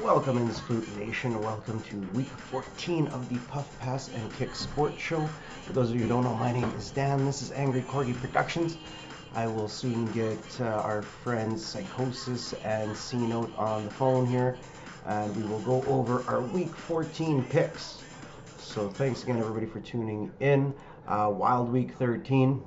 Welcome in Spoot Nation. Welcome to week 14 of the Puff Pass and Kick Sports Show. For those of you who don't know, my name is Dan. This is Angry Corgi Productions. I will soon get our friends Psychosis and C Note on the phone here, and we will go over our week 14 picks. So thanks again, everybody, for tuning in. Wild Week 13.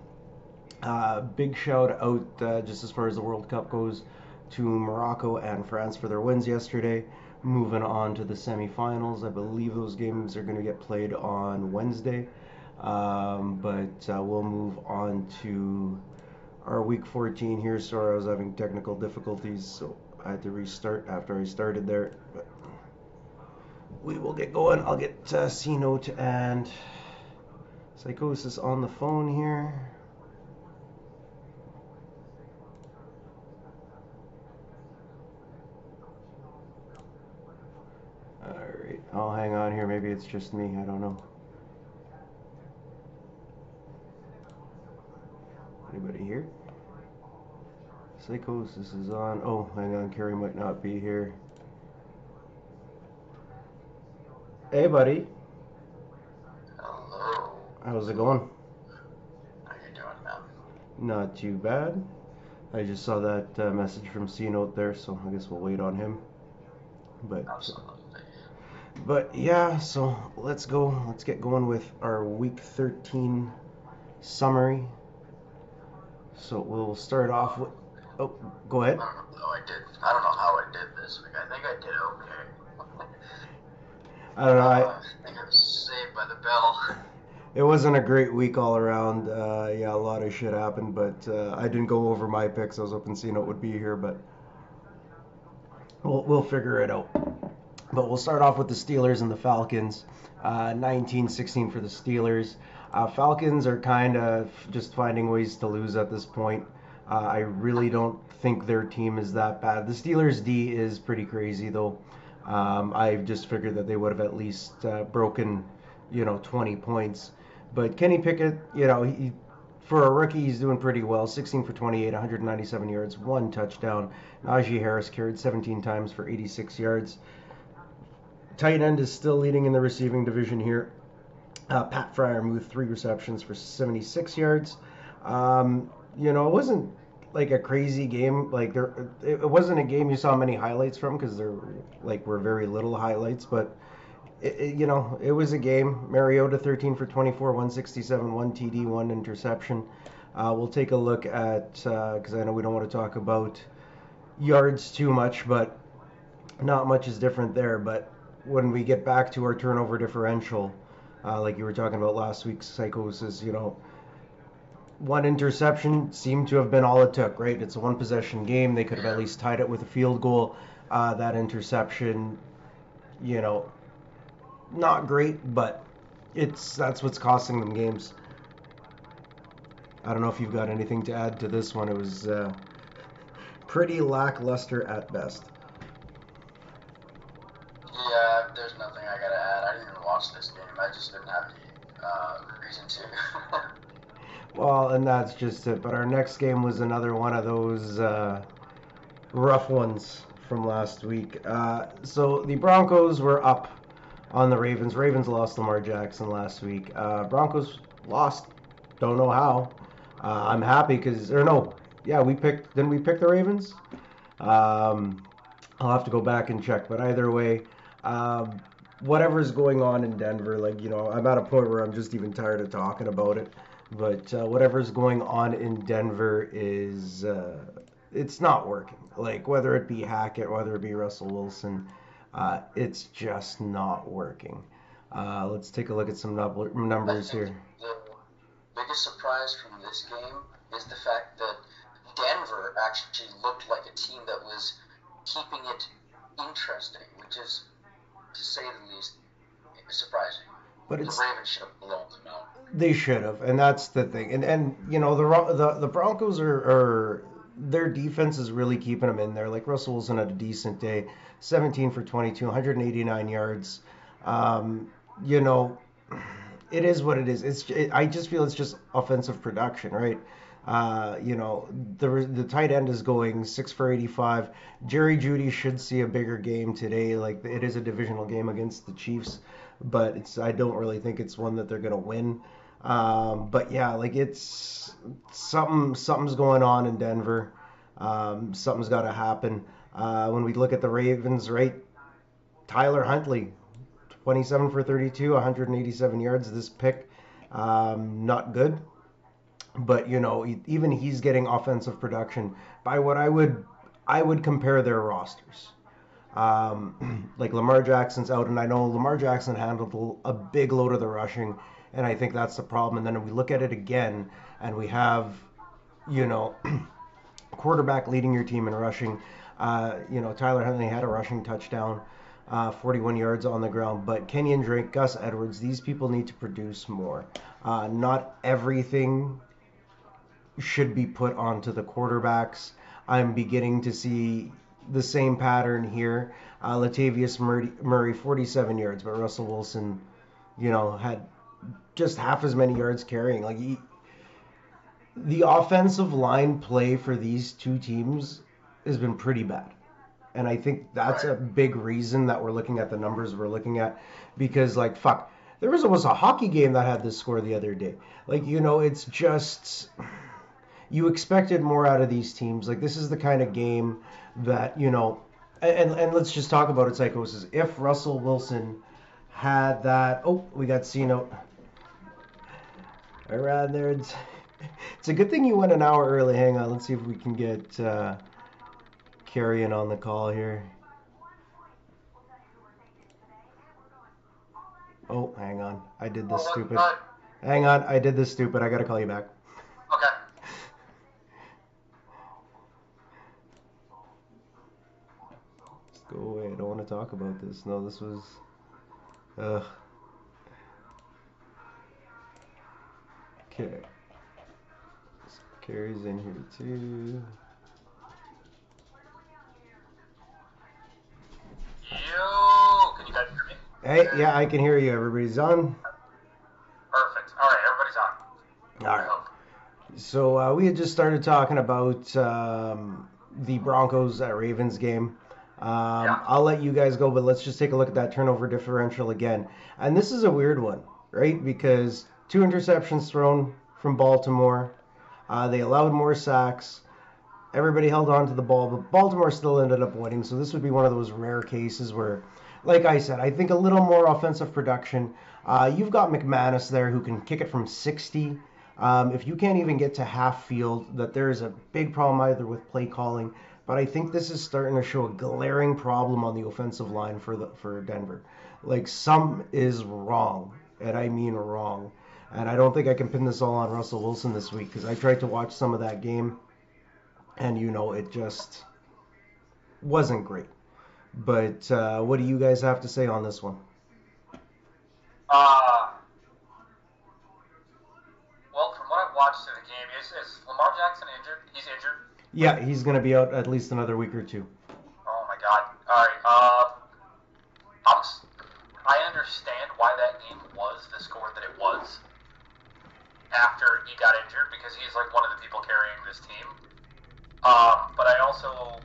Big shout out, just as far as the World Cup goes, to Morocco and France for their wins yesterday. Moving on to the semifinals. I believe those games are going to get played on Wednesday. But we'll move on to our week 14 here. Sorry, I was having technical difficulties, so I had to restart after I started there. But we will get going. I'll get C Note and Psychosis on the phone here. Alright, I'll hang on here. Maybe it's just me. I don't know. Anybody here? Psychosis is on. Oh, hang on. Carrie might not be here. Hey, buddy. Hello. How's it going? How you doing, man? Not too bad. I just saw that message from C Note there, so I guess we'll wait on him. Absolutely. But yeah, so let's go. Let's get going with our week 13 summary. So we'll start off with. Oh, go ahead. I don't know how I did this week. I think I did okay. I don't know. I think I was saved by the bell. It wasn't a great week all around. Yeah, a lot of shit happened, but I didn't go over my picks. I was hoping C Note would be here, but we'll figure it out. But we'll start off with the Steelers and the Falcons. 19-16 for the Steelers. Falcons are kind of just finding ways to lose at this point. I really don't think their team is that bad. The Steelers' D is pretty crazy, though. I just figured that they would have at least broken, 20 points. But Kenny Pickett, for a rookie, he's doing pretty well. 16 for 28, 197 yards, one touchdown. Najee Harris carried 17 times for 86 yards. Tight end is still leading in the receiving division here. Pat Fryermuth, 3 receptions for 76 yards. It wasn't like a crazy game. It wasn't a game you saw many highlights from because there were very little highlights. But it was a game. Mariota, 13 for 24, 167, one TD, one interception. We'll take a look at because I know we don't want to talk about yards too much, but not much is different there. But when we get back to our turnover differential, like you were talking about last week's Psychosis, one interception seemed to have been all it took, right? It's a one possession game. They could have at least tied it with a field goal. That interception, not great, but that's what's costing them games. I don't know if you've got anything to add to this one. It was pretty lackluster at best. Yeah, there's nothing I gotta add. I didn't even watch this game. I just didn't have any reason to. Well, and that's just it. But our next game was another one of those rough ones from last week. So the Broncos were up on the Ravens. Ravens lost Lamar Jackson last week. Broncos lost. Don't know how. I'm happy because, or no, yeah, didn't we pick the Ravens? I'll have to go back and check. But either way, whatever's going on in Denver, I'm at a point where I'm just even tired of talking about it. But whatever's going on in Denver is, it's not working. Like, whether it be Hackett, whether it be Russell Wilson, it's just not working. Let's take a look at some numbers here. The biggest surprise from this game is the fact that Denver actually looked like a team that was keeping it interesting, which is, to say the least, surprising. But the Ravens should have blown them out. They should have, and that's the thing. And the Broncos are their defense is really keeping them in there. Like Russell Wilson had a decent day, 17 for 22, 189 yards. You know, it is what it is. I just feel it's just offensive production, right? The tight end is going 6 for 85. Jerry Jeudy should see a bigger game today. Like it is a divisional game against the Chiefs, but I don't really think it's one that they're gonna win. But yeah, like it's something's going on in Denver. Something's got to happen. When we look at the Ravens, right? Tyler Huntley, 27 for 32, 187 yards. This pick, not good. But even he's getting offensive production by what I would compare their rosters. Like Lamar Jackson's out, and I know Lamar Jackson handled a big load of the rushing, and I think that's the problem. And then we look at it again, and we have, you know, quarterback leading your team in rushing. Tyler Huntley had a rushing touchdown, 41 yards on the ground. But Kenyon Drake, Gus Edwards, these people need to produce more. Not everything should be put onto the quarterbacks. I'm beginning to see the same pattern here. Latavius Murray, 47 yards, but Russell Wilson, had just half as many yards carrying. Like the offensive line play for these two teams has been pretty bad. And I think that's a big reason that we're looking at the numbers we're looking at, because like fuck, there was almost a hockey game that had this score the other day. Like it's just you expected more out of these teams. Like this is the kind of game that and let's just talk about it, psychosis. If Russell Wilson had that, we got C note. I ran there. It's a good thing you went an hour early. Hang on, let's see if we can get Carrion on the call here. Oh, hang on. I did this stupid. Hang on, I did this stupid. I gotta call you back. Okay. Just go away. I don't want to talk about this. No, this was. Ugh. Okay. Carrie's in here too. Yo, can you guys hear me? Hey, yeah, I can hear you. Everybody's on. Perfect. All right, everybody's on. All right. So we had just started talking about the Broncos at Ravens game. I'll let you guys go, but let's just take a look at that turnover differential again. And this is a weird one, right? Because 2 interceptions thrown from Baltimore. They allowed more sacks. Everybody held on to the ball, but Baltimore still ended up winning. So this would be one of those rare cases where, like I said, I think a little more offensive production. You've got McManus there who can kick it from 60. If you can't even get to half field, that there is a big problem either with play calling. But I think this is starting to show a glaring problem on the offensive line for Denver. Like something is wrong, and I mean wrong. And I don't think I can pin this all on Russell Wilson this week, because I tried to watch some of that game, and it just wasn't great. But what do you guys have to say on this one? Well, from what I've watched of the game, is Lamar Jackson injured? He's injured? Yeah, he's going to be out at least another week or two. Oh my god. All right. I understand why that game was the score that it was after he got injured, because he's like one of the people carrying this team. But I also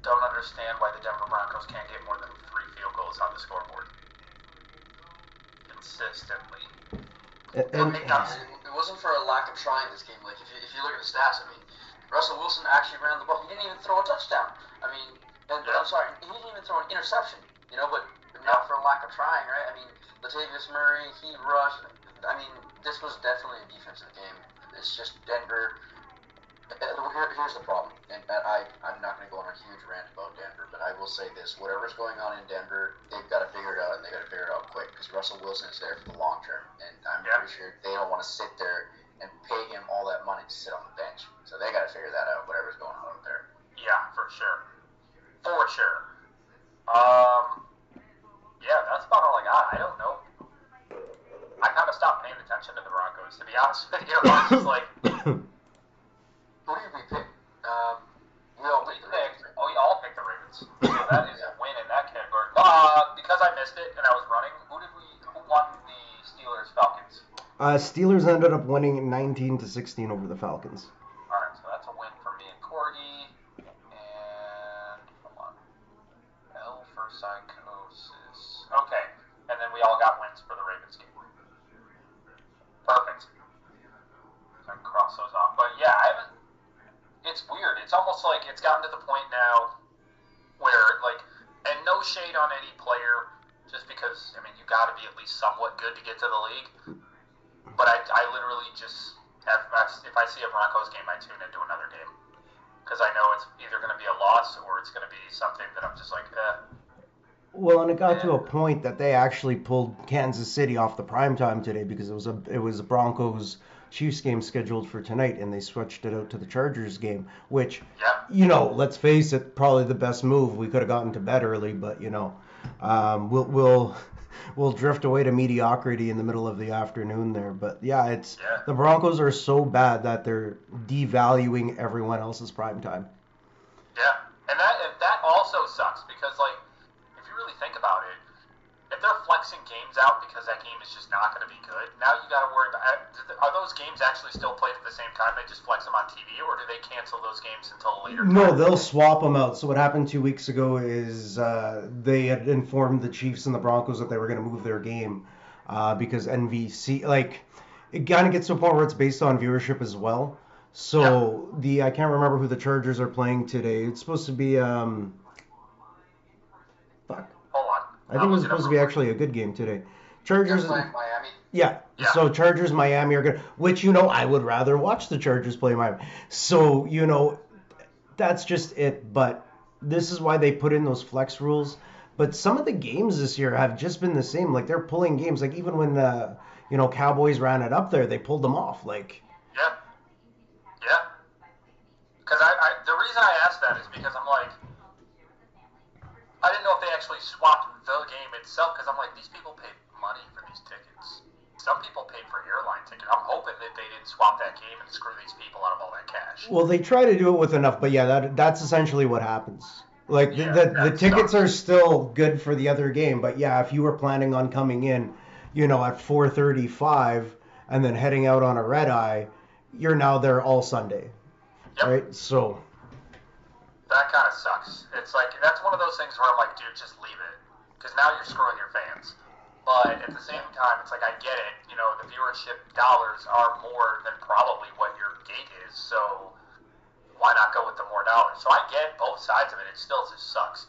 don't understand why the Denver Broncos can't get more than 3 field goals on the scoreboard consistently. It wasn't for a lack of trying this game. Like if you look at the stats, I mean, Russell Wilson actually ran the ball. He didn't even throw a touchdown. I mean, I'm sorry, he didn't even throw an interception. But not for a lack of trying, right? I mean, Latavius Murray, he rushed. I mean, this was definitely a defensive game. It's just Denver. Here's the problem, and I'm not going to go on a huge rant about Denver, but I will say this: whatever's going on in Denver, they've got to figure it out, and they got to figure it out quick, because Russell Wilson is there for the long term, and I'm pretty sure they don't want to sit there and pay him all that money to sit on the bench. So they got to figure that out, whatever's going on out there. Yeah, for sure. For sure. Yeah, that's about all I got. I don't know. I kind of stopped paying attention to the Broncos, to be honest with you. I was just like, who did we pick? We all picked the Ravens. So that is a win in that category. Because I missed it and I was running, who won the Steelers-Falcons? Steelers ended up winning 19-16 over the Falcons. All right, so that's a win for me and Corgi. And hold on, L for psychosis. Okay, and then we all got wins for the Ravens game. Perfect. So I can cross those off. But yeah, I haven't. It's weird. It's almost like it's gotten to the point now where, like, and no shade on any player, just because, I mean, you got to be at least somewhat good to get to the league. But I literally just have, if I see a Broncos game, I tune into another game. Because I know it's either going to be a loss or it's going to be something that I'm just like, Well, and it got to a point that they actually pulled Kansas City off the primetime today because it was a Broncos Chiefs game scheduled for tonight, and they switched it out to the Chargers game, which, let's face it, probably the best move. We could have gotten to bed early, but we'll drift away to mediocrity in the middle of the afternoon there. But yeah, the Broncos are so bad that they're devaluing everyone else's primetime. Yeah, and that also sucks because, like, if you really think about it, if they're flexing games out because that game is just not going to be good, now you got to worry about, are those games actually still played at the same time? They just flex them on TV, or do they cancel those games until later? No, they'll swap them out. So what happened 2 weeks ago is they had informed the Chiefs and the Broncos that they were going to move their game because NBC, like, it kind of gets to a point where it's based on viewership as well. So I can't remember who the Chargers are playing today. It's supposed to be I think it was supposed to be actually a good game today. Chargers playing Miami. Yeah. So Chargers Miami are good, which I would rather watch the Chargers play Miami. So that's just it. But this is why they put in those flex rules. But some of the games this year have just been the same. Like they're pulling games. Like even when Cowboys ran it up there, they pulled them off. Like yeah. Because the reason I asked that is because I'm like, I didn't know if they actually swapped the game itself, because I'm like, these people paid money for these tickets. Some people paid for airline tickets. I'm hoping that they didn't swap that game and screw these people out of all that cash. Well, they try to do it with enough, but yeah, that's essentially what happens. Like the tickets are still good for the other game, but yeah, if you were planning on coming in, at 4:35 and then heading out on a red eye, you're now there all Sunday, right? So. That kind of sucks. It's like, that's one of those things where I'm like, dude, just leave it. Because now you're screwing your fans. But at the same time, it's like, I get it. The viewership dollars are more than probably what your gate is. So why not go with the more dollars? So I get both sides of it. It still just sucks.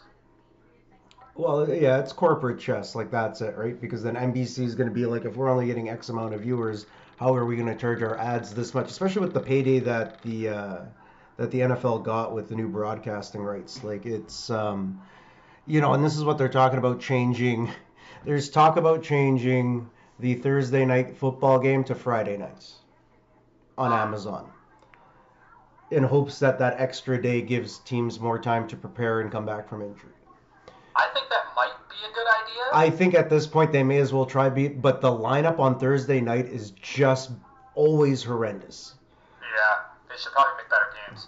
Well, yeah, it's corporate chess. Like, that's it, right? Because then NBC is going to be like, if we're only getting X amount of viewers, how are we going to charge our ads this much? Especially with the payday that the NFL got with the new broadcasting rights. Like it's, and this is what they're talking about changing. There's talk about changing the Thursday night football game to Friday nights on Amazon in hopes that extra day gives teams more time to prepare and come back from injury. I think that might be a good idea. I think at this point they may as well try but the lineup on Thursday night is just always horrendous. Yeah. They should probably make better games.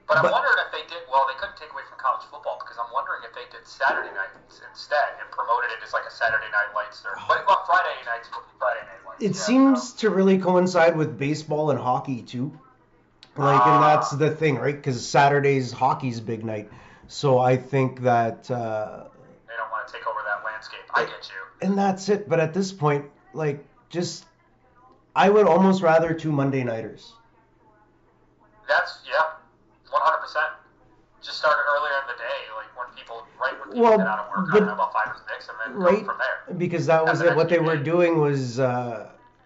But I'm wondering if they did, they couldn't take away from college football, because I'm wondering if they did Saturday nights instead and promoted it as like a Saturday night lights. But Friday nights would be Friday night lights. It seems to really coincide with baseball and hockey too. Like, and that's the thing, right? Because Saturday's hockey's big night. So I think that... they don't want to take over that landscape. I get you. And that's it. But at this point, like, I would almost rather two Monday nighters. That's 100%. Just start it earlier in the day, like when people get out of work, about 5 or 6, and then go from there. Because that was it. What they were doing was,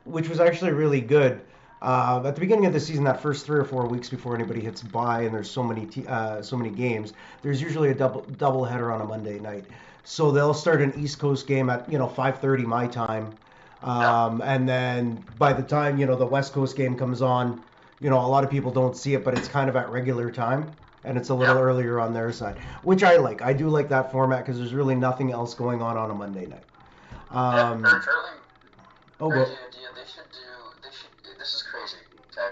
which was actually really good. At the beginning of the season, that first 3 or 4 weeks before anybody hits bye, and there's so many games, there's usually a double header on a Monday night. So they'll start an East Coast game at 5:30 my time, and then by the time the West Coast game comes on. A lot of people don't see it, but it's kind of at regular time, and it's a little earlier on their side, which I like. I do like that format because there's really nothing else going on a Monday night. Very crazy idea. This is crazy, okay?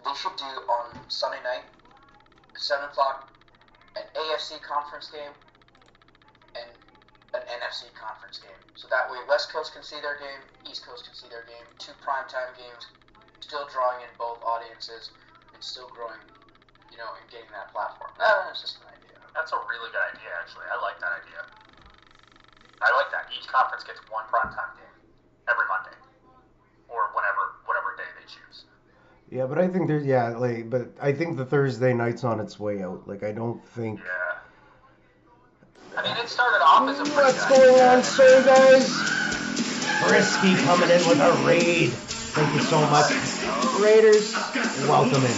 They should do on Sunday night, 7 o'clock, an AFC conference game, and an NFC conference game. So that way West Coast can see their game, East Coast can see their game. 2 primetime games, still drawing in both audiences and still growing, and getting that platform. That's just an idea. That's a really good idea, actually. I like that idea. I like that. Each conference gets 1 primetime game every Monday, or whatever day they choose. Yeah, but I think but I think the Thursday night's on its way out. Like, I don't think. Yeah. I mean, it started off as a pretty What's going on, sir, guys? Frisky coming in with a raid. Thank you so much. Raiders, welcome in.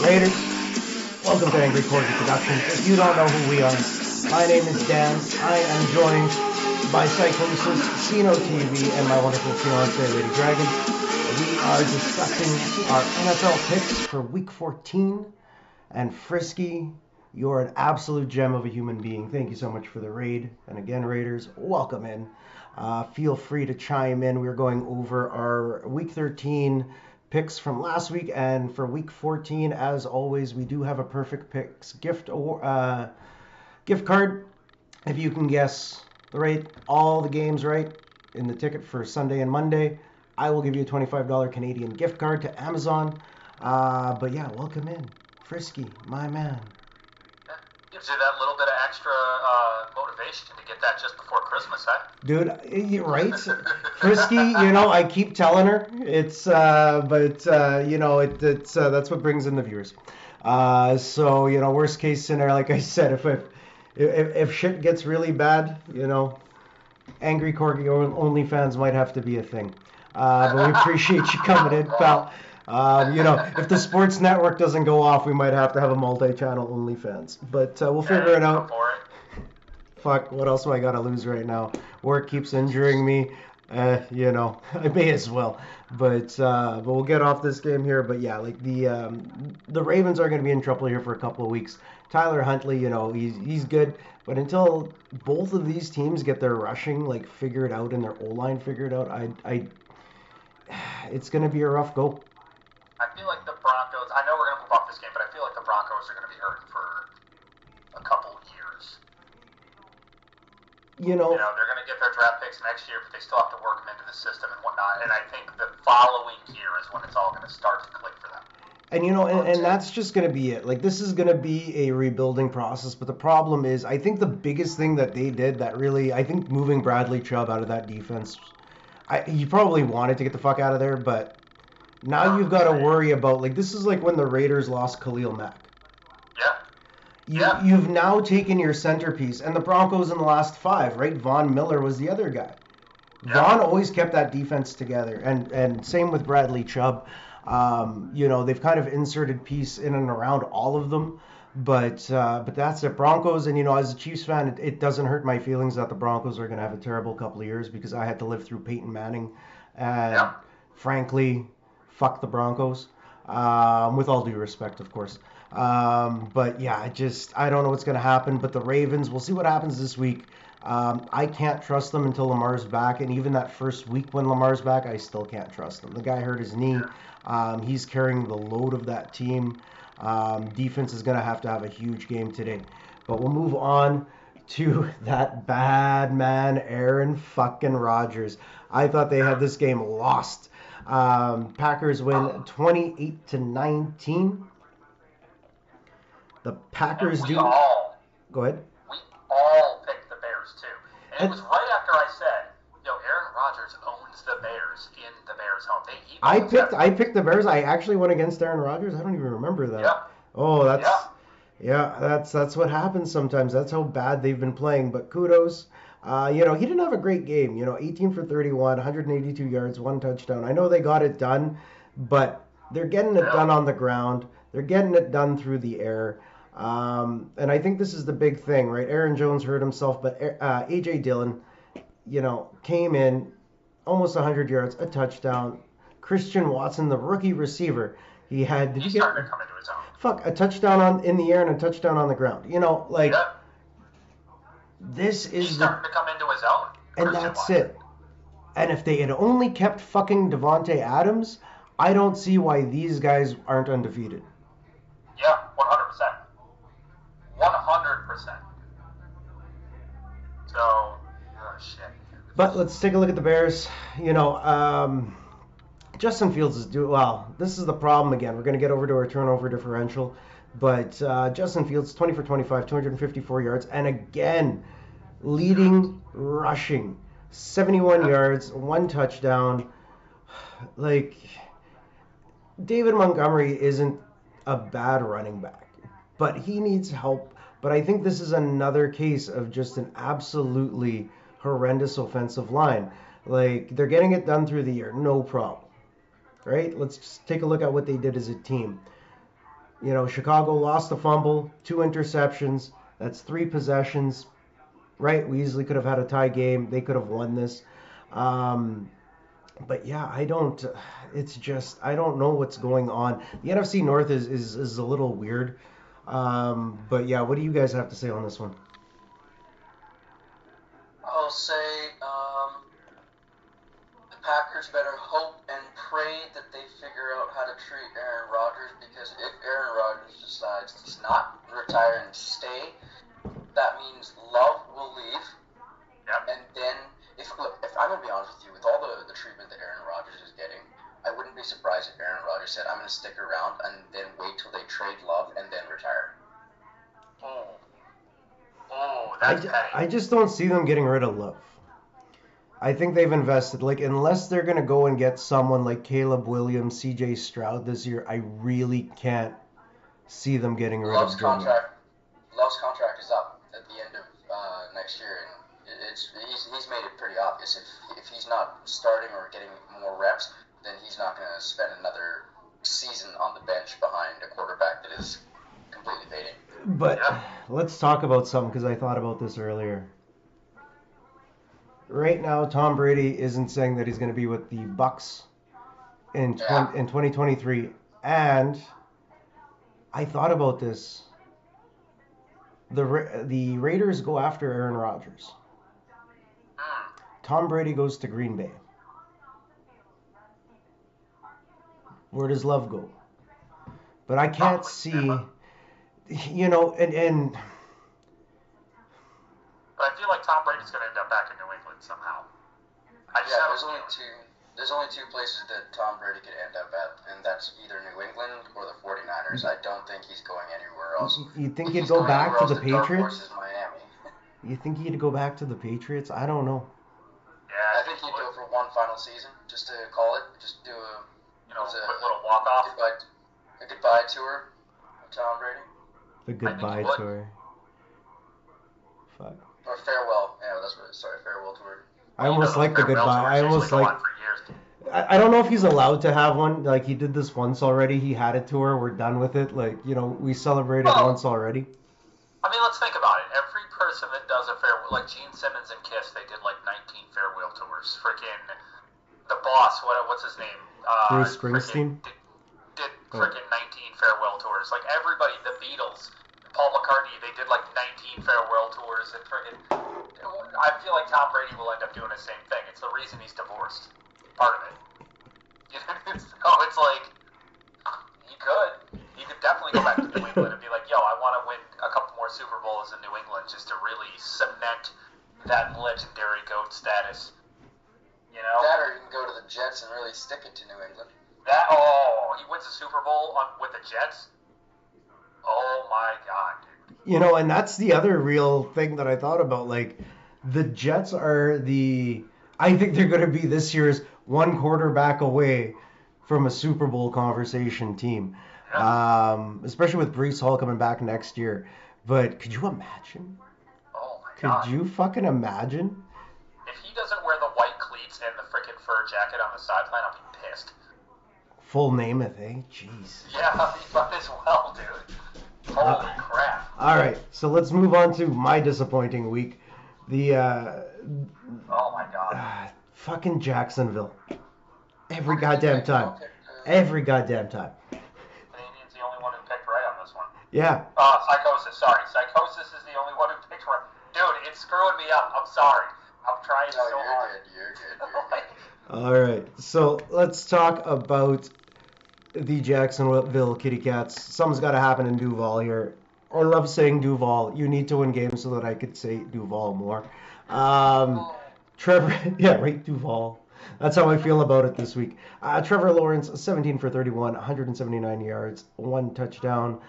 Raiders, welcome to Angry Corgi Productions. If you don't know who we are, my name is Dan. I am joined by Psychosis, Sino TV, and my wonderful fiance, Lady Dragon. We are discussing our NFL picks for Week 14. And Frisky, you're an absolute gem of a human being. Thank you so much for the raid. And again, Raiders, welcome in. Feel free to chime in. We're going over our Week 13 picks from last week. And for Week 14, as always, we do have a Perfect Picks gift card. If you can guess all the games right in the ticket for Sunday and Monday, I will give you a $25 Canadian gift card to Amazon. But yeah, welcome in. Frisky, my man. Gives you that little bit of extra motivation to get that just before Christmas, huh? Dude, right? Frisky, I keep telling her it's, but that's what brings in the viewers. So worst case scenario, like I said, if shit gets really bad, Angry Corgi OnlyFans might have to be a thing. But we appreciate you coming in, pal. If the sports network doesn't go off, we might have to have a multi-channel OnlyFans. But we'll figure it out. Fuck, what else do I gotta lose right now? Work keeps injuring me. I may as well. But we'll get off this game here. But yeah, like the Ravens are gonna be in trouble here for a couple of weeks. Tyler Huntley, he's good. But until both of these teams get their rushing figured out and their O-line figured out, it's gonna be a rough go. I feel like the Broncos, I know we're going to move off this game, but I feel like the Broncos are going to be hurting for a couple years. They're going to get their draft picks next year, but they still have to work them into the system and whatnot. And I think the following year is when it's all going to start to click for them. And, and that's just going to be it. Like, this is going to be a rebuilding process. But the problem is, I think the biggest thing that they did that really, I think moving Bradley Chubb out of that defense, you probably wanted to get the fuck out of there, but now you've got to worry about, this is like when the Raiders lost Khalil Mack. Yeah. You've now taken your centerpiece, and the Broncos in the last 5, right? Von Miller was the other guy. Yeah. Von always kept that defense together, and same with Bradley Chubb. They've kind of inserted peace in and around all of them, but that's it. Broncos, and as a Chiefs fan, it doesn't hurt my feelings that the Broncos are going to have a terrible couple of years because I had to live through Peyton Manning, and frankly, fuck the Broncos, with all due respect, of course. But yeah, I don't know what's going to happen. But the Ravens, we'll see what happens this week. I can't trust them until Lamar's back, and even that first week when Lamar's back, I still can't trust them. The guy hurt his knee. He's carrying the load of that team. Defense is going to have a huge game today. But we'll move on to that bad man, Aaron fucking Rodgers. I thought they had this game lost. Packers win 28-19. The Packers do. Go ahead. We all picked the Bears too, and it was right after I said, Aaron Rodgers owns the Bears in the Bears' home. I picked the Bears. I actually went against Aaron Rodgers. I don't even remember that. Yeah. Oh, that's what happens sometimes. That's how bad they've been playing. But kudos. He didn't have a great game. 18 for 31, 182 yards, 1 touchdown. I know they got it done, but they're getting it done on the ground. They're getting it done through the air. And I think this is the big thing, right? Aaron Jones hurt himself, but A.J. Dillon, came in almost 100 yards, a touchdown. Christian Watson, the rookie receiver, he's starting to come into his own. A touchdown in the air and a touchdown on the ground. This is he's starting to come into his own. And that's it. And if they had only kept fucking Devontae Adams, I don't see why these guys aren't undefeated. Yeah, 100%. 100%. So, oh shit. But let's take a look at the Bears. Justin Fields is doing well. This is the problem again. We're going to get over to our turnover differential. But Justin Fields, 20 for 25, 254 yards. And again, leading rushing. 71 yards, 1 touchdown. Like, David Montgomery isn't a bad running back, but he needs help. But I think this is another case of just an absolutely horrendous offensive line. Like, they're getting it done through the year, no problem. Right? Let's just take a look at what they did as a team. Chicago lost a fumble, 2 interceptions. That's 3 possessions. Right? We easily could have had a tie game. They could have won this. But yeah, I don't know what's going on. The NFC North is a little weird. But yeah, what do you guys have to say on this one? I'll say the Packers better hope and pray that they figure out how to treat Aaron Rodgers, because if Aaron Rodgers decides to not retire and stay, that means Love will leave. Yep. And then, if I'm going to be honest with you, with all the treatment that Aaron Rodgers is getting, I wouldn't be surprised if Aaron Rodgers said, I'm going to stick around and then wait till they trade Love and then retire. That's I just don't see them getting rid of Love. I think they've invested. Like, unless they're going to go and get someone like Caleb Williams, CJ Stroud this year, I really can't see them getting rid of Joe. Love's contract is up at the end of next year, and he's made it pretty obvious. If he's not starting or getting more reps, then he's not going to spend another season on the bench behind a quarterback that is completely fading. But let's talk about something, because I thought about this earlier. Right now, Tom Brady isn't saying that he's going to be with the Bucs in 2023, and I thought about this. The Raiders go after Aaron Rodgers. Tom Brady goes to Green Bay. Where does Love go? But I can't see, and But I feel like Tom Brady's going to end up back in New England somehow. There's only two places that Tom Brady could end up at, and that's either New England or the 49ers. I don't think he's going anywhere else. You think he'd go back to the Patriots? Dark horse is Miami. You think he'd go back to the Patriots? I don't know. Yeah, I think he'd go for one final season, just to call it, just do a quick little walk off. A goodbye tour of Tom Brady. The goodbye tour. Fuck. Or farewell. Yeah, that's what. Sorry, farewell tour. I almost like the goodbye. I almost like. I don't know if he's allowed to have one. Like, he did this once already. He had a tour. We're done with it. Like, we celebrated once already. I mean, let's think about it. Every person that does a farewell, like Gene Simmons and Kiss, they did like 19 farewell tours. Freaking the boss, what's his name? Bruce Springsteen. Did freaking 19 farewell tours. Like everybody, the Beatles, Paul McCartney, they did like 19 farewell tours. And freaking, I feel like Tom Brady will end up doing the same thing. It's the reason he's divorced. Part of it. So it's like, he could definitely go back to New England and be like, yo, I want to win a couple more Super Bowls in New England just to really cement that legendary GOAT status. That, or you can go to the Jets and really stick it to New England. He wins a Super Bowl with the Jets? Oh my God, dude. And that's the other real thing that I thought about. Like, the Jets are I think they're going to be this year's one quarterback away from a Super Bowl conversation team. Yeah. Especially with Breece Hall coming back next year. But could you imagine? Oh my God. Could you fucking imagine? If he doesn't wear the white cleats and the freaking fur jacket on the sideline, I'll be pissed. Full Namath, eh? Jeez. Yeah, he might as well, dude. Holy crap. All right, so let's move on to my disappointing week. Oh my God. Fucking Jacksonville. Every goddamn time. Every goddamn time. Canadian's the only one who picked right on this one. Yeah. Psychosis, sorry. Psychosis is the only one who picked right. Dude, it's screwing me up. I'm sorry. I'm trying so hard. You're good. All right, so let's talk about the Jacksonville Kitty Cats. Something's got to happen in Duval here. I love saying Duval. You need to win games so that I could say Duval more. Trevor, yeah, right, Duval. That's how I feel about it this week. Trevor Lawrence, 17 for 31, 179 yards, 1 touchdown.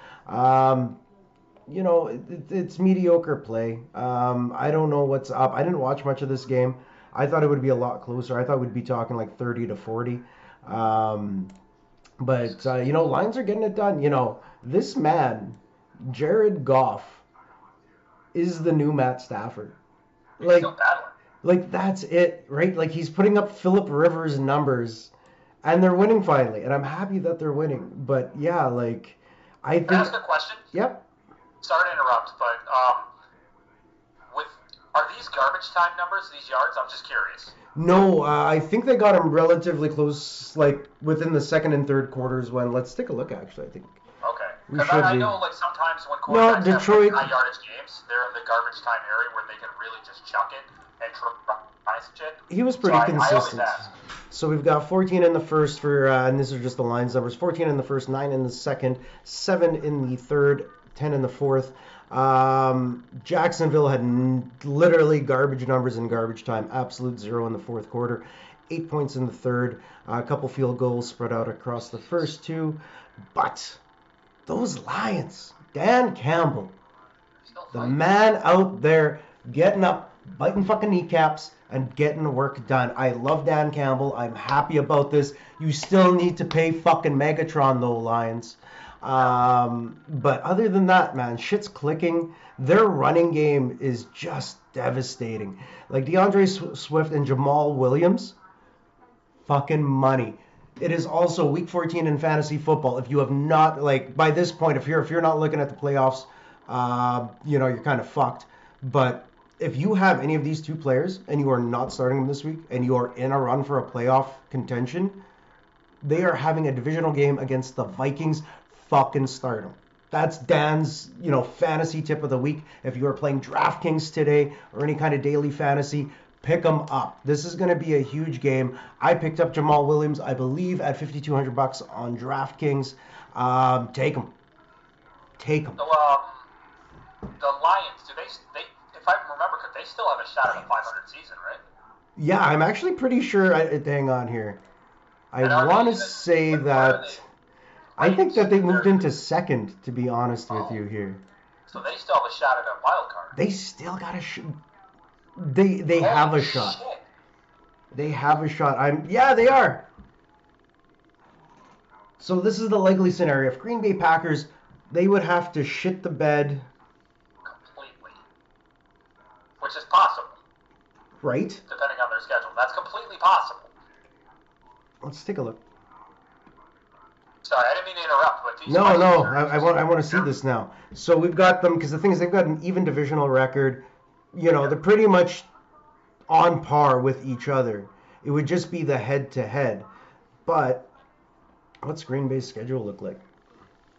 It's mediocre play. I don't know what's up. I didn't watch much of this game. I thought it would be a lot closer. I thought we'd be talking like 30 to 40. But Lions are getting it done. This man, Jared Goff, is the new Matt Stafford. Like that's it, right? Like he's putting up Phillip Rivers numbers, and they're winning finally, and I'm happy that they're winning. But yeah, like I think. Can I ask a question? Yep. Sorry to interrupt, but are these garbage time numbers? These yards? I'm just curious. No, I think they got him relatively close, like within the second and third quarters. Let's take a look. Actually, I think. Okay. Because I know, like sometimes when quarterbacks Detroit have high yardage games, they're in the garbage time area where they can really just chuck it and try some shit. He was pretty consistent. So we've got 14 in the first for, and these are just the Lions numbers. 14 in the first, 9 in the second, 7 in the third, 10 in the fourth. Jacksonville had literally garbage numbers in garbage time. Absolute 0 in the fourth quarter. 8 points in the third. A couple field goals spread out across the first two. But those Lions, Dan Campbell, the man out there getting up, biting fucking kneecaps, and getting work done. I love Dan Campbell. I'm happy about this. You still need to pay fucking Megatron, though, Lions. But other than that, man, shit's clicking. Their running game is just devastating. Like DeAndre Swift and Jamal Williams, fucking money. It is also week 14 in fantasy football. If you have not, like, by this point, if you're not looking at the playoffs, you're kind of fucked. But if you have any of these two players and you are not starting them this week and you are in a run for a playoff contention, they are having a divisional game against the Vikings. Fucking start them. That's Dan's, fantasy tip of the week. If you are playing DraftKings today or any kind of daily fantasy, pick them up. This is going to be a huge game. I picked up Jamal Williams, I believe, at $5,200 on DraftKings. Take him. Take him. The Lions, do they, if I remember, they still have a shot at a 500 season, right? Yeah, I'm actually pretty sure. Hang on here. I want to say that. I think that they moved into second, to be honest with you here. So they still have a shot at a wild card. They still got a shot. They have a shot. Shit. They have a shot. Yeah, they are. So this is the likely scenario. If Green Bay Packers, they would have to shit the bed completely, which is possible. Right? Depending on their schedule. That's completely possible. Let's take a look. Sorry, I didn't mean to interrupt, but these I want to see this now. So we've got them, because the thing is, they've got an even divisional record. They're pretty much on par with each other. It would just be the head-to-head. But what's Green Bay's schedule look like?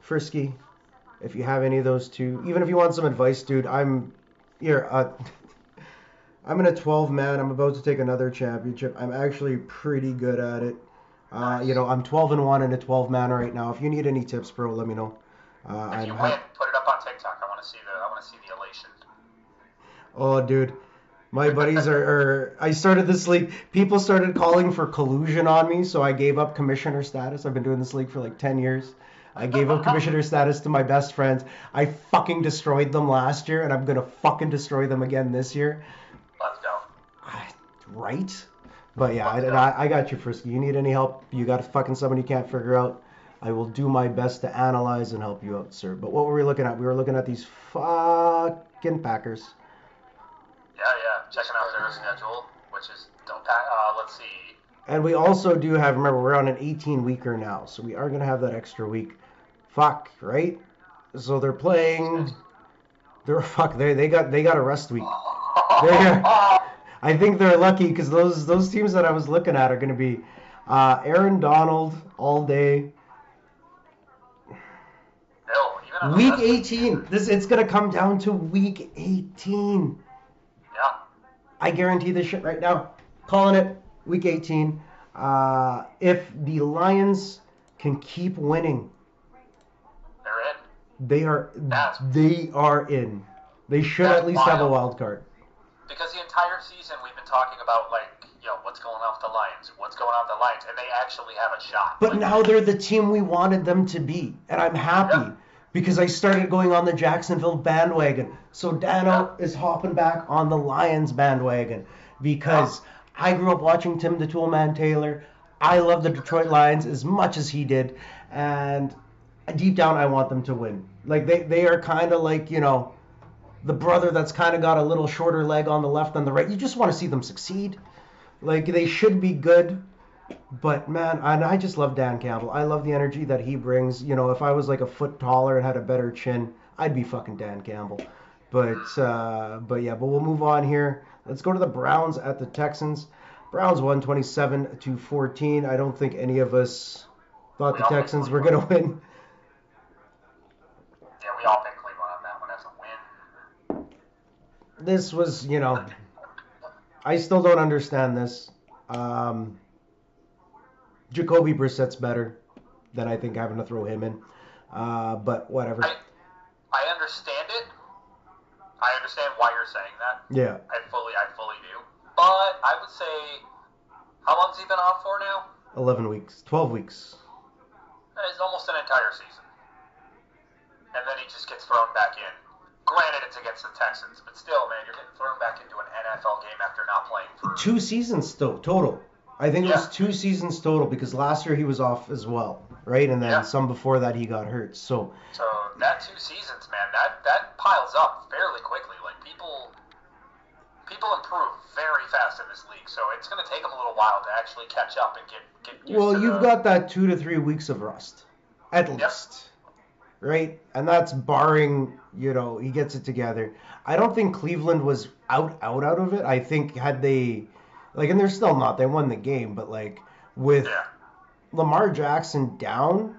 Frisky, if you have any of those two, even if you want some advice, dude, I'm here. I'm in a 12-man. I'm about to take another championship. I'm actually pretty good at it. I'm 12-1 in a 12-man right now. If you need any tips, bro, let me know. If you win, put it up on TikTok. I want to see the elation. Oh, dude, my buddies are. I started this league. People started calling for collusion on me, so I gave up commissioner status. I've been doing this league for like 10 years. I gave up commissioner status to my best friends. I fucking destroyed them last year, and I'm gonna fucking destroy them again this year. Let's go. Right? But yeah, I got you, Frisky. You need any help? You got fucking somebody you can't figure out? I will do my best to analyze and help you out, sir. But what were we looking at? We were looking at these fucking Packers. Yeah. Checking out their schedule, which is let's see. And we also do have. Remember, we're on an 18-weeker now, so we are gonna have that extra week. Fuck, right? So they're playing. They got a rest week. I think they're lucky because those teams that I was looking at are going to be Aaron Donald all day. Week 18. It's going to come down to week 18. Yeah. I guarantee this shit right now. Calling it week 18. If the Lions can keep winning, they're in. they are in. They should at least have a wild card. Because the entire season we've been talking about, like, what's going on with the Lions? What's going on with the Lions? And they actually have a shot. But now they're the team we wanted them to be. And I'm happy because I started going on the Jacksonville bandwagon. So Dano is hopping back on the Lions bandwagon because I grew up watching Tim the Toolman Taylor. I love the Detroit Lions as much as he did. And deep down, I want them to win. Like, they are kind of like, the brother that's kind of got a little shorter leg on the left than the right. You just want to see them succeed. Like, they should be good. But, man, and I just love Dan Campbell. I love the energy that he brings. If I was like a foot taller and had a better chin, I'd be fucking Dan Campbell. But we'll move on here. Let's go to the Browns at the Texans. Browns won 27-14. I don't think any of us thought the Texans were going to win. Yeah, we all picked Cleveland on that one as a win. This was, I still don't understand this. Jacoby Brissett's better than I think having to throw him in. But whatever. I understand it. I understand why you're saying that. Yeah. I fully do. But I would say, how long's he been off for now? 11 weeks. 12 weeks. It's almost an entire season. And then he just gets thrown back in. Granted, it's against the Texans, but still, man, you're getting thrown back into an NFL game after not playing for 2 seasons still, total. I think it was 2 seasons total because last year he was off as well, right? And then some before that he got hurt. So that 2 seasons, man, that piles up fairly quickly. Like people improve very fast in this league, so it's going to take them a little while to actually catch up and get used to well, you've got that 2 to 3 weeks of rust, at least, right? And that's barring, he gets it together. I don't think Cleveland was out of it. I think had they, and they're still not. They won the game, but with Lamar Jackson down,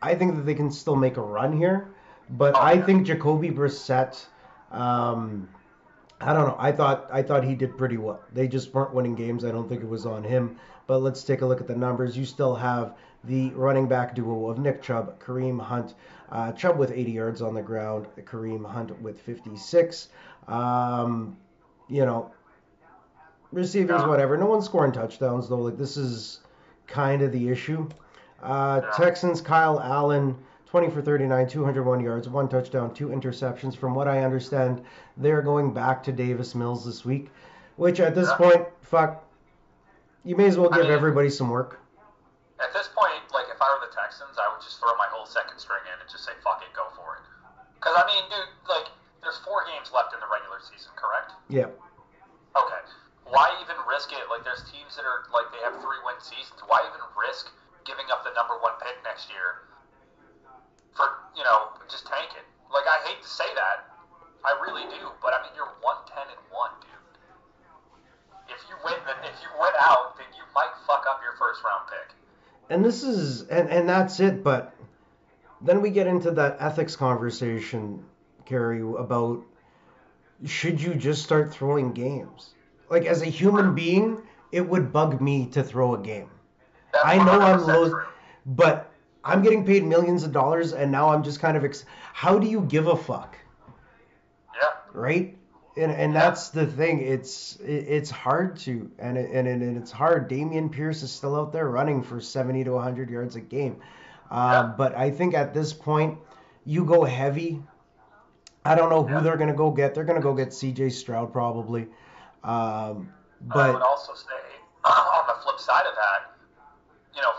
I think that they can still make a run here. But I think Jacoby Brissett, I don't know. I thought he did pretty well. They just weren't winning games. I don't think it was on him. But let's take a look at the numbers. You still have the running back duo of Nick Chubb, Kareem Hunt. Chubb with 80 yards on the ground, Kareem Hunt with 56. Receiving's whatever. No one's scoring touchdowns, though. This is kind of the issue. Texans, Kyle Allen, 20 for 39, 201 yards, 1 touchdown, 2 interceptions. From what I understand, they're going back to Davis Mills this week, which at this point, you may as well give everybody some work. At this point, if I were the Texans, I would just throw my whole second string in and just say, fuck it, go for it. Because, dude, there's 4 games left in the regular season, correct? Yeah. Okay. Why even risk it? There's teams that are, they have 3-win seasons. Why even risk giving up the number 1 pick next year for, just tank it? I hate to say that. I really do. But, you're 1-10-1, dude. If you win out, then you might fuck up your first-round pick. And this is, and that's it, but then we get into that ethics conversation, Carrie, about should you just start throwing games? As a human being, it would bug me to throw a game. I know I'm low, but I'm getting paid millions of dollars, and now I'm just kind of, how do you give a fuck? Yeah. Right? And that's the thing. It's hard to, and it's hard. Dameon Pierce is still out there running for 70 to 100 yards a game. But I think at this point, you go heavy. I don't know who they're going to go get. They're going to go get C.J. Stroud probably. But I would also say, on the flip side of that,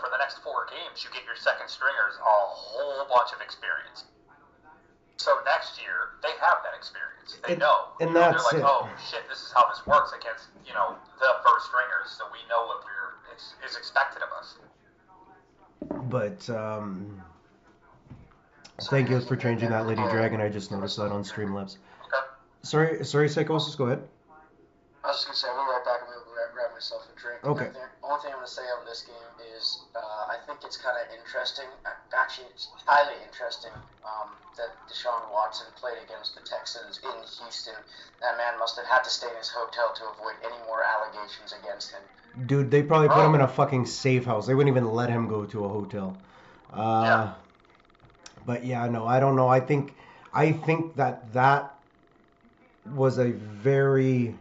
for the next 4 games, you get your second stringers a whole bunch of experience. So next year, they have that experience. They know. And that's they're like, oh, shit, this is how this works against, the first stringers. So we know what is expected of us. But, thank you for changing that, Lady Dragon. I just noticed that on Streamlabs. Okay. Sorry, Psychosis, go ahead. I was just going to say, I'll be right back. I'm going to grab myself a drink. Okay. The only thing I'm going to say on this game is I think it's kind of interesting. Actually, it's highly interesting that Deshaun Watson played against the Texans in Houston. That man must have had to stay in his hotel to avoid any more allegations against him. Dude, they probably put him in a fucking safe house. They wouldn't even let him go to a hotel. Yeah. But yeah, no, I don't know. I think that was a very,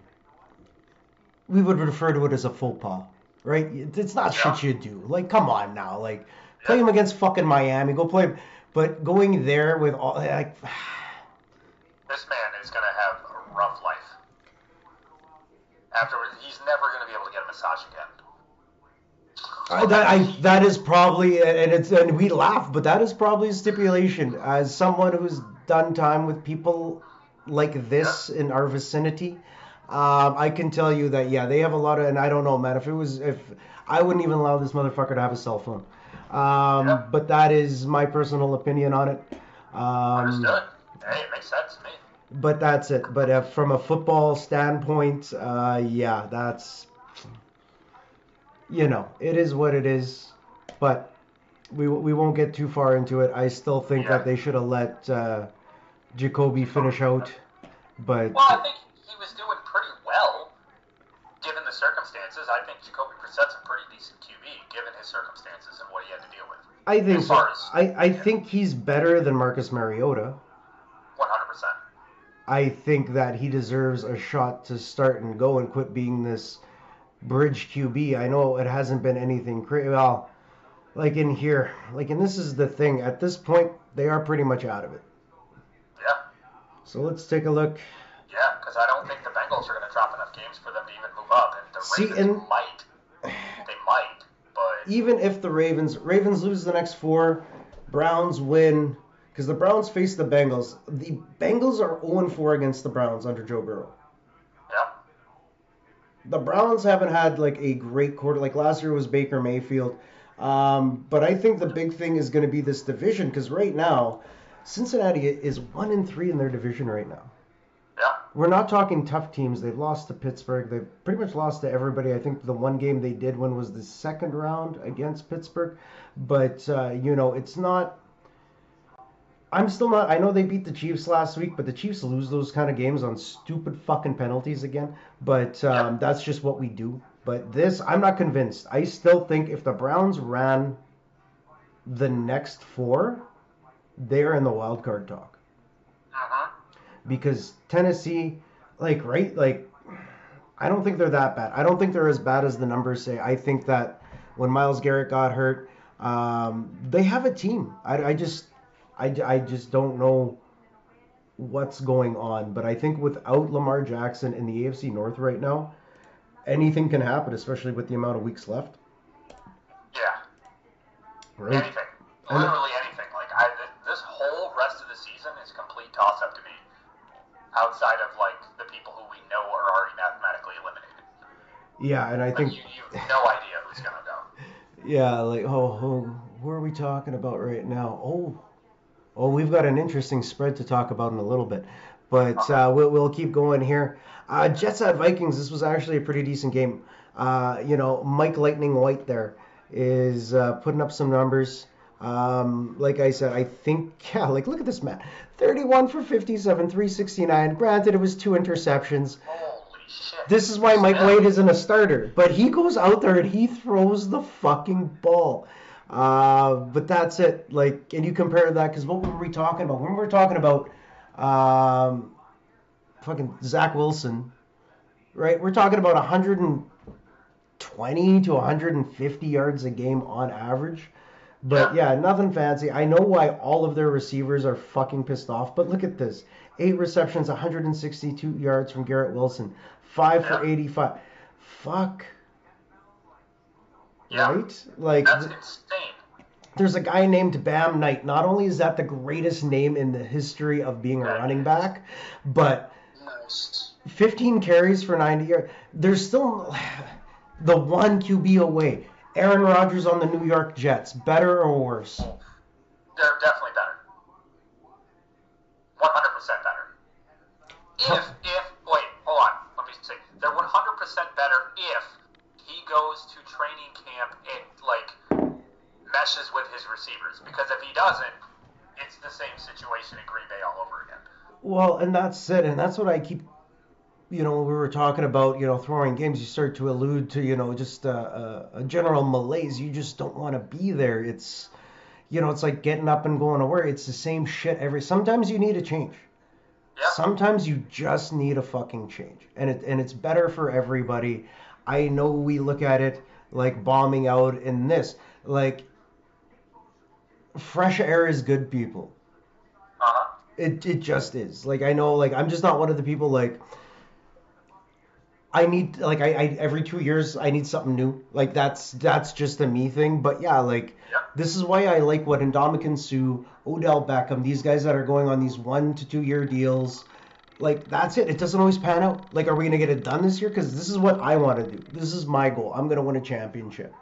we would refer to it as a faux pas, right? It's not shit you do. Like, come on now, like play him against fucking Miami, go play him. But going there with all like, This man is gonna have a rough life. Afterwards, he's never gonna be able to get a massage again. that is probably, and we laugh, but that is probably a stipulation. As someone who's done time with people like this in our vicinity, I can tell you that yeah, they have a lot of, and I don't know, man. If I wouldn't even allow this motherfucker to have a cell phone. But that is my personal opinion on it. Understood. Hey, it makes sense to me. But that's it. But from a football standpoint, yeah, that's, it is what it is. But we won't get too far into it. I still think that they should have let Jacoby finish out. But well, I think he was doing pretty well given the circumstances. I think Jacoby Brissett's a pretty decent QB given his circumstances and what he had to deal with. I think so. I think he's better than Marcus Mariota. 100%. I think that he deserves a shot to start and go and quit being this bridge QB. I know it hasn't been anything crazy. Well, like in here, and this is the thing. At this point, they are pretty much out of it. Yeah. So let's take a look. Yeah, because I don't think the Bengals are going to drop enough games for them to even move up, and the Ravens might. They might, but even if the Ravens lose the next 4, Browns win. Because the Browns face the Bengals. The Bengals are 0-4 against the Browns under Joe Burrow. Yeah. The Browns haven't had like a great quarter. Like last year was Baker Mayfield. But I think the big thing is going to be this division. Because right now, Cincinnati is 1-3 in their division right now. Yeah. We're not talking tough teams. They've lost to Pittsburgh. They've pretty much lost to everybody. I think the one game they did win was the second round against Pittsburgh. But, it's not... I'm still not... I know they beat the Chiefs last week, but the Chiefs lose those kind of games on stupid fucking penalties again. But that's just what we do. But this, I'm not convinced. I still think if the Browns ran the next 4, they're in the wild card talk. Uh-huh. Because Tennessee, I don't think they're that bad. I don't think they're as bad as the numbers say. I think that when Myles Garrett got hurt, they have a team. I just don't know what's going on. But I think without Lamar Jackson in the AFC North right now, anything can happen, especially with the amount of weeks left. Yeah. Right? Anything. Literally anything. This whole rest of the season is a complete toss-up to me. Outside of, the people who we know are already mathematically eliminated. Yeah, and I think... You have no idea who's going to go. Yeah, who are we talking about right now? Oh, we've got an interesting spread to talk about in a little bit. But we'll keep going here. Jets at Vikings, this was actually a pretty decent game. Mike Lightning White there is putting up some numbers. Like I said, I think, look at this man. 31 for 57, 369. Granted, it was 2 interceptions. Holy shit. This is why Mike White isn't a starter. But he goes out there and he throws the fucking ball. But that's it. And you compare that, because what were we talking about? When we were talking about fucking Zach Wilson, right? We're talking about 120 to 150 yards a game on average. But yeah, nothing fancy. I know why all of their receivers are fucking pissed off, but look at this. 8 receptions, 162 yards from Garrett Wilson. 5 for 85. Fuck. Yeah. Right? That's insane. There's a guy named Bam Knight. Not only is that the greatest name in the history of being a running back, but 15 carries for 90 yards. There's still the one QB away. Aaron Rodgers on the New York Jets. Better or worse? They're definitely better. 100% better. Wait, hold on. Let me see. They're 100% better if he goes to training camp and, meshes with his receivers. Because if he doesn't, it's the same situation in Green Bay all over again. Well, and that's it. And that's what I keep we were talking about, throwing games, you start to allude to, just a general malaise. You just don't want to be there. It's like getting up and going to work. It's the same shit sometimes you need a change. Yeah. Sometimes you just need a fucking change. And it's better for everybody. I know we look at it like bombing out in this. Like, fresh air is good, people. Uh-huh. It just is. Like, I know, like, I'm just not one of the people, like, I need, like, I every 2 years I need something new. Like, that's just a me thing. But yeah, like, Yep. this is why I like what Ndamukong Suh, Odell Beckham, these guys that are going on these 1 to 2 year deals. Like, that's it. It doesn't always pan out. Like, are we gonna get it done this year? Because this is what I want to do. This is my goal. I'm gonna win a championship.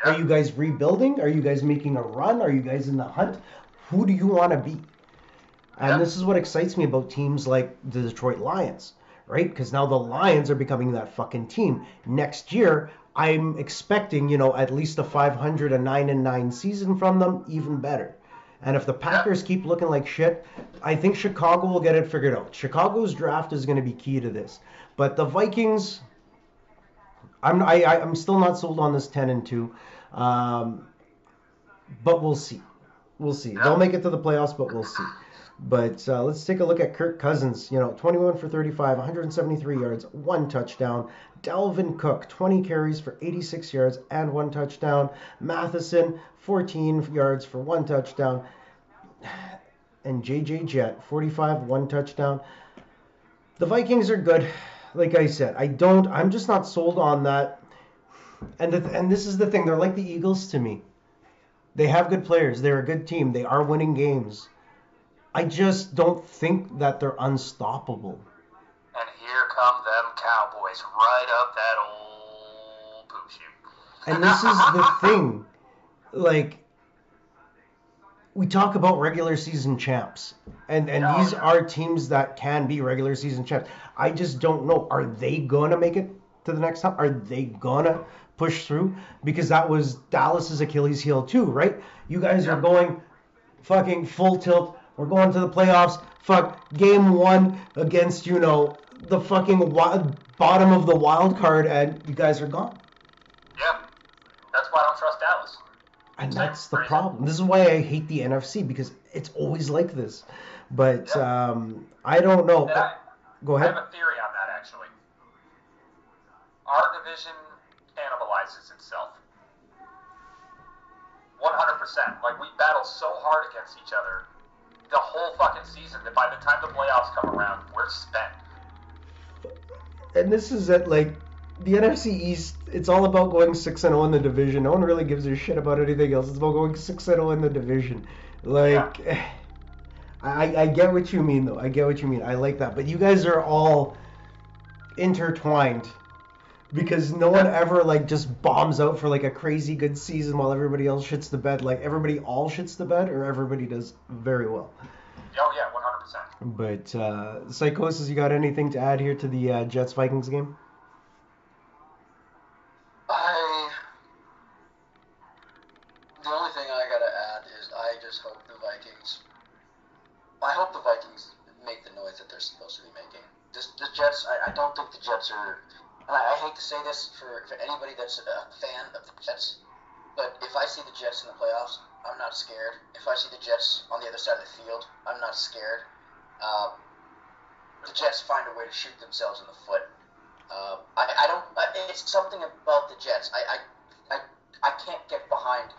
Are Yep. you guys rebuilding? Are you guys making a run? Are you guys in the hunt? Who do you want to be? And Yep. this is what excites me about teams like the Detroit Lions, right? Because now the Lions are becoming that fucking team. Next year, I'm expecting, at least a 500, a 9-9 season from them, even better. And if the Packers keep looking like shit, I think Chicago will get it figured out. Chicago's draft is going to be key to this. But the Vikings, I'm still not sold on this 10-2. But we'll see. We'll see. Yeah. They'll make it to the playoffs, but we'll see. But let's take a look at Kirk Cousins. 21 for 35, 173 yards, 1 touchdown. Dalvin Cook, 20 carries for 86 yards and 1 touchdown. Matheson, 14 yards for 1 touchdown. And J.J. Jett, 45, 1 touchdown. The Vikings are good. Like I said, I'm just not sold on that. And this is the thing. They're like the Eagles to me. They have good players. They're a good team. They are winning games. I just don't think that they're unstoppable. And here come them Cowboys right up that old poop shoot. And this is the thing. Like, we talk about regular season champs. And these are teams that can be regular season champs. I just don't know. Are they going to make it to the next time? Are they going to push through? Because that was Dallas's Achilles heel too, right? You guys are going fucking full tilt. We're going to the playoffs. Fuck, game 1 against, the fucking bottom of the wild card, and you guys are gone. Yeah. That's why I don't trust Dallas. And that's the problem. This is why I hate the NFC, because it's always like this. But I don't know. Go ahead. I have a theory on that, actually. Our division cannibalizes itself. 100%. Like, we battle so hard against each other the whole fucking season that by the time the playoffs come around, we're spent. And this is at, like, the NFC East, it's all about going 6-0 in the division. No one really gives a shit about anything else. It's about going 6-0 in the division. Like, I get what you mean, though. I get what you mean. I like that. But you guys are all intertwined. Because no one ever, like, just bombs out for, like, a crazy good season while everybody else shits the bed. Like, everybody all shits the bed, or everybody does very well. Oh, yeah, 100%. But, Psychosis, you got anything to add here to the Jets-Vikings game? The only thing I gotta add is I just hope the Vikings. I hope the Vikings make the noise that they're supposed to be making. The Jets, I don't think the Jets are. And I hate to say this for anybody that's a fan of the Jets, but if I see the Jets in the playoffs, I'm not scared. If I see the Jets on the other side of the field, I'm not scared. The Jets find a way to shoot themselves in the foot. I don't. It's something about the Jets. I can't get behind.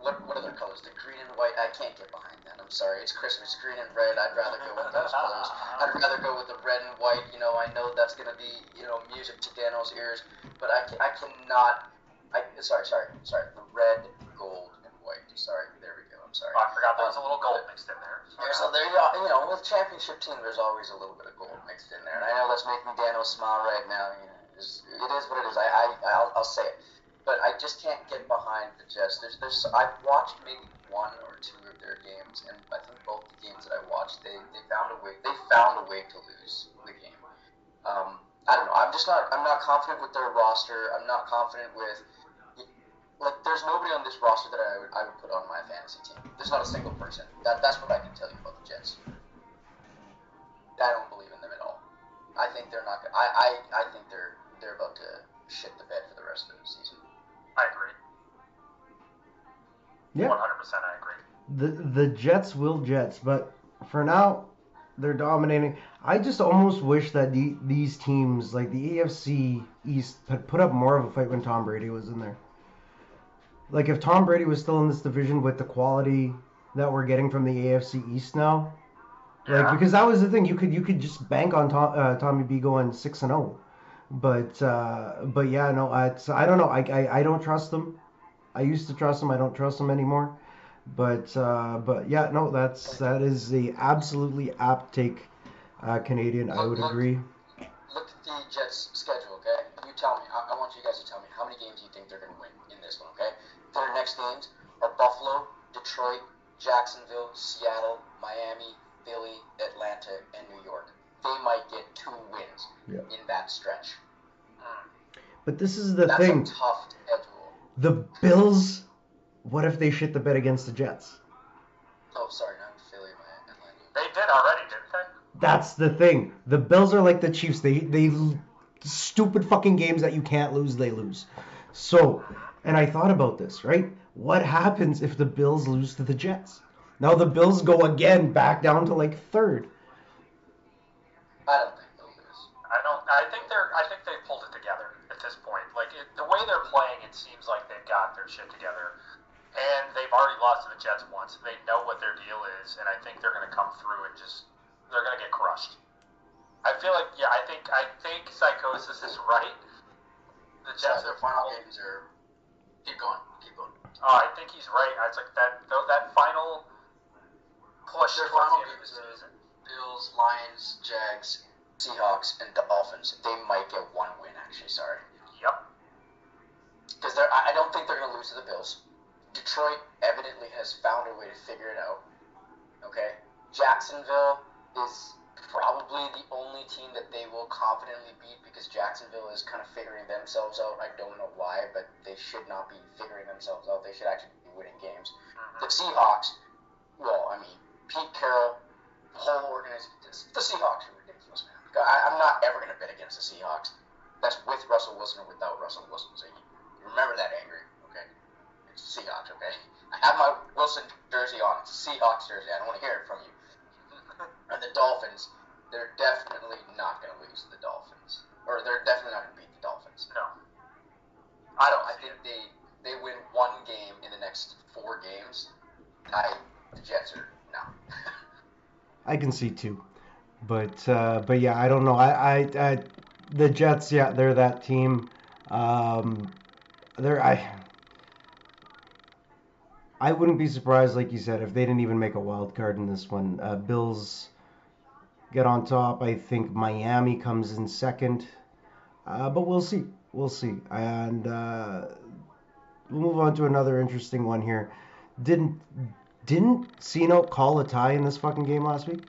What are their colors? The green and white. I can't get behind that. I'm sorry. It's Christmas. Green and red. I'd rather go with those colors. I'd rather go with the red and white. I know that's gonna be music to Dano's ears, but I cannot. Sorry. The red, gold, and white. Sorry. There we go. I'm sorry. Oh, I forgot there was a little gold mixed in there. With championship team, there's always a little bit of gold mixed in there, and I know that's making Dano smile right now. It is what it is. I'll say it. But I just can't get behind the Jets. I've watched maybe 1 or 2 of their games, and I think both the games that I watched, they found a way. They found a way to lose the game. I don't know. I'm not confident with their roster. I'm not confident with. There's nobody on this roster that I would put on my fantasy team. There's not a single person. That's what I can tell you about the Jets. I don't believe in them at all. I think they're not. I think they're about to shit the bed for the rest of the season. I agree. Yeah. 100%, I agree. The Jets will Jets, but for now, they're dominating. I just almost wish that these teams, like the AFC East, had put up more of a fight when Tom Brady was in there. Like if Tom Brady was still in this division with the quality that we're getting from the AFC East now, like Yeah. because that was the thing, you could just bank on Tommy B going 6-0, but yeah, no, I don't know, I don't trust him. I used to trust him. I don't trust him anymore. But yeah, no, that is the absolutely apt take, Canadian. I would agree. Look at the Jets' schedule, okay? You tell me. I want you guys to tell me how many games you think they're going to win in this one, okay? Their next games are Buffalo, Detroit, Jacksonville, Seattle, Miami, Philly, Atlanta, and New York. They might get 2 wins in that stretch. But this is the That's thing. a tough schedule. The Bills. What if they shit the bed against the Jets? Oh, sorry, not Philly, Atlanta. They did already, didn't they? That's the thing. The Bills are like the Chiefs. They stupid fucking games that you can't lose, they lose. So, and I thought about this, right? What happens if the Bills lose to the Jets? Now the Bills go again back down to like 3rd. I don't think they'll lose. I think they pulled it together at this point. Like the way they're playing, it seems like they've got their shit together. And they've already lost to the Jets once. They know what their deal is, and I think they're going to come through and they're going to get crushed. I feel like, yeah, I think Psychosis is right. The Jets Their final games are. Keep going. Oh, I think he's right. It's like that final push. Their final games are Bills, Lions, Jags, Seahawks, and Dolphins. They might get 1 win, actually. Sorry. Yep. Because I don't think they're going to lose to the Bills. Detroit evidently has found a way to figure it out. Okay? Jacksonville is probably the only team that they will confidently beat because Jacksonville is kind of figuring themselves out. I don't know why, but they should not be figuring themselves out. They should actually be winning games. The Seahawks, well, I mean, Pete Carroll, the whole organization, the Seahawks are ridiculous, man. I'm not ever going to bet against the Seahawks. That's with Russell Wilson or without Russell Wilson. So you remember that, Angry. It's Seahawks, okay? I have my Wilson jersey on. It's a Seahawks jersey. I don't want to hear it from you. And the Dolphins, they're definitely not going to lose to the Dolphins. Or they're definitely not going to beat the Dolphins. No. I think they win 1 game in the next 4 games. The Jets are, no. I can see 2. But yeah, I don't know. The Jets, yeah, they're that team. I wouldn't be surprised, like you said, if they didn't even make a wild card in this one. Bills get on top. I think Miami comes in 2nd. But we'll see. We'll see. And we'll move on to another interesting one here. Didn't Cino call a tie in this fucking game last week?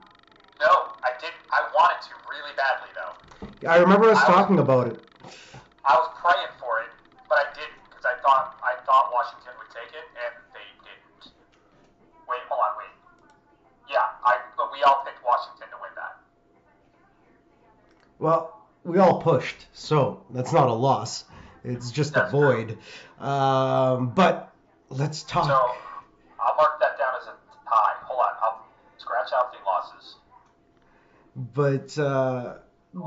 No, I didn't. I wanted to really badly, though. I remember us talking about it. I was praying for it, but I didn't because I thought Washington would take it, and they didn't. Wait, hold on, wait. Yeah, but we all picked Washington to win that. Well, we all pushed, so that's not a loss. It's just a void. But let's talk. So I'll mark that down as a tie. Hold on, I'll scratch out the losses. But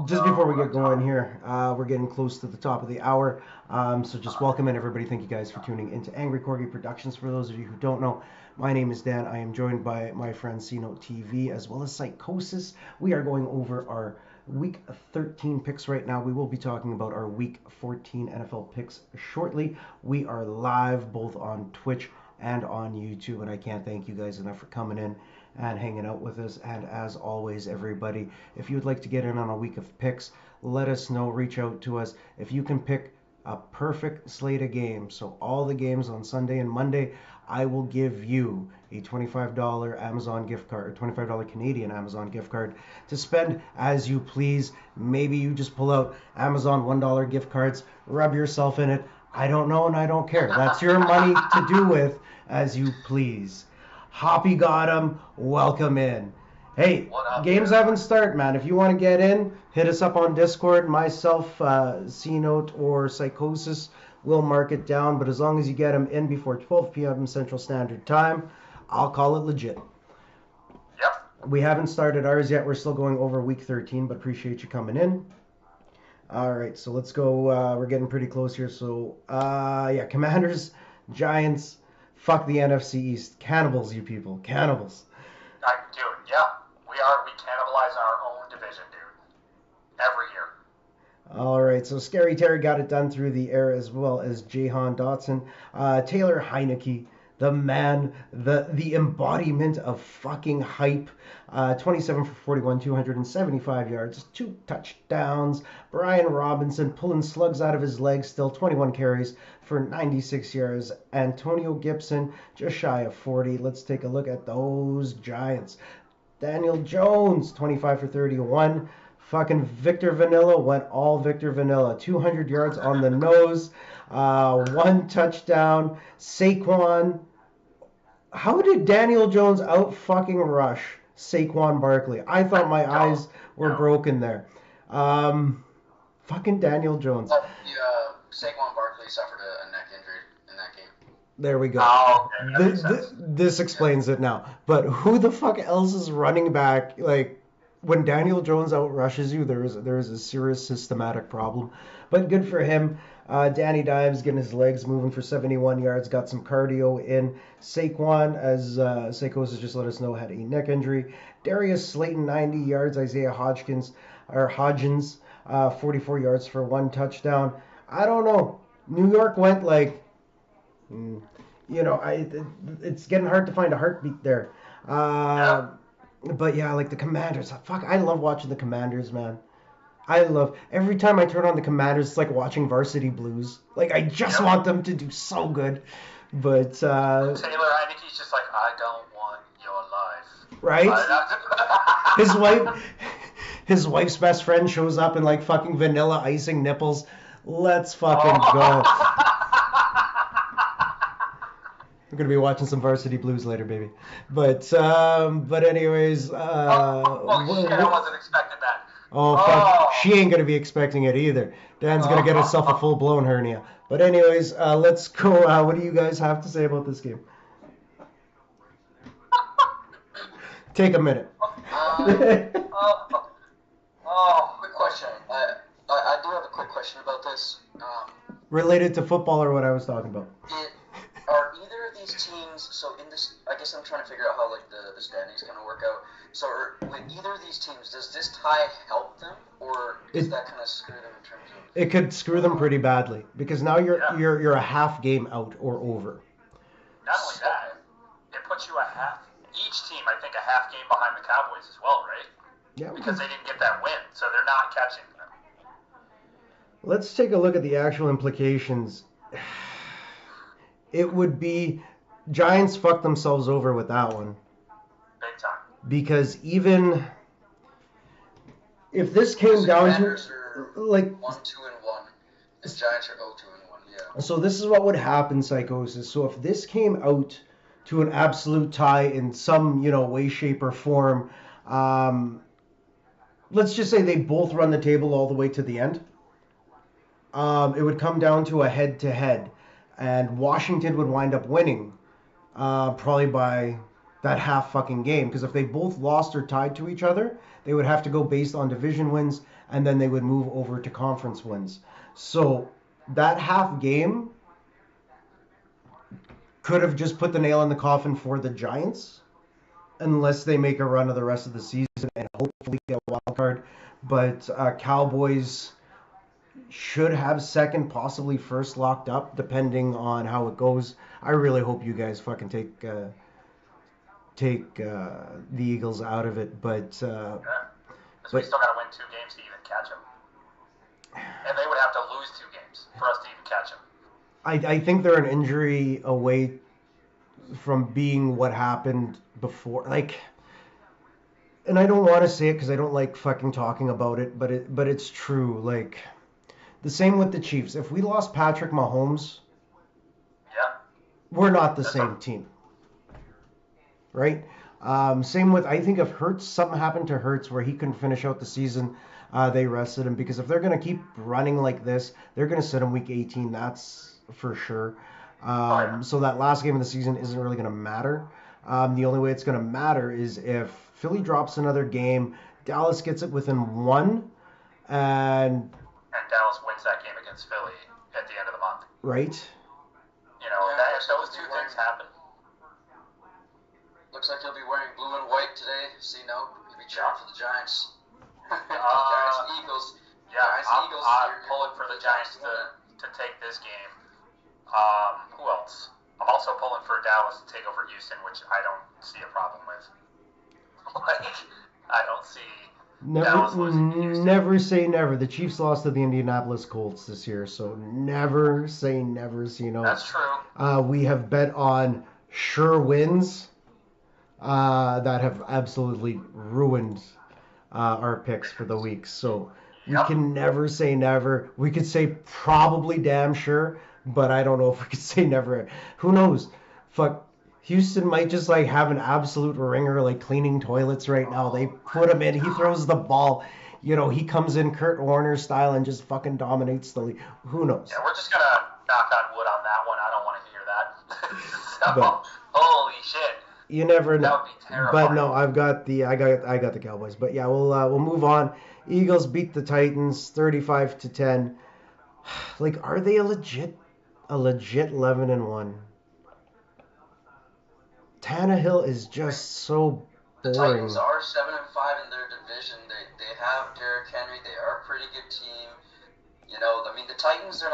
just before we get going here, we're getting close to the top of the hour. So just welcome in, everybody. Thank you guys for tuning into Angry Corgi Productions. For those of you who don't know, my name is Dan. I am joined by my friend Cino TV as well as Psychosis. We are going over our Week 13 picks right now. We will be talking about our Week 14 NFL picks shortly. We are live both on Twitch and on YouTube, and I can't thank you guys enough for coming in and hanging out with us. And as always, everybody, if you would like to get in on a week of picks, let us know. Reach out to us. If you can pick a perfect slate of games, so all the games on Sunday and Monday, I will give you a $25 Amazon gift card, or $25 Canadian Amazon gift card to spend as you please. Maybe you just pull out Amazon $1 gift cards, rub yourself in it. I don't know and I don't care. That's your money to do with as you please. Hoppy got him. Welcome in. Hey, What up, games dude? haven't started, man. If you want to get in, hit us up on Discord. Myself, C-Note, or Psychosis will mark it down. But as long as you get them in before 12 p.m. Central Standard Time, I'll call it legit. Yep. We haven't started ours yet. We're still going over week 13, but appreciate you coming in. All right, so let's go. We're getting pretty close here. So, yeah, Commanders, Giants, fuck the NFC East. Cannibals, you people. Cannibals. Dude, yeah. We cannibalize our own division, dude. Every year. All right, so Scary Terry got it done through the air as well as Jahan Dotson. Taylor Heineke, the man, the embodiment of fucking hype. 27 for 41, 275 yards, 2 touchdowns. Brian Robinson pulling slugs out of his legs, still 21 carries for 96 yards. Antonio Gibson just shy of 40. Let's take a look at those Giants. Daniel Jones, 25 for 31. Fucking Victor Vanilla went all Victor Vanilla. 200 yards on the nose. 1 touchdown. Saquon. How did Daniel Jones out fucking rush Saquon Barkley? I thought my eyes were broken there. Fucking Daniel Jones. Saquon Barkley suffered a neck injury in that game. There we go. Oh, okay. That makes sense. This explains it now. But who the fuck else is running back? Like, when Daniel Jones outrushes you, there is a serious systematic problem. But good for him. Danny Dimes getting his legs moving for 71 yards, got some cardio in. Saquon, as Psychosis just let us know, had a neck injury. Darius Slayton, 90 yards. Isaiah Hodgins, 44 yards for 1 touchdown. I don't know. New York went like, it's getting hard to find a heartbeat there. But yeah, like the Commanders. Fuck, I love watching the Commanders, man. Every time I turn on the Commanders, it's like watching Varsity Blues. Like, I just want them to do so good. But Taylor Heineke's just like, I don't want your life. Right? His wife's best friend shows up in like fucking vanilla icing nipples. Let's fucking go. We're gonna be watching some Varsity Blues later, baby. But anyways, shit, I wasn't expecting that. Oh fuck, she ain't gonna be expecting it either. Dan's gonna get himself a full blown hernia. But anyways, let's go. What do you guys have to say about this game? Take a minute. Quick question. I do have a quick question about this. Related to football or what I was talking about? Are either of these teams, so in this, I guess I'm trying to figure out how like the standings going to work out. So with either of these teams, does this tie help them, or does that kind of screw them in terms of? It could screw them pretty badly because now you're a half game out or over. Not only that, it puts you each team, I think, a half game behind the Cowboys as well, right? Yeah. Because they didn't get that win, so they're not catching them. Let's take a look at the actual implications. It would be Giants fucked themselves over with that one. Big time. Because even if this came down to like 1-2-1, the Giants are 0-2-1, yeah. So this is what would happen, Psychosis. So if this came out to an absolute tie in some, way, shape, or form, let's just say they both run the table all the way to the end. It would come down to a head-to-head. And Washington would wind up winning probably by that half fucking game. Because if they both lost or tied to each other, they would have to go based on division wins, and then they would move over to conference wins. So that half game could have just put the nail in the coffin for the Giants, unless they make a run of the rest of the season and hopefully get a wild card. But Cowboys should have second, possibly first locked up, depending on how it goes. I really hope you guys fucking take the Eagles out of it, but Because we still got to win 2 games to even catch them, and they would have to lose 2 games for us to even catch them. I think they're an injury away from being what happened before, like. And I don't want to say it because I don't like fucking talking about it, but it's true, like. The same with the Chiefs. If we lost Patrick Mahomes, we're not the same team. Right? Same with, I think if Hurts, something happened to Hurts where he couldn't finish out the season, they rested him because if they're going to keep running like this, they're going to sit him week 18. That's for sure. So that last game of the season isn't really going to matter. The only way it's going to matter is if Philly drops another game, Dallas gets it within one, and Dallas wins that game against Philly at the end of the month. Right. You know, that, if those two things happen. Looks like he'll be wearing blue and white today. See, no, he'll be cheering for the Giants. Giants and Eagles. Yeah, Giants and Eagles. I'm pulling for the Giants to take this game. Who else? I'm also pulling for Dallas to take over Houston, which I don't see a problem with. I don't see Dallas losing to Houston. Never say never. The Chiefs lost to the Indianapolis Colts this year, so never say never. So, That's true. We have bet on sure wins that have absolutely ruined our picks for the week. So we can never say never. We could say probably damn sure, but I don't know if we could say never. Who knows? Fuck. Houston might just have an absolute ringer, cleaning toilets right now. They put him in. He throws the ball. He comes in Kurt Warner style and just fucking dominates the league. Who knows? Yeah, we're just going to knock on wood on that one. I don't want to hear that. So, holy shit. You never know. That would be terrifying. But no, I got the Cowboys. But yeah, we'll move on. Eagles beat the Titans 35-10. Are they a legit 11-1? Tannehill is just so boring. The Titans are 7-5 in their division. They have Derrick Henry. They are a pretty good team. The Titans they're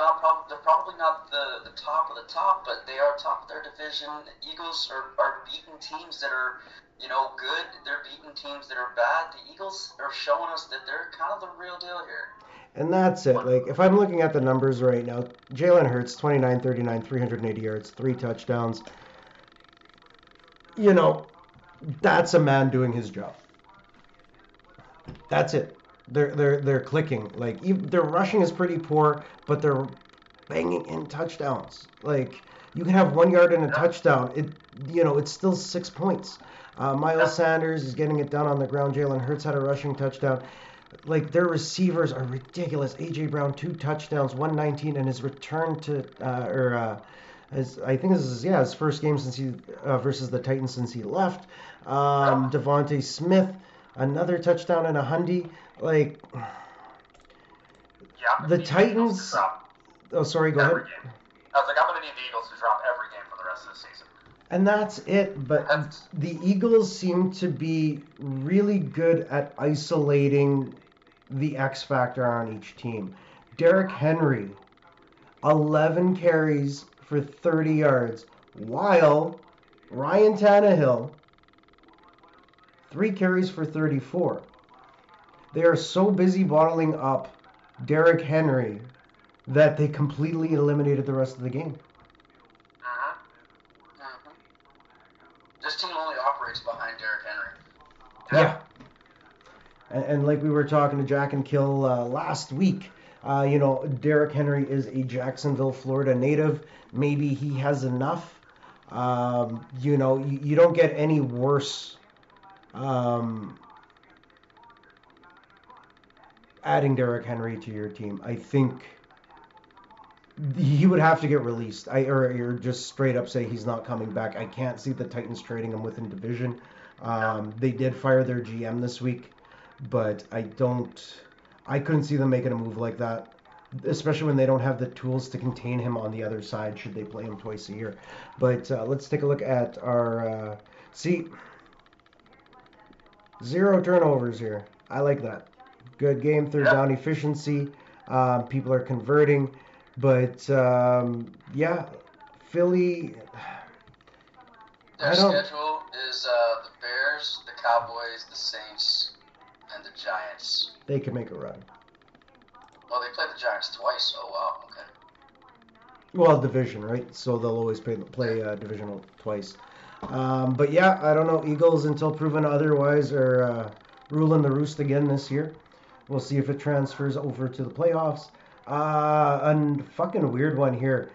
probably not the top of the top, but they are top of their division. The Eagles are beating teams that are good. They're beating teams that are bad. The Eagles are showing us that they're kind of the real deal here. And that's it. If I'm looking at the numbers right now, Jalen Hurts 29-39, 380 yards, 3 touchdowns. That's a man doing his job. That's it. They're clicking. Their rushing is pretty poor, but they're banging in touchdowns. You can have 1 yard and a touchdown. It's still 6 points. Miles Sanders is getting it done on the ground. Jalen Hurts had a rushing touchdown. Their receivers are ridiculous. A.J. Brown, 2 touchdowns, 119, and his return to I think this is his first game since he versus the Titans since he left. Devontae Smith, another touchdown and a hundy. The Titans. Oh, sorry. Go ahead. Game. I was I'm going to need the Eagles to drop every game for the rest of the season. And that's it. But the Eagles seem to be really good at isolating the X factor on each team. Derrick Henry, 11 carries for 30 yards, while Ryan Tannehill, 3 carries for 34. They are so busy bottling up Derrick Henry that they completely eliminated the rest of the game. This team only operates behind Derrick Yeah. Henry. And like we were talking to Jack and Kill last week, Derrick Henry is a Jacksonville, Florida native. Maybe he has enough. You don't get any worse adding Derrick Henry to your team. I think he would have to get released. Or just straight up say he's not coming back. I can't see the Titans trading him within division. They did fire their GM this week, but I couldn't see them making a move like that, especially when they don't have the tools to contain him on the other side should they play him twice a year. But let's take a look at our 0 turnovers here. I like that. Good game, third down efficiency. People are converting. But, Philly... Their schedule is the Bears, the Cowboys, the Saints, and the Giants. They can make a run. Well, they played the Giants twice. Oh, wow. Okay. Well, division, right? So they'll always play divisional twice. But yeah, I don't know. Eagles, until proven otherwise, are ruling the roost again this year. We'll see if it transfers over to the playoffs. A fucking weird one here.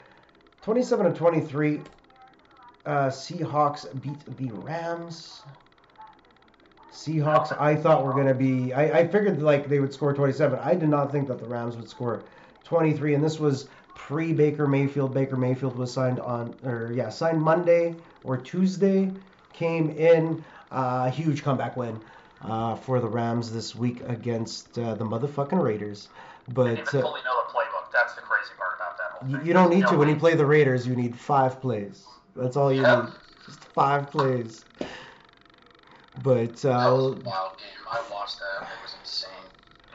27-23. Seahawks beat the Rams. Seahawks, I thought were going to be. I figured like they would score 27. I did not think that the Rams would score 23, and this was pre Baker Mayfield. Baker Mayfield was signed signed Monday or Tuesday. Came in huge comeback win for the Rams this week against the motherfucking Raiders. But they didn't even fully know the playbook. That's the crazy part about that whole thing. You don't need to when you play the Raiders. You need 5 plays. That's all you need. Just 5 plays. But that was a wild game. I watched that. It was insane.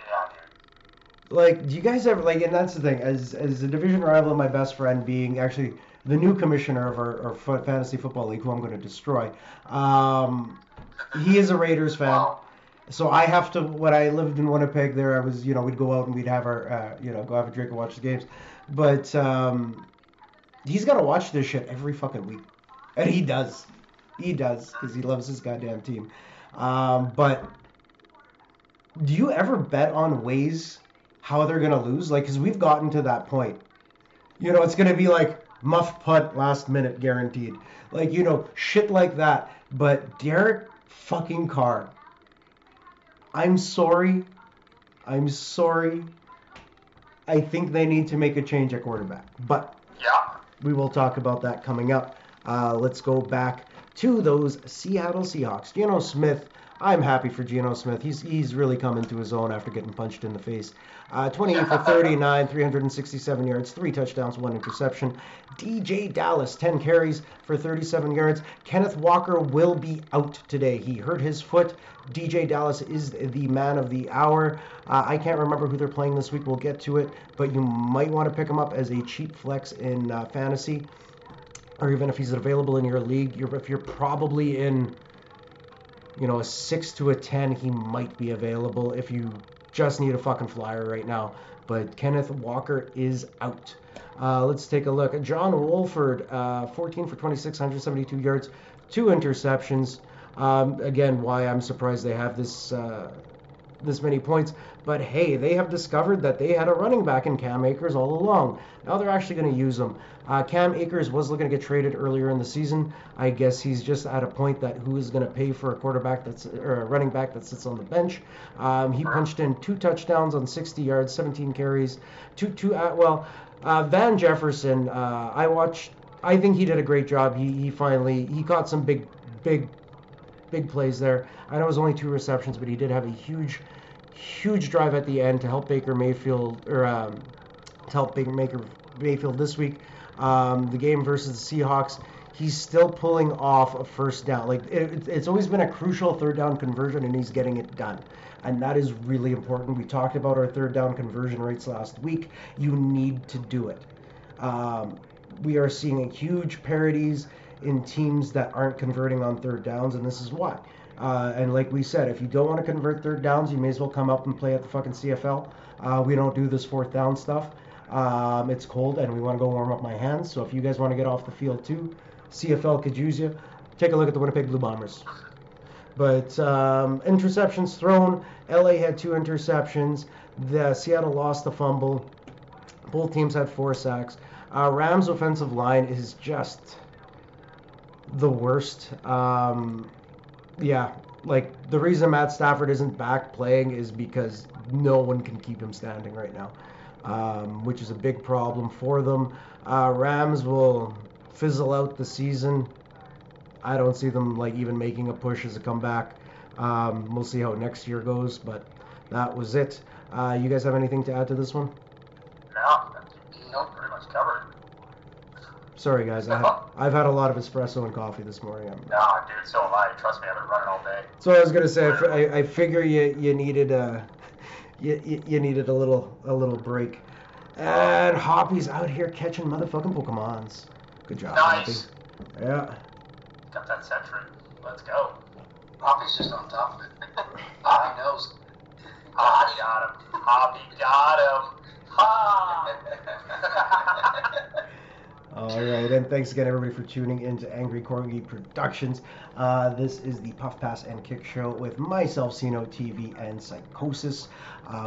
Yeah, dude. Like, do you guys ever like? And that's the thing. As a division rival, my best friend being actually the new commissioner of our fantasy football league, who I'm going to destroy. He is a Raiders fan. Wow. So I have to. When I lived in Winnipeg, there I was. We'd go out and we'd have our, go have a drink and watch the games. But he's got to watch this shit every fucking week, and he does. He does, because he loves his goddamn team. But do you ever bet on ways how they're going to lose? Like, because we've gotten to that point. It's going to be like muff punt last minute guaranteed. Like, shit like that. But Derek fucking Carr, I'm sorry. I think they need to make a change at quarterback. But Yeah. we will talk about that coming up. Let's go back to those Seattle Seahawks. Geno Smith, I'm happy for Geno Smith. He's really come into his own after getting punched in the face. 28 for 39, 367 yards, 3 touchdowns, 1 interception. DJ Dallas, 10 carries for 37 yards. Kenneth Walker will be out today. He hurt his foot. DJ Dallas is the man of the hour. I can't remember who they're playing this week. We'll get to it. But you might want to pick him up as a cheap flex in fantasy. Or even if he's available in your league, if you're probably in, a 6 to a 10, he might be available if you just need a fucking flyer right now. But Kenneth Walker is out. Let's take a look. John Wolford, 14 for 26, 172 yards, 2 interceptions. Again, why I'm surprised they have this many points. But hey, they have discovered that they had a running back in Cam Akers all along. Now they're actually going to use him. Cam Akers was looking to get traded earlier in the season. I guess he's just at a point that who is going to pay for a running back that sits on the bench. He punched in 2 touchdowns on 60 yards, 17 carries. Van Jefferson, I think he did a great job. He caught some big plays there. I know it was only 2 receptions, but he did have a huge drive at the end to help Baker Mayfield this week. The game versus the Seahawks, he's still pulling off a first down. Like it's always been a crucial 3rd down conversion, and he's getting it done. And that is really important. We talked about our 3rd down conversion rates last week. You need to do it. We are seeing huge parities in teams that aren't converting on 3rd downs, and this is why. And like we said, if you don't want to convert 3rd downs, you may as well come up and play at the fucking CFL. We don't do this 4th down stuff. It's cold, and we want to go warm up my hands. So if you guys want to get off the field too, CFL could use you. Take a look at the Winnipeg Blue Bombers. But interceptions thrown, LA had 2 interceptions. The Seattle lost the fumble. Both teams had 4 sacks. Rams' offensive line is just the worst. Like the reason Matt Stafford isn't back playing is because no one can keep him standing right now, which is a big problem for them. Rams will fizzle out the season. I don't see them like even making a push as a comeback. We'll see how next year goes, but that was it. You guys have anything to add to this one? No, pretty much covered. Sorry, guys. I've had a lot of espresso and coffee this morning. Nah, dude, so have I. Trust me, I've been running all day. So I was gonna say, I figure you needed you needed a little break. And Hoppy's out here catching motherfucking Pokemons. Good job, Nice. Hoppy. Yeah. Got that century. Let's go. Hoppy's just on top of it. Hoppy knows. Hoppy got him. Hoppy got him. Ha! All right, and thanks again, everybody, for tuning in to Angry Corgi Productions. This is the Puff Pass and Kick Show with myself, Cino TV, and Psychosis.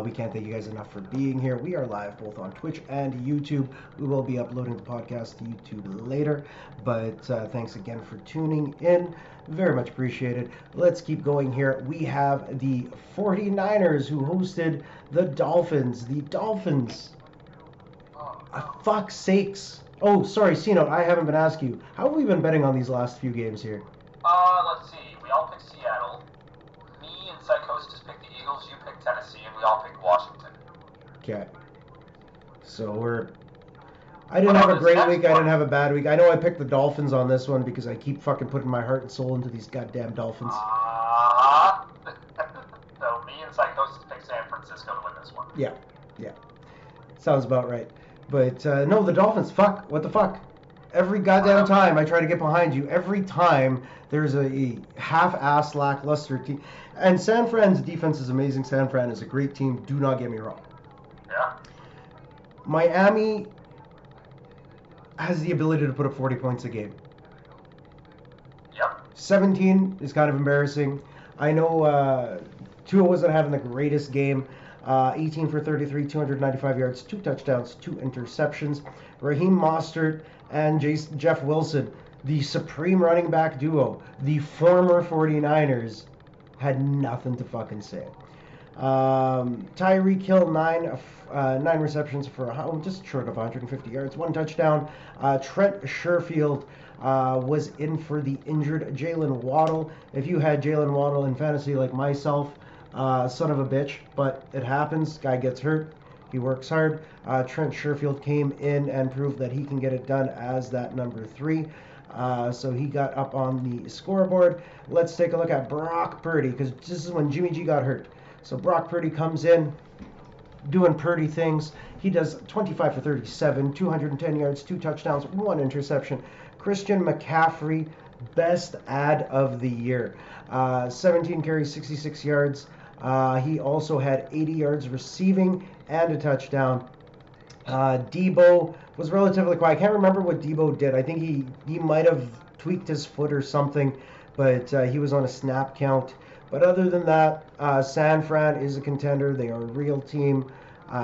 We can't thank you guys enough for being here. We are live both on Twitch and YouTube. We will be uploading the podcast to YouTube later, but thanks again for tuning in. Very much appreciated. Let's keep going here. We have the 49ers who hosted the Dolphins. The Dolphins. Fuck's sakes. Oh, sorry, Cino, I haven't been asking you. How have we been betting on these last few games here? Let's see. We all picked Seattle. Me and Psychosis picked the Eagles. You picked Tennessee, and we all picked Washington. Okay. So I didn't have a great week. I didn't have a bad week. I know I picked the Dolphins on this one because I keep fucking putting my heart and soul into these goddamn Dolphins. So me and Psychosis picked San Francisco to win this one. Yeah. Sounds about right. But no, the Dolphins, fuck, what the fuck? Every goddamn time I try to get behind you, every time there's a half-ass lackluster team. And San Fran's defense is amazing. San Fran is a great team. Do not get me wrong. Yeah. Miami has the ability to put up 40 points a game. Yep. 17 is kind of embarrassing. I know Tua wasn't having the greatest game. 18 for 33, 295 yards, 2 touchdowns, 2 interceptions. Raheem Mostert and Jeff Wilson, the supreme running back duo, the former 49ers, had nothing to fucking say. Tyreek Hill, 9 receptions for just short of 150 yards, 1 touchdown. Trent Sherfield was in for the injured Jalen Waddle. If you had Jalen Waddle in fantasy like myself, son of a bitch, but it happens. Guy gets hurt. He works hard. Trent Sherfield came in and proved that he can get it done as that number 3. So he got up on the scoreboard. Let's take a look at Brock Purdy, because this is when Jimmy G got hurt. So Brock Purdy comes in, doing Purdy things. He does 25 for 37, 210 yards, 2 touchdowns, 1 interception. Christian McCaffrey, best ad of the year. 17 carries, 66 yards. He also had 80 yards receiving and a touchdown. Debo was relatively quiet. I can't remember what Debo did. I think he might have tweaked his foot or something, but he was on a snap count. But other than that, San Fran is a contender. They are a real team.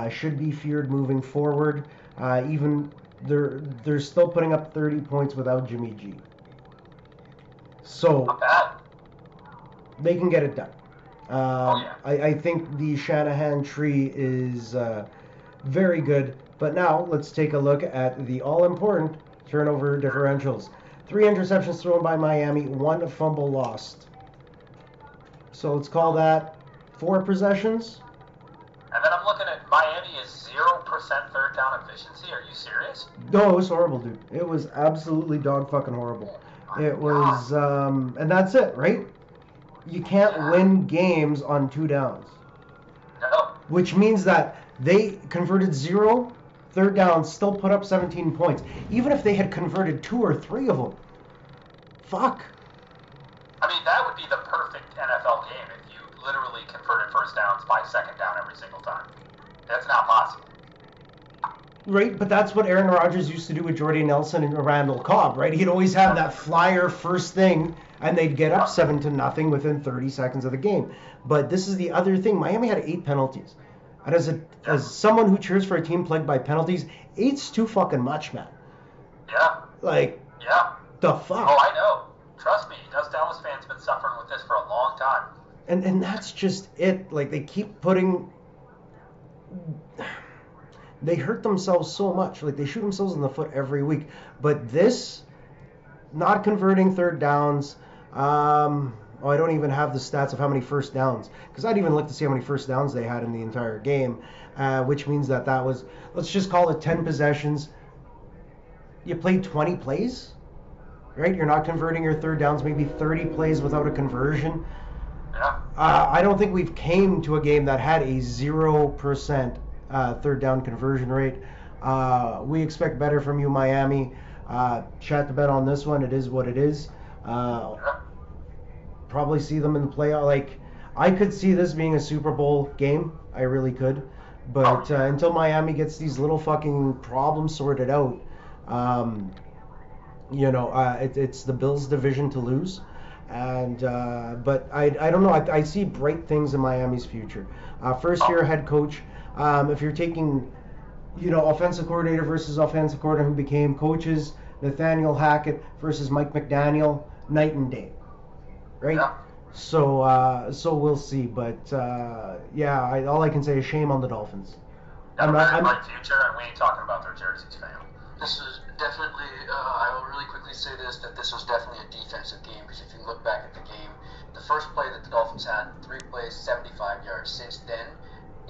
Should be feared moving forward. Even they're still putting up 30 points without Jimmy G. So Not bad. they can get it done. Yeah. I think the Shanahan tree is very good. But now let's take a look at the all-important turnover differentials. 3 interceptions thrown by Miami, 1 fumble lost. So let's call that 4 possessions. And then I'm looking at Miami is 0% third down efficiency. Are you serious? No, it was horrible, dude. It was absolutely dog fucking horrible. It was, and that's it, right? You can't win games on 2 downs. No. Which means that they converted 0 third downs, still put up 17 points. Even if they had converted 2 or 3 of them. Fuck. I mean, that would be the perfect NFL game if you literally converted first downs by second down every single time. That's not possible. Right, but that's what Aaron Rodgers used to do with Jordy Nelson and Randall Cobb, right? He'd always have that flyer first thing, and they'd get up 7-0 within 30 seconds of the game. But this is the other thing. Miami had 8 penalties. And as someone who cheers for a team plagued by penalties, 8's too fucking much, man. Yeah. Like, Yeah. the fuck? Oh, I know. Trust me, us Dallas fans been suffering with this for a long time. And that's just it. Like, they keep putting... They hurt themselves so much. Like, they shoot themselves in the foot every week. But this, not converting third downs... I don't even have the stats of how many first downs. Because I'd even look to see how many first downs they had in the entire game. Which means that was... Let's just call it 10 possessions. You played 20 plays? Right? You're not converting your third downs. Maybe 30 plays without a conversion. Yeah. I don't think we've came to a game that had a 0% third down conversion rate. We expect better from you, Miami. Chat the bet on this one. It is what it is. Probably see them in the playoff. Like, I could see this being a Super Bowl game. I really could. But until Miami gets these little fucking problems sorted out, Um, it's the Bills' division to lose, and but I don't know. I see bright things in Miami's future. First year head coach. If you're taking offensive coordinator versus offensive coordinator who became coaches, Nathaniel Hackett versus Mike McDaniel, night and day, right? Yeah. So we'll see, but all I can say is shame on the Dolphins. Got a very bright future, and we ain't talking about their jerseys, fam. This was definitely, I will really quickly say that this was definitely a defensive game, because if you look back at the game, the first play that the Dolphins had, 3 plays, 75 yards. Since then,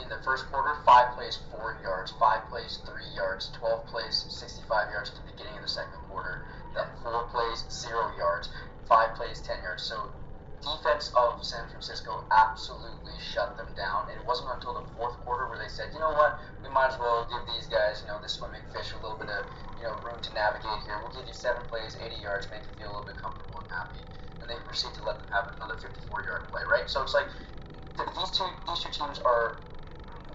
in the first quarter, 5 plays, 4 yards, 5 plays, 3 yards, 12 plays, 65 yards at the beginning of the second quarter, then 4 plays, 0 yards, 5 plays, 10 yards. So defense of San Francisco absolutely shut them down. And it wasn't until the fourth quarter where they said, you know what, we might as well give these guys, this swimming fish a little bit of, room to navigate here. We'll give you 7 plays, 80 yards, make you feel a little bit comfortable and happy. And they proceed to let them have another 54-yard play, right? So it's like these two teams are,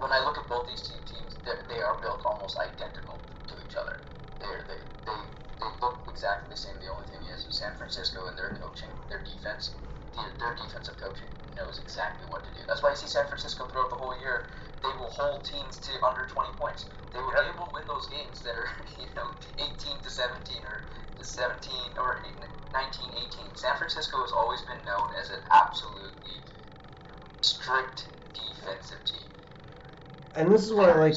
when I look at both these two teams, they are built almost identical to each other. They look exactly the same. The only thing is San Francisco and their coaching, their defense, their defensive coaching knows exactly what to do. That's why you see San Francisco throughout the whole year. They will hold teams to under 20 points. They will be able to win those games that are 18 to 17 or 17 or 19, 18. San Francisco has always been known as an absolutely strict defensive team. And this is what I like.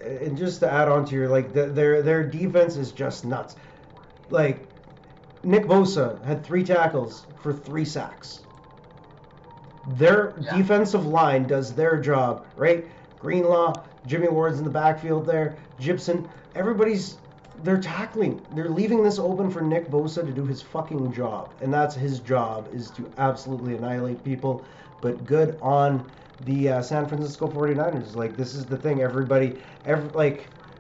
And just to add on to your their defense is just nuts. Like Nick Bosa had 3 tackles for 3 sacks. Their defensive line does their job, right? Greenlaw, Jimmy Ward's in the backfield there, Gibson, they're tackling. They're leaving this open for Nick Bosa to do his fucking job. And that's his job, is to absolutely annihilate people. But good on the San Francisco 49ers. Like, this is the thing.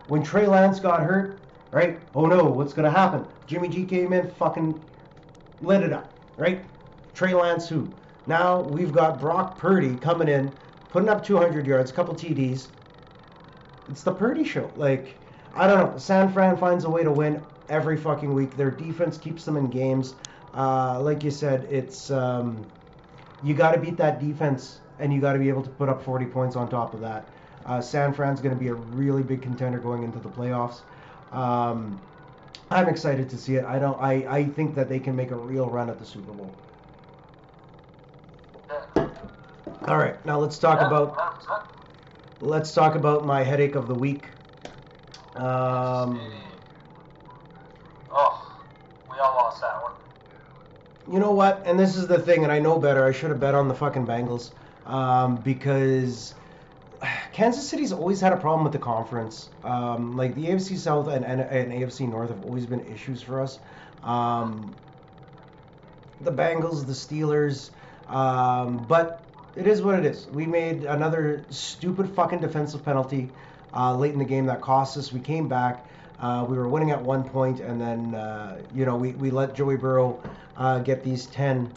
When Trey Lance got hurt, right? Oh no, what's going to happen? Jimmy G came in, fucking lit it up, right? Trey Lance who? Now we've got Brock Purdy coming in, putting up 200 yards, a couple TDs. It's the Purdy show. Like, I don't know. San Fran finds a way to win every fucking week. Their defense keeps them in games. Like you said, it's you got to beat that defense, and you got to be able to put up 40 points on top of that. San Fran's going to be a really big contender going into the playoffs. I'm excited to see it. I think that they can make a real run at the Super Bowl. All right, now let's talk about my headache of the week. We all lost that one. You know what? And this is the thing, and I know better. I should have bet on the fucking Bengals because Kansas City's always had a problem with the conference. Like the AFC South and AFC North have always been issues for us. The Bengals, the Steelers, but it is what it is. We made another stupid fucking defensive penalty late in the game that cost us. We came back. We were winning at one point, and then we let Joey Burrow get these 10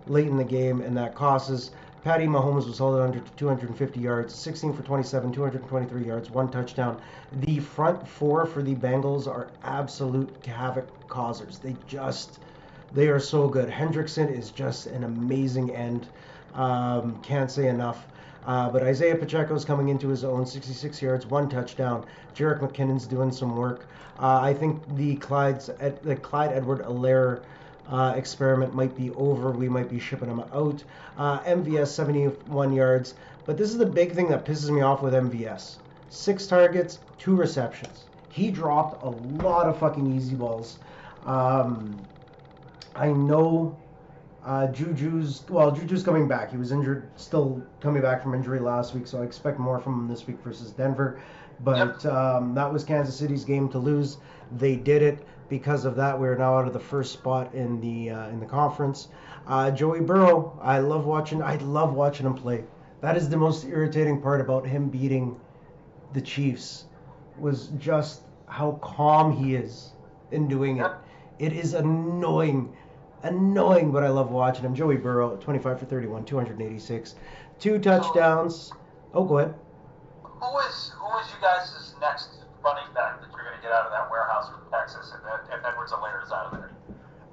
late in the game, and that cost us. Patty Mahomes was held under 250 yards, 16 for 27, 223 yards, 1 touchdown. The front 4 for the Bengals are absolute havoc causers. They are so good. Hendrickson is just an amazing end. Can't say enough. But Isaiah Pacheco's coming into his own, 66 yards, 1 touchdown. Jerick McKinnon's doing some work. I think the Clyde Edward-Helaire experiment might be over. We might be shipping him out. MVS, 71 yards. But this is the big thing that pisses me off with MVS. 6 targets, 2 receptions. He dropped a lot of fucking easy balls. I know Juju's coming back. He was injured, still coming back from injury last week, so I expect more from him this week versus Denver. But that was Kansas City's game to lose. They did it. Because of that, we're now out of the first spot in the conference. Joey Burrow, I love watching him play. That is the most irritating part about him beating the Chiefs, was just how calm he is in doing it. It is annoying, but I love watching him. Joey Burrow, 25 for 31, 286, 2 touchdowns. Go ahead. Who is you guys' next running back that you're going to get out of that warehouse else from Texas if Edwards-Helaire is out of there.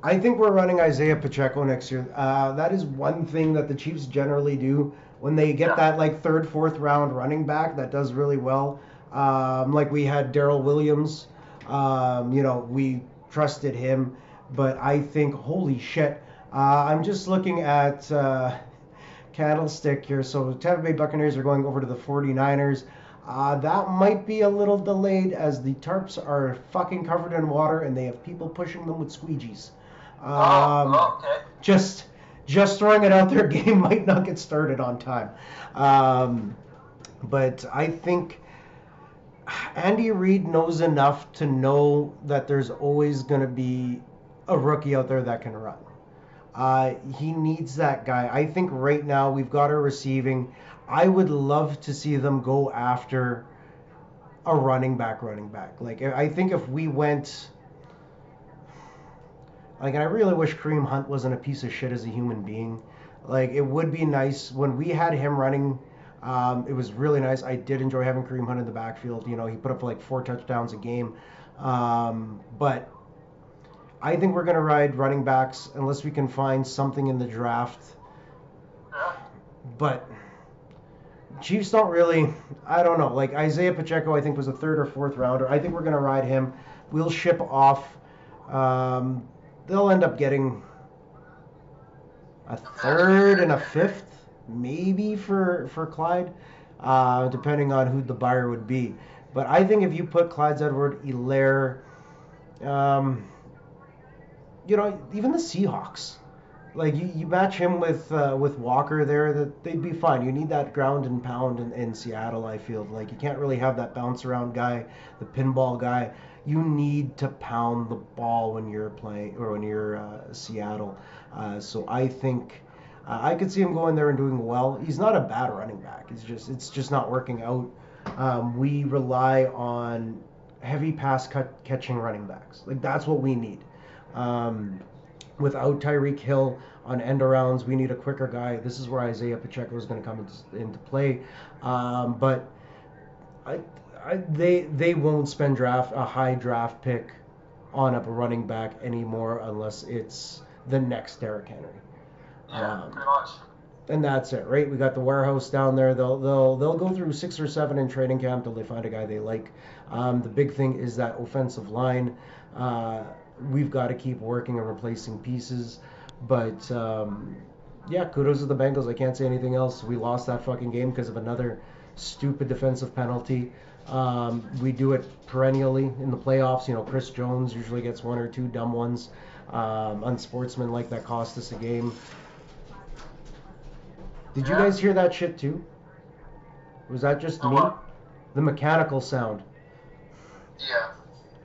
I think we're running Isaiah Pacheco next year. That is one thing that the Chiefs generally do when they get that like third, fourth round running back that does really well. Like we had Darrell Williams. We trusted him, but I think holy shit. I'm just looking at Candlestick here. So Tampa Bay Buccaneers are going over to the 49ers. That might be a little delayed as the tarps are fucking covered in water and they have people pushing them with squeegees. Okay. Just throwing it out there. Game might not get started on time. But I think Andy Reid knows enough to know that there's always going to be a rookie out there that can run. He needs that guy. I think right now we've got our receiving. I would love to see them go after a running back. Like, I think if we went... Like, and I really wish Kareem Hunt wasn't a piece of shit as a human being. Like, it would be nice. When we had him running, it was really nice. I did enjoy having Kareem Hunt in the backfield. You know, he put up like 4 touchdowns a game. But I think we're going to ride running backs unless we can find something in the draft. But Chiefs don't really, I don't know. Like, Isaiah Pacheco, I think, was a 3rd or 4th rounder. I think we're going to ride him. We'll ship off. They'll end up getting a 3rd and a 5th, maybe for Clyde, depending on who the buyer would be. But I think if you put Clyde Edwards-Helaire, even the Seahawks, like you match him with Walker there, that they'd be fine. You need that ground and pound in Seattle. I feel like you can't really have that bounce around guy, the pinball guy. You need to pound the ball when you're playing or when you're Seattle. So I think I could see him going there and doing well. He's not a bad running back. It's just not working out. We rely on heavy pass catching running backs. Like, that's what we need. Without Tyreek Hill on end arounds, we need a quicker guy. This is where Isaiah Pacheco is going to come into play. But they won't spend a high draft pick on a running back anymore unless it's the next Derrick Henry. Yeah, pretty much. And that's it, right? We got the warehouse down there. They'll go through 6 or 7 in training camp till they find a guy they like. The big thing is that offensive line. We've got to keep working and replacing pieces. But kudos to the Bengals. I can't say anything else. We lost that fucking game because of another stupid defensive penalty. We do it perennially in the playoffs. You know, Chris Jones usually gets 1 or 2 dumb ones, unsportsmanlike, that cost us a game. Did you guys hear that shit too? Was that just me? What? The mechanical sound. Yeah.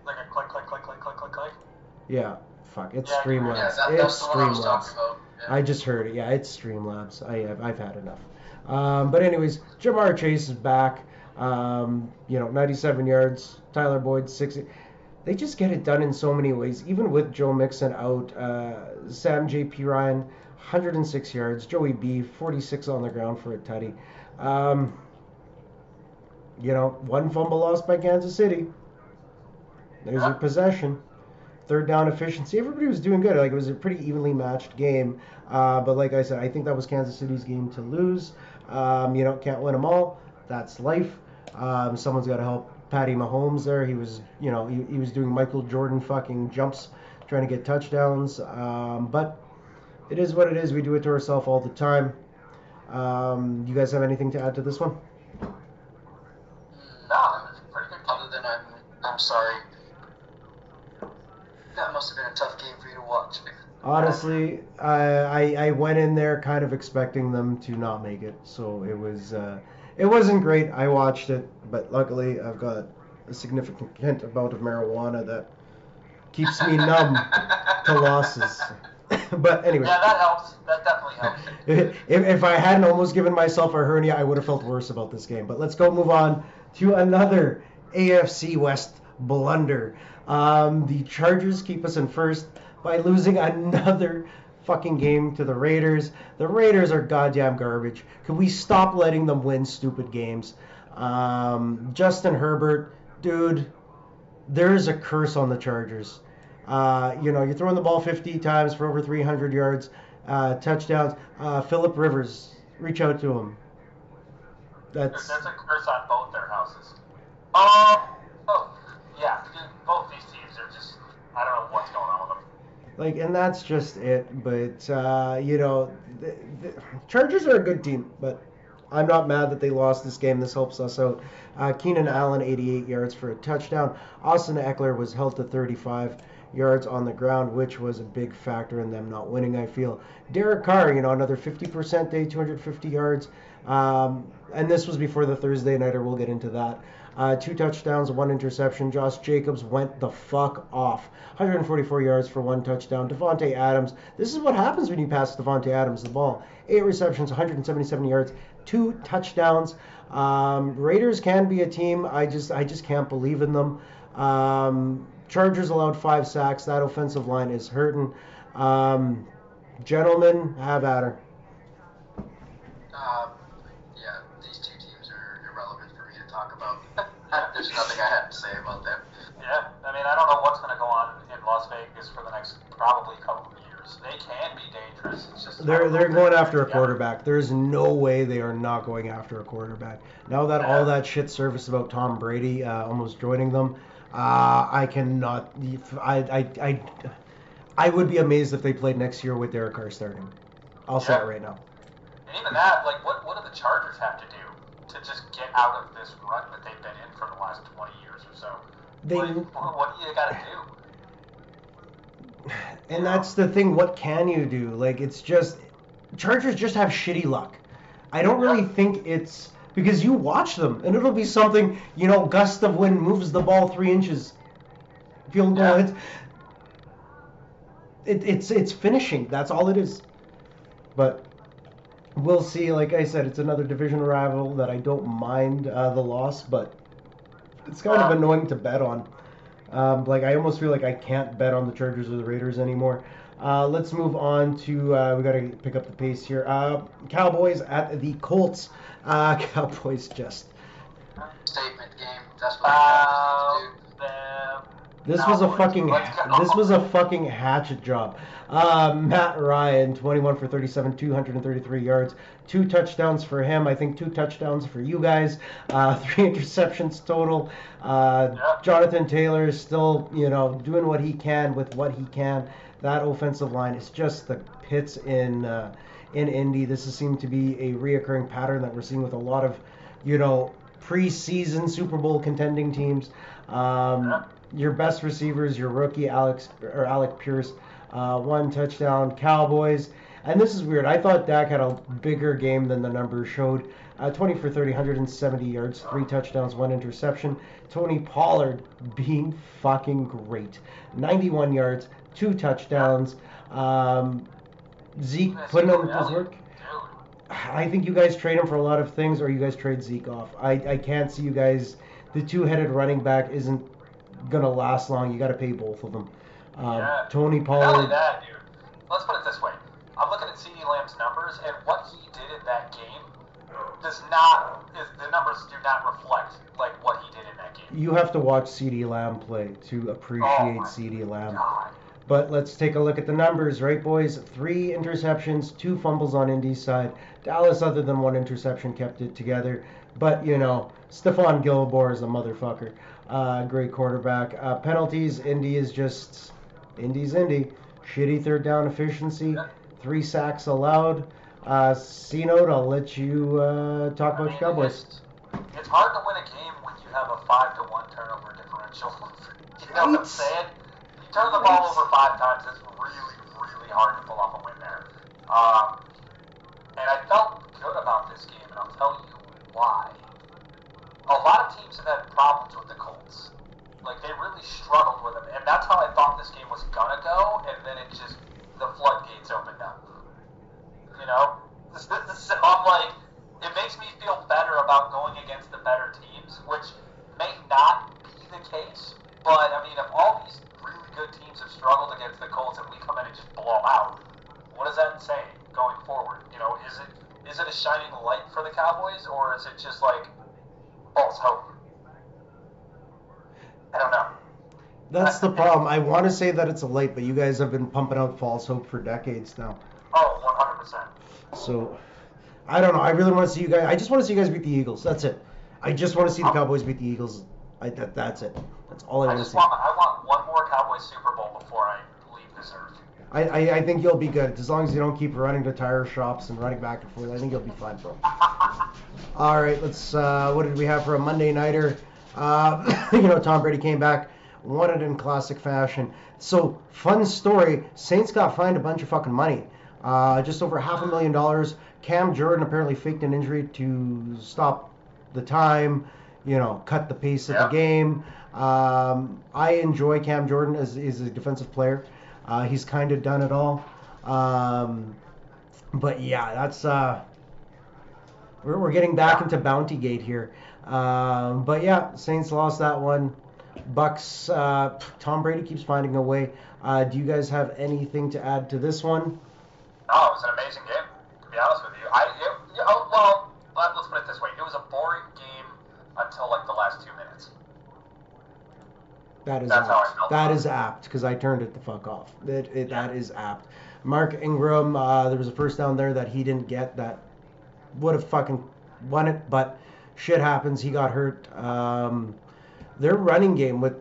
Like a click, click, click, click, click, click, click. Yeah. Fuck. It's Yeah, Streamlabs. Yeah, It's that's the one I was Streamlabs. talking about. Yeah. I just heard it. Yeah, it's Streamlabs. I've had enough. But anyways, Jamar Chase is back. 97 yards. Tyler Boyd 60. They just get it done in so many ways. Even with Joe Mixon out, Sam J.P. Ryan 106 yards. Joey B 46 on the ground for a tutty. 1 fumble lost by Kansas City. There's your possession. 3rd down efficiency. Everybody was doing good. Like, it was a pretty evenly matched game. But like I said, I think that was Kansas City's game to lose. Can't win them all. That's life. Someone's got to help Patty Mahomes there. He was, he was doing Michael Jordan fucking jumps, trying to get touchdowns. But it is what it is. We do it to ourselves all the time. You guys have anything to add to this one? No, it was pretty good. Other than I'm sorry. That must have been a tough game for you to watch. Honestly, I went in there kind of expecting them to not make it, so it wasn't great. I watched it, but luckily I've got a significant amount of marijuana that keeps me numb to losses. But anyway. Yeah, that helps. That definitely helps. If I hadn't almost given myself a hernia, I would have felt worse about this game. But let's move on to another AFC West blunder. The Chargers keep us in first by losing another fucking game to the Raiders. The Raiders are goddamn garbage. Could we stop letting them win stupid games? Justin Herbert, dude, there is a curse on the Chargers. You're throwing the ball 50 times for over 300 yards, touchdowns. Philip Rivers, reach out to him. There's That's a curse on both their houses. Yeah, both these teams are just, I don't know what's going on with them. like, and that's just it. But the Chargers are a good team, but I'm not mad that they lost this game. This helps us out. Keenan Allen, 88 yards for a touchdown. Austin Eckler was held to 35 yards on the ground, which was a big factor in them not winning, I feel. Derek Carr, another 50% day, 250 yards. And this was before the Thursday nighter. We'll get into that. 2 touchdowns, 1 interception. Josh Jacobs went the fuck off. 144 yards for 1 touchdown. Devontae Adams. This is what happens when you pass Devontae Adams the ball. 8 receptions, 177 yards, 2 touchdowns. Raiders can be a team. I just can't believe in them. Chargers allowed 5 sacks. That offensive line is hurting. Gentlemen, have at her. Yeah, these two teams are irrelevant for me to talk about. There's nothing I had to say about them. Yeah, I mean, I don't know what's going to go on in Las Vegas for the next probably couple of years. They can be dangerous. It's just they're going after a quarterback. There's no way they are not going after a quarterback. Now that all that shit surfaced about Tom Brady almost joining them, I cannot. I would be amazed if they played next year with Derek Carr starting. I'll say it right now. And even that, like, what do the Chargers have to do to just get out of this rut that they've been in for the last 20 years or so? What do you got to do? And that's the thing. What can you do? Like, it's just Chargers just have shitty luck. I don't really think it's because you watch them and it'll be something. Gust of wind moves the ball 3 inches. Field goal. Yeah. It's finishing. That's all it is. But we'll see. Like I said, it's another division rival that I don't mind the loss, but it's kind of annoying to bet on. I almost feel like I can't bet on the Chargers or the Raiders anymore. Let's move on to we got to pick up the pace here. Cowboys at the Colts. Cowboys just statement game. That's what the Cowboys need to do. This was a fucking hatchet job. Matt Ryan, 21 for 37, 233 yards, 2 touchdowns for him. I think 2 touchdowns for you guys. 3 interceptions total. Jonathan Taylor is still, doing what he can with what he can. That offensive line is just the pits in Indy. This has seemed to be a reoccurring pattern that we're seeing with a lot of, preseason Super Bowl contending teams. Your best receivers, your rookie Alec Pierce, 1 touchdown. Cowboys, and this is weird. I thought Dak had a bigger game than the numbers showed. 20 for 30, 170 yards, 3 touchdowns, 1 interception. Tony Pollard being fucking great. 91 yards, 2 touchdowns. Zeke putting on his work. I think you guys trade him for a lot of things, or you guys trade Zeke off. I can't see you guys. The 2-headed running back isn't gonna last long. You got to pay both of them. Tony Pollard. Not only that, dude. Let's put it this way. I'm looking at CeeDee Lamb's numbers, and what he did in that game the numbers do not reflect like what he did in that game. You have to watch CeeDee Lamb play to appreciate CeeDee Lamb. God. But let's take a look at the numbers, right, boys? 3 interceptions, 2 fumbles on Indy's side. Dallas, other than 1 interception, kept it together. But, Stephon Gilmore is a motherfucker. Great quarterback. Penalties, Indy's Indy. Shitty 3rd down efficiency. 3 sacks allowed. C-Note, I'll let you talk about your Cowboys. It's hard to win a game when you have a 5-1 turnover differential. You know what I'm saying? You turn the ball over 5 times, it's really, really hard to pull off a win there. And I felt good about this game, and I'll tell you why. A lot of teams have had problems with the Colts. Like, they really struggled with them, and that's how I thought this game was gonna go, and then the floodgates opened up. So I'm like, it makes me feel better about going against the better teams, which may not be the case, but, I mean, if all these really good teams have struggled against the Colts and we come in and just blow them out, what does that say going forward? Is it a shining light for the Cowboys, or is it just like false hope? I don't know. That's the problem. I want to say that it's a light, but you guys have been pumping out false hope for decades now. Oh, 100%. So, I don't know. I really want to see you guys. I just want to see you guys beat the Eagles. That's it. I just want to see the Cowboys beat the Eagles. That's it. That's all I want to see. I want one more Cowboys Super Bowl before I leave this earth. I think you'll be good. As long as you don't keep running to tire shops and running back and forth, I think you'll be fine, bro. All right, let's. What did we have for a Monday nighter? Tom Brady came back, won it in classic fashion. So, fun story. Saints got fined a bunch of fucking money. Just over $500,000. Cam Jordan apparently faked an injury to stop the time, cut the pace of the game. I enjoy Cam Jordan as a defensive player. He's kind of done it all. But yeah, that's we're getting back into Bounty Gate here. But yeah, Saints lost that one. Bucks. Tom Brady keeps finding a way. Do you guys have anything to add to this one? Oh, it was an amazing game. To be honest with you, let's put it this way: it was a boring game until like the last 2 minutes. That's apt. How I felt. That is apt because I turned it the fuck off. That is apt. Mark Ingram, there was a first down there that he didn't get that would have fucking won it, but shit happens. He got hurt. Their running game with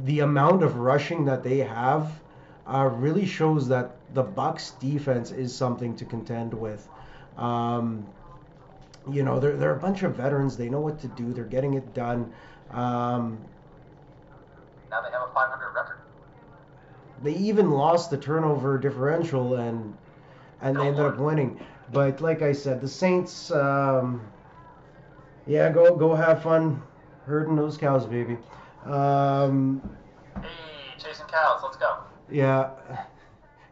the amount of rushing that they have really shows that the Bucks defense is something to contend with. They're a bunch of veterans. They know what to do. They're getting it done. Now they have a 500 record. They even lost the turnover differential and they ended up winning. But like I said, the Saints, go have fun herding those cows, baby. Hey, chasing cows, let's go. Yeah,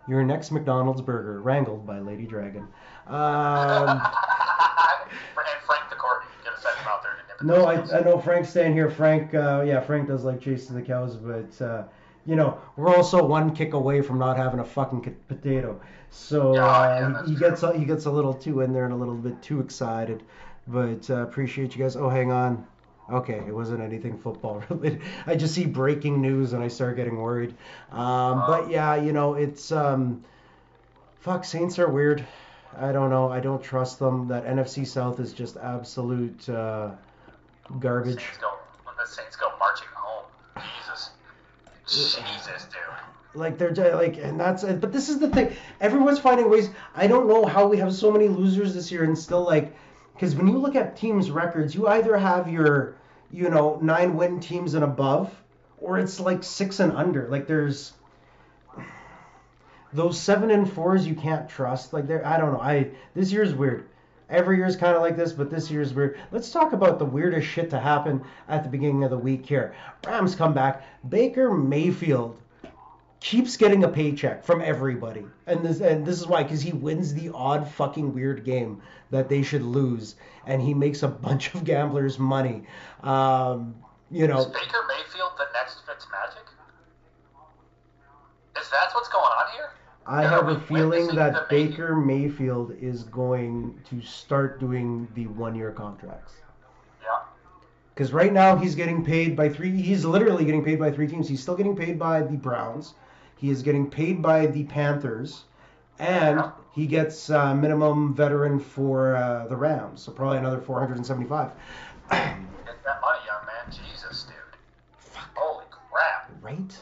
your next McDonald's burger, wrangled by Lady Dragon. And Frank the Corgi, you gotta send him out there to nip it. No, I know Frank's staying here. Frank does like chasing the cows, but we're also one kick away from not having a fucking potato. So he gets a little too in there and a little bit too excited. But appreciate you guys. Oh, hang on. Okay, it wasn't anything football related. I just see breaking news and I start getting worried. But yeah, it's fuck. Saints are weird. I don't know. I don't trust them. That NFC South is just absolute garbage. When the Saints go marching home, Jesus, dude. Like they're like, and that's it. But this is the thing. Everyone's finding ways. I don't know how we have so many losers this year and still like, because when you look at teams' records, you either have your 9-win teams and above, or it's like 6 and under. Like there's those 7 and 4s you can't trust. Like I don't know. This year's weird. Every year's kind of like this, but this year's weird. Let's talk about the weirdest shit to happen at the beginning of the week here. Rams come back. Baker Mayfield keeps getting a paycheck from everybody. And this is why, because he wins the odd fucking weird game that they should lose. And he makes a bunch of gamblers money. Is Baker Mayfield the next Fitzmagic? Is that what's going on here? I have a feeling that Baker Mayfield is going to start doing the 1-year contracts. Yeah. Because right now he's getting paid by he's literally getting paid by 3 teams. He's still getting paid by the Browns. He is getting paid by the Panthers. And he gets minimum veteran for the Rams. So probably another $475. Get that money, young man. Jesus, dude. Fuck. Holy crap. Right?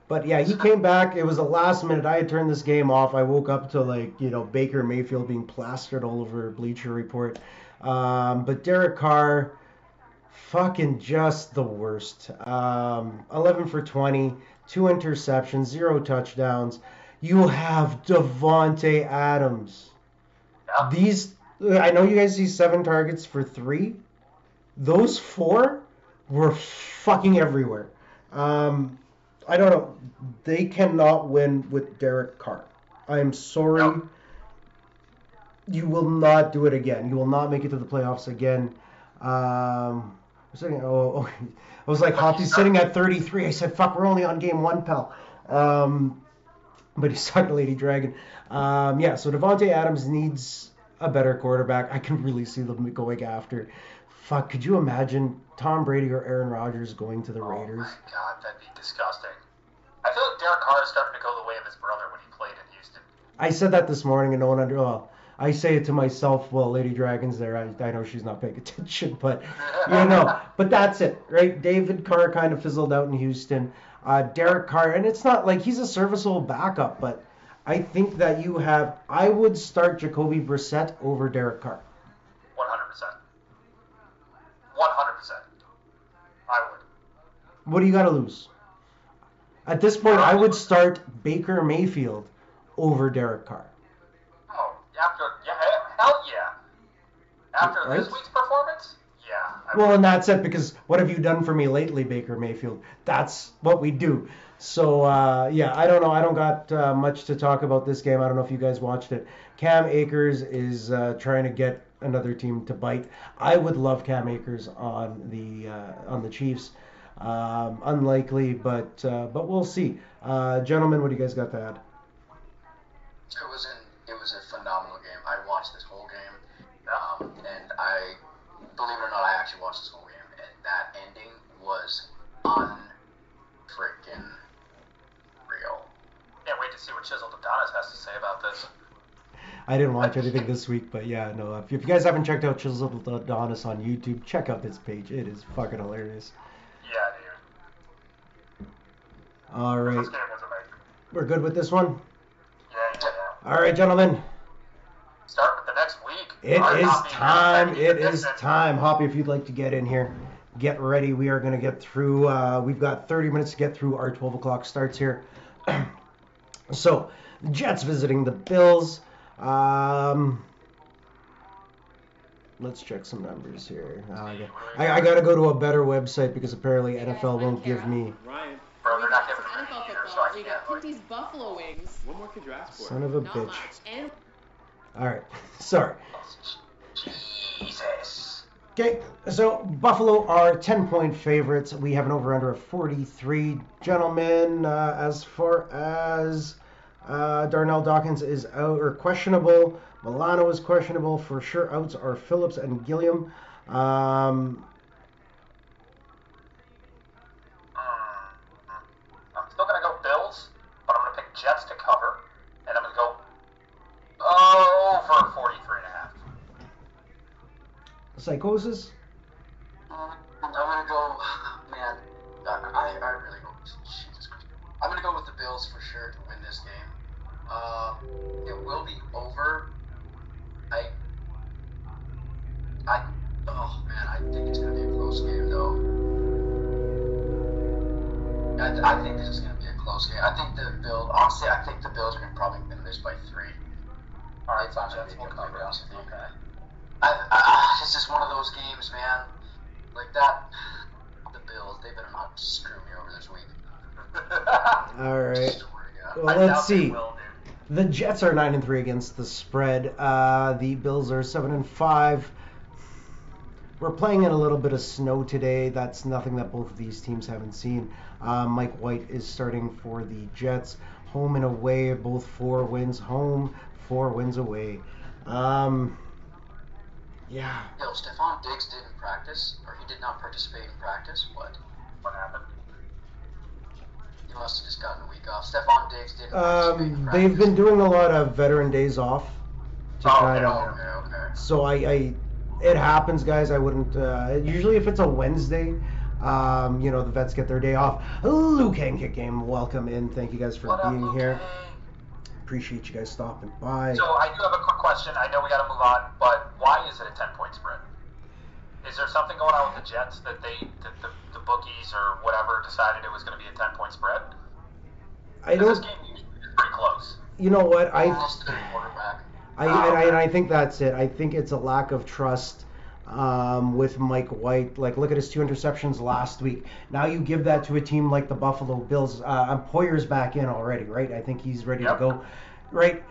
But yeah, he came back. It was the last minute. I had turned this game off. I woke up to Baker Mayfield being plastered all over Bleacher Report. But Derek Carr, fucking just the worst. 11 for 20, 2 interceptions, 0 touchdowns. You have Davante Adams. Yeah. I know you guys see 7 targets for 3. Those 4 were fucking everywhere. I don't know. They cannot win with Derek Carr. I'm sorry. No. You will not do it again. You will not make it to the playoffs again. I was like, Hoppy's sitting at 33. I said, fuck, we're only on game 1, pal. But he's talking to Lady Dragon. So Davante Adams needs a better quarterback. I can really see them going after. Fuck, could you imagine Tom Brady or Aaron Rodgers going to the Raiders? Oh my God, that'd be disgusting. I feel like Derek Carr is starting to go the way of his brother when he played in Houston. I said that this morning, and no one well, I say it to myself. Well, Lady Dragon's there. I know she's not paying attention, but But that's it, right? David Carr kind of fizzled out in Houston. Derek Carr, and it's not like he's a serviceable backup, but I think that I would start Jacoby Brissett over Derek Carr. 100%. 100%. I would. What do you got to lose? At this point, I would start Baker Mayfield over Derek Carr. Oh, hell yeah. After Right? this week's performance, yeah. Well, and that's it, because what have you done for me lately, Baker Mayfield? That's what we do. So, I don't know. I don't got much to talk about this game. I don't know if you guys watched it. Cam Akers is trying to get another team to bite. I would love Cam Akers on the Chiefs. Unlikely, but we'll see. Gentlemen, what do you guys got to add? It was a phenomenal game. I watched this whole game, and I, believe it or not, I actually watched this whole game, and that ending was unfreaking real. Can't wait to see what Chiseled Adonis has to say about this. I didn't watch anything this week, but yeah, no. If you guys haven't checked out Chiseled Adonis on YouTube, check out this page. It is fucking hilarious. Yeah, dude. All right. This game was amazing. We're good with this one? Yeah. All right, gentlemen. Start with the next week. It is time. Hoppy, if you'd like to get in here, get ready. We are going to get through. We've got 30 minutes to get through. Our 12 o'clock starts here. So, the Jets visiting the Bills. Let's check some numbers here. I got to go to a better website because apparently NFL won't give me. Ryan. Bro, they're not giving me NFL either, so football. I We can't. got Pinty's Buffalo Wings. What more could you ask for? Son of a Not bitch. much. And All right. Sorry. Jesus. Okay, so Buffalo are 10-point favorites. We have an over-under of 43. Gentlemen, as far as Darnell Dawkins is out or questionable, Milano is questionable. For sure, outs are Phillips and Gilliam. I'm still going to go Bills, but I'm going to pick Jets to cover, and I'm going to go over 43.5. Psychosis? I'm gonna go, man. I really hope. Jesus Christ. I'm gonna go with the Bills for sure to win this game. It will be over. Oh man, I think it's gonna be a close game though. I think this is gonna be a close game. I think the Bills. Honestly, I think the Bills are gonna probably win this by 3. All right, It's not Jets will cover. Okay. It's just one of those games, man. Like that. The Bills, they better not screw me over this week. All right. Swear to God. Well, I let's doubt they see. will, dude. The Jets are 9-3 against the spread. The Bills are 7-5. We're playing in a little bit of snow today. That's nothing that both of these teams haven't seen. Mike White is starting for the Jets. Home and away, both 4 wins. Home, 4 wins away. Yeah. Yo, Stephon Diggs didn't practice, or he did not participate in practice. What happened? He must have just gotten a week off. Stephon Diggs didn't participate in practice. They've been doing a lot of veteran days off to kind of. Okay. So it happens, guys. I wouldn't. Usually, if it's a Wednesday, the vets get their day off. Luke Hankick game, welcome in. Thank you guys for What up, being Luke? here. Appreciate you guys stopping by. So I do have a quick question. I know we got to move on, but why is it a 10-point spread? Is there something going on with the Jets that the bookies or whatever decided it was going to be a 10-point spread? I This don't. game is pretty close. You know what? Almost to the quarterback. I think that's it. I think it's a lack of trust with Mike White. Like, look at his 2 interceptions last week. Now you give that to a team like the Buffalo Bills. Poyer's back in already, right? I think he's ready to go, right?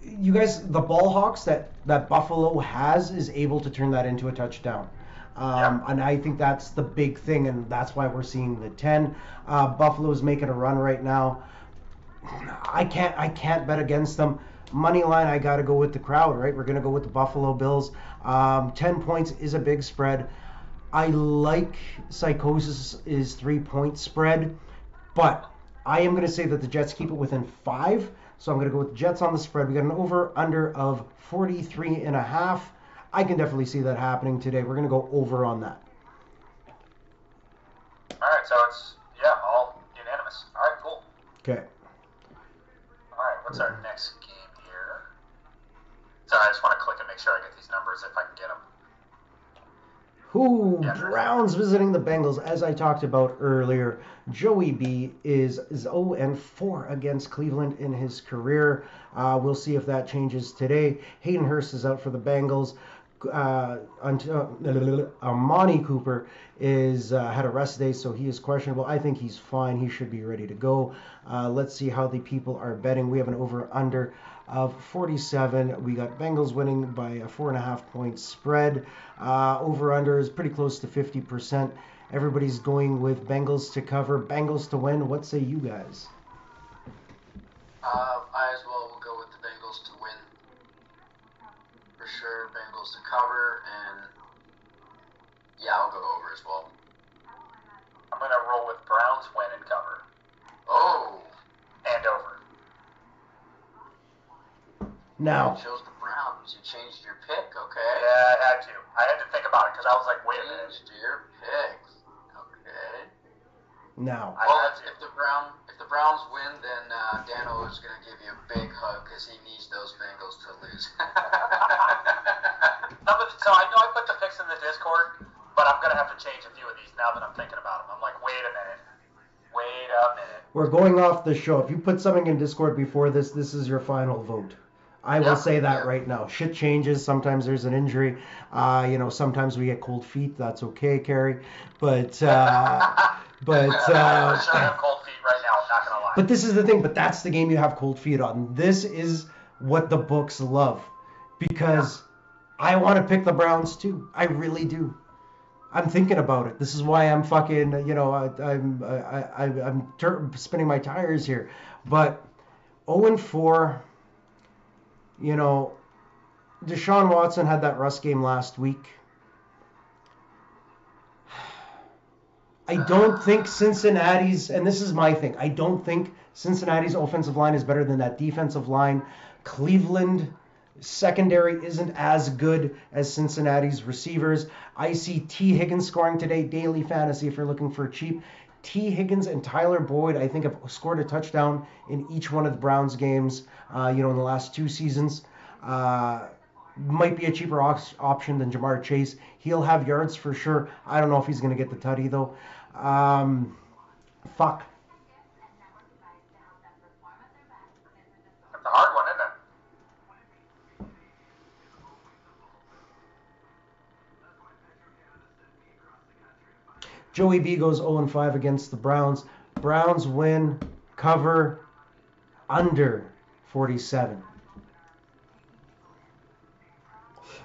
You guys, the ball hawks that Buffalo has is able to turn that into a touchdown. And I think that's the big thing, and that's why we're seeing the 10. Buffalo's making a run right now. I can't bet against them. Money line, I got to go with the crowd, right? We're going to go with the Buffalo Bills. 10 points is a big spread. I like Psychosis is 3-point spread, but I am going to say that the Jets keep it within 5. So I'm going to go with the Jets on the spread. We got an over-under of 43.5. I can definitely see that happening today. We're going to go over on that. All right, so it's, all unanimous. All right, cool. Okay. All right, what's our next game here? Sorry, I just want to click and make sure I get these numbers if I can get them. Browns visiting the Bengals. As I talked about earlier, Joey B is 0-4 against Cleveland in his career. We'll see if that changes today. Hayden Hurst is out for the Bengals. Amani Cooper had a rest day, so he is questionable. I think he's fine. He should be ready to go. Let's see how the people are betting. We have an over-under of 47. We got Bengals winning by a 4.5 point spread. Over-under is pretty close to 50%. Everybody's going with Bengals to cover, Bengals to win. What say you guys? I as well will go with the Bengals to win. For sure, Bengals to cover, and I'll go over as well. I'm going to roll with Browns win and cover. Oh. And over. Now. You chose the Browns. You changed your pick, okay? Yeah, I had to. I had to think about it because I was like, wait a minute. Changed your pick. Okay. Now. Well, if the Browns win, then Dano is going to give you a big hug because he needs those Bengals to lose. So I know I put the picks in the Discord, but I'm going to have to change a few of these now that I'm thinking about them. I'm like, wait a minute. We're going off the show. If you put something in Discord before this is your final vote. I will say that right now. Shit changes. Sometimes there's an injury. Sometimes we get cold feet. That's okay, Carrie. But I have cold feet right now. I'm not gonna lie. But this is the thing. But that's the game you have cold feet on. This is what the books love, because I want to pick the Browns too. I really do. I'm thinking about it. This is why I'm fucking. I'm spinning my tires here. But 0-4. Deshaun Watson had that rust game last week. I don't think Cincinnati's, and this is my thing, I don't think Cincinnati's offensive line is better than that defensive line. Cleveland secondary isn't as good as Cincinnati's receivers. I see T. Higgins scoring today, daily fantasy if you're looking for cheap. T. Higgins and Tyler Boyd, I think, have scored a touchdown in each one of the Browns games, in the last 2 seasons. Might be a cheaper option than Jamar Chase. He'll have yards for sure. I don't know if he's going to get the tutty, though. Fuck. That's a hard one, isn't it? Joey B goes 0-5 against the Browns. Browns win, cover, under 47.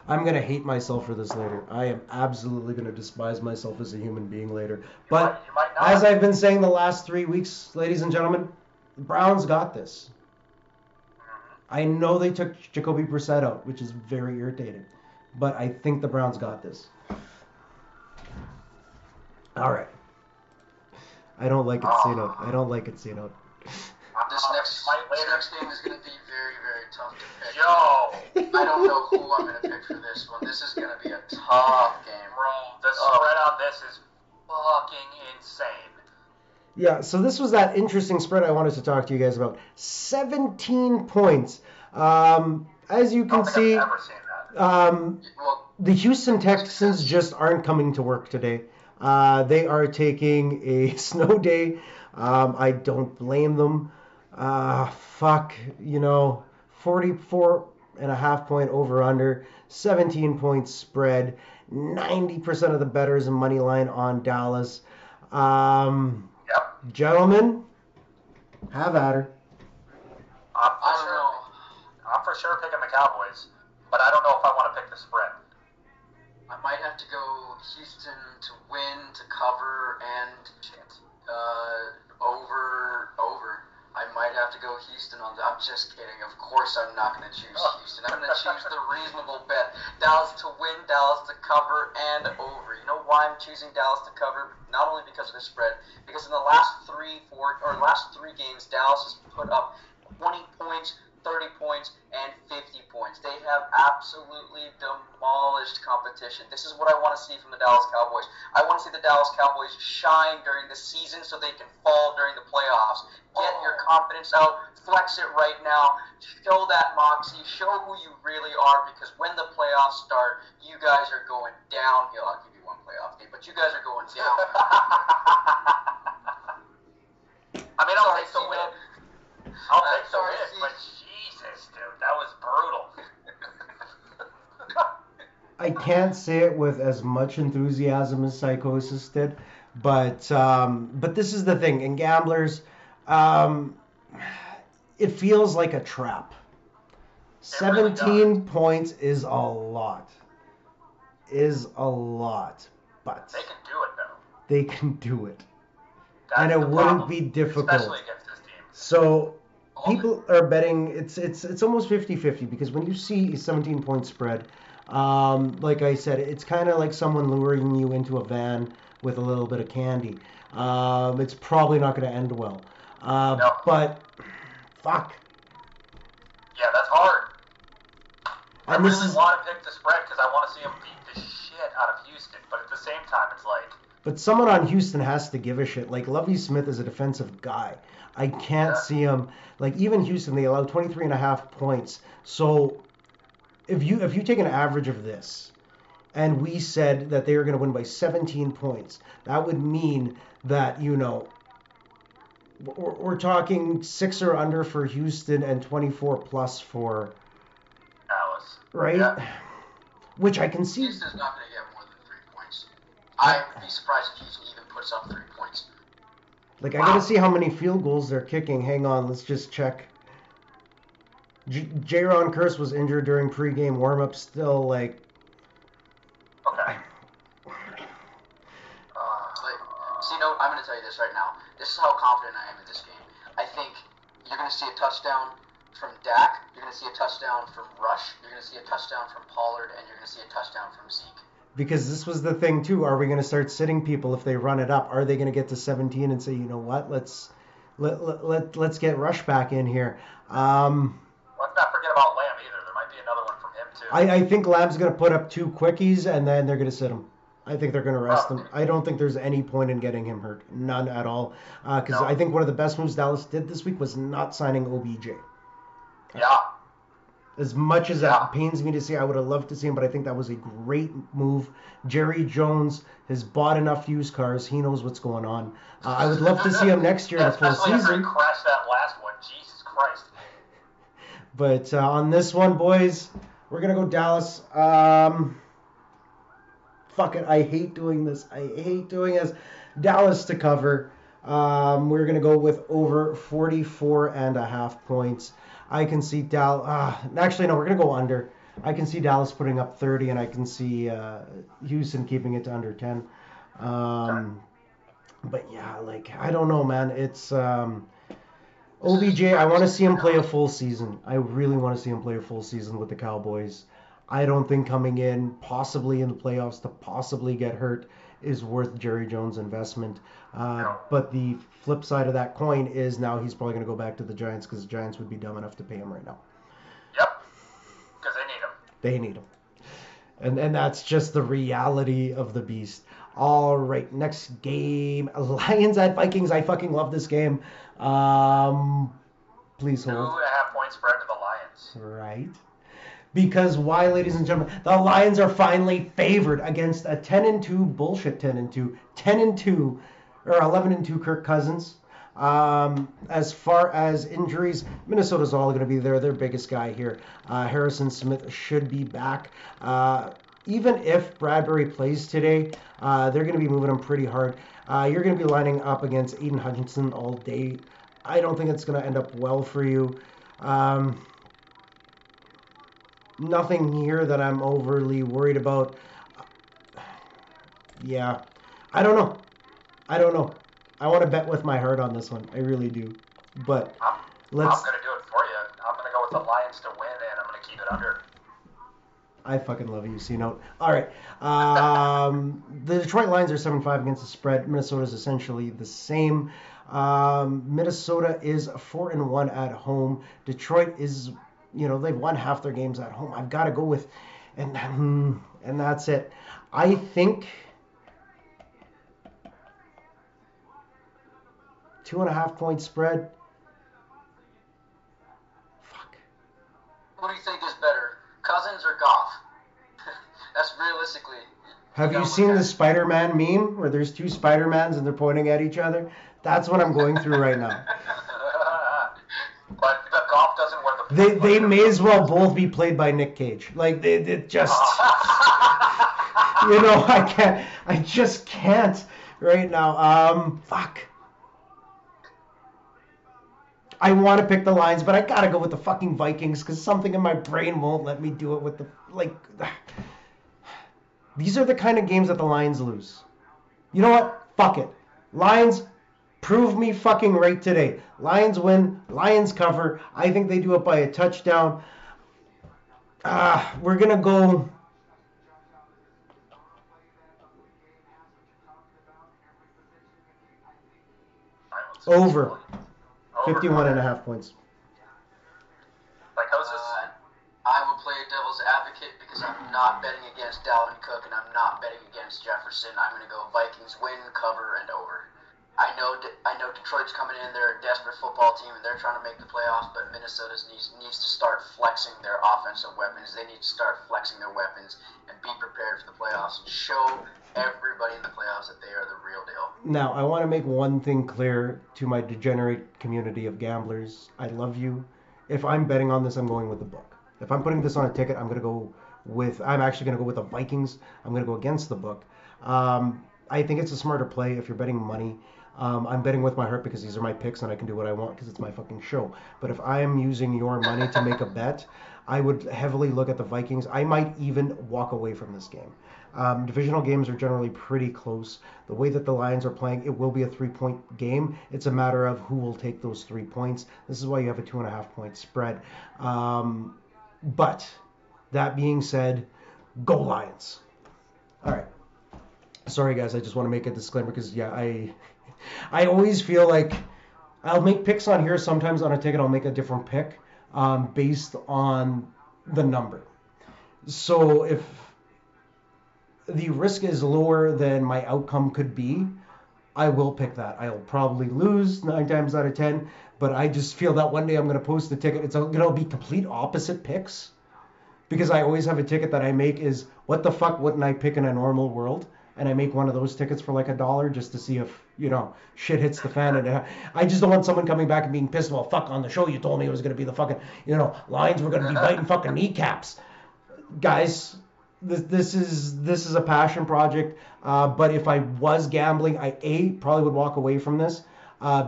I'm going to hate myself for this later. I am absolutely going to despise myself as a human being later. But you might not. As I've been saying the last 3 weeks, ladies and gentlemen, the Browns got this. I know they took Jacoby Brissett out, which is very irritating. But I think the Browns got this. All right. I don't like it seen out. I don't like it seen out. This next game is going to be very, very tough to pick. Yo! I don't know who I'm going to pick for this one. This is going to be a tough game. Bro, the spread on this is fucking insane. Yeah, so this was that interesting spread I wanted to talk to you guys about. 17 points. As you can see, I've never seen that. the Houston Texans just aren't coming to work today. They are taking a snow day. I don't blame them. 44.5 point over under, 17 point spread, 90% of the bettors and money line on Dallas. Gentlemen, have at her. I'm for sure picking the Cowboys, but I don't know if I want to pick the spread. I might have to go Houston to win, to cover, and over. I might have to go Houston on. I'm just kidding. Of course, I'm not going to choose Houston. I'm going to choose the reasonable bet: Dallas to win, Dallas to cover, and over. You know why I'm choosing Dallas to cover? Not only because of the spread, because in the last three games, Dallas has put up 20 points, 30 points, and 50 points. They have absolutely demolished competition. This is what I want to see from the Dallas Cowboys. I want to see the Dallas Cowboys shine during the season so they can fall during the playoffs. Get your confidence out. Flex it right now. Show that moxie. Show who you really are, because when the playoffs start, you guys are going downhill. I'll give you one playoff game, but you guys are going downhill. I mean, I'll take the win. I'll take the win, but Jesus, dude, that was brutal. I can't say it with as much enthusiasm as Psychosis did, but this is the thing. In Gamblers, it feels like a trap. 17 points is a lot. But they can do it, though. They can do it. That's and it the wouldn't problem, be difficult. especially against this team. So people are betting it's almost 50-50, because when you see a 17-point spread, like I said, it's kind of like someone luring you into a van with a little bit of candy. It's probably not going to end well. No. But fuck. Yeah, that's hard. And I really want to pick the spread because I want to see him beat the shit out of Houston, but at the same time, it's like... But someone on Houston has to give a shit. Like, Lovie Smith is a defensive guy. I can't see him... Like, even Houston, they allow 23.5 points. So, if you take an average of this, and we said that they are going to win by 17 points, that would mean that, you know, we're talking 6 or under for Houston and 24 plus for Dallas. Right? Yeah. Which I can see. Houston's not going to get more than 3 points. I would be surprised if Houston even puts up 3 points. Like, I gotta see how many field goals they're kicking. Hang on, let's just check. Jaron Curse was injured during pregame warm-up. Still, like... Okay. I'm going to tell you this right now. This is how confident I am in this game. I think you're going to see a touchdown from Dak. You're going to see a touchdown from Rush. You're going to see a touchdown from Pollard. And you're going to see a touchdown from Zeke. Because this was the thing, too. Are we going to start sitting people if they run it up? Are they going to get to 17 and say, you know what, let's get Rush back in here? Let's not forget about Lamb either. There might be another one from him, too. I think Lamb's going to put up 2 quickies, and then they're going to sit him. I think they're going to rest him. I don't think there's any point in getting him hurt. None at all. Because I think one of the best moves Dallas did this week was not signing OBJ. Yeah. As much as that pains me to see, I would have loved to see him, but I think that was a great move. Jerry Jones has bought enough used cars. He knows what's going on. I would love to see him next year in a full especially after season. he crashed that last one. Jesus Christ. But on this one, boys, we're going to go Dallas. Fuck it. I hate doing this. Dallas to cover. We're going to go with over 44.5 points. I can see Dallas... actually, no, we're going to go under. I can see Dallas putting up 30, and I can see Houston keeping it to under 10. But yeah, like, I don't know, man. It's... OBJ, I want to see him play a full season. I really want to see him play a full season with the Cowboys. I don't think coming in, possibly in the playoffs, to possibly get hurt is worth Jerry Jones' investment. But the flip side of that coin is now he's probably going to go back to the Giants because the Giants would be dumb enough to pay him right now. Yep, because they need him. They need him. And that's just the reality of the beast. All right, next game. Lions at Vikings. I fucking love this game. Please hold. 2.5 point spread to the Lions. Right. Because why, ladies and gentlemen, the Lions are finally favored against a 10-2 bullshit 10-2, 10-2 or 11-2 Kirk Cousins. As far as injuries, Minnesota's all going to be there. Their biggest guy here, Harrison Smith, should be back. Even if Bradbury plays today, they're going to be moving him pretty hard. You're going to be lining up against Aiden Hutchinson all day. I don't think it's going to end up well for you. Nothing here that I'm overly worried about. Yeah. I don't know. I want to bet with my heart on this one. I really do. But I'm going to do it for you. I'm going to go with the Lions to win, and I'm going to keep it under. I fucking love you, C-Note. All right. The Detroit Lions are 7-5 against the spread. Minnesota is essentially the same. Minnesota is 4-1 at home. Detroit is, they've won half their games at home. I've got to go with, and that's it. I think 2.5 point spread. Fuck. What do you think is better, Cousins or Goff? That's realistically. Have you seen the Spider-Man meme where there's two Spider-Mans and they're pointing at each other? That's what I'm going through right now. But the Goff doesn't wear the. They may as well both be played by Nick Cage. Like they just. I just can't right now. Fuck. I want to pick the Lions, but I gotta go with the fucking Vikings because something in my brain won't let me do it with the These are the kind of games that the Lions lose. You know what? Fuck it. Lions, prove me fucking right today. Lions win. Lions cover. I think they do it by a touchdown. We're gonna go. Over. 51.5 points. Psychosis? I will play devil's advocate because I'm not betting against Dalvin Cook and I'm not betting against Jefferson. I'm going to go Vikings win, cover, and over. I know Detroit's coming in. They're a desperate football team and they're trying to make the playoffs, but Minnesota needs to start flexing their offensive weapons. They need to start flexing their weapons and be prepared for the playoffs and show everybody in the playoffs that they are the real deal. Now, I want to make one thing clear to my degenerate community of gamblers. I love you. If I'm betting on this, I'm going with the book. If I'm putting this on a ticket, I'm actually going to go with the Vikings. I'm going to go against the book. I think it's a smarter play if you're betting money. I'm betting with my heart because these are my picks and I can do what I want because it's my fucking show. But if I'm using your money to make a bet, I would heavily look at the Vikings. I might even walk away from this game. Divisional games are generally pretty close. The way that the Lions are playing, it will be a 3-point game. It's a matter of who will take those 3 points. This is why you have a 2.5 point spread. But that being said, go Lions. All right. Sorry, guys. I just want to make a disclaimer because, I always feel like I'll make picks on here. Sometimes on a ticket, I'll make a different pick based on the number. So if the risk is lower than my outcome could be, I will pick that. I'll probably lose 9 times out of 10, but I just feel that one day I'm going to post the ticket. It's going to be complete opposite picks because I always have a ticket that I make is what the fuck wouldn't I pick in a normal world? And I make one of those tickets for like $1 just to see if, shit hits the fan. And I just don't want someone coming back and being pissed. Well, fuck, on the show you told me it was going to be the fucking, Lions were going to be biting fucking kneecaps. Guys, this is a passion project. But if I was gambling, I probably would walk away from this.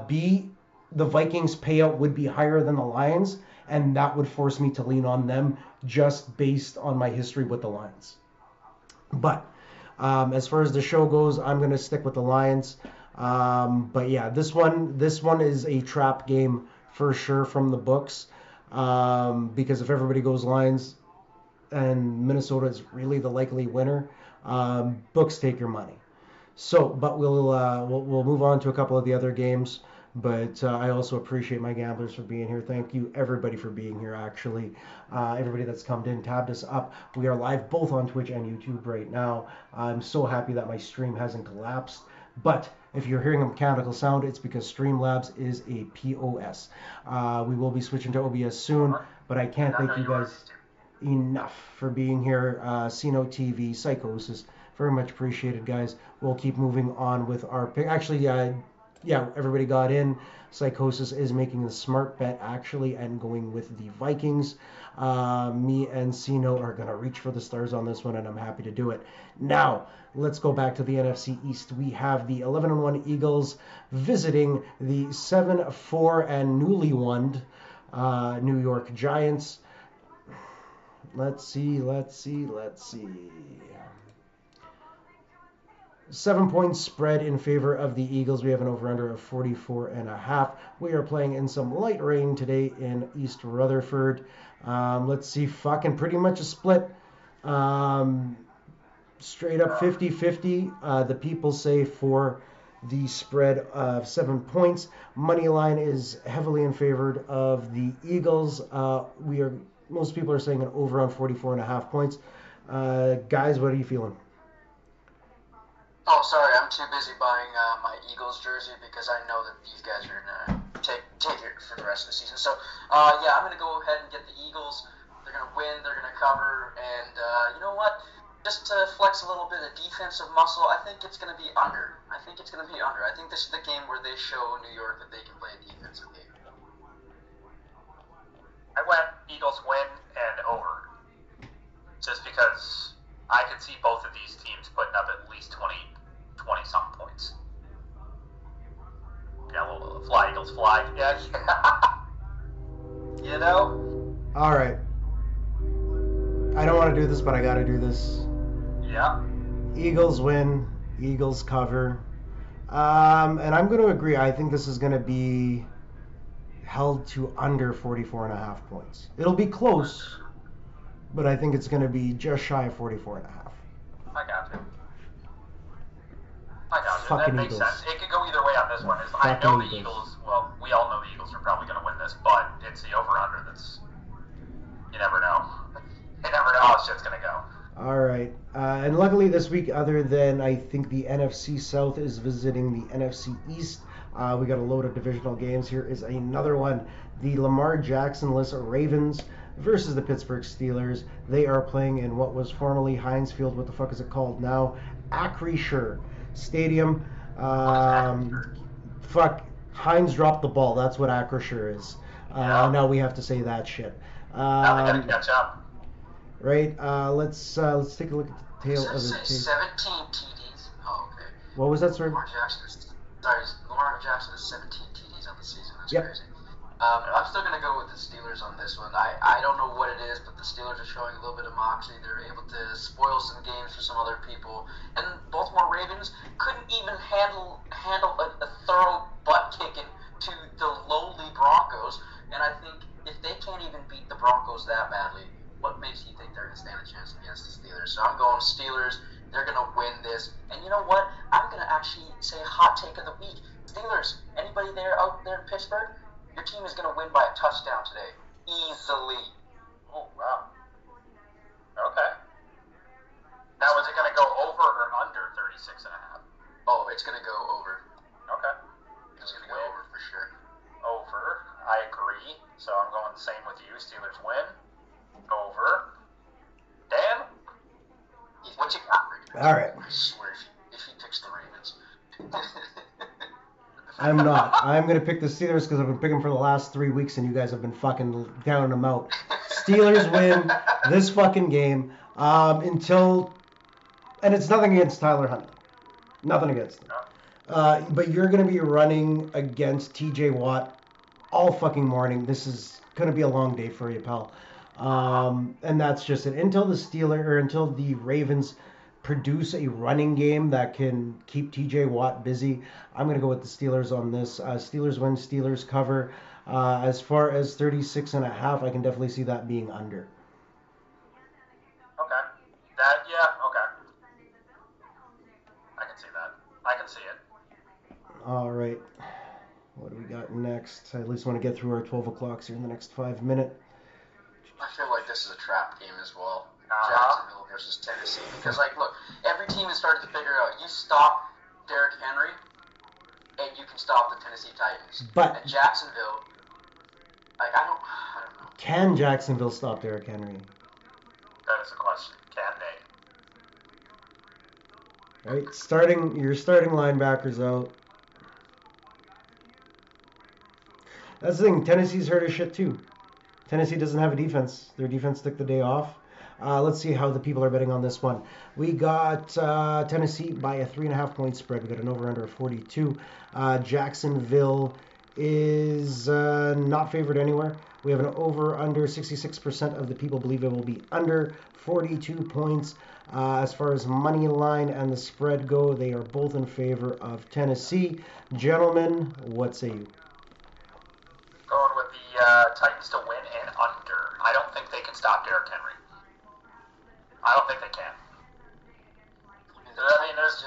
B, the Vikings payout would be higher than the Lions. And that would force me to lean on them just based on my history with the Lions. But as far as the show goes, I'm going to stick with the Lions. But yeah, this one is a trap game for sure from the books. Because if everybody goes Lions and Minnesota is really the likely winner, books take your money. So, but we'll move on to a couple of the other games. But I also appreciate my gamblers for being here. Thank you, everybody, for being here, actually. Everybody that's come in, tabbed us up. We are live both on Twitch and YouTube right now. I'm so happy that my stream hasn't collapsed. But if you're hearing a mechanical sound, it's because Streamlabs is a POS. We will be switching to OBS soon, but I can't thank you guys enough for being here. Cino TV, Psychosis, very much appreciated, guys. We'll keep moving on with our pick. Actually, everybody got in. Psychosis is making the smart bet, actually, and going with the Vikings. Me and Cino are going to reach for the stars on this one, and I'm happy to do it. Now, let's go back to the NFC East. We have the 11-1 Eagles visiting the 7-4 and newly won New York Giants. Let's see. 7-point spread in favor of the Eagles. We have an over-under of 44.5. We are playing in some light rain today in East Rutherford. Let's see, fucking pretty much a split. Straight up 50-50. The people say for the spread of 7 points. Money line is heavily in favor of the Eagles. Most people are saying an over on 44.5 points. Guys, what are you feeling? Oh, sorry, I'm too busy buying my Eagles jersey because I know that these guys are gonna take it for the rest of the season. So, yeah, I'm gonna go ahead and get the Eagles. They're gonna win. They're gonna cover, and you know what? Just to flex a little bit of defensive muscle, I think it's gonna be under. I think it's gonna be under. I think this is the game where they show New York that they can play a defensive game. I went Eagles win and over, just because I could see both of these teams putting up at least 20 some points. Yeah, well, fly Eagles fly. Yeah. You know? All right. I don't want to do this, but I got to do this. Yeah. Eagles win. Eagles cover. And I'm going to agree. I think this is going to be held to under 44.5 points. It'll be close, but I think it's going to be just shy of 44.5. I got you. Fucking that makes Eagles. sense. It could go either way on this one. I know the Eagles. Well, we all know the Eagles are probably going to win this, but it's the over/under that's. You never know. You never know how shit's going to go. All right. And luckily this week, other than I think the NFC South is visiting the NFC East, we got a load of divisional games. Here is another one. The Lamar Jackson-less Ravens versus the Pittsburgh Steelers. They are playing in what was formerly Heinz Field. What the fuck is it called now? Acrisure Stadium. Fuck. Heinz dropped the ball. That's what Acrisure is. Now we have to say that shit. Now they got to catch up. Right. Let's take a look at the tail of the tape. 17 TDs. Oh, okay. What was that, sir? Lamar Jackson has 17 TDs on the season. That's Yep. crazy. I'm still going to go with the Steelers on this one. I don't know what it is, but the Steelers are showing a little bit of moxie. They're able to spoil some games for some other people. And Baltimore Ravens couldn't even handle a thorough butt kicking to the lowly Broncos. And I think if they can't even beat the Broncos that badly, what makes you think they're going to stand a chance against the Steelers? So I'm going Steelers. They're going to win this. And you know what? I'm going to actually say hot take of the week. Steelers, anybody out there in Pittsburgh? Your team is going to win by a touchdown today. Easily. Oh, wow. Okay. Now, is it going to go over or under 36.5? Oh, it's going to go over. Okay. It's going to go over for sure. Over. I agree. So I'm going the same with you. Steelers win. Over. Dan? What you got, Rick? All right. I swear, if he picks the Ravens. I'm not. I'm going to pick the Steelers because I've been picking for the last 3 weeks and you guys have been fucking downing them out. Steelers win this fucking game until... And it's nothing against Tyler Huntley. Nothing against him. But you're going to be running against TJ Watt all fucking morning. This is going to be a long day for you, pal. And that's just it. Until the Ravens produce a running game that can keep TJ Watt busy, I'm going to go with the Steelers on this. Steelers win, Steelers cover. As far as 36.5, I can definitely see that being under. Okay. Okay. I can see that. I can see it. All right. What do we got next? I at least want to get through our 12 o'clocks here in the next 5 minutes. I feel like this is a trap game as well. Uh-huh. Jacksonville versus Tennessee. Because, look, every team has started to figure out, you stop Derrick Henry, and you can stop the Tennessee Titans. But at Jacksonville, I don't know. Can Jacksonville stop Derrick Henry? That is the question. Can they? Right? Your starting linebackers out. That's the thing. Tennessee's hurt as shit, too. Tennessee doesn't have a defense. Their defense took the day off. Let's see how the people are betting on this one. We got Tennessee by a 3.5 point spread. We got an over-under of 42. Jacksonville is not favored anywhere. We have an over-under. 66% of the people believe it will be under 42 points. As far as money line and the spread go, they are both in favor of Tennessee. Gentlemen, what say you? Going with the Titans to win and under. I don't think they can stop Derrick Henry. I don't think they can. I mean, there's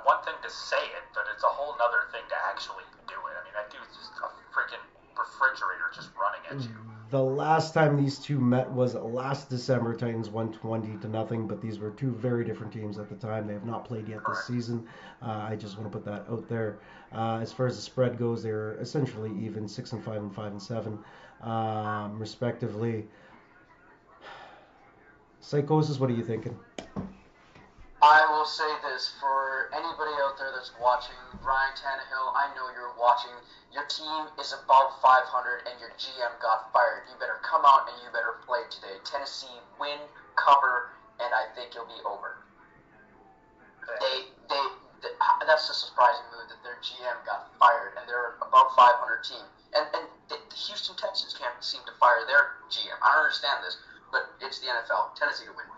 one thing to say it, but it's a whole nother thing to actually do it. I mean, that dude's just a freaking refrigerator just running at you. The last time these two met was last December. Titans won 20-0, but these were two very different teams at the time. They have not played yet this season. I just want to put that out there. As far as the spread goes, they're essentially even, 6-5 and 5-7, respectively. Psychosis, what are you thinking? I will say this for anybody out there that's watching, Ryan Tannehill, I know you're watching. Your team is above 500 and your GM got fired. You better come out and you better play today. Tennessee win, cover, and I think you'll be over. That's a surprising move that their GM got fired and they're above 500 team. And the Houston Texans can't seem to fire their GM. I don't understand this, but it's the NFL. Tennessee to win.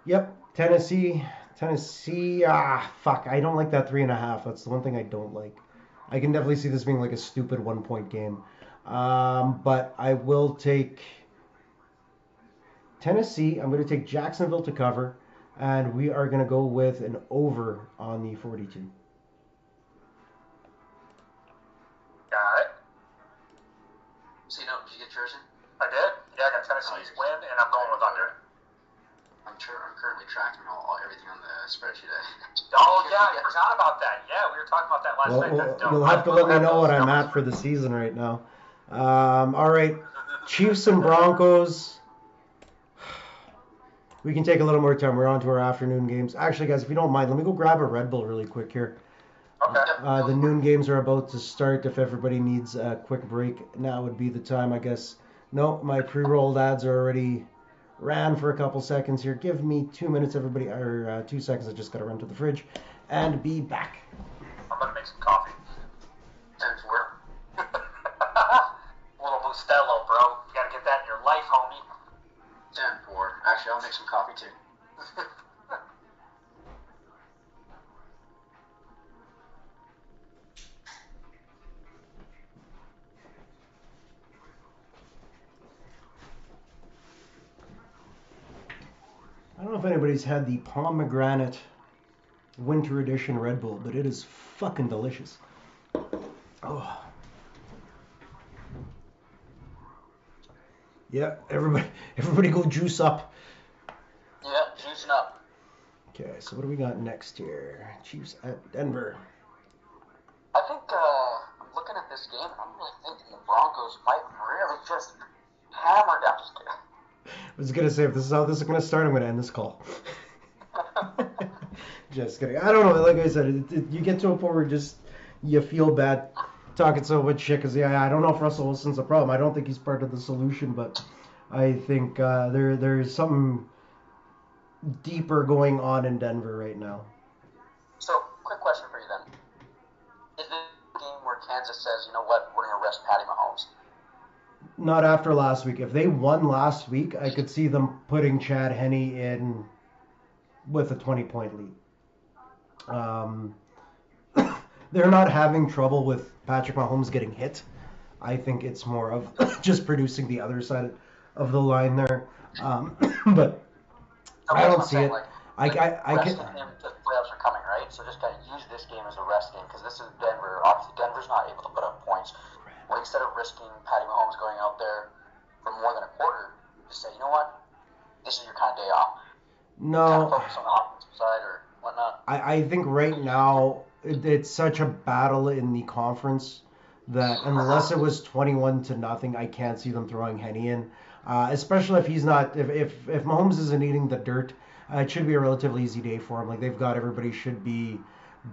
Yep, Tennessee. Fuck. I don't like that 3.5. That's the one thing I don't like. I can definitely see this being like a stupid 1-point game. But I will take Tennessee. I'm going to take Jacksonville to cover. And we are going to go with an over on the 42. Got it. So, did you get yours in? I did. Yeah, I got Tennessee's win, and I'm going with under. I'm currently tracking everything on the spreadsheet. Oh, yeah, I forgot about that. Yeah, we were talking about that last night. That's dope. You'll have to let me know what I'm at for the season right now. All right, Chiefs and Broncos. We can take a little more time. We're on to our afternoon games. Actually, guys, if you don't mind, let me go grab a Red Bull really quick here. Okay. The noon games are about to start. If everybody needs a quick break, now would be the time, I guess. No, my pre-rolled ads are already ran for a couple seconds here. Give me 2 minutes, everybody, or 2 seconds. I just got to run to the fridge and be back. I'm going to make some coffee. 10-4. Little Bustelo, bro. You got to get that in your life, homie. 10-4. Actually, I'll make some coffee too. I don't know if anybody's had the pomegranate winter edition Red Bull, but it is fucking delicious. Oh. Yeah, everybody go juice up. Yeah, juicing up. Okay, so what do we got next here? Chiefs at Denver. I think I'm looking at this game and I'm really thinking the Broncos might really just hammer down. I was gonna say, if this is how this is gonna start, I'm gonna end this call. Just kidding. I don't know. Like I said, you get to a point where you feel bad talking so much shit. Because I don't know if Russell Wilson's a problem. I don't think he's part of the solution, but I think there's something deeper going on in Denver right now. So, quick question for you then: is this a game where Kansas says, you know what, we're gonna rest Patty Mahomes? Not after last week. If they won last week, I could see them putting Chad Henne in with a 20-point lead. They're not having trouble with Patrick Mahomes getting hit. I think it's more of just producing the other side of the line there. But I don't see it. I can. The playoffs are coming, right? So just kind of use this game as a rest game because this is Denver. Obviously, Denver's not able to put up points. Well, instead of risking Patty Mahomes going out there for more than a quarter, just say, you know what, this is your kind of day off. No. Kind of focus on the offensive side or whatnot. I think right now it's such a battle in the conference that unless it was 21-0, I can't see them throwing Henne in. Especially if he's not, if Mahomes isn't eating the dirt, it should be a relatively easy day for him. Like they've got everybody should be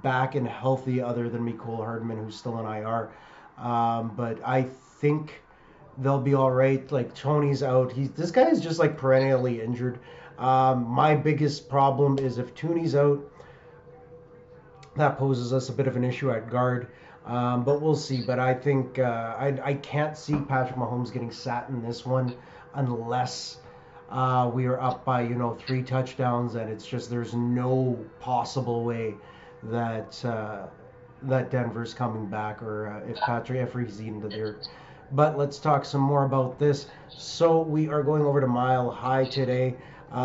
back and healthy other than Mecole Hardman, who's still in IR. But I think they'll be all right. Like Tony's out. This guy is just like perennially injured. My biggest problem is if Tooney's out, that poses us a bit of an issue at guard. But we'll see. But I think I can't see Patrick Mahomes getting sat in this one unless we are up by 3 touchdowns, and it's just there's no possible way that Denver's coming back, or if he's eating the dirt. But let's talk some more about this. So we are going over to Mile High today.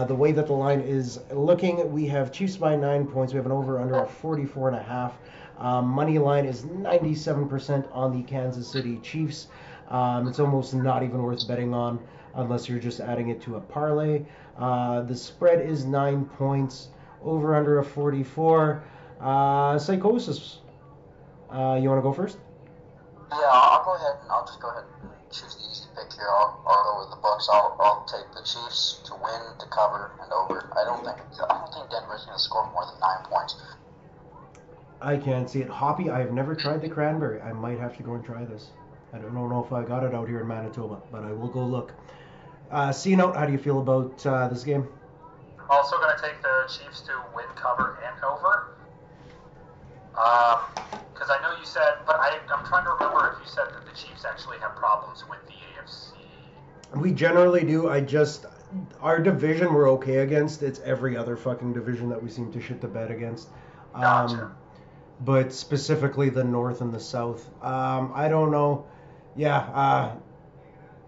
The way that the line is looking, we have Chiefs by 9 points. We have an over/under of 44.5. Money line is 97% on the Kansas City Chiefs. It's almost not even worth betting on unless you're just adding it to a parlay. The spread is 9 points. Over/under of 44. Psychosis. You want to go first? Yeah, I'll go ahead and I'll just go ahead and choose the easy pick here. I'll go with the Bucks. I'll take the Chiefs to win, to cover, and over. I don't think Denver's going to score more than 9 points. I can't see it. Hoppy, I have never tried the cranberry. I might have to go and try this. I don't know if I got it out here in Manitoba, but I will go look. C-Note, how do you feel about this game? Also going to take the Chiefs to win, cover, and over. Because I know you said, but I'm trying to remember if you said that the Chiefs actually have problems with the AFC. We generally do. Our division we're okay against. It's every other fucking division that we seem to shit the bed against. Gotcha. But specifically the North and the South. I don't know. Yeah.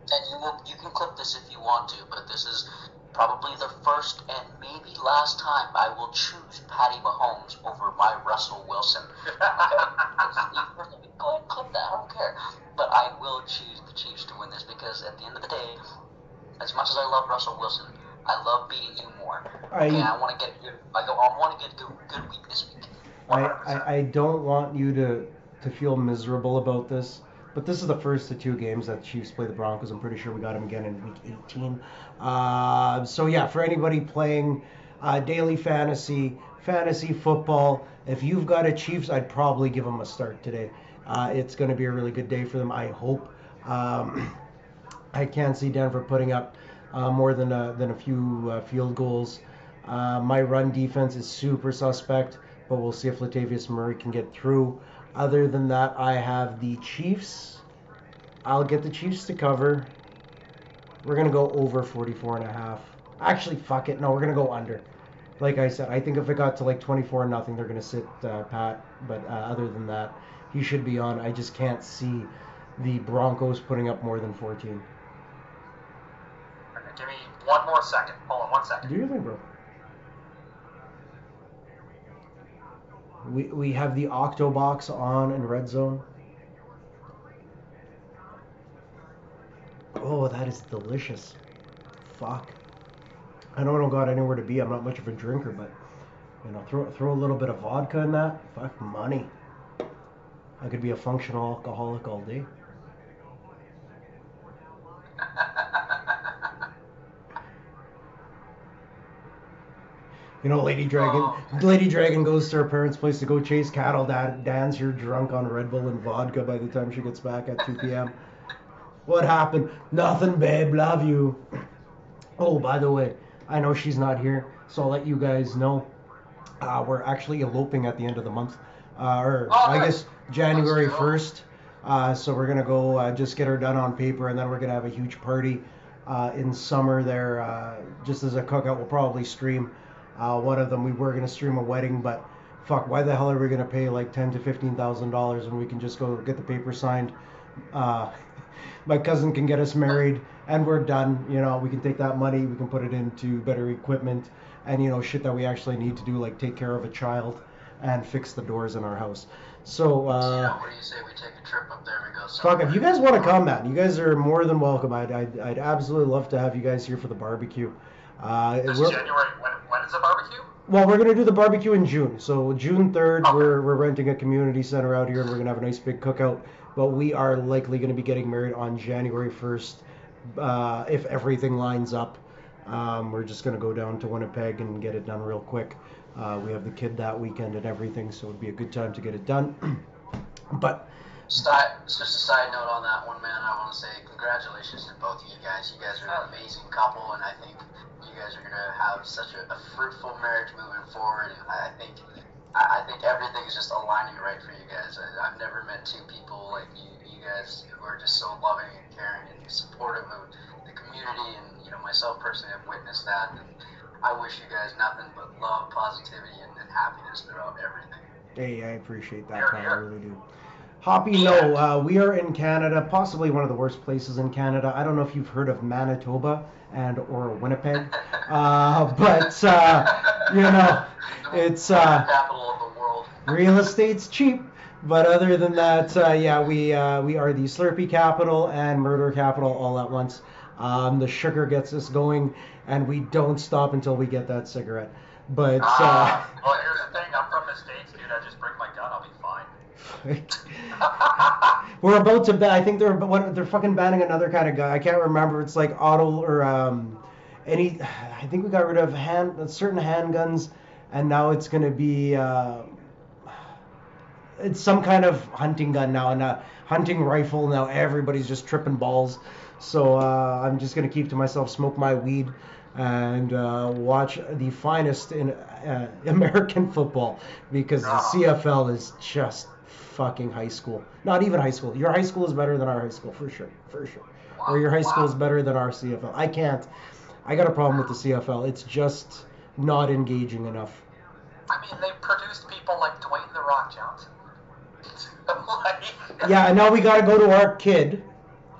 And you can clip this if you want to, but this is probably the first and maybe last time I will choose Patty Mahomes over my Russell Wilson. Okay? Go ahead and clip that. I don't care. But I will choose the Chiefs to win this because at the end of the day, as much as I love Russell Wilson, I love beating you more. Okay, I want to get good. I want to get a good week this week. I don't want you to feel miserable about this, but this is the first of 2 games that the Chiefs play the Broncos. I'm pretty sure we got them again in week 18. So yeah, for anybody playing daily fantasy football, if you've got a Chiefs, I'd probably give them a start today. It's going to be a really good day for them, I hope. I can't see Denver putting up more than a few field goals. My run defense is super suspect, but we'll see if Latavius Murray can get through. Other than that, I have the Chiefs. I'll get the Chiefs to cover. We're going to go over 44.5. Actually, fuck it. No, we're going to go under. Like I said, I think if it got to like 24-0, they're going to sit Pat. But other than that, he should be on. I just can't see the Broncos putting up more than 14. Give me one more second. Hold on 1 second. Do your thing, bro. We have the Octobox on in red zone. Oh, that is delicious. Fuck. I don't got anywhere to be. I'm not much of a drinker, but throw a little bit of vodka in that. Fuck money. I could be a functional alcoholic all day. Lady Dragon goes to her parents' place to go chase cattle. Dan's here drunk on Red Bull and vodka by the time she gets back at 2 p.m. What happened? Nothing, babe. Love you. Oh, by the way, I know she's not here, so I'll let you guys know. We're actually eloping at the end of the month. I guess January 1st. So we're going to go just get her done on paper, and then we're going to have a huge party in summer there. Just as a cookout, we'll probably stream one of them. We were going to stream a wedding, but fuck, why the hell are we going to pay like $10,000 to $15,000 when we can just go get the paper signed? My cousin can get us married, and we're done. We can take that money, we can put it into better equipment, and shit that we actually need to do, like take care of a child and fix the doors in our house. So, what do you say we take a trip up there and we go fuck, if you guys want to come, man, you guys are more than welcome. I'd absolutely love to have you guys here for the barbecue. This January, when is the barbecue? Well, we're going to do the barbecue in June. So June 3rd, okay. We're renting a community center out here, and we're going to have a nice big cookout. But we are likely going to be getting married on January 1st if everything lines up. We're just going to go down to Winnipeg and get it done real quick. We have the kid that weekend and everything, so it'd be a good time to get it done. But just a side note on that one, man. I want to say congratulations to both of you guys. You guys are an amazing couple, and I think you guys are going to have such a fruitful marriage moving forward. And I think everything's just aligning right for you guys. I've never met two people like you guys who are just so loving and caring and supportive of the community. And myself personally, I've witnessed that. And I wish you guys nothing but love, positivity, and happiness throughout everything. Hey, I appreciate that, Kyle. I really do. Hoppy, no. We are in Canada, possibly one of the worst places in Canada. I don't know if you've heard of Manitoba and or Winnipeg, but you know, it's capital of the world. real estate's cheap. But other than that, yeah, we are the Slurpee capital and murder capital all at once. The sugar gets us going, and we don't stop until we get that cigarette. But well, here's the thing. I'm from the States, dude. I just bring my gun. I'll be fine. we're about to ban. I think they're fucking banning another kind of gun. I can't remember. It's like auto or any. I think we got rid of certain handguns, and now it's gonna be. It's some kind of hunting gun now, and a hunting rifle. Now everybody's just tripping balls. So I'm just gonna keep to myself, smoke my weed, and watch the finest in American football, because the CFL is just fucking high school. Not even high school. Your high school is better than our high school, for sure. Or your high school is better than our CFL. I can't. I got a problem with the CFL. It's just not engaging enough. I mean, they produced people like Dwayne "The Rock" Johnson. Yeah, and now we got to go to our kid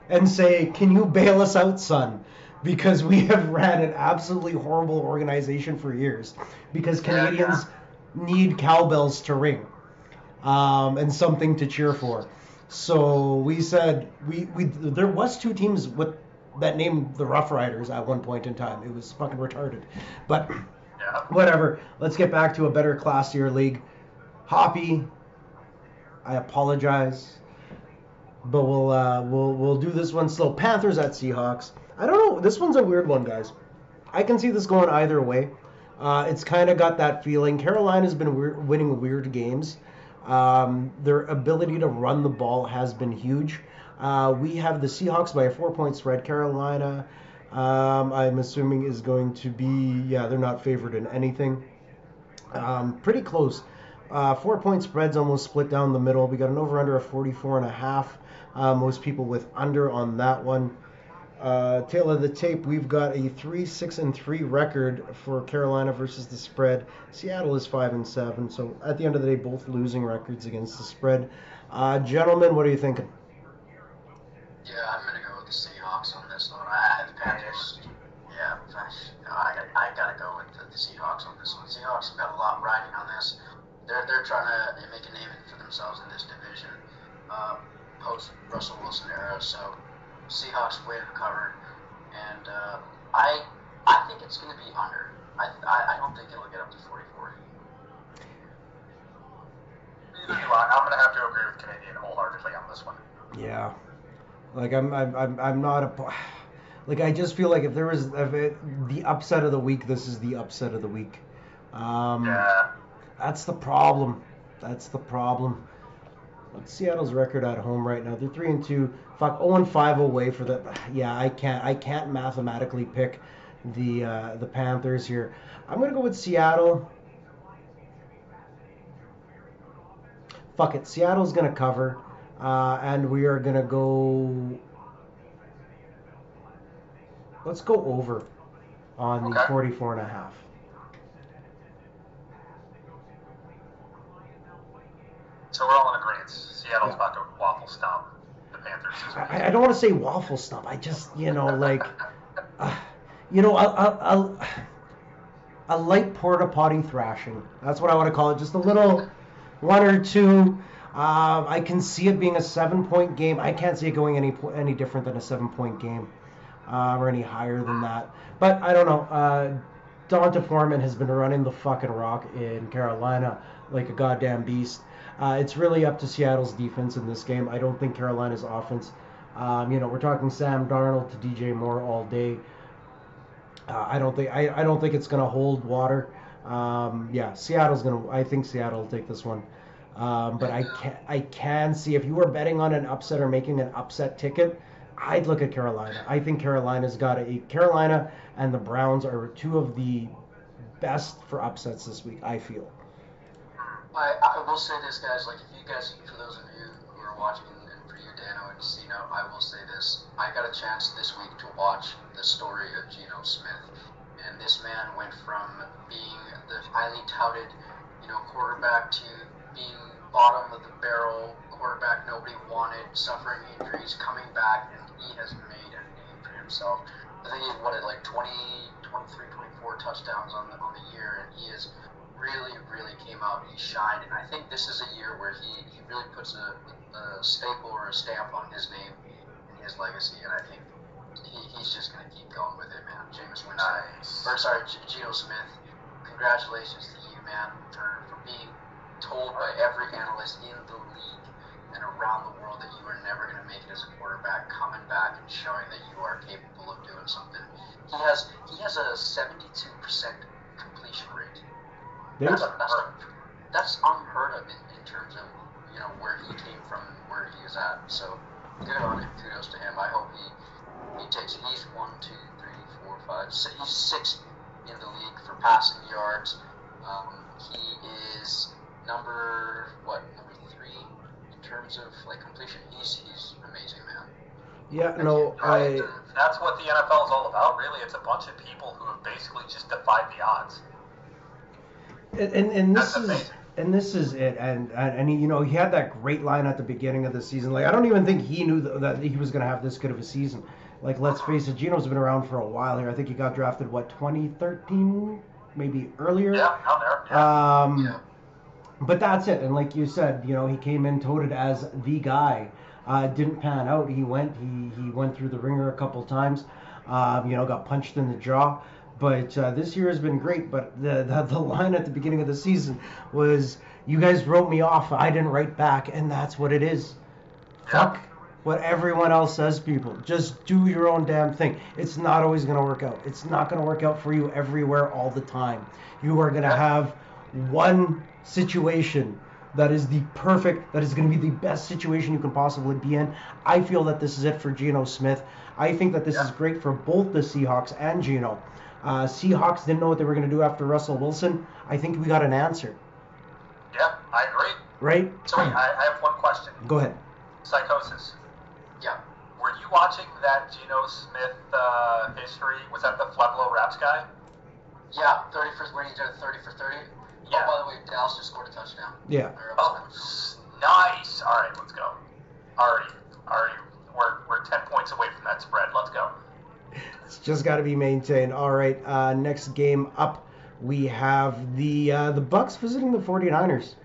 and say, can you bail us out, son? Because we have ran an absolutely horrible organization for years. Because Canadians need cowbells to ring and something to cheer for. So we said, there was 2 teams that named the Rough Riders at one point in time. It was fucking retarded. But whatever. Let's get back to a better, classier league. Hoppy, I apologize, but we'll do this one slow. Panthers at Seahawks. I don't know. This one's a weird one, guys. I can see this going either way. It's kind of got that feeling. Carolina's been winning weird games. Their ability to run the ball has been huge. We have the Seahawks by a 4-point spread. Carolina, I'm assuming, is going to be, they're not favored in anything. Pretty close. 4-point spreads almost split down the middle. We got an over-under of 44.5. Most people with under on that one. Tail of the tape, we've got a 3-6-3 record for Carolina versus the spread. Seattle is 5-7. So at the end of the day, both losing records against the spread. Gentlemen, what are you thinking? Yeah, I'm gonna go with the Seahawks on this one. I have Panthers. Yeah, I gotta go with the Seahawks on this one. Seahawks have got a lot riding on this. They're trying to make a name for themselves in this division, post Russell Wilson era. So Seahawks win covered, and I think it's going to be under. I don't think it'll get up to 44. Neither do I. I'm going to have to agree with Canadian wholeheartedly on this one. Yeah, like I'm not a. Like, I just feel like if there was the upset of the week, this is the upset of the week. That's the problem. What's Seattle's record at home right now? They're 3-2. Fuck, 0-5 away for the. Yeah, I can't mathematically pick the Panthers here. I'm gonna go with Seattle. Fuck it, Seattle's gonna cover, and we are gonna go. Let's go over on the 44.5. So we're all in agreement. Seattle's about to waffle stomp the Panthers. I don't want to say waffle stomp. I just, like, a light porta potty thrashing. That's what I want to call it. Just a little 1 or 2. I can see it being a 7-point game. I can't see it going any different than a 7-point game, or any higher than that. But I don't know. Donta Foreman has been running the fucking rock in Carolina like a goddamn beast. It's really up to Seattle's defense in this game. I don't think Carolina's offense. We're talking Sam Darnold to DJ Moore all day. I don't think it's gonna hold water. Seattle's gonna. I think Seattle will take this one. But I can see, if you were betting on an upset or making an upset ticket, I'd look at Carolina. I think Carolina and the Browns are 2 of the best for upsets this week, I feel. I will say this, guys. Like, if you guys, for those of you who are watching, and for you, Dano and Cino, I will say this. I got a chance this week to watch the story of Geno Smith, and this man went from being the highly touted, quarterback to being bottom of the barrel quarterback nobody wanted, suffering injuries, coming back, and he has made a name for himself. I think he like 20, 23, 24 touchdowns on the year, and he has really came out. He shined, and I think this is a year where he really puts a staple or a stamp on his name and his legacy, and I think he's just going to keep going with it, man. Jameis Winston, Geno Smith, congratulations to you, man, for being told by every analyst in the league and around the world that you are never going to make it as a quarterback, coming back and showing that you are capable of doing something. He has a 72% completion rate. That's unheard of in terms of where he came from and where he is at. So good on him. Kudos to him. I hope he takes it. He's 1, 2, 3, 4, 5, 6. He's 6th in the league for passing yards. He is number 3 in terms of completion. He's amazing, man. Yeah, That's what the NFL is all about, really. It's a bunch of people who have basically just defied the odds. And this is it. And he had that great line at the beginning of the season. I don't even think he knew that he was going to have this good of a season. Let's face it, Geno's been around for a while here. I think he got drafted 2013, maybe earlier. Yeah, out there. Yeah. But that's it. And like you said, he came in touted as the guy. Didn't pan out. He went through the ringer a couple times. Got punched in the jaw. But this year has been great. But the line at the beginning of the season was, "You guys wrote me off. I didn't write back," and that's what it is. Fuck what everyone else says, people. Just do your own damn thing. It's not always going to work out. It's not going to work out for you everywhere all the time. You are going to have one situation that is that is going to be the best situation you can possibly be in. I feel that this is it for Geno Smith. I think that this is great for both the Seahawks and Geno. Seahawks didn't know what they were going to do after Russell Wilson. I think we got an answer. Yeah, I agree. Right? So wait, I have one question. Go ahead. Psychosis. Yeah. Were you watching that Geno Smith history? Was that the Pueblo Raps guy? Yeah, 30 for when he did 30 for 30. Yeah. Oh, by the way, Dallas just scored a touchdown. Yeah. Oh, nice. All right, let's go. Already, we're 10 points away from that spread. Let's go. It's just got to be maintained. All right, next game up, we have the Bucks visiting the 49ers.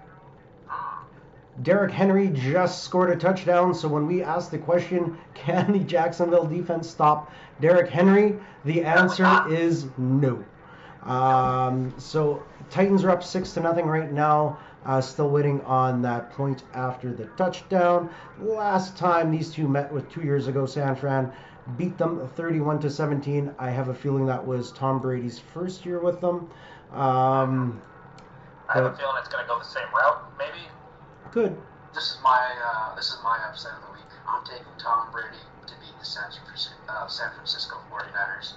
Derrick Henry just scored a touchdown, so when we ask the question, can the Jacksonville defense stop Derrick Henry, the answer is no. So Titans are up 6-0 right now. Still waiting on that point after the touchdown. Last time these two met was 2 years ago. San Fran beat them 31-17. I have a feeling that was Tom Brady's first year with them. I have a feeling it's going to go the same route, maybe. Good. This is my upset of the week. I'm taking Tom Brady to beat the San Francisco 49ers.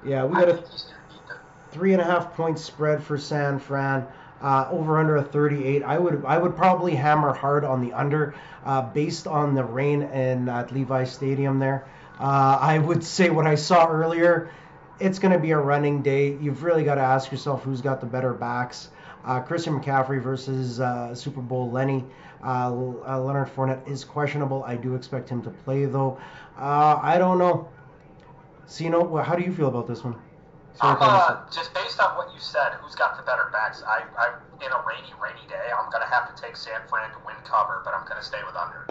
Yeah, we got I think he's going to beat them. 3.5 point spread for San Fran. Over under a 38. I would probably hammer hard on the under, based on the rain at Levi Stadium there. I would say what I saw earlier. It's going to be a running day. You've really got to ask yourself who's got the better backs. Christian McCaffrey versus Super Bowl Lenny. Leonard Fournette is questionable. I do expect him to play though. I don't know. Sino, how do you feel about this one? Just based on what you said, who's got the better backs? I in a rainy day, I'm going to have to take San Fran to win cover, but I'm going to stay with under.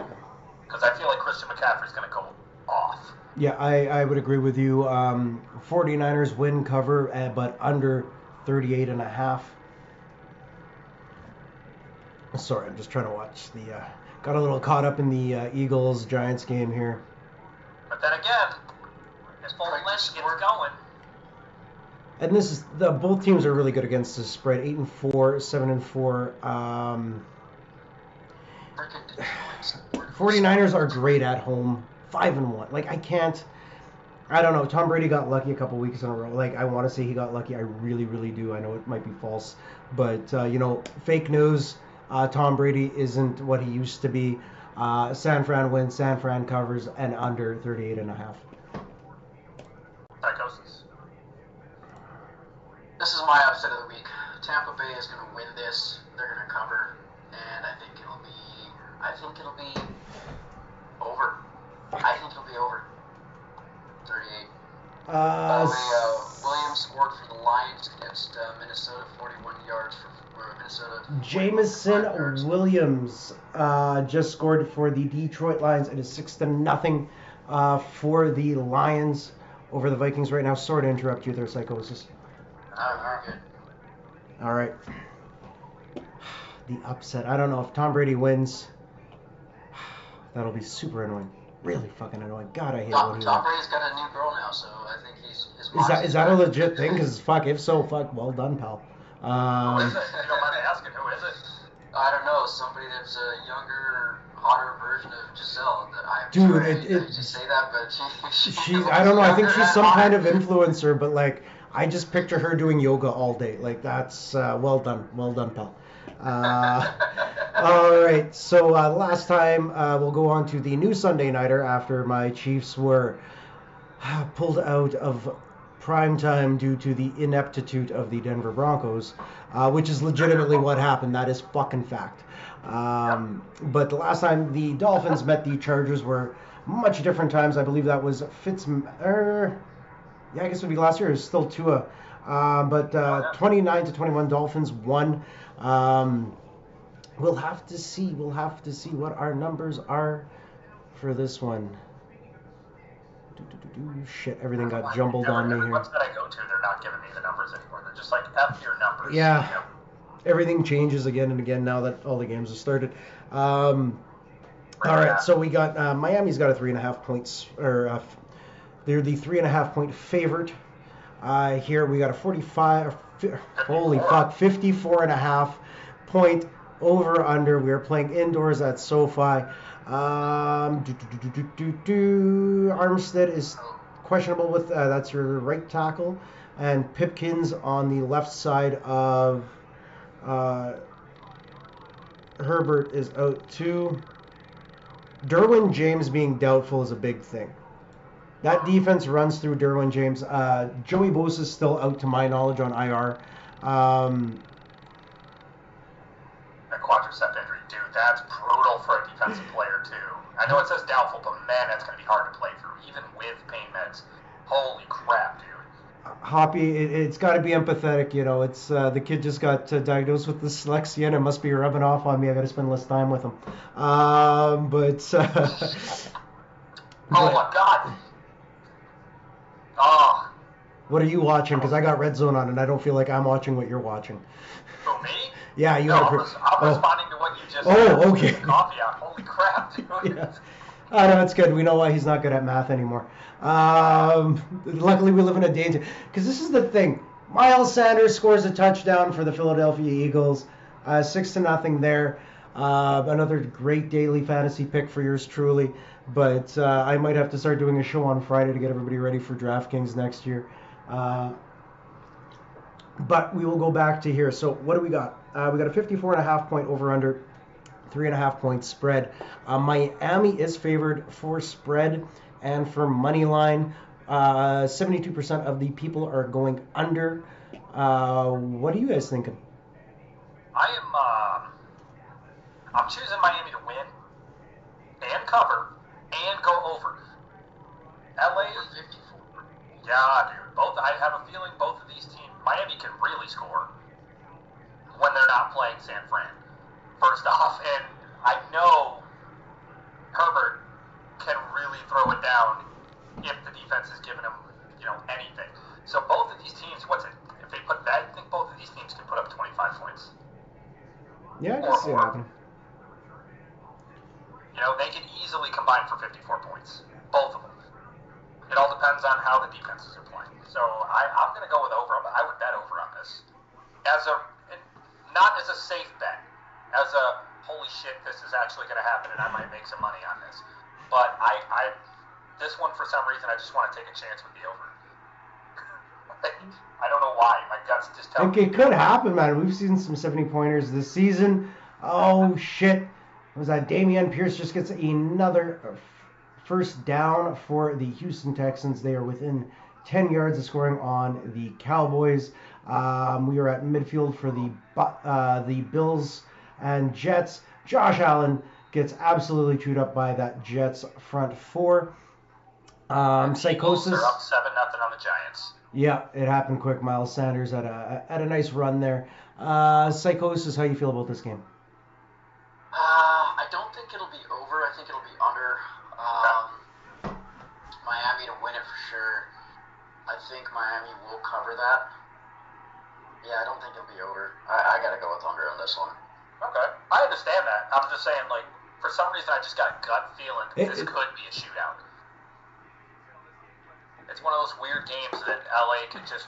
Because I feel like Christian McCaffrey's going to go off. Yeah, I would agree with you. 49ers win cover, but under 38.5. Sorry, I'm just trying to watch the... got a little caught up in the Eagles-Giants game here. But then again, if Fulton Lynch gets going... And this is both teams are really good against the spread. 8-4, 7-4. 49ers are great at home. 5-1. I don't know. Tom Brady got lucky a couple weeks in a row. I want to say he got lucky. I really, really do. I know it might be false, but fake news. Tom Brady isn't what he used to be. San Fran wins. San Fran covers and under 38.5. Psychosis. This is my upset of the week. Tampa Bay is going to win this. They're going to cover. Williams scored for the Lions against Minnesota, 41 yards for Minnesota. Jameson Williams just scored for the Detroit Lions. It is 6-0 for the Lions over the Vikings right now. Sorry to interrupt you there, Psychosis. Very good. All right. The upset. I don't know if Tom Brady wins. That'll be super annoying. Really fucking annoying. God, I hate it when he Tom Brady's got a new girl now, so I think his Is that a legit thing? Because fuck, if so, fuck, well done, pal. Who is it? You don't mind me asking, who is it? I don't know. Somebody that's a younger, hotter version of Giselle. That I'm Dude, sure I just say that, but she's I don't know. I think she's some kind of influencer, but like I just picture her doing yoga all day. Like that's well done, pal. All right, so last time we'll go on to the new Sunday nighter after my Chiefs were pulled out of prime time due to the ineptitude of the Denver Broncos, which is legitimately what happened. That is fucking fact. But the last time the Dolphins met the Chargers were much different times. I believe that was I guess it would be last year. It was still Tua. But 29-21 Dolphins won. We'll have to see what our numbers are for this one. Shit, everything got jumbled on me every here. website I go to, they're not giving me the numbers anymore. They're just like, F your numbers. Yeah. You know? Everything changes again and again now that all the games have started. All right, so we got Miami's got a 3.5 points, or they're the 3.5 point favorite. Here we got a 54.5 point over under. We are playing indoors at SoFi. Armstead is questionable with that's your right tackle, and Pipkins on the left side of Herbert is out too. Derwin James being doubtful is a big thing. That defense runs through Derwin James. Joey Bosa is still out to my knowledge on IR. That quadricep injury, dude, that's brutal for a defensive player too. I know it says doubtful, but man, that's going to be hard to play through, even with pain meds. Holy crap, dude. Hoppy, it's got to be empathetic, you know. It's the kid just got diagnosed with dyslexia, and it must be rubbing off on me. I got to spend less time with him. Oh my God. Oh. What are you watching? Because I got Red Zone on, and I don't feel like I'm watching what you're watching. Who, me? Yeah, you. No, I'm responding to what you just said. Oh, okay. Coffee out. Holy crap, dude. Yeah. Oh, no, it's good. We know why he's not good at math anymore. Luckily, we live in a day because this is the thing. Miles Sanders scores a touchdown for the Philadelphia Eagles, 6-0 there. Another great daily fantasy pick for yours truly. But I might have to start doing a show on Friday to get everybody ready for DraftKings next year. But we will go back to here. So what do we got? We got a 54.5 point over-under, 3.5 point spread. Miami is favored for spread and for money line. 72% of the people are going under. What are you guys thinking? I'm choosing Miami to win and cover and go over. LA, yeah, dude. I have a feeling both of these teams, Miami can really score when they're not playing San Fran. First off, and I know Herbert can really throw it down if the defense is giving him, anything. So both of these teams, if they put that, I think both of these teams can put up 25 points. Yeah, I can see it happening. They can easily combine for 54 points. Both of them. It all depends on how the defenses are playing. So I'm going to go with over. I would bet over on this. Not as a safe bet. As a, holy shit, this is actually going to happen and I might make some money on this. But this one, for some reason, I just want to take a chance with the over. I don't know why. My guts just tell me. It could happen, man. We've seen some 70-pointers this season. Oh, shit. Was that Damian Pierce just gets another first down for the Houston Texans. They are within 10 yards of scoring on the Cowboys. We are at midfield for the Bills and Jets. Josh Allen gets absolutely chewed up by that Jets front four. And the Eagles Psychosis. are up 7-0 on the Giants. Yeah, it happened quick. Miles Sanders had a nice run there. Psychosis, how you feel about this game? I don't think it'll be over. I think it'll be under. Miami to win it for sure. I think Miami will cover that. Yeah, I don't think it'll be over. I gotta go with under on this one. Okay, I understand that. I'm just saying, like, for some reason, I just got a gut feeling this could be a shootout. It's one of those weird games that LA could just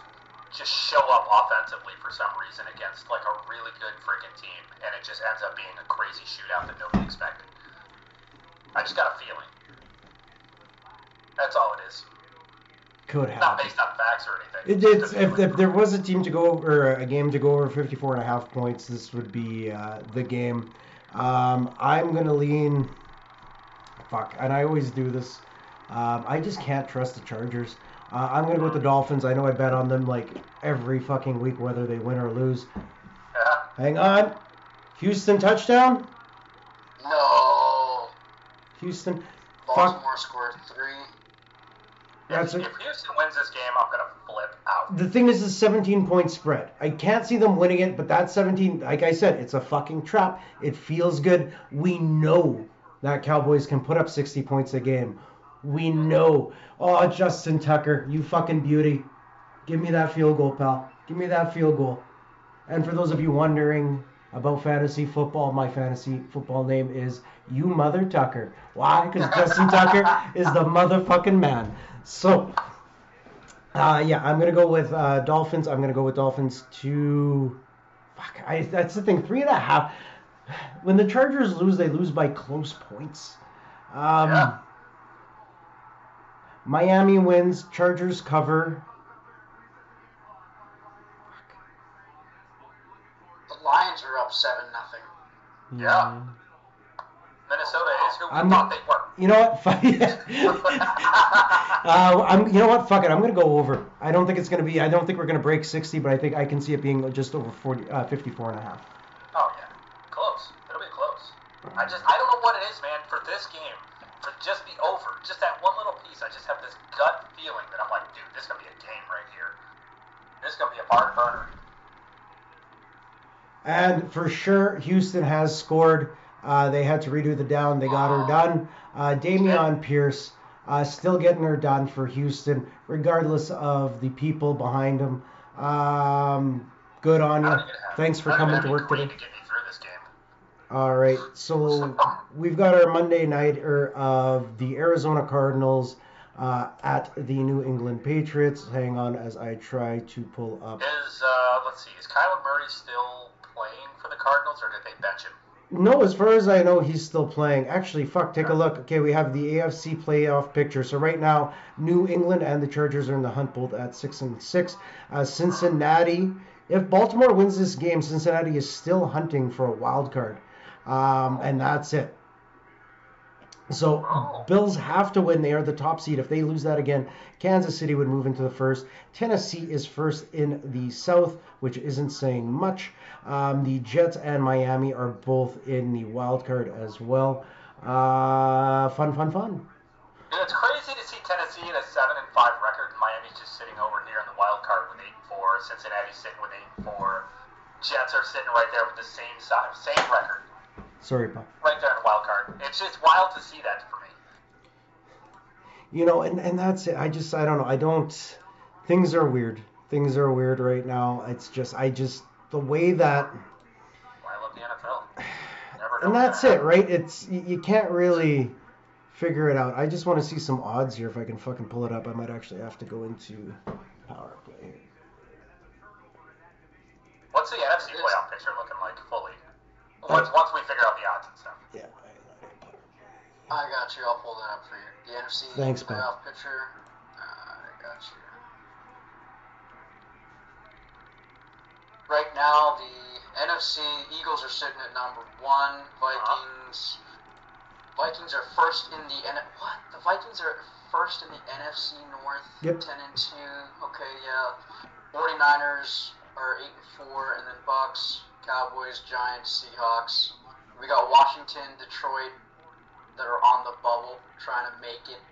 show up offensively for some reason against like a really good freaking team, and it just ends up being a crazy shootout that nobody expected. I just got a feeling. That's all it is. Could It's not happen. based on facts or anything. If there was a team to go over, a game to go over 54.5 points, this would be the game. I'm gonna lean. Fuck, and I always do this. I just can't trust the Chargers. I'm gonna go with the Dolphins. I know I bet on them like every fucking week, whether they win or lose. Yeah. Hang on, Houston touchdown. No. Houston. Baltimore scored 3. That's If it. Houston wins this game, I'm gonna flip out. The thing is, the 17-point spread. I can't see them winning it, but that 17, like I said, it's a fucking trap. It feels good. We know that Cowboys can put up 60 points a game. We know. Oh, Justin Tucker, you fucking beauty. Give me that field goal, pal. Give me that field goal. And for those of you wondering about fantasy football, my fantasy football name is You Mother Tucker. Why? Because Justin Tucker is the motherfucking man. So, yeah, I'm going to go with Dolphins. I'm going to go with Dolphins to... Fuck, that's the thing. 3.5. When the Chargers lose, they lose by close points. Yeah. Miami wins. Chargers cover. The Lions are up 7-0. Yeah. Minnesota is who we I'm- thought they were. You know what? You know what? Fuck it. I'm gonna go over. I don't think it's gonna be. I don't think we're gonna break 60, but I think I can see it being just over 54.5. Oh yeah, close. It'll be close. I don't know what it is, man. For this game, for just be over, just that one little piece. I just have this gut feeling that I'm like, dude, this is gonna be a game right here. This is gonna be a barn burner. And for sure, Houston has scored. They had to redo the down. They got her done. Dameon Pierce still getting her done for Houston, regardless of the people behind him. Good on you. Thanks for coming to work today. To get me through this game. All right, so we've got our Monday nighter of the Arizona Cardinals at the New England Patriots. Hang on as I try to pull up. Let's see, is Kyler Murray still playing for the Cardinals, or did they bench him? No, as far as I know, he's still playing. Actually, fuck, take a look. Okay, we have the AFC playoff picture. So right now, New England and the Chargers are in the hunt both at 6-6. Cincinnati, if Baltimore wins this game, Cincinnati is still hunting for a wild card. And that's it. So Bills have to win. They are the top seed. If they lose that again, Kansas City would move into the first. Tennessee is first in the South, which isn't saying much. The Jets and Miami are both in the wild card as well. Fun. And it's crazy to see Tennessee in a 7-5 record, and Miami's just sitting over here in the wild card with 8-4. Cincinnati's sitting with 8-4. Jets are sitting right there with the same record. Sorry, Pop. Right there in the wild card. It's just wild to see that for me. You know, and that's it. I don't know. Things are weird. Things are weird right now. It's just, the way that... I love the NFL. Never know And that's it, right? It's, you can't really figure it out. I just want to see some odds here. If I can fucking pull it up, I might actually have to go into power play here. What's the NFC playoff picture looking like fully? Once we figure out the odds and stuff. Yeah. I got you. I'll pull that up for you. The NFC Thanks, man. playoff picture. I got you. Right now, the NFC Eagles are sitting at number 1. Vikings are first in the what? The Vikings are first in the NFC North. Yep. 10-2. Okay, yeah. 49ers are 8-4, and then Bucks, Cowboys, Giants, Seahawks. We got Washington, Detroit that are on the bubble trying to make it.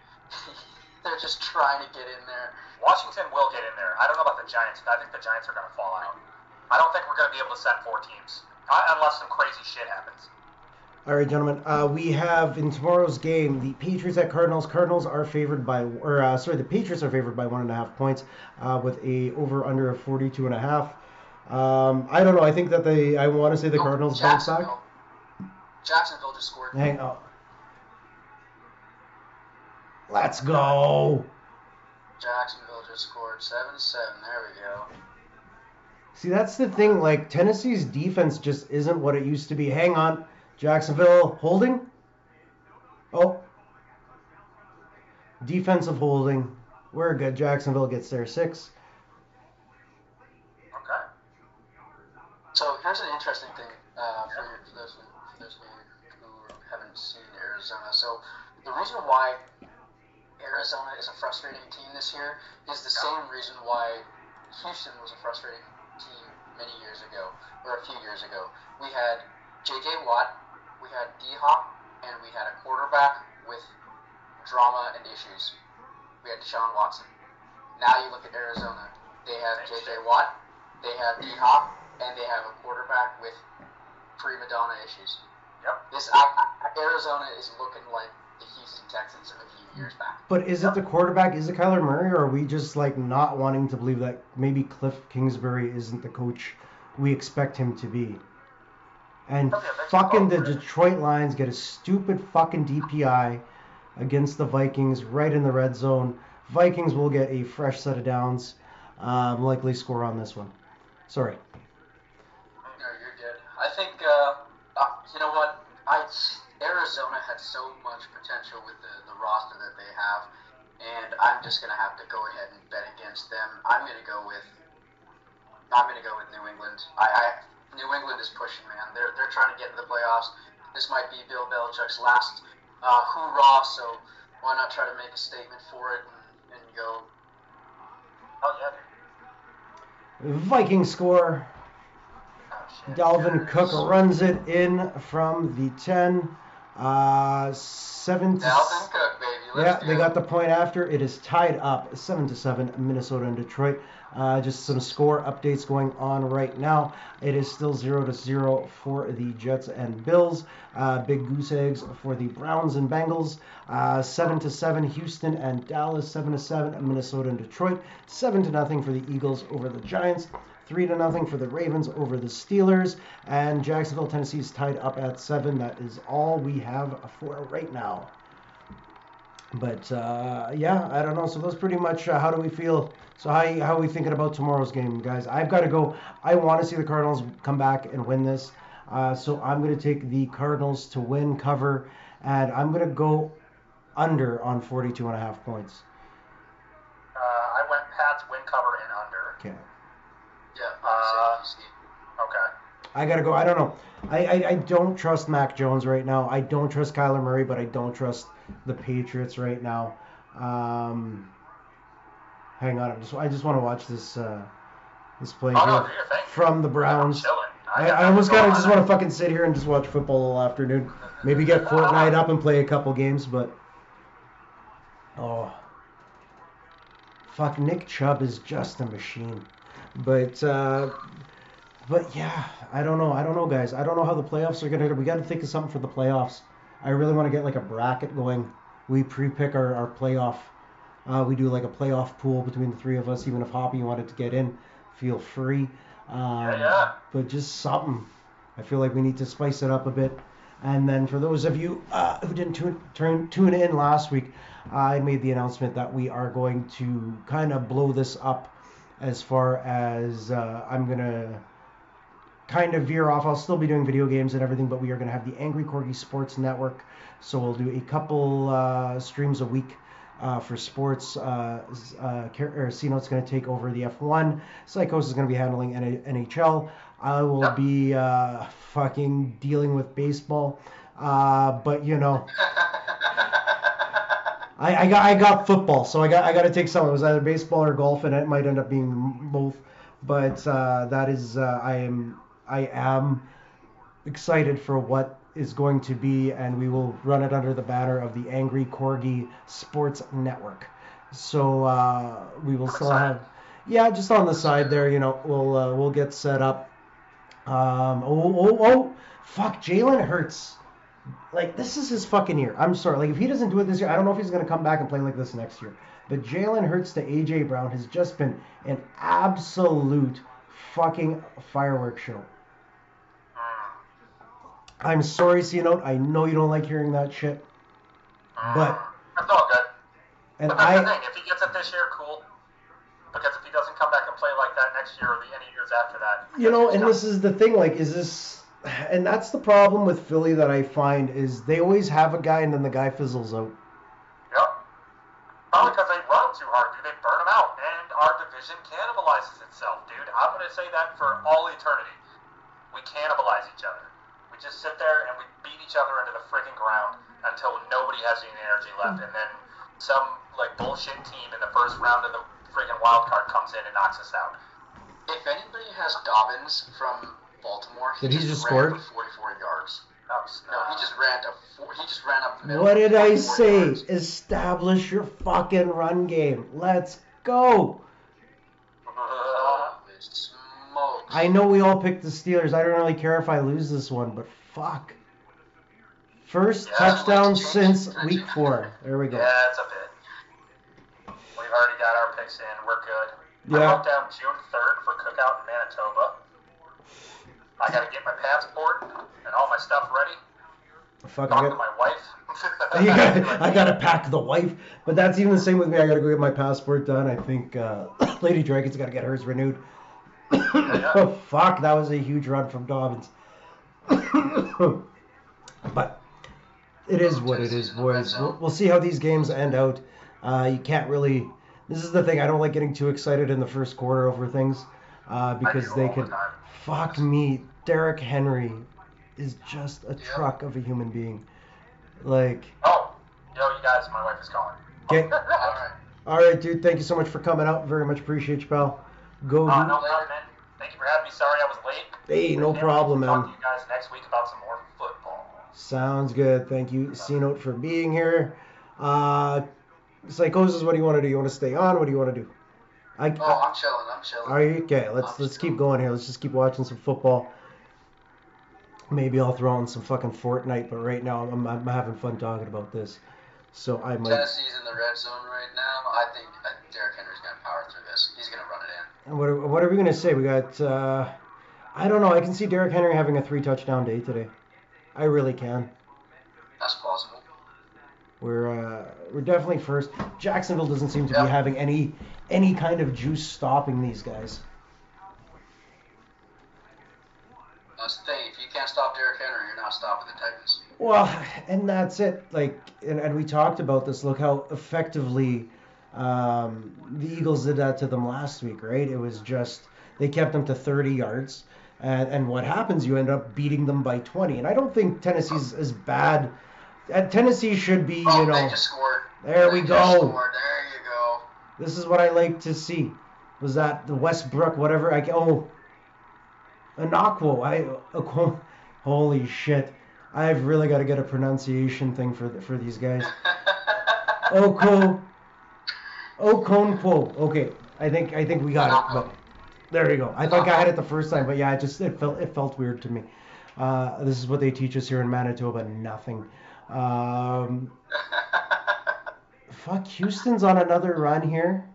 They're just trying to get in there. Washington will get in there. I don't know about the Giants. I think the Giants are going to fall out. I don't think we're going to be able to send 4 teams unless some crazy shit happens. All right, gentlemen. We have in tomorrow's game the Patriots at Cardinals. Cardinals are favored by, the Patriots are favored by 1.5 points, with a over under of 42.5. I don't know. I think that I want to say the Cardinals bounce back. Jacksonville just scored. Hang on. Let's go. Jacksonville just scored 7-7. There we go. See, that's the thing. Like, Tennessee's defense just isn't what it used to be. Hang on. Jacksonville holding. Oh. Defensive holding. We're good. Jacksonville gets their 6. Okay. So here's an interesting thing for those of you who haven't seen Arizona. So the reason why Arizona is a frustrating team this year is the same reason why Houston was a frustrating team many years ago, or a few years ago. We had J.J. Watt, we had D-Hop, and we had a quarterback with drama and issues. We had Deshaun Watson. Now you look at Arizona. They have J.J. Watt, they have D-Hop, and they have a quarterback with prima donna issues. Yep. Arizona is looking like the Houston Texans of a few years back. But is it the quarterback? Is it Kyler Murray? Or are we just like not wanting to believe that maybe Cliff Kingsbury isn't the coach we expect him to be? And fucking the Detroit Lions get a stupid fucking DPI against the Vikings right in the red zone. Vikings will get a fresh set of downs. Likely score on this one. Sorry. No, you're good. I think, you know what? Arizona had so much potential with the roster that they have, and I'm just gonna have to go ahead and bet against them. I'm gonna go with New England. New England is pushing, man. They're trying to get into the playoffs. This might be Bill Belichick's last hoorah, so why not try to make a statement for it and go? Oh yeah. Vikings score. Dalvin Cook runs it in from the 10. 7 to Dalvin Cook, baby. Yeah, they got the point after. It is tied up 7-7, Minnesota and Detroit. Just some score updates going on right now. It is still 0-0 for the Jets and Bills. Big goose eggs for the Browns and Bengals. 7-7, Houston and Dallas. 7-7, Minnesota and Detroit. 7-0 for the Eagles over the Giants. 3-0 for the Ravens over the Steelers. And Jacksonville, Tennessee is tied up at 7. That is all we have for right now. But, yeah, I don't know. So that's pretty much how do we feel. So how are we thinking about tomorrow's game, guys? I've got to go. I want to see the Cardinals come back and win this. So I'm going to take the Cardinals to win, cover, and I'm going to go under on 42.5 points. I went Pats, win, cover, and under. Okay. Yeah. Okay. I got to go. I don't know. I don't trust Mac Jones right now. I don't trust Kyler Murray, but I don't trust the Patriots right now. Hang on, I just want to watch this play here from the Browns. I almost kind of just want to fucking sit here and just watch football all afternoon. Maybe get Fortnite up and play a couple games, but fuck, Nick Chubb is just a machine. But yeah, I don't know, guys. I don't know how the playoffs are gonna. We got to think of something for the playoffs. I really want to get like a bracket going. We pre-pick our playoff. We do like a playoff pool between the three of us. Even if Hoppy wanted to get in, feel free. Yeah. But just something. I feel like we need to spice it up a bit. And then for those of you who didn't tune in last week, I made the announcement that we are going to kind of blow this up as far as I'm going to kind of veer off. I'll still be doing video games and everything, but we are going to have the Angry Corgi Sports Network. So we'll do a couple streams a week for sports. C-Note's going to take over the F1. Psychos is going to be handling NHL. I will be fucking dealing with baseball. But, you know, I got football, so I got to take some. It was either baseball or golf, and it might end up being both. But that is, I am excited for what is going to be, and we will run it under the banner of the Angry Corgi Sports Network. So we will I'm still excited. have, yeah, just on the side there. We'll get set up. Fuck, Jalen Hurts. Like, this is his fucking year. I'm sorry. Like, if he doesn't do it this year, I don't know if he's going to come back and play like this next year. But Jalen Hurts to A.J. Brown has just been an absolute fucking fireworks show. I'm sorry, C-Note. I know you don't like hearing that shit. But, It's all good. and But that's the thing. If he gets it this year, cool. Because if he doesn't come back and play like that next year or any years after that, and this is the thing, like, is this, and that's the problem with Philly that I find is they always have a guy and then the guy fizzles out. Yep. Probably because they run too hard, dude. They burn them out. And our division cannibalizes itself, dude. I'm going to say that for all eternity. We cannibalize each other. We just sit there and we beat each other into the freaking ground until nobody has any energy left. And then some, like, bullshit team in the first round of the freaking wild card comes in and knocks us out. If anybody has Dobbins from Baltimore, Did he just ran score? for 44 yards. No, he just ran up the middle. What did I 44 say? yards. Establish your fucking run game. Let's go. Holy smokes. I know we all picked the Steelers. I don't really care if I lose this one, but fuck. First touchdown since week 4. There we go. Yeah, it's a bit. We've already got our picks in. We're good. Yeah. I wrote down June 3rd for Cookout in Manitoba. I got to get my passport and all my stuff ready. Fuck, Talk to my wife. I gotta pack the wife, but that's even the same with me. I gotta go get my passport done. I think Lady Dragon's gotta get hers renewed. Oh, fuck, that was a huge run from Dobbins. But it is what it is, boys. We'll see how these games end out. You can't really. This is the thing. I don't like getting too excited in the first quarter over things because they could. Fuck me, Derrick Henry is just a truck of a human being. Like. Oh, yo, you guys, my wife is calling. Okay. Alright. All right, dude. Thank you so much for coming out. Very much appreciate you, pal. Go. No problem, man. Thank you for having me. Sorry I was late. Hey, no problem, man. Talk to you guys next week about some more football. Sounds good. Thank you, C-Note, for being here. Psychosis, what do you want to do? You want to stay on? What do you want to do? I'm chilling. Are you okay? Let's keep going here. Let's just keep watching some football. Maybe I'll throw on some fucking Fortnite, but right now I'm having fun talking about this. So I might. Tennessee's in the red zone right now. I think Derrick Henry's going to power through this. He's going to run it in. And what are we gonna say? We got. I don't know. I can see Derrick Henry having a 3-touchdown day today. I really can. That's possible. We're definitely first. Jacksonville doesn't seem to be having any kind of juice stopping these guys. That's the thing. If you can't stop Derrick Henry, you're not stopping the Titans. Well, and that's it. Like, and we talked about this. Look how effectively the Eagles did that to them last week, right? It was just they kept them to 30 yards, and what happens? You end up beating them by 20. And I don't think Tennessee's as bad. Tennessee should be, They just scored. There we go. There you go. This is what I like to see. Was that the Westbrook, whatever? Anakwo. Holy shit. I've really got to get a pronunciation thing for these guys. Okonkwo. Okay. I think we got it. But there you go. I think I had it the first time, but yeah, it felt weird to me. This is what they teach us here in Manitoba. Nothing. Fuck, Houston's on another run here.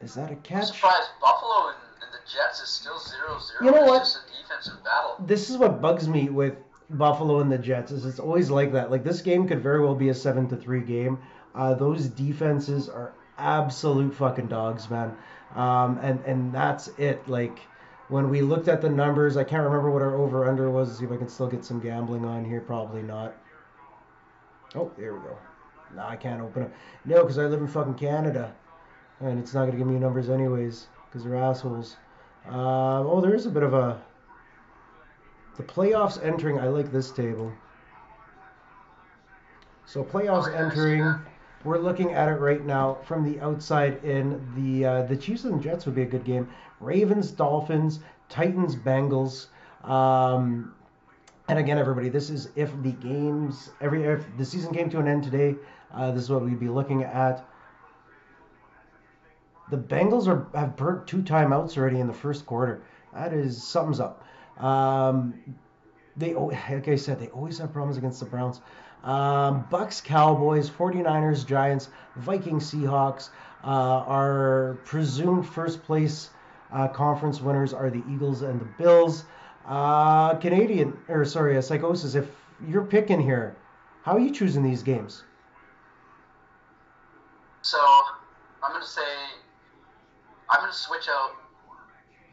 Is that a catch? I'm surprised Buffalo and the Jets is still 0-0. You know what? It's just a defensive battle. This is what bugs me with Buffalo and the Jets is it's always like that. Like, this game could very well be a 7-3 game. Those defenses are absolute fucking dogs, man. And that's it. Like, when we looked at the numbers, I can't remember what our over-under was. Let's see if I can still get some gambling on here. Probably not. Oh, there we go. No, I can't open it. No, because I live in fucking Canada. And it's not going to give me numbers anyways, because they're assholes. There is a bit of a... The playoffs entering, I like this table. So playoffs entering, we're looking at it right now from the outside in. The Chiefs and Jets would be a good game. Ravens, Dolphins, Titans, Bengals. And And again, everybody, this is if the season came to an end today. This is what we'd be looking at. The Bengals have burnt 2 timeouts already in the first quarter. That is something's up. Like I said, they always have problems against the Browns. Bucks, Cowboys, 49ers, Giants, Vikings, Seahawks. Our presumed first place conference winners are the Eagles and the Bills. Psychosis, if you're picking here, how are you choosing these games? So, I'm going to switch out.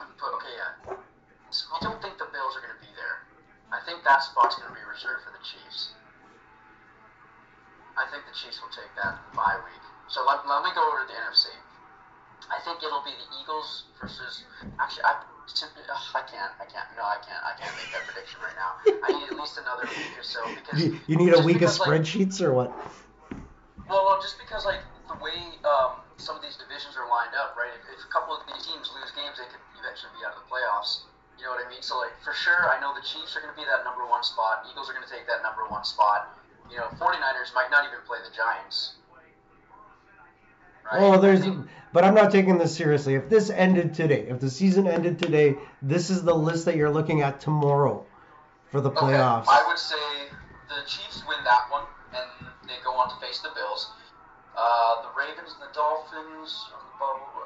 I don't think the Bills are going to be there. I think that spot's going to be reserved for the Chiefs. I think the Chiefs will take that bye week. So let me go over to the NFC. I think it'll be the Eagles versus. Actually, I can't make that prediction right now. I need at least another week or so because you need a week of spreadsheets or what? Well, just because like the way some of these divisions are lined up, right? If a couple of these teams lose games, they could eventually be out of the playoffs. You know what I mean? So like for sure, I know the Chiefs are going to be that number 1 spot. Eagles are going to take that number 1 spot. 49ers might not even play the Giants. Right? Oh, but I'm not taking this seriously. If this ended today, if the season ended today, this is the list that you're looking at tomorrow for the playoffs. Okay, I would say the Chiefs win that one, and they go on to face the Bills. The Ravens and the Dolphins,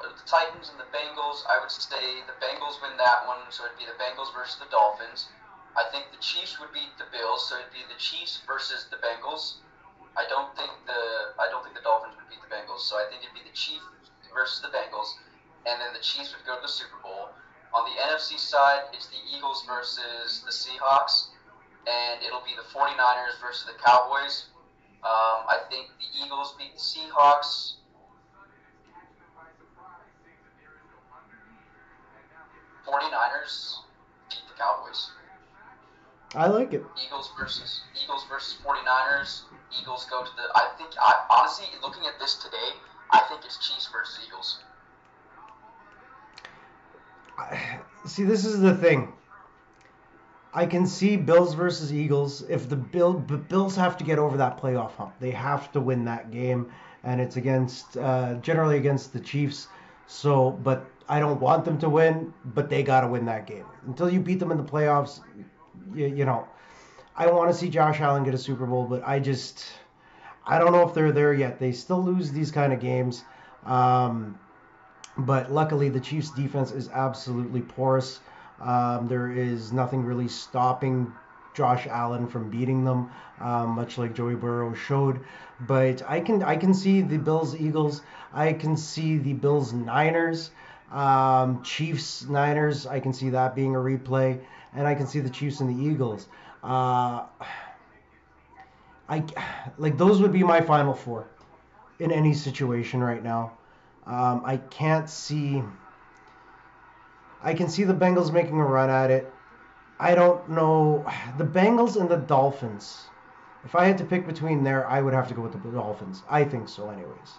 the Titans and the Bengals, I would say the Bengals win that one, so it'd be the Bengals versus the Dolphins. I think the Chiefs would beat the Bills, so it'd be the Chiefs versus the Bengals. I don't think the Dolphins would beat the Bengals, so I think it'd be the Chiefs versus the Bengals, and then the Chiefs would go to the Super Bowl. On the NFC side, it's the Eagles versus the Seahawks, and it'll be the 49ers versus the Cowboys. I think the Eagles beat the Seahawks. '49ers beat the Cowboys. I like it. Eagles versus 49ers. Eagles go to the. Honestly, looking at this today, I think it's Chiefs versus Eagles. See, this is the thing. I can see Bills versus Eagles. If the Bills have to get over that playoff hump, they have to win that game, and it's generally against the Chiefs. So, but I don't want them to win, but they got to win that game. Until you beat them in the playoffs, you know, I want to see Josh Allen get a Super Bowl, but I don't know if they're there yet. They still lose these kind of games. But luckily, the Chiefs' defense is absolutely porous. There is nothing really stopping Josh Allen from beating them, much like Joey Burrow showed. But I can see the Bills-Eagles. I can see the Bills-Niners. Chiefs-Niners, I can see that being a replay. And I can see the Chiefs and the Eagles. Those would be my final 4 in any situation right now. I can see the Bengals making a run at it. I don't know. The Bengals and the Dolphins. If I had to pick between there, I would have to go with the Dolphins. I think so anyways.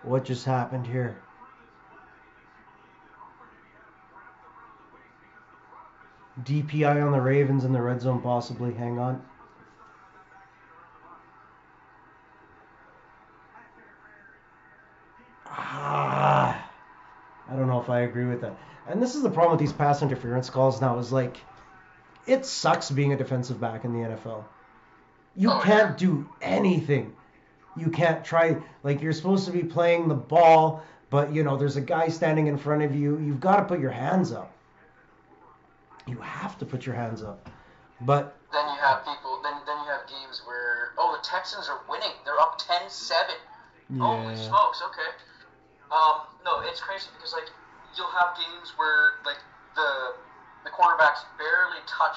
What just happened here? DPI on the Ravens in the red zone possibly. Hang on. I don't know if I agree with that. And this is the problem with these pass interference calls now is like, it sucks being a defensive back in the NFL. You can't do anything. You can't try, like you're supposed to be playing the ball, but there's a guy standing in front of you. You've got to put your hands up. You have to put your hands up. But then you have games where the Texans are winning. They're up 10-7. Yeah. Holy smokes, okay. No, it's crazy because like you'll have games where like the quarterbacks barely touch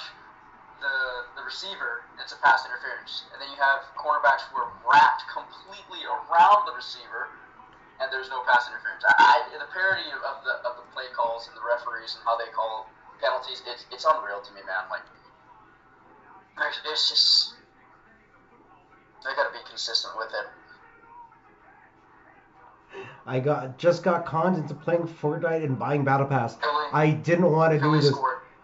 the receiver, and it's a pass interference. And then you have cornerbacks who are wrapped completely around the receiver, and there's no pass interference. The parody of the play calls and the referees and how they call penalties, it's unreal to me, man. Like it's just they got to be consistent with it. I just got conned into playing Fortnite and buying Battle Pass. Really? I didn't want to do this.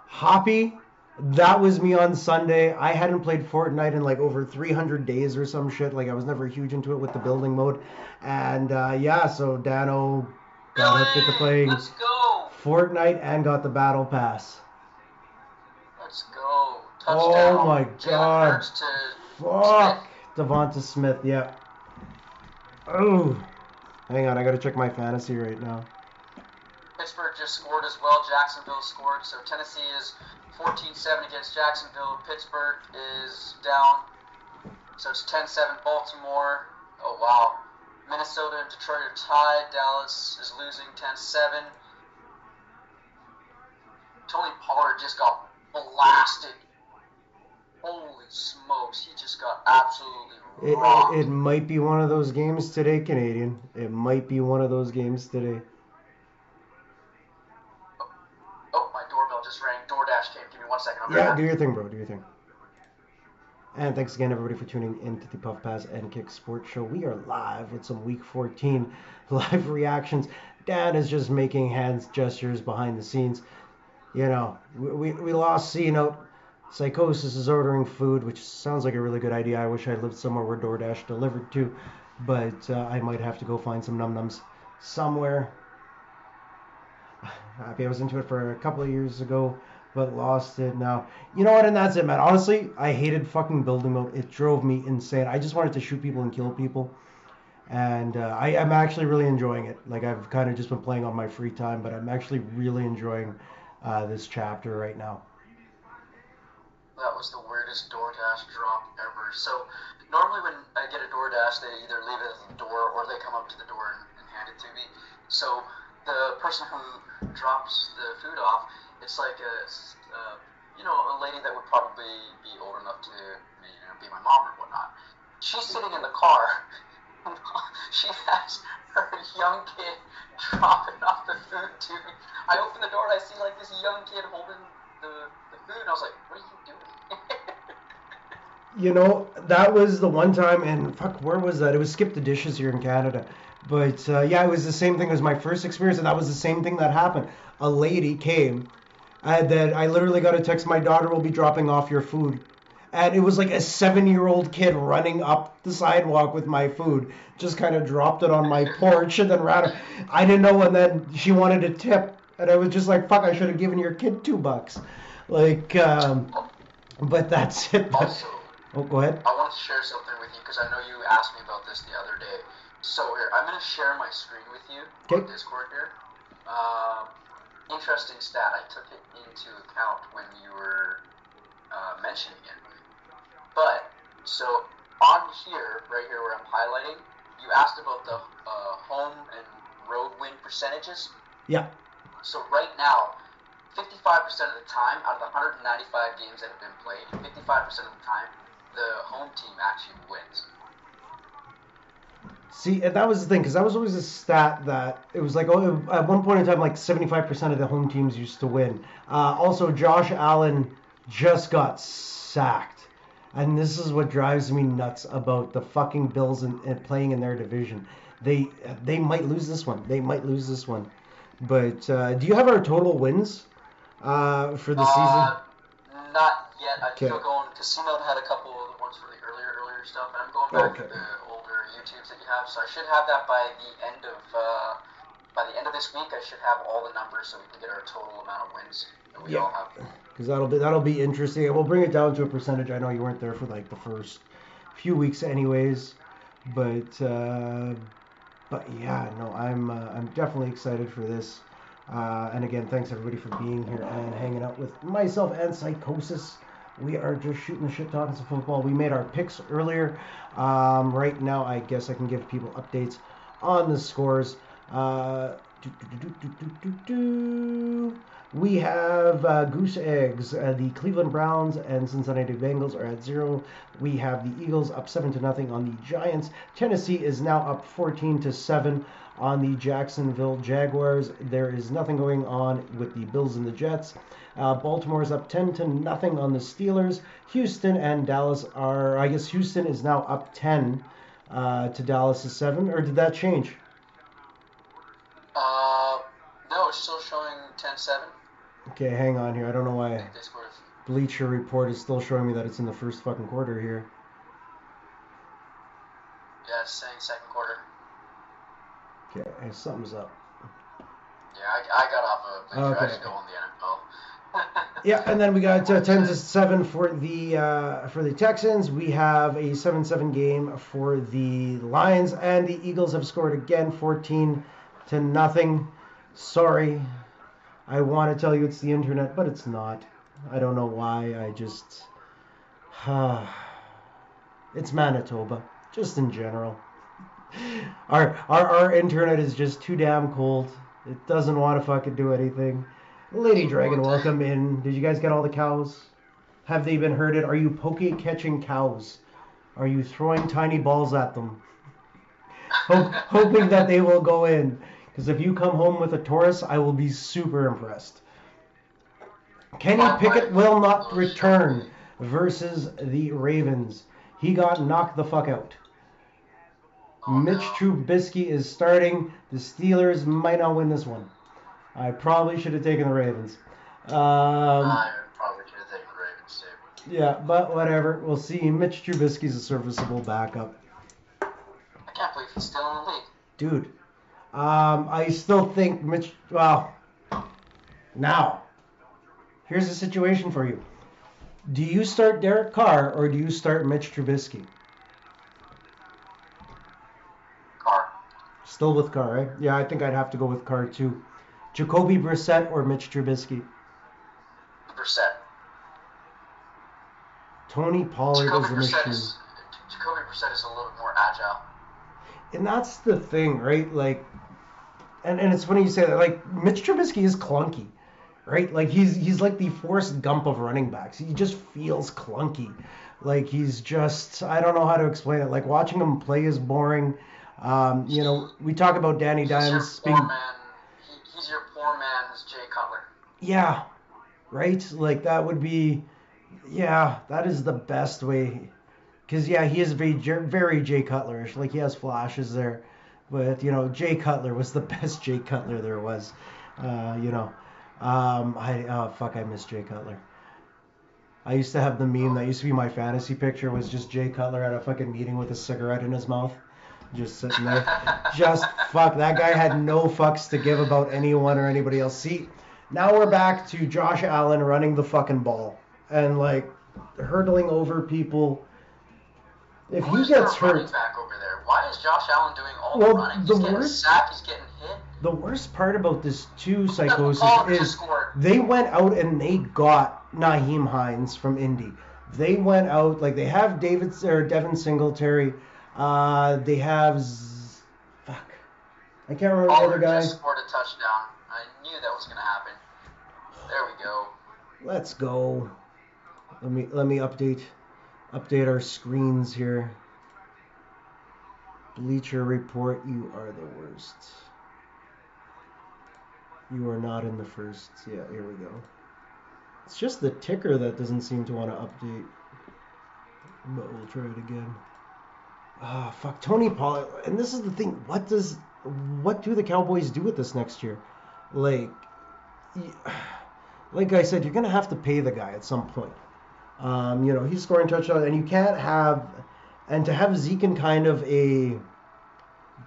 Hoppy, that was me on Sunday. I hadn't played Fortnite in like over 300 days or some shit. Like I was never huge into it with the building mode. And yeah, so Dano got hooked into playing Let's go. Fortnite and got the battle pass. Let's go. Oh Touchdown. my Jalen god. Hurts to Fuck. Smith. Devonta Smith, yeah. Oh. Hang on, I gotta check my fantasy right now. Pittsburgh just scored as well. Jacksonville scored. So Tennessee is 14-7 against Jacksonville. Pittsburgh is down. So it's 10-7 Baltimore. Oh, wow. Minnesota and Detroit are tied. Dallas is losing 10-7. Tony Pollard just got blasted. Holy smokes. He just got absolutely rocked. It might be one of those games today, Canadian. It might be one of those games today. Oh, my doorbell just rang. DoorDash came. Give me 1 second. Yeah, do your thing, bro. Do your thing. And thanks again, everybody, for tuning into the Puff Pass and Kick Sports Show. We are live with some Week 14 live reactions. Dan is just making hands gestures behind the scenes. You know, we lost C-Note. Psychosis is ordering food, which sounds like a really good idea. I wish I lived somewhere where DoorDash delivered to, but I might have to go find some num-nums somewhere. Happy I was into it for a couple of years ago, but lost it now. You know what? And that's it, man. Honestly, I hated fucking building mode. It drove me insane. I just wanted to shoot people and kill people. And I'm actually really enjoying it. Like, I've kind of just been playing on my free time, but I'm actually really enjoying this chapter right now. That was the weirdest DoorDash drop ever. So normally when I get a DoorDash, they either leave it at the door or they come up to the door and hand it to me. So the person who drops the food off, it's like a lady that would probably be old enough to be my mom or whatnot. She's sitting in the car. She has her young kid dropping off the food to me. I open the door and I see like this young kid holding the food, and I was like, what are you doing? You know, that was the one time, and fuck, where was that? It was Skip the Dishes here in Canada. But yeah, it was the same thing as my first experience, and that was the same thing that happened. A lady came, that I literally got a text, my daughter will be dropping off your food. And it was like a 7-year-old kid running up the sidewalk with my food, just kind of dropped it on my porch and then ran. I didn't know, and then she wanted a tip, and I was just like, fuck, I should have given your kid $2. Like, but that's it. Also, oh, go ahead. I wanted to share something with you because I know you asked me about this the other day. So here, I'm going to share my screen with you on Discord here. Interesting stat. I took it into account when you were mentioning it. But, so on here, right here where I'm highlighting, you asked about the home and road win percentages. Yeah. So right now, 55% of the time, out of the 195 games that have been played, 55% of the time, the home team actually wins. See, and that was the thing, because that was always a stat that it was like, oh, at one point in time, like 75% of the home teams used to win. Also, Josh Allen just got sacked. And this is what drives me nuts about the fucking Bills and playing in their division. They might lose this one. They might lose this one. But do you have our total wins for the season? Not yet. I'm still going. Casino had a couple of the ones for the earlier stuff, and I'm going back to the older YouTubes that you have. So I should have that by the end of this week. I should have all the numbers so we can get our total amount of wins that we all have. Because that'll be interesting. We'll bring it down to a percentage. I know you weren't there for like the first few weeks, anyways, but yeah, no, I'm definitely excited for this. And again, thanks everybody for being here and hanging out with myself and Psychosis. We are just shooting the shit, talking some football. We made our picks earlier. Right now, I guess I can give people updates on the scores. We have Goose Eggs. The Cleveland Browns and Cincinnati Bengals are at 0. We have the Eagles up 7-0 on the Giants. Tennessee is now up 14-7 on the Jacksonville Jaguars. There is nothing going on with the Bills and the Jets. Baltimore is up 10-0 on the Steelers. Houston and Dallas are, I guess Houston is now up 10 to Dallas' 7, or did that change? No, it's still showing 10-7. Okay, hang on here. I don't know I why think they scored. Bleacher Report is still showing me that it's in the first fucking quarter here. Yeah, it's saying second quarter. Okay, something's up. Yeah, I got off of Bleacher. Okay. I just go on the NFL. Yeah, and then we got 10-7 for the Texans. We have a 7-7 game for the Lions, and the Eagles have scored again, 14-0. Sorry, I want to tell you it's the internet, but it's not. I don't know why. I just it's Manitoba, just in general. Our internet is just too damn cold. It doesn't want to fucking do anything. Lady Dragon, welcome in. Did you guys get all the cows? Have they been herded? Are you poke catching cows? Are you throwing tiny balls at them? Hoping that they will go in. Because if you come home with a Taurus, I will be super impressed. Kenny Pickett will not return versus the Ravens. He got knocked the fuck out. Mitch Trubisky is starting. The Steelers might not win this one. I probably should have taken the Ravens. I probably should have taken the Ravens too. Yeah, but whatever. We'll see. Mitch Trubisky's a serviceable backup. I can't believe he's still in the league. Dude, I still think Mitch... Well, now, here's the situation for you. Do you start Derek Carr or do you start Mitch Trubisky? Carr. Still with Carr, right? Yeah, I think I'd have to go with Carr too. Jacoby Brissett or Mitch Trubisky? Brissett. Tony Pollard is the machine. Jacoby Brissett is a little bit more agile. And that's the thing, right? Like, and it's funny you say that. Like, Mitch Trubisky is clunky, right? Like, he's like the Forrest Gump of running backs. He just feels clunky. Like, he's just, I don't know how to explain it. Like, watching him play is boring. You know, we talk about Danny Dimes being... He's your poor man's Jay Cutler. Yeah, right? Like, that would be... Yeah, that is the best way. Because, yeah, he is very Jay Cutlerish. Like, he has flashes there. But, you know, Jay Cutler was the best Jay Cutler there was. You know. I miss Jay Cutler. I used to have the meme that used to be my fantasy picture was just Jay Cutler at a fucking meeting with a cigarette in his mouth. Just sitting there. Just fuck. That guy had no fucks to give about anyone or anybody else. See, now we're back to Josh Allen running the fucking ball. And, like, hurdling over people. If he gets hurt... Back over there? Why is Josh Allen doing all the running? He's getting sacked, he's getting hit. The worst part about this, too, Psychosis, is they went out and they got Nyheim Hines from Indy. They went out, like, they have Devin Singletary. They have... Fuck. I can't remember the other guy. Just scored a touchdown. I knew that was going to happen. There we go. Let's go. Let me update our screens here. Bleacher Report, you are the worst. You are not in the first. Yeah, here we go. It's just the ticker that doesn't seem to want to update. But we'll try it again. Ah, fuck. Tony Pollard. And this is the thing. What do the Cowboys do with this next year? Like I said, you're going to have to pay the guy at some point. You know, he's scoring touchdowns, and you can't have... And to have Zeke in kind of a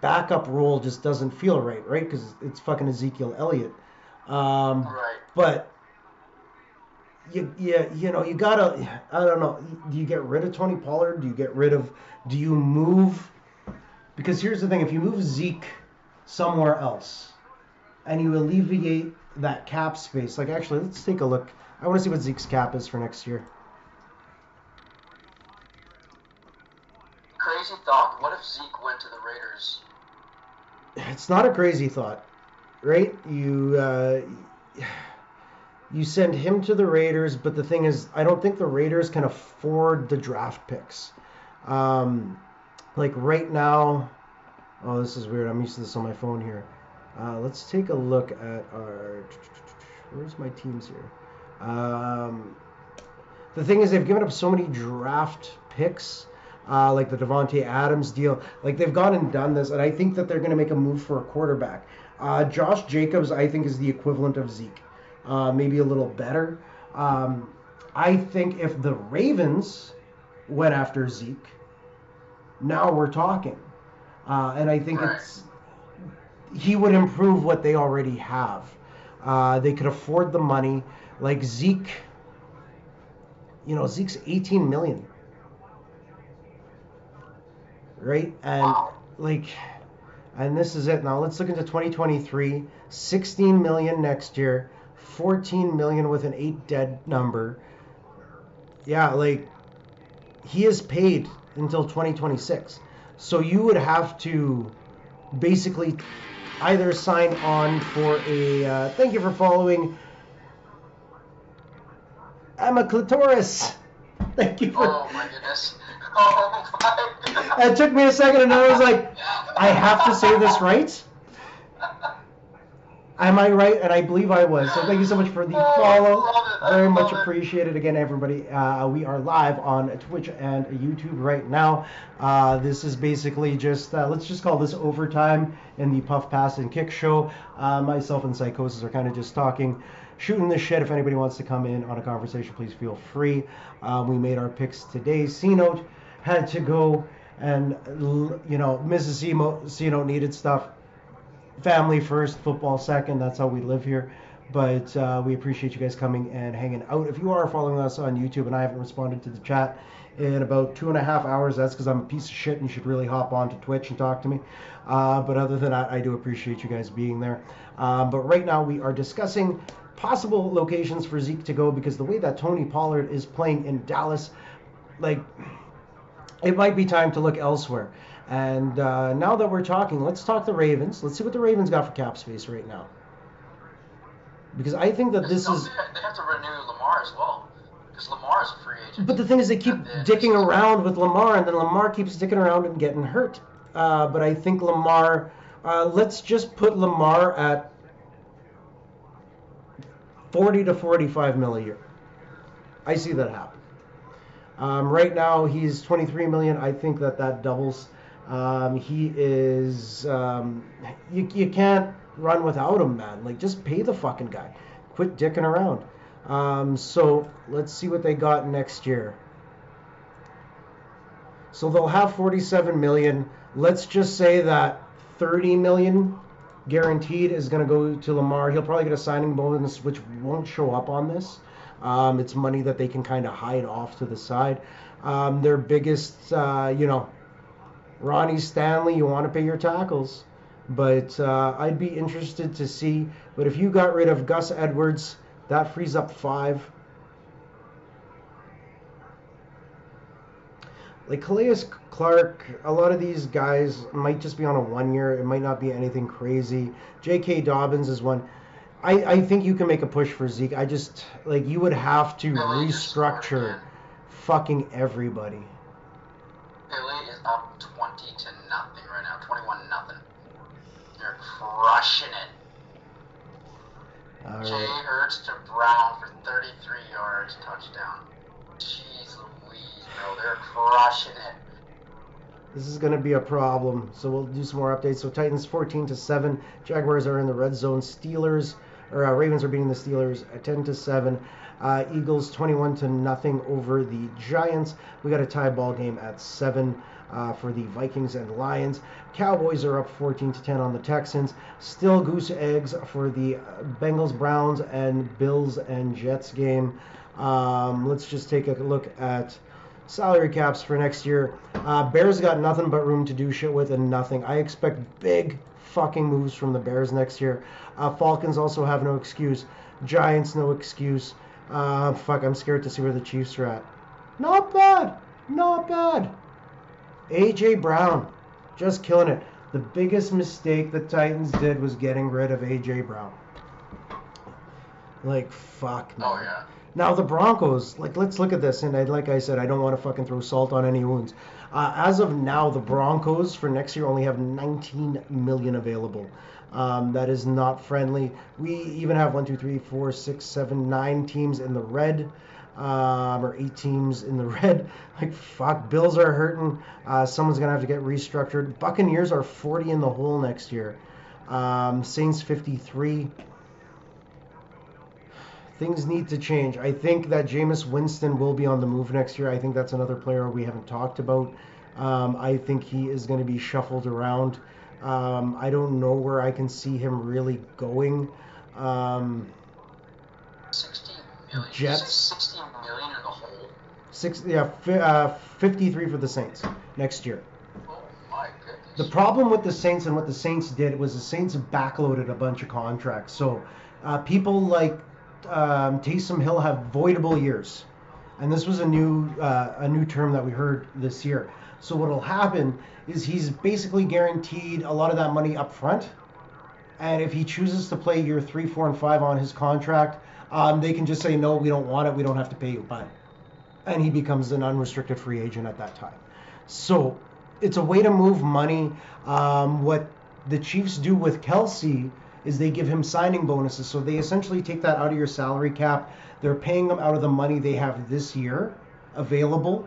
backup role just doesn't feel right? Because it's fucking Ezekiel Elliott. Right. But... You know, you gotta, I don't know, do you get rid of Tony Pollard? Do you move? Because here's the thing, if you move Zeke somewhere else and you alleviate that cap space, like actually, let's take a look. I want to see what Zeke's cap is for next year. Crazy thought, what if Zeke went to the Raiders? It's not a crazy thought, right? You send him to the Raiders, but the thing is, I don't think the Raiders can afford the draft picks. Like right now, oh, this is weird. I'm used to this on my phone here. Let's take a look at our, where's my teams here? The thing is, they've given up so many draft picks, like the Devontae Adams deal. Like they've gone and done this, and I think that they're going to make a move for a quarterback. Josh Jacobs, I think, is the equivalent of Zeke. maybe a little better. I think if the Ravens went after Zeke, now we're talking. And I think he would improve what they already have. They could afford the money. Like Zeke, Zeke's 18 million, right? And and this is it. Now let's look into 2023. 16 million next year. 14 million with an 8 dead number. Yeah, he is paid until 2026. So you would have to basically either sign on for a thank you for following Emma Clitoris. Thank you for. Oh my goodness. Oh my goodness. It took me a second and I was like, I have to say this right. Am I right? And I believe I was. So thank you so much for the follow. Very much appreciated. Again, everybody. We are live on Twitch and YouTube right now. This is basically just, let's just call this overtime in the Puff, Pass, and Kick show. Myself and Psychosis are kind of just talking, shooting the shit. If anybody wants to come in on a conversation, please feel free. We made our picks today. C-Note had to go and, Mrs. C-Note needed stuff. Family first, football second. That's how we live here. But we appreciate you guys coming and hanging out. If you are following us on YouTube and I haven't responded to the chat in about 2.5 hours, that's because I'm a piece of shit and you should really hop on to Twitch and talk to me. But other than that, I do appreciate you guys being there. But right now we are discussing possible locations for Zeke to go because the way that Tony Pollard is playing in Dallas, it might be time to look elsewhere. And now that we're talking, let's talk the Ravens. Let's see what the Ravens got for cap space right now. Because I think that this is... They have to renew Lamar as well. Because Lamar is a free agent. But the thing is, they keep dicking around with Lamar, and then Lamar keeps dicking around and getting hurt. But I think Lamar... let's just put Lamar at 40 to 45 mil a year. I see that happen. Right now, he's 23 million. I think that doubles. He is, you can't run without him, man. Just pay the fucking guy. Quit dicking around. So let's see what they got next year. So they'll have 47 million. Let's just say that 30 million guaranteed is going to go to Lamar. He'll probably get a signing bonus, which won't show up on this. It's money that they can kind of hide off to the side. Their biggest, Ronnie Stanley, you want to pay your tackles. But I'd be interested to see. But if you got rid of Gus Edwards, that frees up 5. Calais Clark, a lot of these guys might just be on a 1 year. It might not be anything crazy. J.K. Dobbins is one. I think you can make a push for Zeke. I just, you would have to restructure fucking everybody. Philly is up 20 to nothing right now. 21-0. They're crushing it. All Jay right. Hurts to Brown for 33 yards, touchdown. Jeez Louise, bro. They're crushing it. This is going to be a problem. So we'll do some more updates. So Titans 14-7. Jaguars are in the red zone. Ravens are beating the Steelers 10-7. Eagles 21-0 over the Giants. We got a tie ball game at 7 for the Vikings and Lions. Cowboys are up 14-10 on the Texans. Still goose eggs for the Bengals, Browns, and Bills and Jets game. Let's just take a look at salary caps for next year. Bears got nothing but room to do shit with and nothing. I expect big fucking moves from the Bears next year. Falcons also have no excuse. Giants, no excuse. I'm scared to see where the Chiefs are at. Not bad. A.J. Brown, just killing it. The biggest mistake the Titans did was getting rid of A.J. Brown. Fuck, man. Oh, yeah. Now the Broncos, let's look at this, and like I said, I don't want to fucking throw salt on any wounds. As of now, the Broncos for next year only have 19 million available. That is not friendly. We even have 1, 2, 3, 4, 6, 7, 9 teams in the red, or 8 teams in the red. Fuck, Bills are hurting. Someone's gonna have to get restructured. Buccaneers are 40 in the hole next year. Saints 53. things need to change. I think that Jameis Winston will be on the move next year. I think that's another player we haven't talked about. I think he is going to be shuffled around. I don't know where I can see him really going. 16 million. Jets. 16 million in the hole. 53 for the Saints next year. Oh my goodness. The problem with the Saints and what the Saints did was the Saints backloaded a bunch of contracts. So people like Taysom Hill have voidable years, and this was a new term that we heard this year. So what will happen is he's basically guaranteed a lot of that money up front, and if he chooses to play year 3, 4, and 5 on his contract, they can just say no, we don't want it, we don't have to pay you, bye, and he becomes an unrestricted free agent at that time. So it's a way to move money. What the Chiefs do with Kelsey is they give him signing bonuses. So they essentially take that out of your salary cap. They're paying them out of the money they have this year available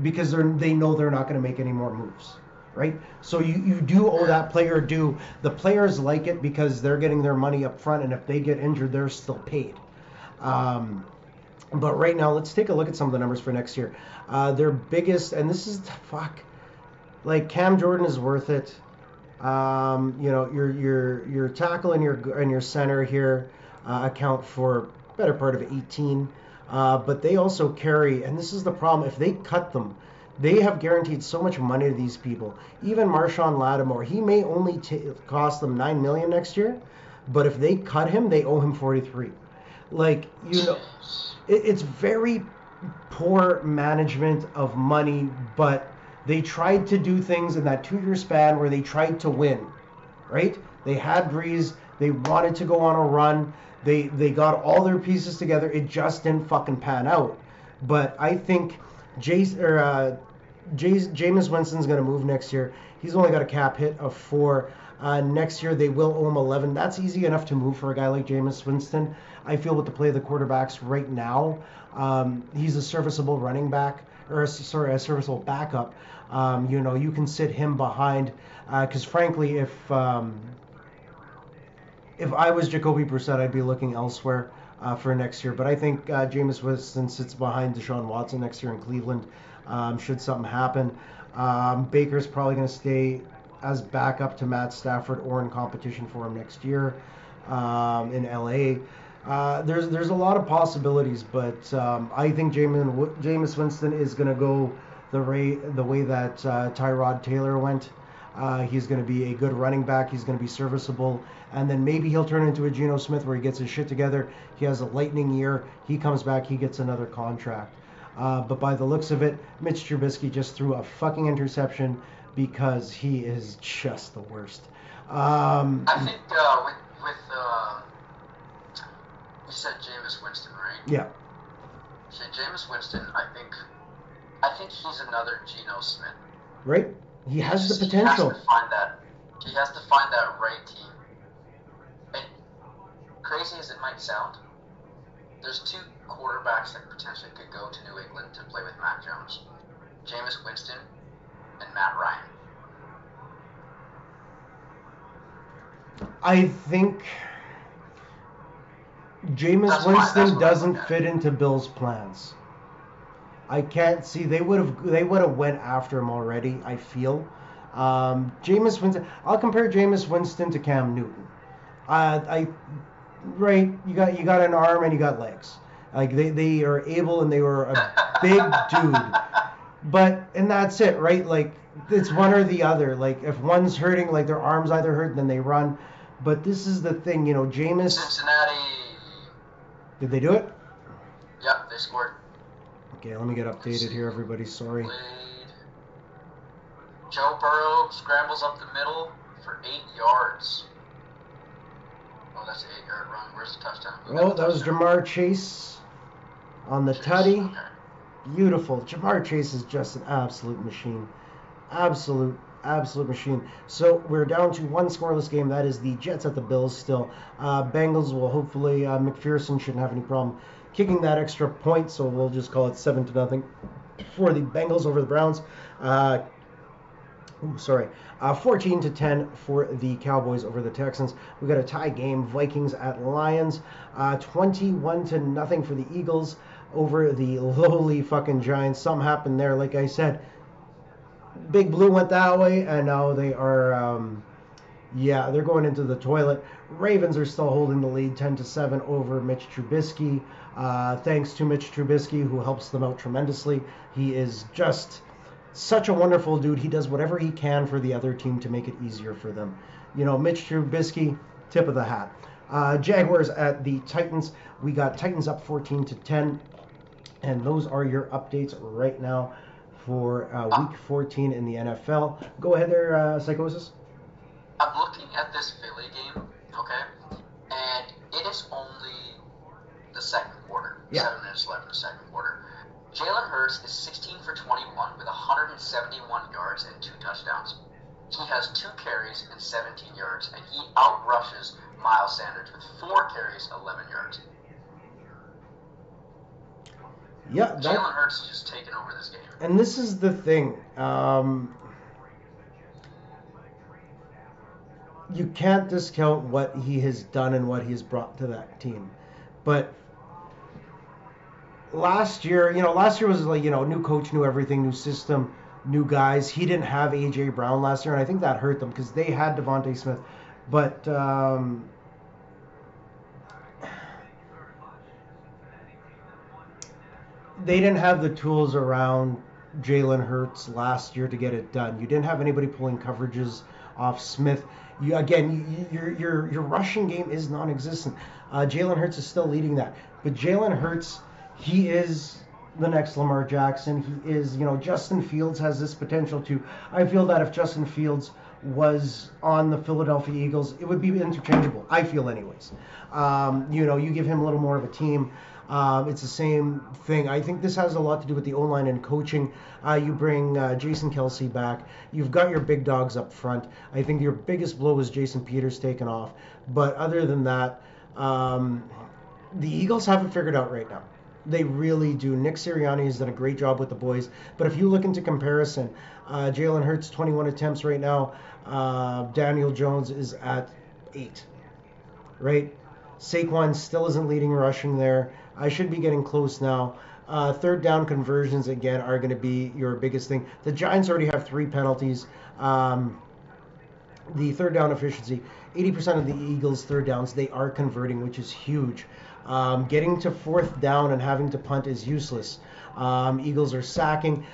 because they know they're not going to make any more moves, right? So you do owe that player due. The players like it because they're getting their money up front, and if they get injured, they're still paid. But right now, let's take a look at some of the numbers for next year. Their biggest, and this is like Cam Jordan is worth it. Your tackle and your center here account for better part of 18. But they also carry, and this is the problem, if they cut them, they have guaranteed so much money to these people. Even Marshawn Lattimore, he may only cost them $9 million next year, but if they cut him, they owe him 43. It's very poor management of money, but they tried to do things in that 2-year span where they tried to win, right? They had Breeze. They wanted to go on a run. They got all their pieces together. It just didn't fucking pan out. But I think Jameis Winston's going to move next year. He's only got a cap hit of 4. Next year they will owe him 11. That's easy enough to move for a guy like Jameis Winston. I feel with the play of the quarterbacks right now, he's a serviceable running back, or a serviceable backup. You can sit him behind, because frankly, if I was Jacoby Brissett, I'd be looking elsewhere for next year. But I think Jameis Winston sits behind Deshaun Watson next year in Cleveland, should something happen. Baker's probably going to stay as backup to Matt Stafford or in competition for him next year in LA. There's a lot of possibilities, but I think Jameis Winston is going to go the way that Tyrod Taylor went. He's going to be a good running back. He's going to be serviceable. And then maybe he'll turn into a Geno Smith where he gets his shit together. He has a lightning year. He comes back. He gets another contract. But by the looks of it, Mitch Trubisky just threw a fucking interception because he is just the worst. I think you said Jameis Winston, right? Yeah. So Jameis Winston, I think he's another Geno Smith. Right? He has the potential. He has to find that right team. And crazy as it might sound, there's 2 quarterbacks that potentially could go to New England to play with Mac Jones. Jameis Winston and Matt Ryan. I think Jameis Winston doesn't fit into Bill's plans. I can't see they would have went after him already. I feel Jameis Winston. I'll compare Jameis Winston to Cam Newton. Right? You got an arm and you got legs. Like they are able and they were a big dude. And that's it, right? Like it's one or the other. Like if one's hurting, like their arm's either hurt, then they run. But this is the thing, Jameis. Cincinnati. Did they do it? Yep, they scored. Okay, let me get updated here, everybody. Sorry. Joe Burrow scrambles up the middle for 8 yards. Oh, that's an 8-yard run. Where's the touchdown? Oh, that was Jamar Chase on the tutty. Okay. Beautiful. Jamar Chase is just an absolute machine. Absolute machine. So we're down to 1 scoreless game. That is the Jets at the Bills still. Bengals will hopefully, McPherson shouldn't have any problem kicking that extra point, so we'll just call it 7-0 for the Bengals over the Browns. Sorry, 14-10 for the Cowboys over the Texans. We got a tie game. Vikings at Lions, 21-0 for the Eagles over the lowly fucking Giants. Something happened there. Like I said, Big Blue went that way, and now they are, they're going into the toilet. Ravens are still holding the lead, 10-7 over Mitch Trubisky. Thanks to Mitch Trubisky, who helps them out tremendously. He is just such a wonderful dude. He does whatever he can for the other team to make it easier for them. Mitch Trubisky, tip of the hat. Jaguars at the Titans. We got Titans up 14-10, and those are your updates right now for Week 14 in the NFL. Go ahead there, Psychosis. I'm looking at this Philly game, okay, and it is only the second quarter. Yeah. 7 minutes left in the second quarter. Jalen Hurts is 16 for 21 with 171 yards and 2 touchdowns. He has 2 carries and 17 yards, and he outrushes Miles Sanders with 4 carries, 11 yards. Yeah, Jalen Hurts is just taking over this game. And this is the thing. You can't discount what he has done and what he's brought to that team. But last year was like, new coach, new everything, new system, new guys. He didn't have A.J. Brown last year, and I think that hurt them because they had Devontae Smith. But they didn't have the tools around Jalen Hurts last year to get it done. You didn't have anybody pulling coverages off Smith. Your rushing game is non-existent. Jalen Hurts is still leading that. But Jalen Hurts, he is the next Lamar Jackson. He is, Justin Fields has this potential too. I feel that if Justin Fields was on the Philadelphia Eagles, it would be interchangeable. I feel anyways. You give him a little more of a team. It's the same thing. I think this has a lot to do with the O-line and coaching. You bring Jason Kelce back. You've got your big dogs up front. I think your biggest blow was Jason Peters taken off. But other than that, the Eagles have it figured out right now. They really do. Nick Sirianni has done a great job with the boys. But if you look into comparison, Jalen Hurts, 21 attempts right now. Daniel Jones is at 8. Right? Saquon still isn't leading rushing there. I should be getting close now. Third down conversions, again, are going to be your biggest thing. The Giants already have 3 penalties. The third down efficiency, 80% of the Eagles' third downs, they are converting, which is huge. Getting to fourth down and having to punt is useless. Eagles are sacking.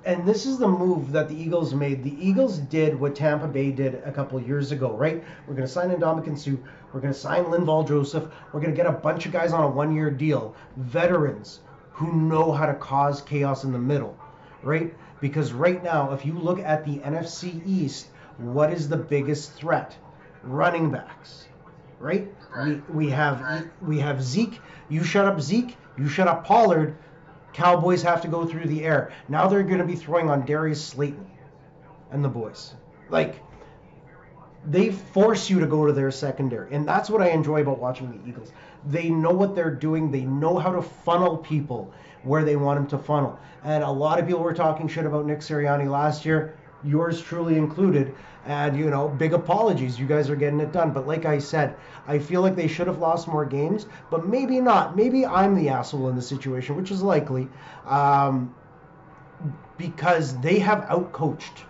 And this is the move that the Eagles made. The Eagles did what Tampa Bay did a couple years ago, right? We're going to sign Ndamukong Suh. We're going to sign Linval Joseph. We're going to get a bunch of guys on a 1-year deal. Veterans who know how to cause chaos in the middle, right? Because right now, if you look at the NFC East, What is the biggest threat? Running backs, right? We have Zeke. You shut up Zeke. You shut up Pollard. Cowboys have to go through the air. Now they're going to be throwing on Darius Slayton and the boys. Like, they force you to go to their secondary. And that's what I enjoy about watching the Eagles. They know what they're doing. They know how to funnel people where they want them to funnel. And a lot of people were talking shit about Nick Sirianni last year, yours truly included. And, you know, big apologies. You guys are getting it done. But like I said, I feel like they should have lost more games, but maybe not. Maybe I'm the asshole in the situation, which is likely, because they have outcoached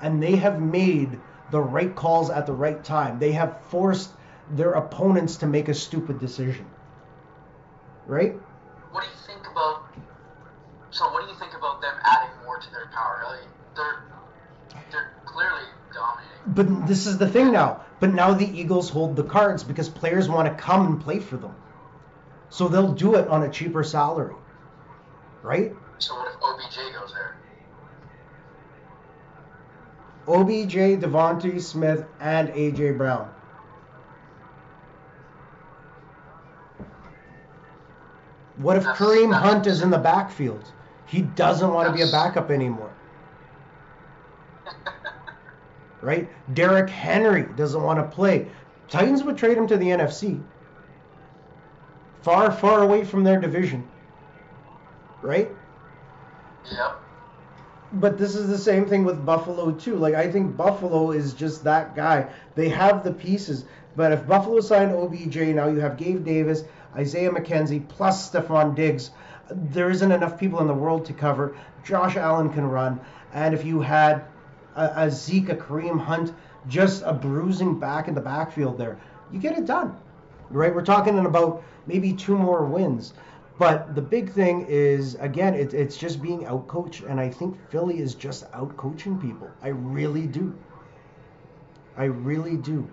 and they have made the right calls at the right time. They have forced their opponents to make a stupid decision. Right? What do you think about? So, what do you think about them adding more to their power? They're clearly dominating. But this is the thing now. But now the Eagles hold the cards because players want to come and play for them. So they'll do it on a cheaper salary. Right? So what if OBJ goes there? OBJ, Devontae Smith, and A.J. Brown. What if Kareem Hunt is in the backfield? He doesn't want to be a backup anymore. Right? Derrick Henry doesn't want to play. Titans would trade him to the NFC. Far, far away from their division. Right? Yep. But this is the same thing with Buffalo too. Like I think Buffalo is just that guy. They have the pieces. But if Buffalo signed OBJ, now you have Gabe Davis, Isaiah McKenzie, plus Stephon Diggs. There isn't enough people in the world to cover. Josh Allen can run. And if you had a Zeke, a Kareem Hunt, just a bruising back in the backfield there, you get it done. Right? We're talking about maybe 2 more wins. But the big thing is, again, it's just being outcoached, and I think Philly is just outcoaching people. I really do. I really do.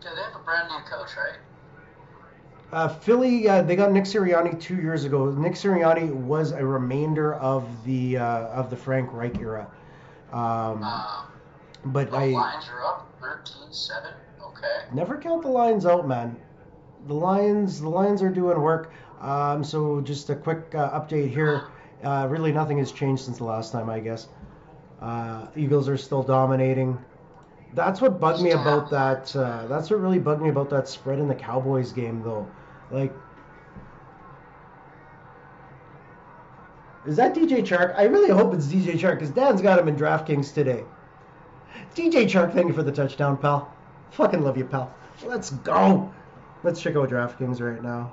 Yeah, they have a brand new coach, right? Philly, they got Nick Sirianni 2 years ago. Nick Sirianni was a remainder of the Frank Reich era. But the Lions are up 13-7. Okay. Never count the Lions out, man. The Lions are doing work. So just a quick update here. Really nothing has changed since the last time, I guess. Eagles are still dominating. That's what bugged me about that. That's what really bugged me about that spread in the Cowboys game, though. Like, is that DJ Chark? I really hope it's DJ Chark because Dan's got him in DraftKings today. DJ Chark, thank you for the touchdown, pal. Fucking love you, pal. Let's go. Let's check out DraftKings right now.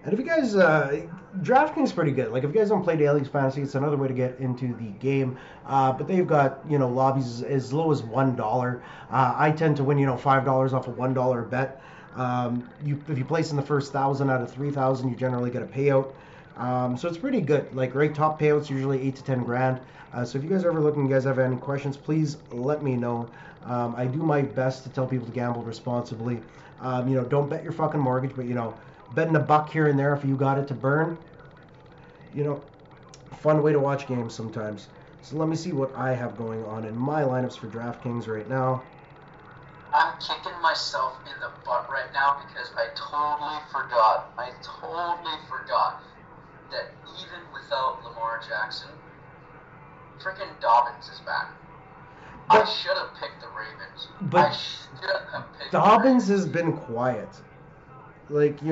And if you guys, DraftKings is pretty good. Like, if you guys don't play Daily Fantasy, it's another way to get into the game. But they've got, lobbies as low as $1. I tend to win, $5 off a $1 bet. If you place in the first 1,000 out of 3,000, you generally get a payout. So it's pretty good. Like, right, top payouts usually 8 to 10 grand. So if you guys are ever looking, you guys have any questions, please let me know. I do my best to tell people to gamble responsibly. Don't bet your fucking mortgage, but betting $1 here and there if you got it to burn, fun way to watch games sometimes. So let me see what I have going on in my lineups for DraftKings right now. I'm kicking myself in the butt right now because I totally forgot that even without Lamar Jackson, freaking Dobbins is back. I should have picked the Ravens. But Dobbins has been quiet. Like, I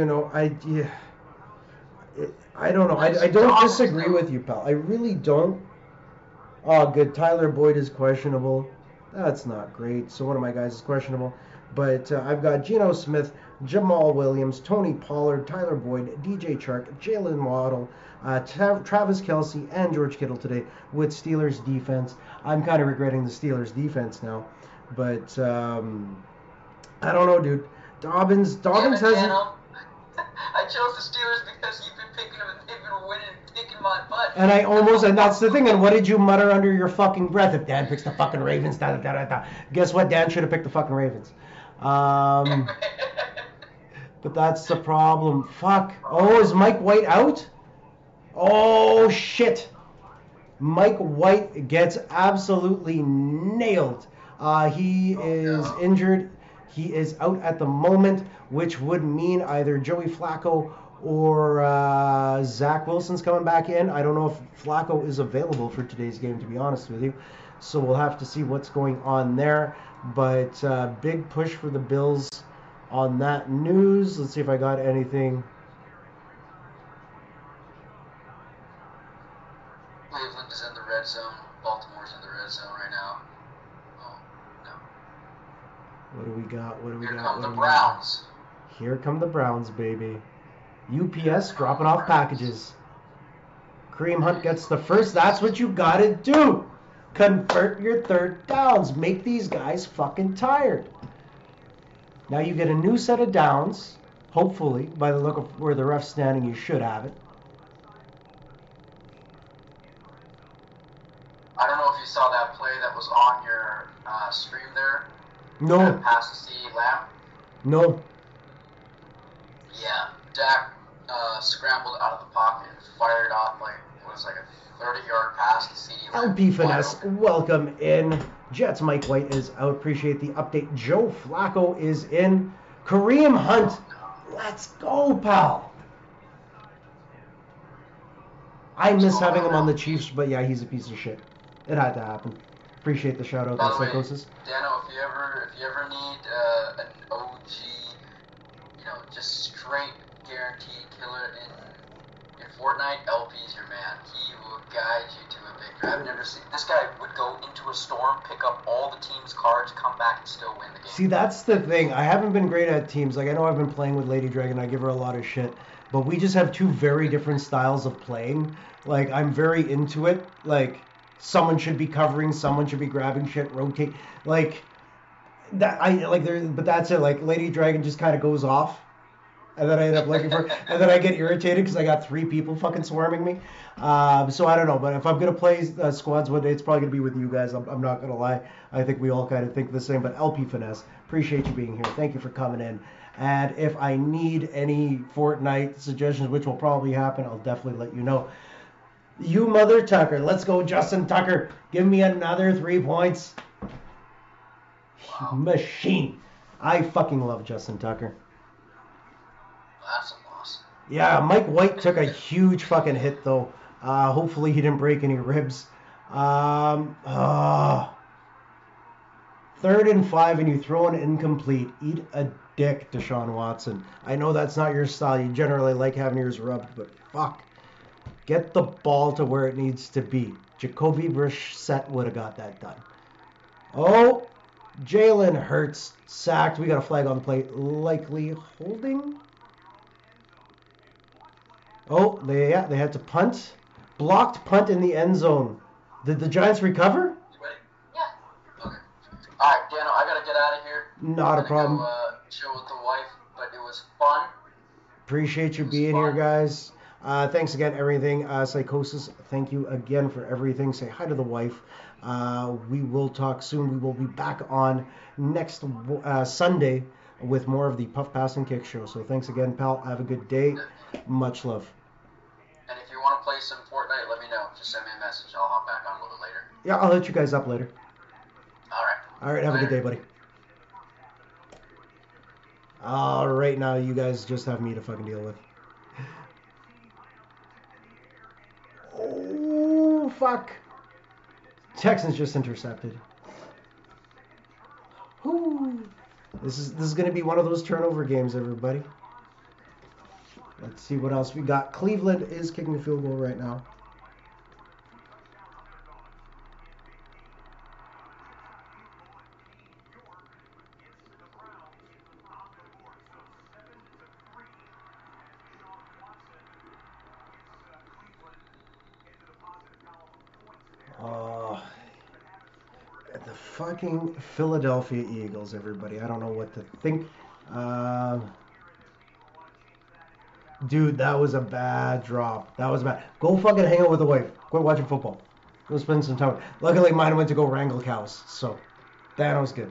don't know. I don't disagree with you, pal. I really don't. Oh, good. Tyler Boyd is questionable. That's not great. So one of my guys is questionable. But I've got Geno Smith, Jamal Williams, Tony Pollard, Tyler Boyd, DJ Chark, Jalen Waddle, Travis Kelce, and George Kittle today with Steelers defense. I'm kind of regretting the Steelers defense now. But I don't know, dude. Dobbins hasn't. I chose the Steelers because you've been picking them and they've been winning and kicking my butt. And that's the thing. And what did you mutter under your fucking breath? If Dan picks the fucking Ravens, Guess what? Dan should have picked the fucking Ravens. But that's the problem. Fuck. Oh, is Mike White out? Oh, shit. Mike White gets absolutely nailed. He is injured. He is out at the moment, which would mean either Joey Flacco or Zach Wilson's coming back in. I don't know if Flacco is available for today's game, to be honest with you. So we'll have to see what's going on there. But big push for the Bills on that news. Let's see if I got anything. Cleveland is in the red zone. Baltimore's in the red zone right now. Oh, no. What do we got? Here come the Browns. Here come the Browns, baby. UPS dropping off packages. Kareem Hunt gets the first. That's what you gotta do. Convert your third downs. Make these guys fucking tired. Now you get a new set of downs. Hopefully, by the look of where the ref's standing, you should have it. I don't know if you saw that play that was on your stream there. No. Pass to CeeDee Lamb. No. Yeah, Dak scrambled out of the pocket and fired off like a 30-yard pass to CeeDee Lamb. LP Finesse, welcome in. Jets Mike White is out. Appreciate the update. Joe Flacco is in. Kareem Hunt. Let's go, pal. I miss having him on the Chiefs, but yeah, he's a piece of shit. It had to happen. Appreciate the shout out, Psychosis. Dano, if you ever need an OG, just straight guaranteed killer in In Fortnite, LP's your man. He will guide you to a victory. I've never seen this guy would go into a storm, pick up all the team's cards, come back and still win the game. See, that's the thing. I haven't been great at teams. Like, I know I've been playing with Lady Dragon. I give her a lot of shit. But we just have two very different styles of playing. Like, I'm very into it. Like, someone should be covering, someone should be grabbing shit, rotate. Like, that I like there, but that's it. Like, Lady Dragon just kind of goes off. And then I end up looking for, and then I get irritated because I got 3 people fucking swarming me. So I don't know, but if I'm gonna play squads one day, it's probably gonna be with you guys. I'm not gonna lie. I think we all kind of think the same. But LP Finesse, appreciate you being here. Thank you for coming in. And if I need any Fortnite suggestions, which will probably happen, I'll definitely let you know. You mother Tucker, let's go, Justin Tucker. Give me another 3 points. Wow. Machine. I fucking love Justin Tucker. That's a loss. Yeah, Mike White took a huge fucking hit, though. Hopefully he didn't break any ribs. 3rd and 5, and you throw an incomplete. Eat a dick, Deshaun Watson. I know that's not your style. You generally like having yours rubbed, but fuck. Get the ball to where it needs to be. Jacoby Brissett would have got that done. Oh, Jalen Hurts sacked. We got a flag on the play. Likely holding. Oh, they had to punt. Blocked punt in the end zone. Did the Giants recover? You ready? Yeah. Okay. All right, Dano, I gotta get out of here. Not a problem. Go, chill with the wife, but it was fun. Appreciate you being here, guys. Thanks again, everything. Psychosis, thank you again for everything. Say hi to the wife. We will talk soon. We will be back on next Sunday with more of the Puff Pass and Kick show. So thanks again, pal. Have a good day. Much love. And if you want to play some Fortnite, let me know. Just send me a message. I'll hop back on a little later. Yeah, I'll hit you guys up later. All right. Have a good day, buddy. All right, now you guys just have me to fucking deal with. Oh, fuck. Texans just intercepted. Whew. This is going to be one of those turnover games, everybody. Let's see what else we got. Cleveland is kicking a field goal right now. The fucking Philadelphia Eagles, everybody. I don't know what to think. Dude, that was a bad drop. That was bad. Go fucking hang out with the wife. Quit watching football. Go spend some time. Luckily, mine went to go wrangle cows. So, Dano's good.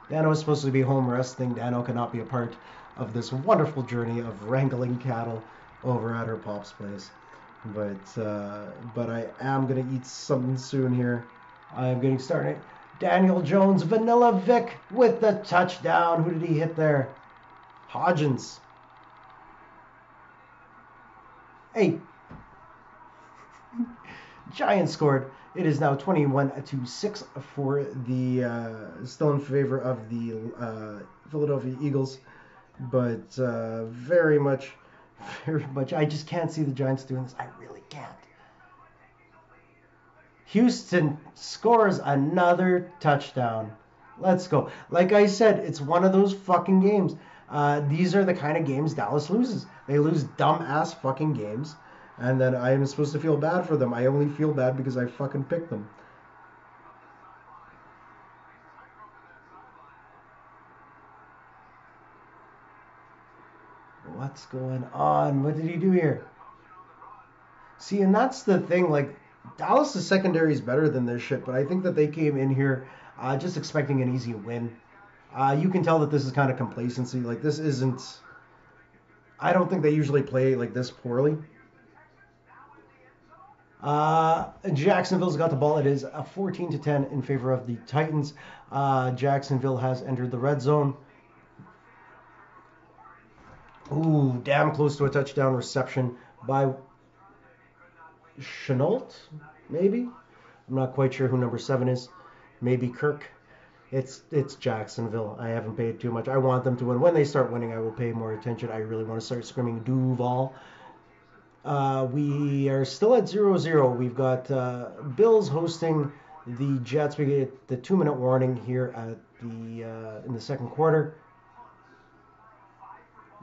Dano was supposed to be home resting. Dano cannot be a part of this wonderful journey of wrangling cattle over at her pop's place. But I am going to eat something soon here. I'm getting started. Daniel Jones, Vanilla Vic with the touchdown. Who did he hit there? Hodgins. Hey. Giants scored. It is now 21-6 for the still in favor of the Philadelphia Eagles, but very much. I just can't see the Giants doing this. I really can't. Houston scores another touchdown. Let's go. Like I said, it's one of those fucking games. These are the kind of games Dallas loses. They lose dumb-ass fucking games. And then I am supposed to feel bad for them. I only feel bad because I fucking picked them. What's going on? What did he do here? See, and that's the thing. Like, Dallas' secondary is better than this shit, but I think that they came in here just expecting an easy win. You can tell that this is kind of complacency. Like, this isn't... I don't think they usually play like this poorly. Jacksonville's got the ball. It is 14-10 in favor of the Titans. Jacksonville has entered the red zone. Ooh, damn close to a touchdown reception by Chenault, maybe? I'm not quite sure who number 7 is. Maybe Kirk. It's Jacksonville. I haven't paid too much. I want them to win. When they start winning, I will pay more attention. I really want to start screaming Duval. We are still at 0-0. We've got Bills hosting the Jets. We get the 2-minute warning here at the in the second quarter.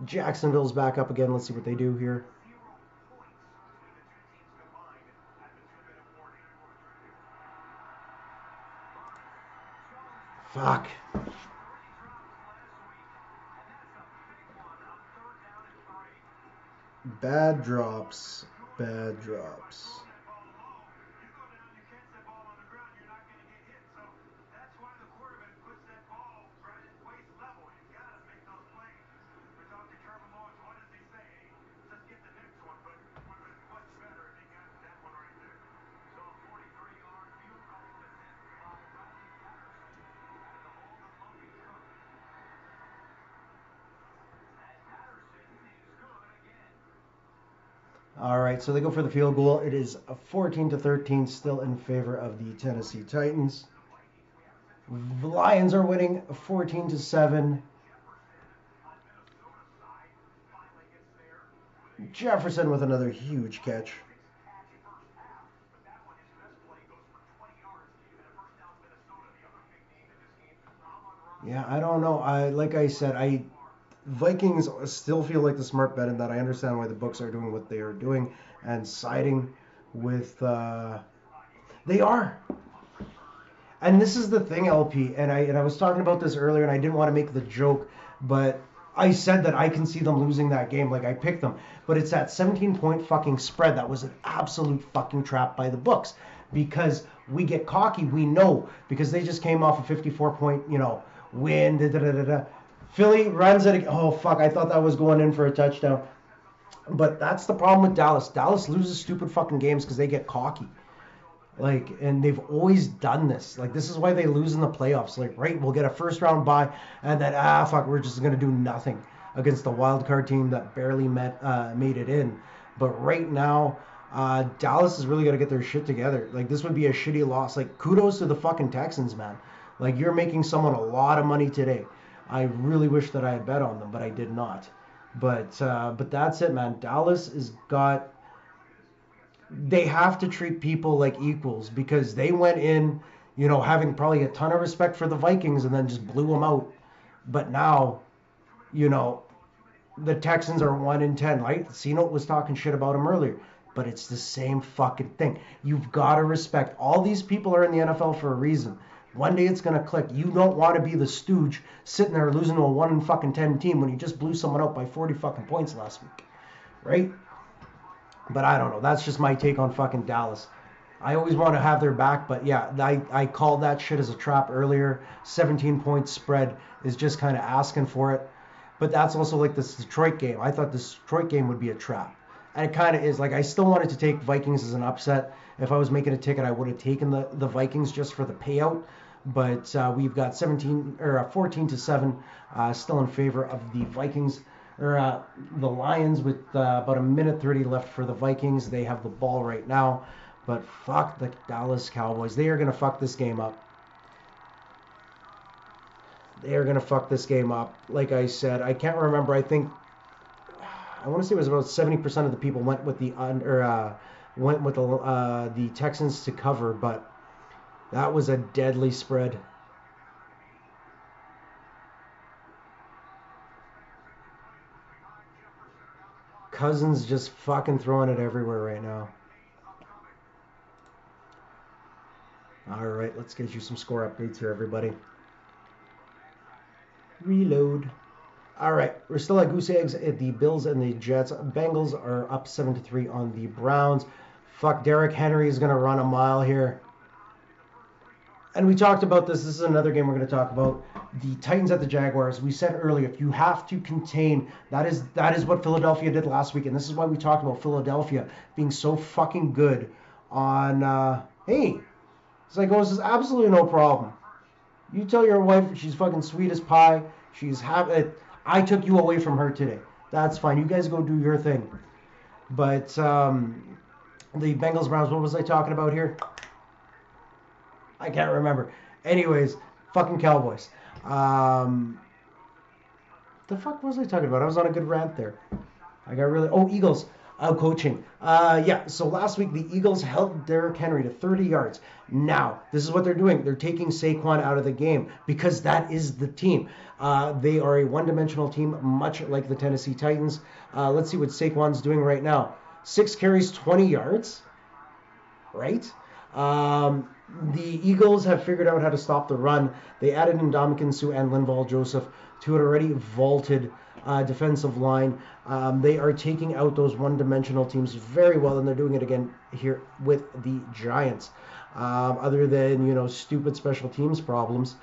Jacksonville's back up again. Let's see what they do here. Fuck. Bad drops. Bad drops. All right, so they go for the field goal. It is a 14-13, still in favor of the Tennessee Titans. The Lions are winning 14-7. Jefferson with another huge catch. Yeah, I don't know. Like I said, Vikings still feel like the smart bet in that I understand why the books are doing what they are doing and siding with. They are. And this is the thing, LP, and I was talking about this earlier, and I didn't want to make the joke, but I said that I can see them losing that game. Like I picked them, but it's that 17-point fucking spread that was an absolute fucking trap by the books, because we get cocky. We know because they just came off a 54-point, win. Da, da, da, da, da. Philly runs it. Oh fuck! I thought that was going in for a touchdown, but that's the problem with Dallas. Dallas loses stupid fucking games because they get cocky. Like, and they've always done this. Like, this is why they lose in the playoffs. Like, right, we'll get a first round bye, and then fuck, we're just gonna do nothing against the wild card team that barely made it in. But right now, Dallas is really gonna get their shit together. Like, this would be a shitty loss. Like, kudos to the fucking Texans, man. Like, you're making someone a lot of money today. I really wish that I had bet on them, but I did not. But that's it, man. Dallas has got. They have to treat people like equals because they went in, having probably a ton of respect for the Vikings and then just blew them out. But now, the Texans are 1-10, right? Cino was talking shit about them earlier, but it's the same fucking thing. You've got to respect. All these people are in the NFL for a reason. One day it's gonna click. You don't want to be the stooge sitting there losing to a 1-10 team when you just blew someone out by 40 fucking points last week, right? But I don't know. That's just my take on fucking Dallas. I always want to have their back, but yeah, I called that shit as a trap earlier. 17-point spread is just kind of asking for it. But that's also like this Detroit game. I thought this Detroit game would be a trap. And it kind of is. Like, I still wanted to take Vikings as an upset. If I was making a ticket, I would have taken the Vikings just for the payout. But we've got 14-7 still in favor of the Vikings. Or the Lions with about a minute 30 left for the Vikings. They have the ball right now. But fuck the Dallas Cowboys. They are going to fuck this game up. They are going to fuck this game up. Like I said, I can't remember. I want to say it was about 70% of the people went with the Texans to cover, but that was a deadly spread. Cousins just fucking throwing it everywhere right now. All right, let's get you some score updates here, everybody. Reload. All right, we're still at goose eggs at the Bills and the Jets. Bengals are up 7-3 on the Browns. Fuck, Derrick Henry is going to run a mile here. And we talked about this. This is another game we're going to talk about. The Titans at the Jaguars. We said earlier, if you have to contain, that is what Philadelphia did last week. And this is why we talked about Philadelphia being so fucking good on, hey, Zygos is absolutely no problem. You tell your wife she's fucking sweet as pie. She's happy. I took you away from her today. That's fine. You guys go do your thing. But the Bengals Browns, what was I talking about here? I can't remember. Anyways, fucking Cowboys. The fuck was I talking about? I was on a good rant there. I got really... Oh, Eagles. Coaching. Yeah, so last week the Eagles held Derrick Henry to 30 yards. Now, this is what they're doing. They're taking Saquon out of the game because that is the team. They are a one-dimensional team, much like the Tennessee Titans. Let's see what Saquon's doing right now. 6 carries, 20 yards, right? The Eagles have figured out how to stop the run. They added Ndamukong Suh and Linval Joseph to an already vaulted defensive line. They are taking out those one-dimensional teams very well, and they're doing it again here with the Giants. Other than stupid special teams problems,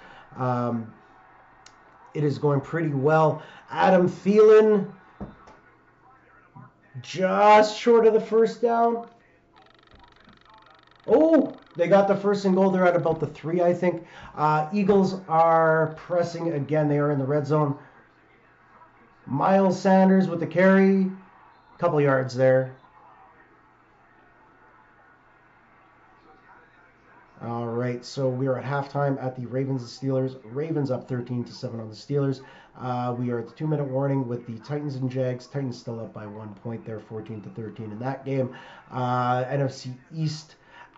it is going pretty well. Adam Thielen just short of the first down. Oh, they got the first and goal. They're at about the 3, I think. Eagles are pressing again. They are in the red zone. Miles Sanders with the carry. Couple yards there. All right, so we are at halftime at the Ravens and Steelers. Ravens up 13-7 on the Steelers. We are at the 2-minute warning with the Titans and Jags. Titans still up by 1 point there, 14-13 in that game. NFC East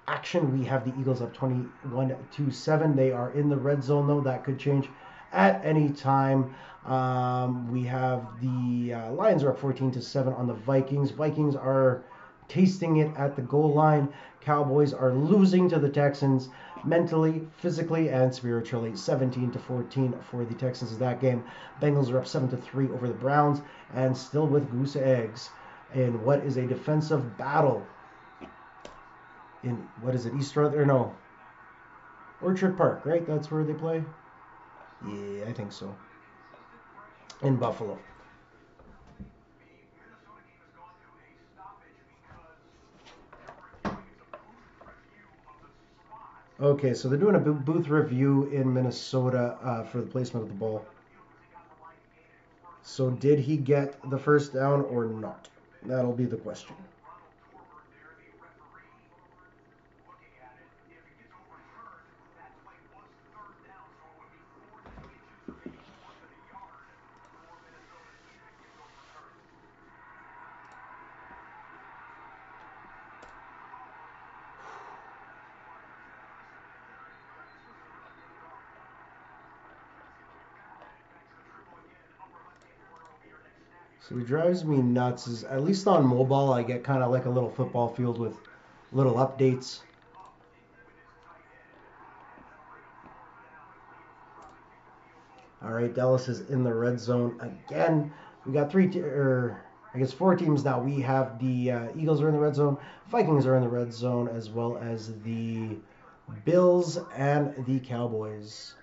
action, we have the Eagles up 21-7. They are in the red zone, though. That could change at any time. We have the Lions are up 14-7 on the Vikings. Vikings are tasting it at the goal line. Cowboys are losing to the Texans mentally, physically, and spiritually. 17-14 for the Texans in that game. Bengals are up 7-3 over the Browns, and still with goose eggs in what is a defensive battle in, what is it, East Rutherford? Or no, Orchard Park, right? That's where they play? Yeah, I think so. In Buffalo. Okay, so they're doing a booth review in Minnesota for the placement of the ball. So did he get the first down or not? That'll be the question. So what drives me nuts is, at least on mobile, I get kind of like a little football field with little updates. All right, Dallas is in the red zone again. We got four teams now. We have the Eagles are in the red zone, Vikings are in the red zone, as well as the Bills and the Cowboys.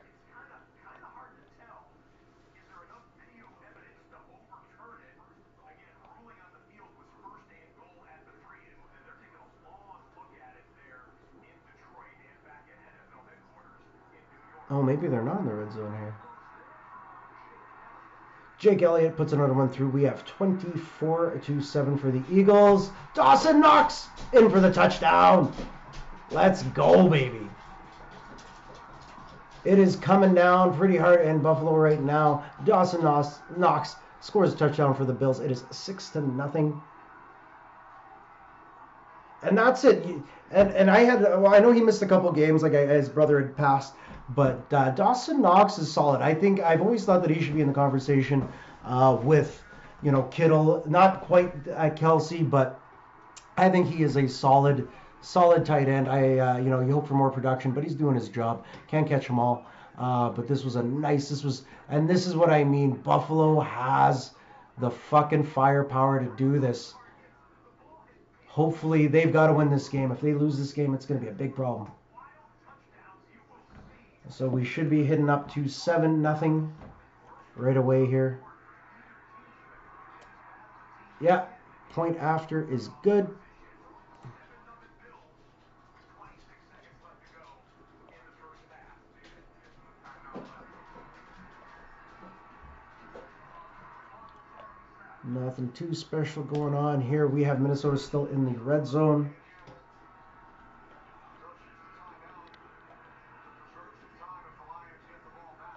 Oh, maybe they're not in the red zone here. Jake Elliott puts another one through. We have 24-7 for the Eagles. Dawson Knox in for the touchdown. Let's go, baby. It is coming down pretty hard in Buffalo right now. Dawson Knox scores a touchdown for the Bills. It is 6-0. And that's it. And I know he missed a couple games, like his brother had passed. But Dawson Knox is solid. I think I've always thought that he should be in the conversation with, Kittle. Not quite Kelsey, but I think he is a solid tight end. You hope for more production, but he's doing his job. Can't catch them all. But this is what I mean. Buffalo has the fucking firepower to do this. Hopefully, they've got to win this game. If they lose this game, it's going to be a big problem. So we should be hitting up to 7-0 right away here. Yeah, point after is good. Nothing too special going on here. We have Minnesota still in the red zone.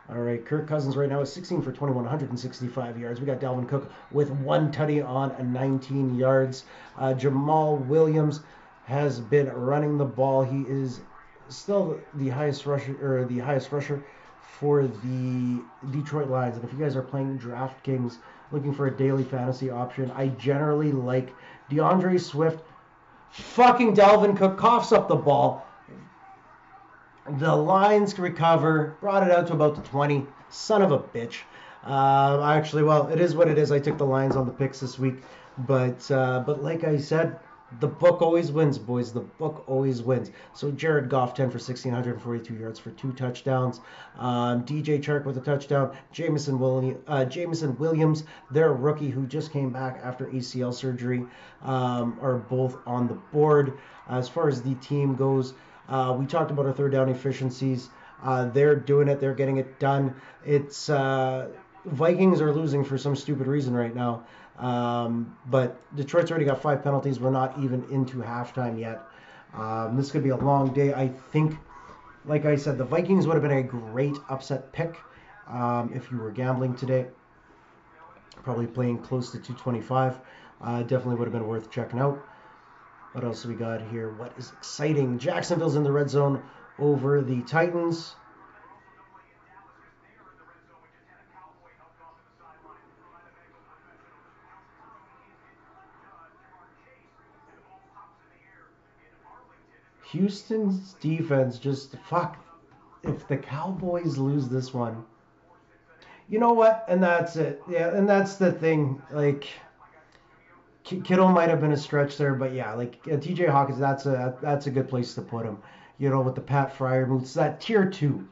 All right, Kirk Cousins right now is 16 for 21, 165 yards. We got Dalvin Cook with one tutty on 19 yards. Jamal Williams has been running the ball. He is still the highest rusher for the Detroit Lions. And if you guys are playing DraftKings, looking for a daily fantasy option, I generally like DeAndre Swift. Fucking Dalvin Cook coughs up the ball. The Lions recover, brought it out to about the 20. Son of a bitch. Actually, well, it is what it is. I took the Lions on the picks this week. But like I said, the book always wins, boys. The book always wins. So Jared Goff, 10 for 1,642 yards for 2 touchdowns. DJ Chark with a touchdown. Jameson Williams, their rookie who just came back after ACL surgery, are both on the board. As far as the team goes, we talked about our third down efficiencies. They're doing it. They're getting it done. It's Vikings are losing for some stupid reason right now. But Detroit's already got 5 penalties. We're not even into halftime yet. This could be a long day. I think, like I said, the Vikings would have been a great upset pick if you were gambling today. Probably playing close to 225. Definitely would have been worth checking out. What else we got here? What is exciting? Jacksonville's in the red zone over the Titans. Houston's defense just fuck. If the Cowboys lose this one, you know what? And that's it. Yeah, and that's the thing. Like, Kittle might have been a stretch there, but yeah, like T.J. Hawkins, that's a good place to put him. You know, with the Pat Fryer moves, that tier 2,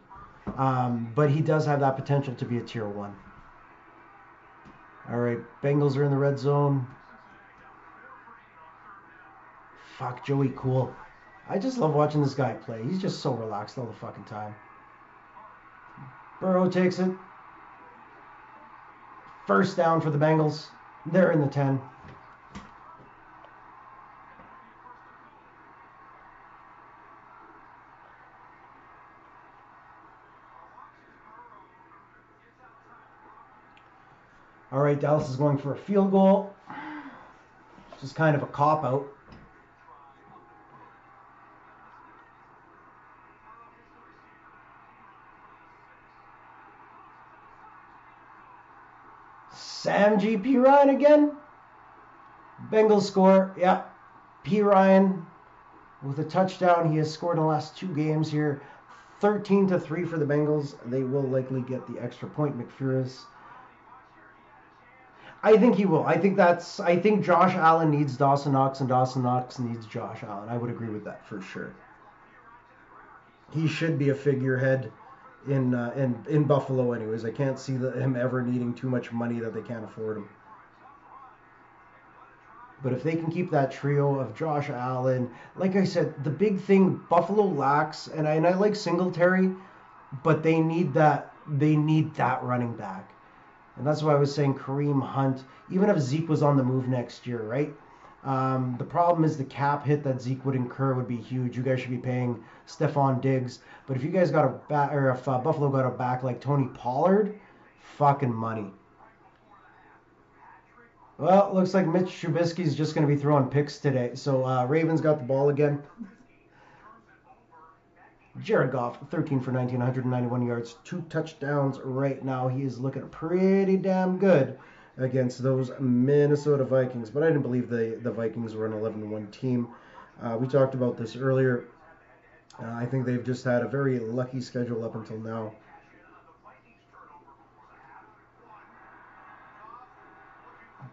but he does have that potential to be a tier 1. All right, Bengals are in the red zone. Fuck, Joey Cool. I just love watching this guy play. He's just so relaxed all the fucking time. Burrow takes it. First down for the Bengals. They're in the 10. All right, Dallas is going for a field goal. Just kind of a cop-out. Sam G. P. Ryan again. Bengals score. Yeah. P. Ryan with a touchdown. He has scored in the last 2 games here. 13-3 for the Bengals. They will likely get the extra point. McPherson. I think he will. I think Josh Allen needs Dawson Knox and Dawson Knox needs Josh Allen. I would agree with that for sure. He should be a figurehead in Buffalo anyways. I can't see him ever needing too much money that they can't afford him. But if they can keep that trio of Josh Allen, like I said, the big thing Buffalo lacks, and I like Singletary, but they need that running back. And that's why I was saying Kareem Hunt, even if Zeke was on the move next year, right? The problem is the cap hit that Zeke would incur would be huge. You guys should be paying Stephon Diggs. But if you guys got if Buffalo got a back like Tony Pollard, fucking money. Well, looks like Mitch Trubisky's just going to be throwing picks today. So Ravens got the ball again. Jared Goff, 13 for 1,991 yards, 2 touchdowns right now. He is looking pretty damn good against those Minnesota Vikings. But I didn't believe the Vikings were an 11-1 team. We talked about this earlier. I think they've just had a very lucky schedule up until now.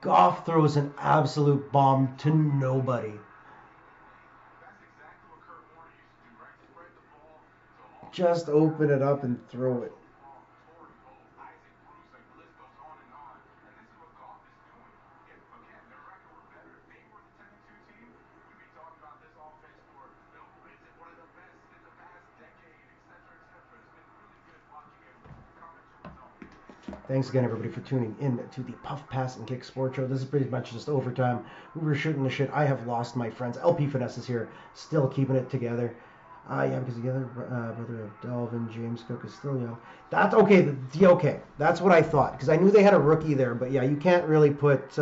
Goff throws an absolute bomb to nobody. Just open it up and throw it. Thanks again, everybody, for tuning in to the Puff, Pass, and Kick Sports Show. This is pretty much just overtime. We were shooting the shit. I have lost my friends. LP Finesse is here, still keeping it together. Yeah, because the other brother of Delvin, James Cook, is still young. That's okay. Okay, that's what I thought because I knew they had a rookie there. But yeah, you can't really put.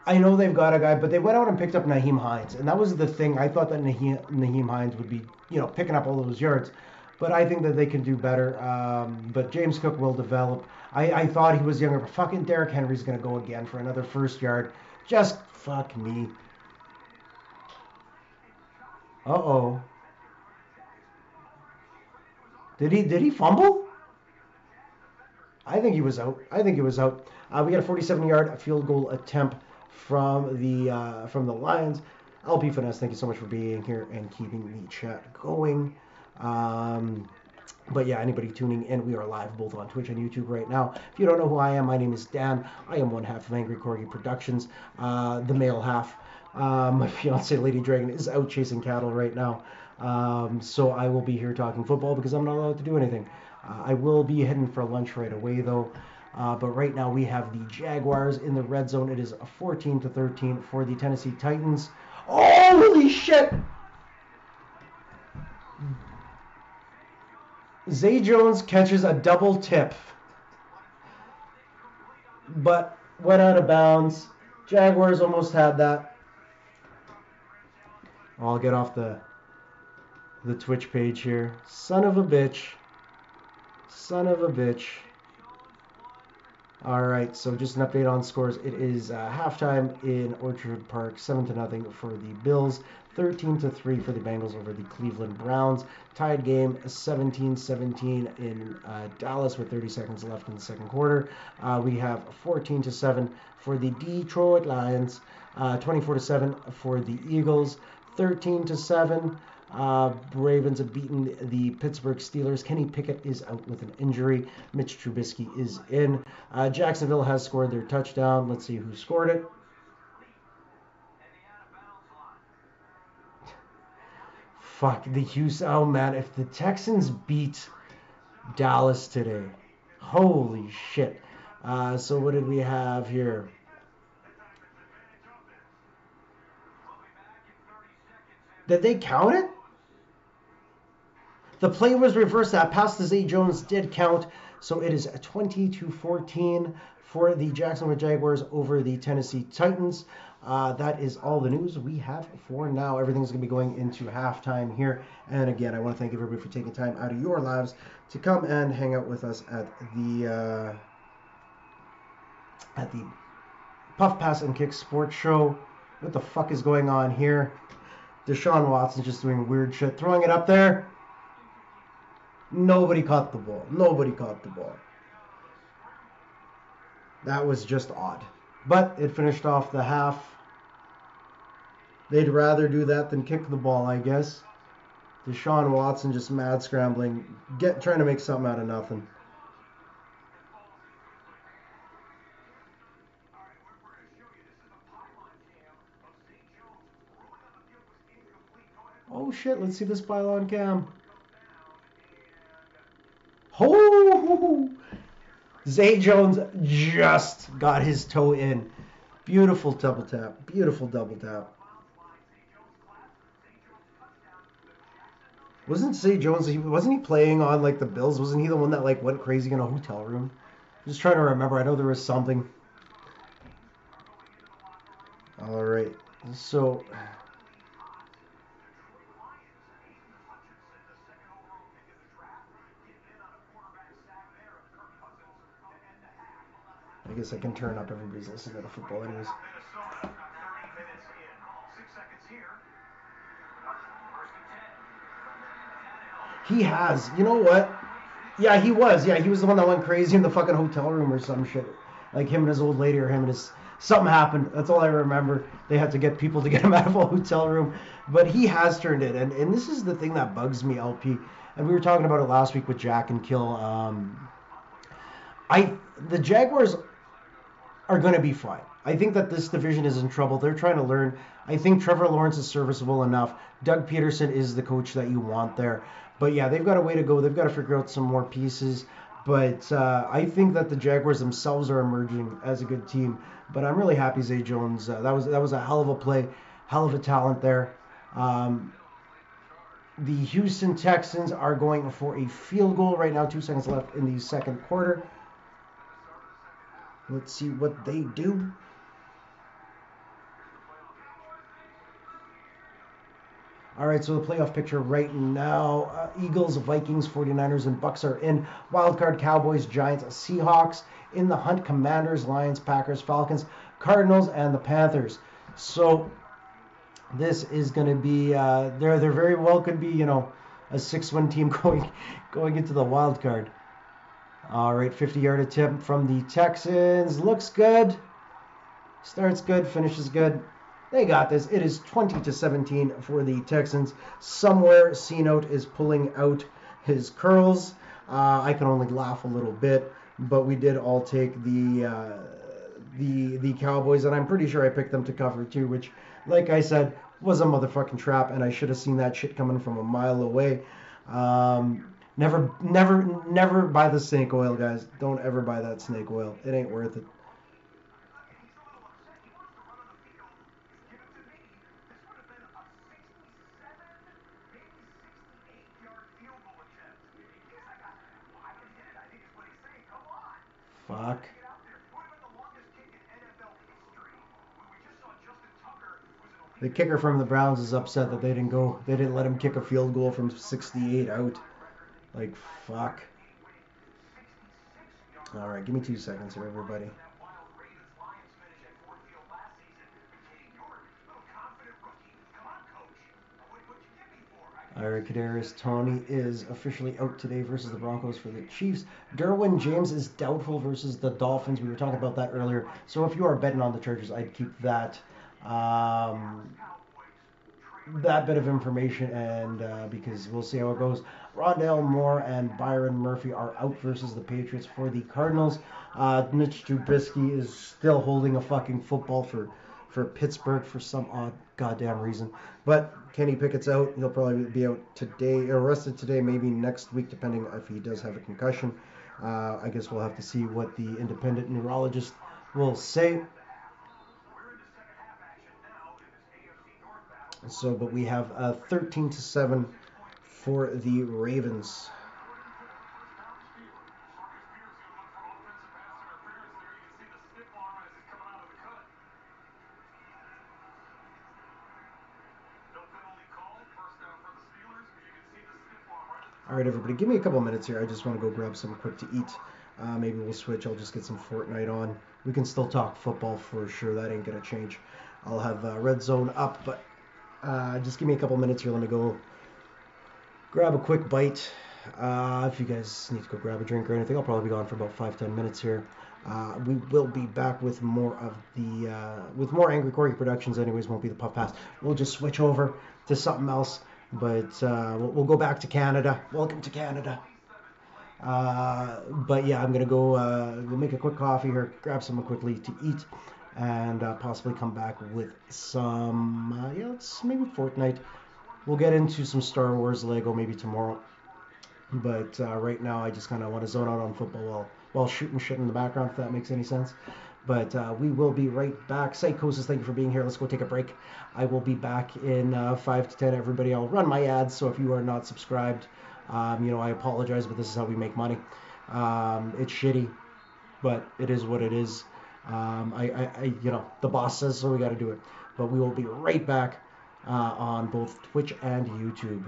I know they've got a guy, but they went out and picked up Naheem Hines, and that was the thing. I thought that Naheem Hines would be, picking up all those yards, but I think that they can do better. But James Cook will develop. I thought he was younger, but fucking Derrick Henry's gonna go again for another first yard. Just fuck me. Uh-oh. Did he fumble? I think he was out. I think he was out. We got a 47-yard field goal attempt from the Lions. LP Finesse, thank you so much for being here and keeping the chat going. But yeah, anybody tuning in, we are live both on Twitch and YouTube right now. If you don't know who I am, my name is Dan. I am one half of Angry Corgi Productions, the male half. My fiance, Lady Dragon, is out chasing cattle right now. So I will be here talking football because I'm not allowed to do anything. I will be heading for lunch right away though. But right now we have the Jaguars in the red zone. It is 14-13 for the Tennessee Titans. Holy shit! Zay Jones catches a double tip, but went out of bounds. Jaguars almost had that. I'll get off the Twitch page here. Son of a bitch. Son of a bitch. All right, so just an update on scores. It is halftime in Orchard Park, 7-0 for the Bills, 13-3 for the Bengals over the Cleveland Browns. Tied game, 17-17 in Dallas with 30 seconds left in the second quarter. We have 14-7 for the Detroit Lions, 24-7 for the Eagles, 13-7. Ravens have beaten the Pittsburgh Steelers. Kenny Pickett is out with an injury. Mitch Trubisky is in. Jacksonville has scored their touchdown. Let's see who scored it. Fuck, the Houston. Oh, man, if the Texans beat Dallas today, holy shit. So what did we have here? Did they count it? The play was reversed. That pass to Zay Jones did count. So it is 20-14 for the Jacksonville Jaguars over the Tennessee Titans. That is all the news we have for now. Everything's going to be going into halftime here. And again, I want to thank everybody for taking time out of your lives to come and hang out with us at the Puff Pass and Kick Sports Show. What the fuck is going on here? Deshaun Watson just doing weird shit. Throwing it up there. Nobody caught the ball. Nobody caught the ball. That was just odd. But it finished off the half. They'd rather do that than kick the ball, I guess. Deshaun Watson just mad scrambling. Trying to make something out of nothing. Oh shit, let's see this pylon cam. Oh! Zay Jones just got his toe in. Beautiful double tap. Beautiful double tap. Wasn't Zay Jones, wasn't he playing on like the Bills? Wasn't he the one that like went crazy in a hotel room? I'm just trying to remember. I know there was something. All right. So I guess I can turn up. Everybody's listening to the football anyways. He has. You know what? Yeah, he was. Yeah, he was the one that went crazy in the fucking hotel room or some shit. Like him and his old lady or him and his... Something happened. That's all I remember. They had to get people to get him out of a hotel room. But he has turned it. And this is the thing that bugs me, LP. And we were talking about it last week with Jack and Kill. The Jaguars are going to be fine. I think that this division is in trouble. They're trying to learn. I think Trevor Lawrence is serviceable enough. Doug Peterson is the coach that you want there. But yeah, they've got a way to go. They've got to figure out some more pieces. But I think that the Jaguars themselves are emerging as a good team. But I'm really happy Zay Jones. That was a hell of a play. hell of a talent there. The Houston Texans are going for a field goal right now. 2 seconds left in the second quarter. Let's see what they do. All right, so the playoff picture right now, Eagles, Vikings, 49ers, and Bucks are in. Wildcard, Cowboys, Giants, Seahawks. In the hunt, Commanders, Lions, Packers, Falcons, Cardinals, and the Panthers. So this is going to be, there very well could be, a 6-win team going into the wild card. All right, 50-yard attempt from the Texans. Looks good. Starts good, finishes good. They got this. It is 20-17 for the Texans. Somewhere, C-Note is pulling out his curls. I can only laugh a little bit, but we did all take the Cowboys, and I'm pretty sure I picked them to cover too, which, like I said, was a motherfucking trap, and I should have seen that shit coming from a mile away. Never buy the snake oil, guys. Don't ever buy that snake oil. It ain't worth it. Fuck. The kicker from the Browns is upset that they didn't let him kick a field goal from 68 out. Like, fuck. All right, give me 2 seconds here, everybody. All right, Kadarius Toney is officially out today versus the Broncos for the Chiefs. Derwin James is doubtful versus the Dolphins. We were talking about that earlier. So if you are betting on the Chargers, I'd keep that that bit of information, and because we'll see how it goes. Rondale Moore and Byron Murphy are out versus the Patriots for the Cardinals. Mitch Trubisky is still holding a fucking football for Pittsburgh for some odd goddamn reason. But Kenny Pickett's out. He'll probably be out today, arrested today, maybe next week, depending if he does have a concussion. I guess we'll have to see what the independent neurologist will say. So, but we have 13-7 for the Ravens. All right, everybody, give me a couple minutes here. I just want to go grab something quick to eat. Maybe we'll switch. I'll just get some Fortnite on. We can still talk football for sure. That ain't going to change. I'll have Red Zone up, but just give me a couple minutes here. Let me go grab a quick bite. If you guys need to go grab a drink or anything, I'll probably be gone for about 5-10 minutes here. We will be back with more of the with more Angry Corgi Productions. Anyways, won't be the Puff Pass. We'll just switch over to something else. But we'll go back to Canada. Welcome to Canada. But yeah, I'm gonna go make a quick coffee here, grab something quickly to eat, and possibly come back with some it's maybe Fortnite. We'll get into some Star Wars Lego maybe tomorrow. But right now, I just kind of want to zone out on football while shooting shit in the background, if that makes any sense. But we will be right back. Psychosis, thank you for being here. Let's go take a break. I will be back in 5 to 10, everybody. I'll run my ads, so if you are not subscribed, I apologize, but this is how we make money. It's shitty, but it is what it is. The boss says so, we got to do it. But we will be right back on both Twitch and YouTube.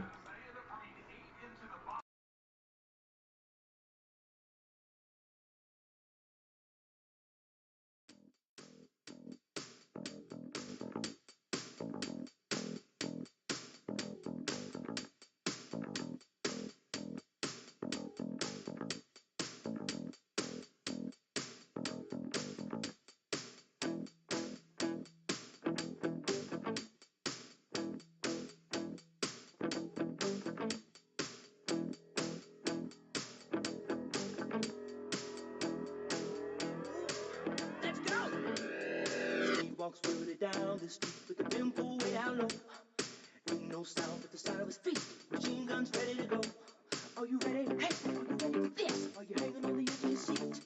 Walks slowly down the street with the tempo way down low. Ain't no sound but the sound of his feet. Machine guns ready to go. Are you ready? Hey, are you ready for this? Are you hanging on the edge of your seat?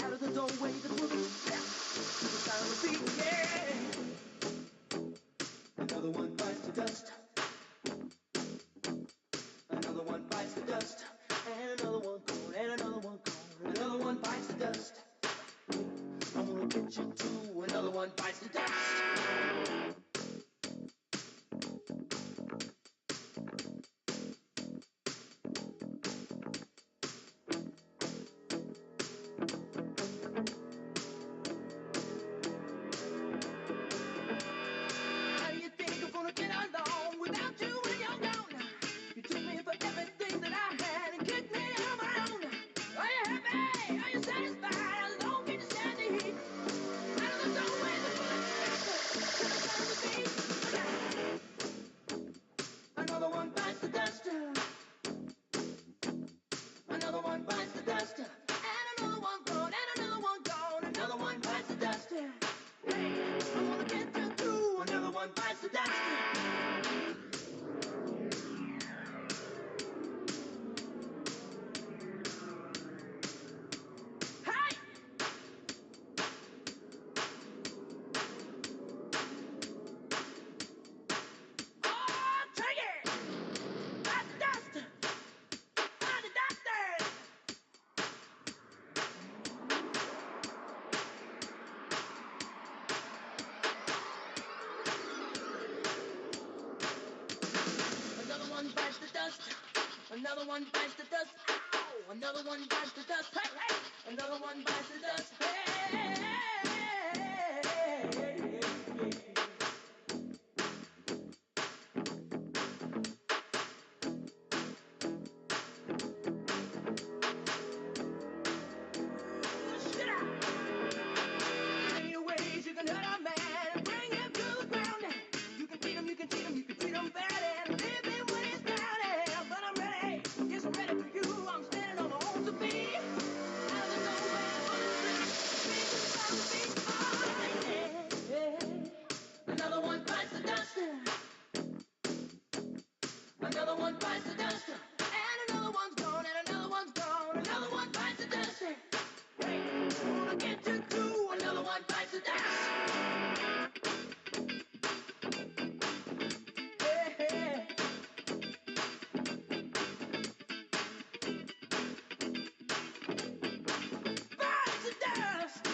Out of the doorway, the bullet's back. To the sound of the beat, yeah. Another one bites the dust. Ow! Another one bites the dust. Hey, hey! Another one bites the dust. Hey, shit out! Many ways you can hurt a man and bring him to the ground. You can beat him, you can cheat him, you can treat him bad and leave him when he's down. But I'm ready, yes, I'm ready for you. I'm standing on my own two feet. Out of nowhere, another one bites the dust. Another one bites the dust. And another one's gone, and another one's gone. Another one bites the dust. Hey, gonna get you too. Another one bites the dust. Hey, hey. Bites the dust.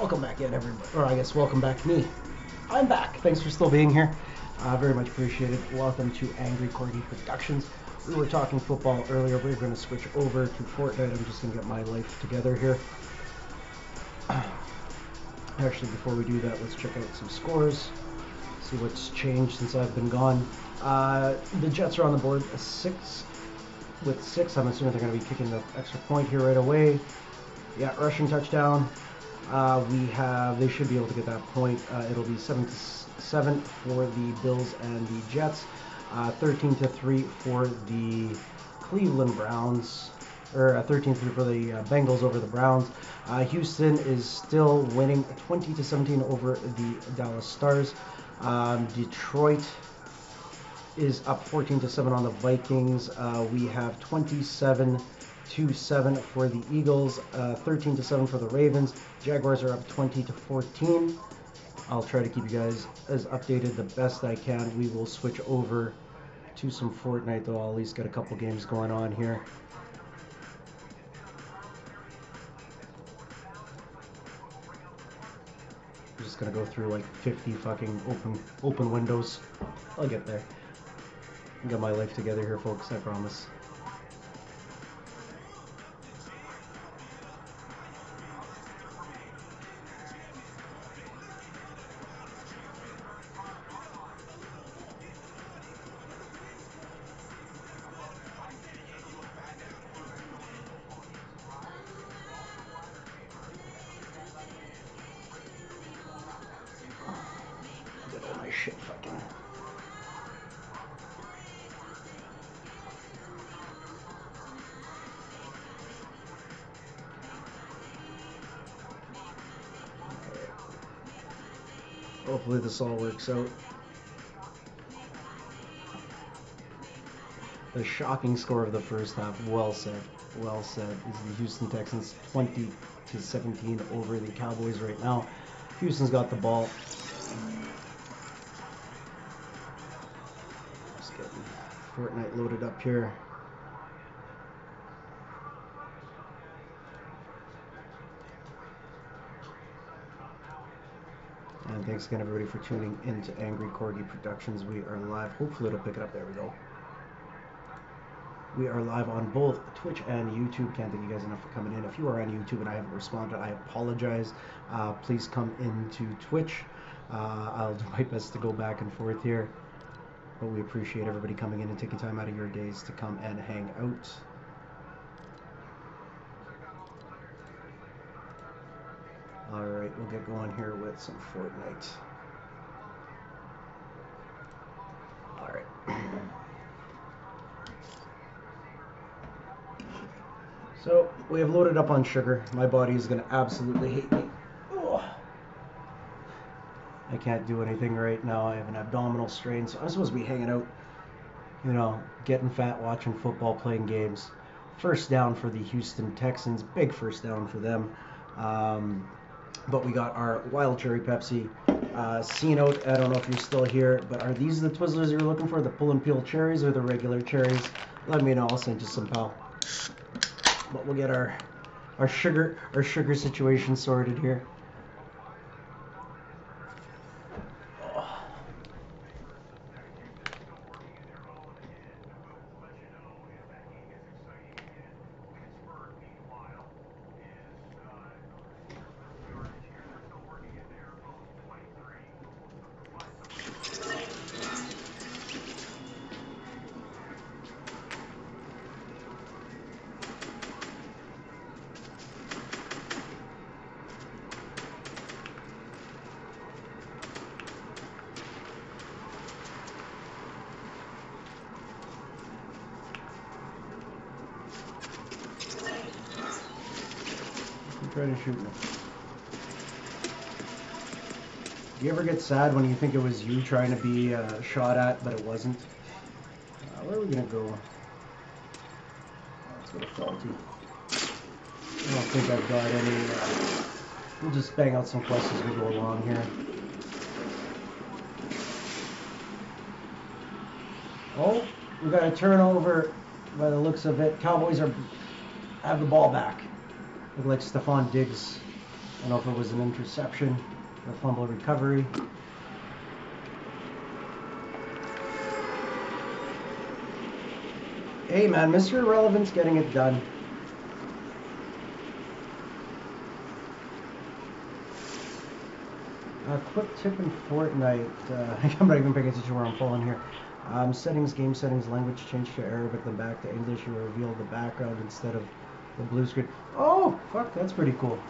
Welcome back in, everybody. Or I guess welcome back me. I'm back. Thanks for still being here. Very much appreciated. Welcome to Angry Corgi Productions. We were talking football earlier. We're going to switch over to Fortnite. I'm just going to get my life together here. Actually, before we do that, let's check out some scores. See what's changed since I've been gone. The Jets are on the board with 6. I'm assuming they're going to be kicking the extra point here right away. Yeah, rushing touchdown. They should be able to get that point. It'll be 7-7 for the Bills and the Jets. 13-3 for the Cleveland Browns, or 13-3 for the Bengals over the Browns. Houston is still winning 20-17 over the Dallas Stars. Detroit is up 14-7 on the Vikings. We have 27-7 for the Eagles, 13-7 for the Ravens. Jaguars are up 20-14. I'll try to keep you guys as updated the best I can. We will switch over to some Fortnite, though. I'll at least get a couple games going on here. I'm just gonna go through like 50 fucking open windows. I'll get there. Get my life together here, folks, I promise. Get all my shit fucking... Hopefully this all works out. The shocking score of the first half, well said, is the Houston Texans 20-17 over the Cowboys right now. Houston's got the ball. Just getting Fortnite loaded up here. And thanks again, everybody, for tuning into Angry Corgi Productions. We are live. Hopefully it'll pick it up. There we go. We are live on both Twitch and YouTube. Can't thank you guys enough for coming in. If you are on YouTube and I haven't responded, I apologize. Please come into Twitch. I'll do my best to go back and forth here. But we appreciate everybody coming in and taking time out of your days to come and hang out. Alright, we'll get going here with some Fortnite. Alright. So, we have loaded up on sugar. My body is going to absolutely hate me. Ugh. I can't do anything right now. I have an abdominal strain, so I'm supposed to be hanging out, you know, getting fat, watching football, playing games. First down for the Houston Texans. Big first down for them. But we got our Wild Cherry Pepsi. C-Note, I don't know if you're still here, but are these the Twizzlers you're looking for? The pull and peel cherries or the regular cherries? Let me know. I'll send you some, pal. But we'll get our sugar situation sorted here. Try to shoot me. Do you ever get sad when you think it was you trying to be shot at, but it wasn't? Where are we gonna go? Let's go to Faulty. I don't think I've got any. We'll just bang out some quests as we go along here. Oh, we got a turnover by the looks of it. Cowboys have the ball back. Look like Stephon Diggs I don't know if it was an interception or fumble recovery. Hey man, Mr. Irrelevant's getting it done. Quick tip in Fortnite. I'm not even paying attention where I'm falling here. Settings, game settings, language change to Arabic, then back to English. You will reveal the background instead of the blue screen. Oh, fuck, that's pretty cool.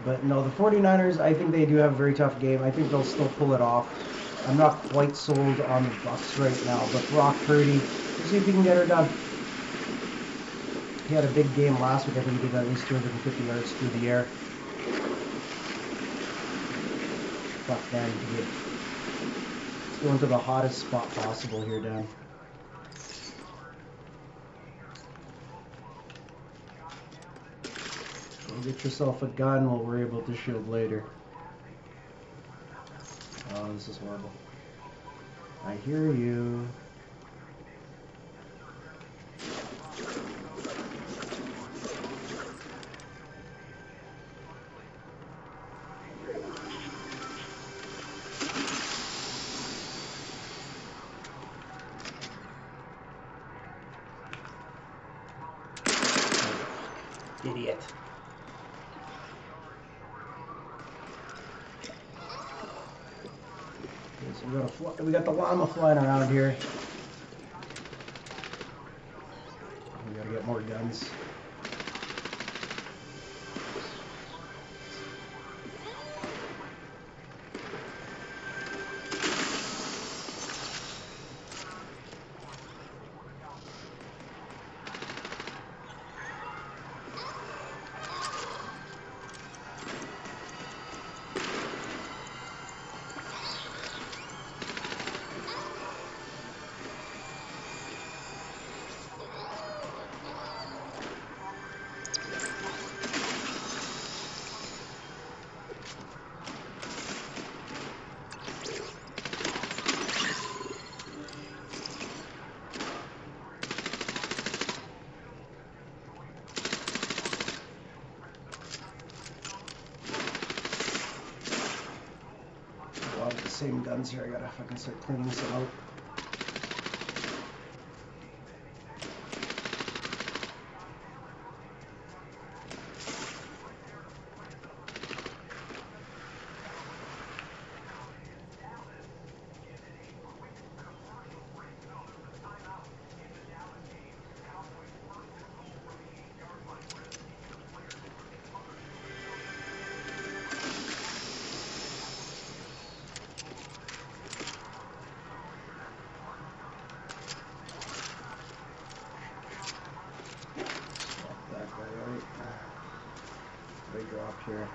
But no, the 49ers, I think they do have a very tough game. I think they'll still pull it off. I'm not quite sold on the Bucs right now, but Brock Purdy, we'll see if he can get her done. He had a big game last week. I think he did at least 250 yards through the air. Fuck, Dan. Let's go into the hottest spot possible here, Dan. Go get yourself a gun. We'll worry about the shield later. Oh, this is horrible. I hear you. Idiot. Okay, so we got the llama flying around here. We gotta get more guns. Same guns here. I gotta fucking start cleaning this out. Drop here.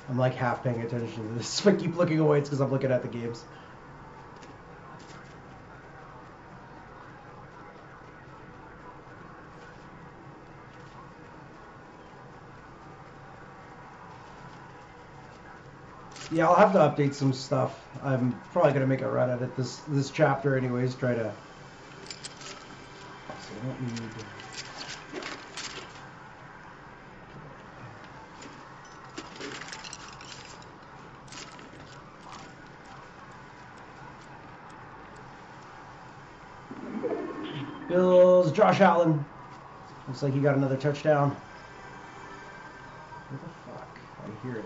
I'm like half paying attention to this. If I keep looking away, it's because I'm looking at the games. Yeah, I'll have to update some stuff. I'm probably gonna make a run at it this chapter, anyways. Try to. So I don't need. Bills, Josh Allen. Looks like he got another touchdown. What the fuck? I hear it.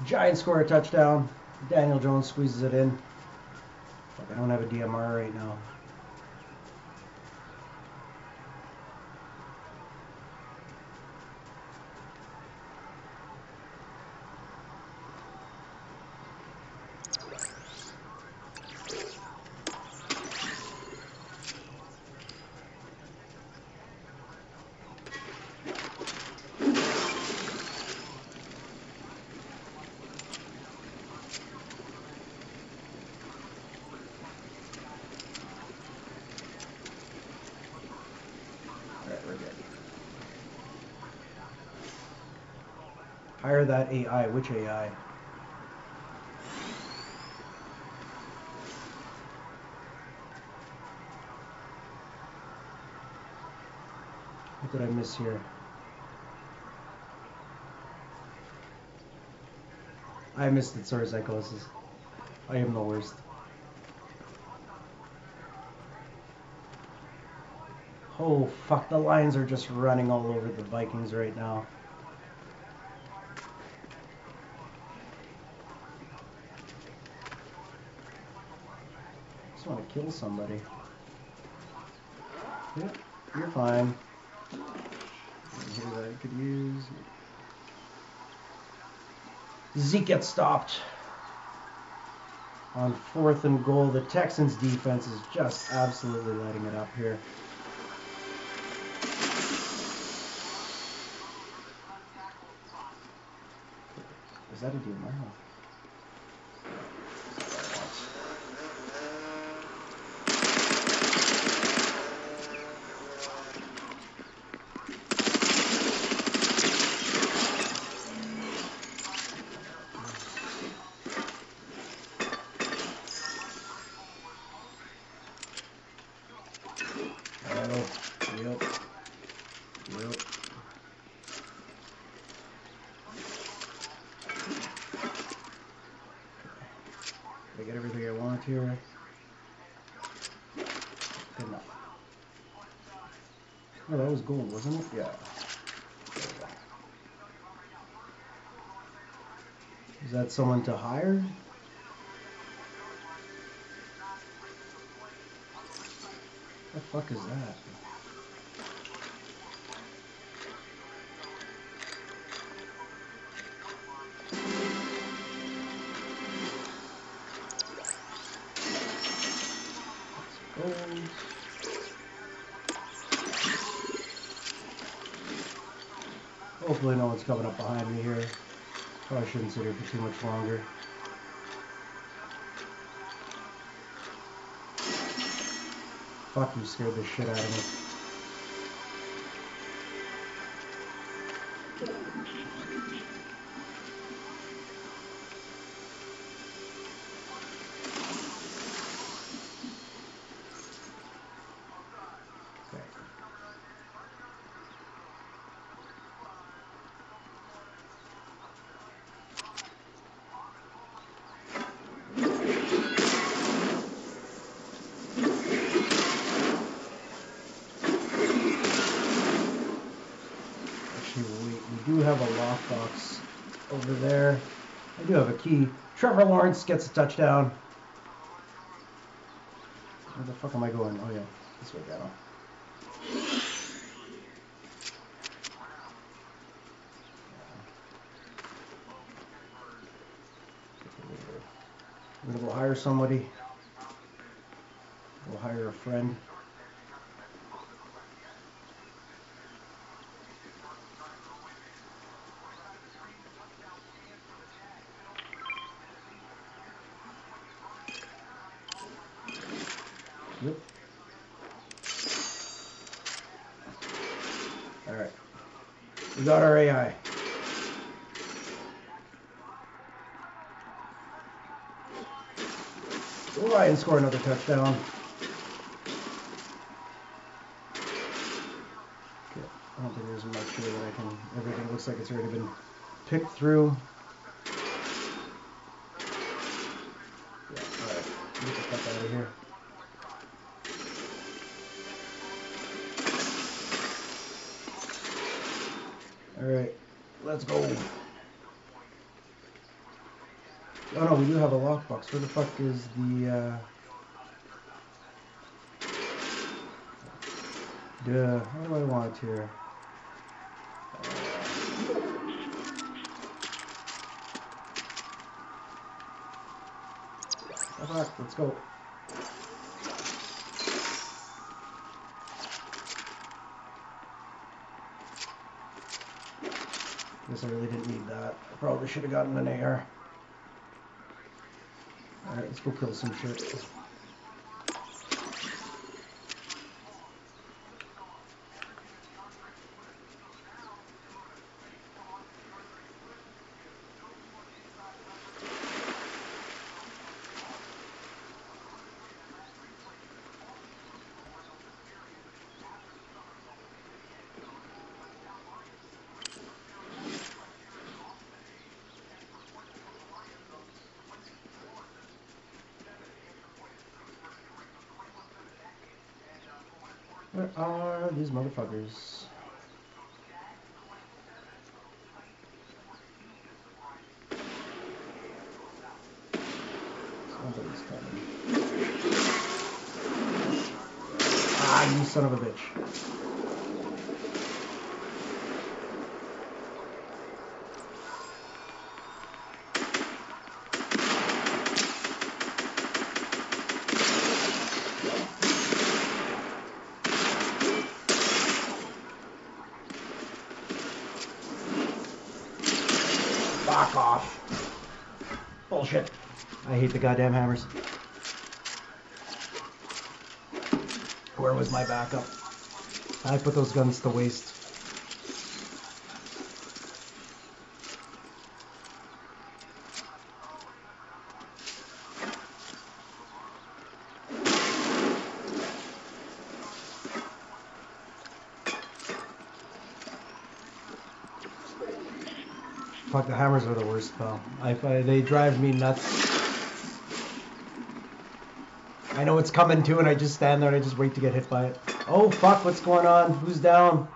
Giants score a touchdown. Daniel Jones squeezes it in. Fuck, I don't have a DMR right now. Hire that AI. Which AI? What did I miss here? I missed it. Sorry, Psychosis. I am the worst. Oh, fuck. The Lions are just running all over the Vikings right now. I just want to kill somebody. Yep, you're fine. Here that I could use. Zeke gets stopped. On 4th and goal, the Texans defense is just absolutely lighting it up here. Is that a deal? Wow. I get everything I want here. Good enough. Oh, that was gold, wasn't it? Yeah. Is that someone to hire? What the fuck is that? Gold. Hopefully no one's coming up behind me here. Probably shouldn't sit here for too much longer. Fuck, you scared the shit out of me. We do have a lockbox over there. I do have a key. Trevor Lawrence gets a touchdown. Where the fuck am I going? Oh yeah, this way down. I'm gonna go hire somebody. Go hire a friend. Yep. Alright. We got our AI. We'll try and score another touchdown. Okay. I don't think there's much here that I can... Everything looks like it's already been picked through. Yeah, alright. Get the fuck out of here. Alright, let's go. Oh no, we do have a lockbox. Where the fuck is the, Duh, how do I want it here? Oh fuck, let's go. Guess I really didn't need that. I probably should have gotten an AR. Alright, let's go kill some shit. Where are these motherfuckers? Somebody's coming. Ah, you son of a bitch. Fuck off. Bullshit. I hate the goddamn hammers. Where was my backup? I put those guns to waste. Fuck, the hammers are the worst, pal. They drive me nuts. I know it's coming too, and I just stand there and I just wait to get hit by it. Oh, fuck, what's going on? Who's down?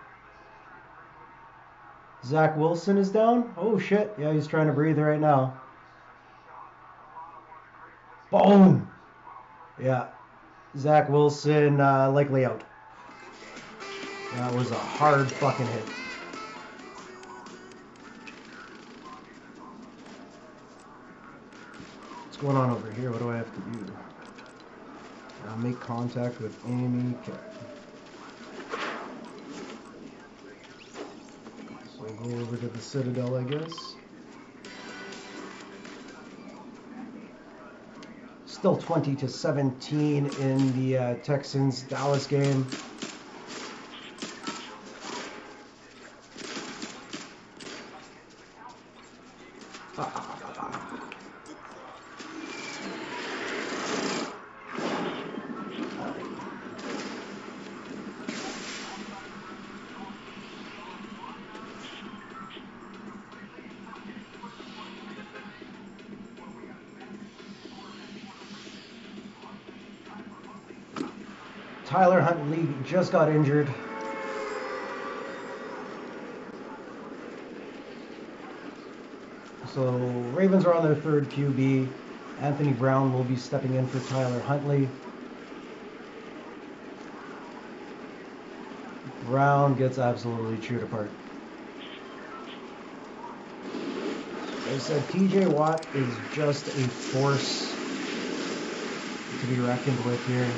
Zach Wilson is down? Oh, shit. Yeah, he's trying to breathe right now. Boom! Yeah. Zach Wilson likely out. That was a hard fucking hit. What's going on over here? What do I have to do? Make contact with Amy. Okay. So I'll go over to the Citadel, I guess. Still 20-17 in the Texans-Dallas game. Tyler Huntley just got injured. So Ravens are on their third QB. Anthony Brown will be stepping in for Tyler Huntley. Brown gets absolutely chewed apart. As I said, TJ Watt is just a force to be reckoned with here.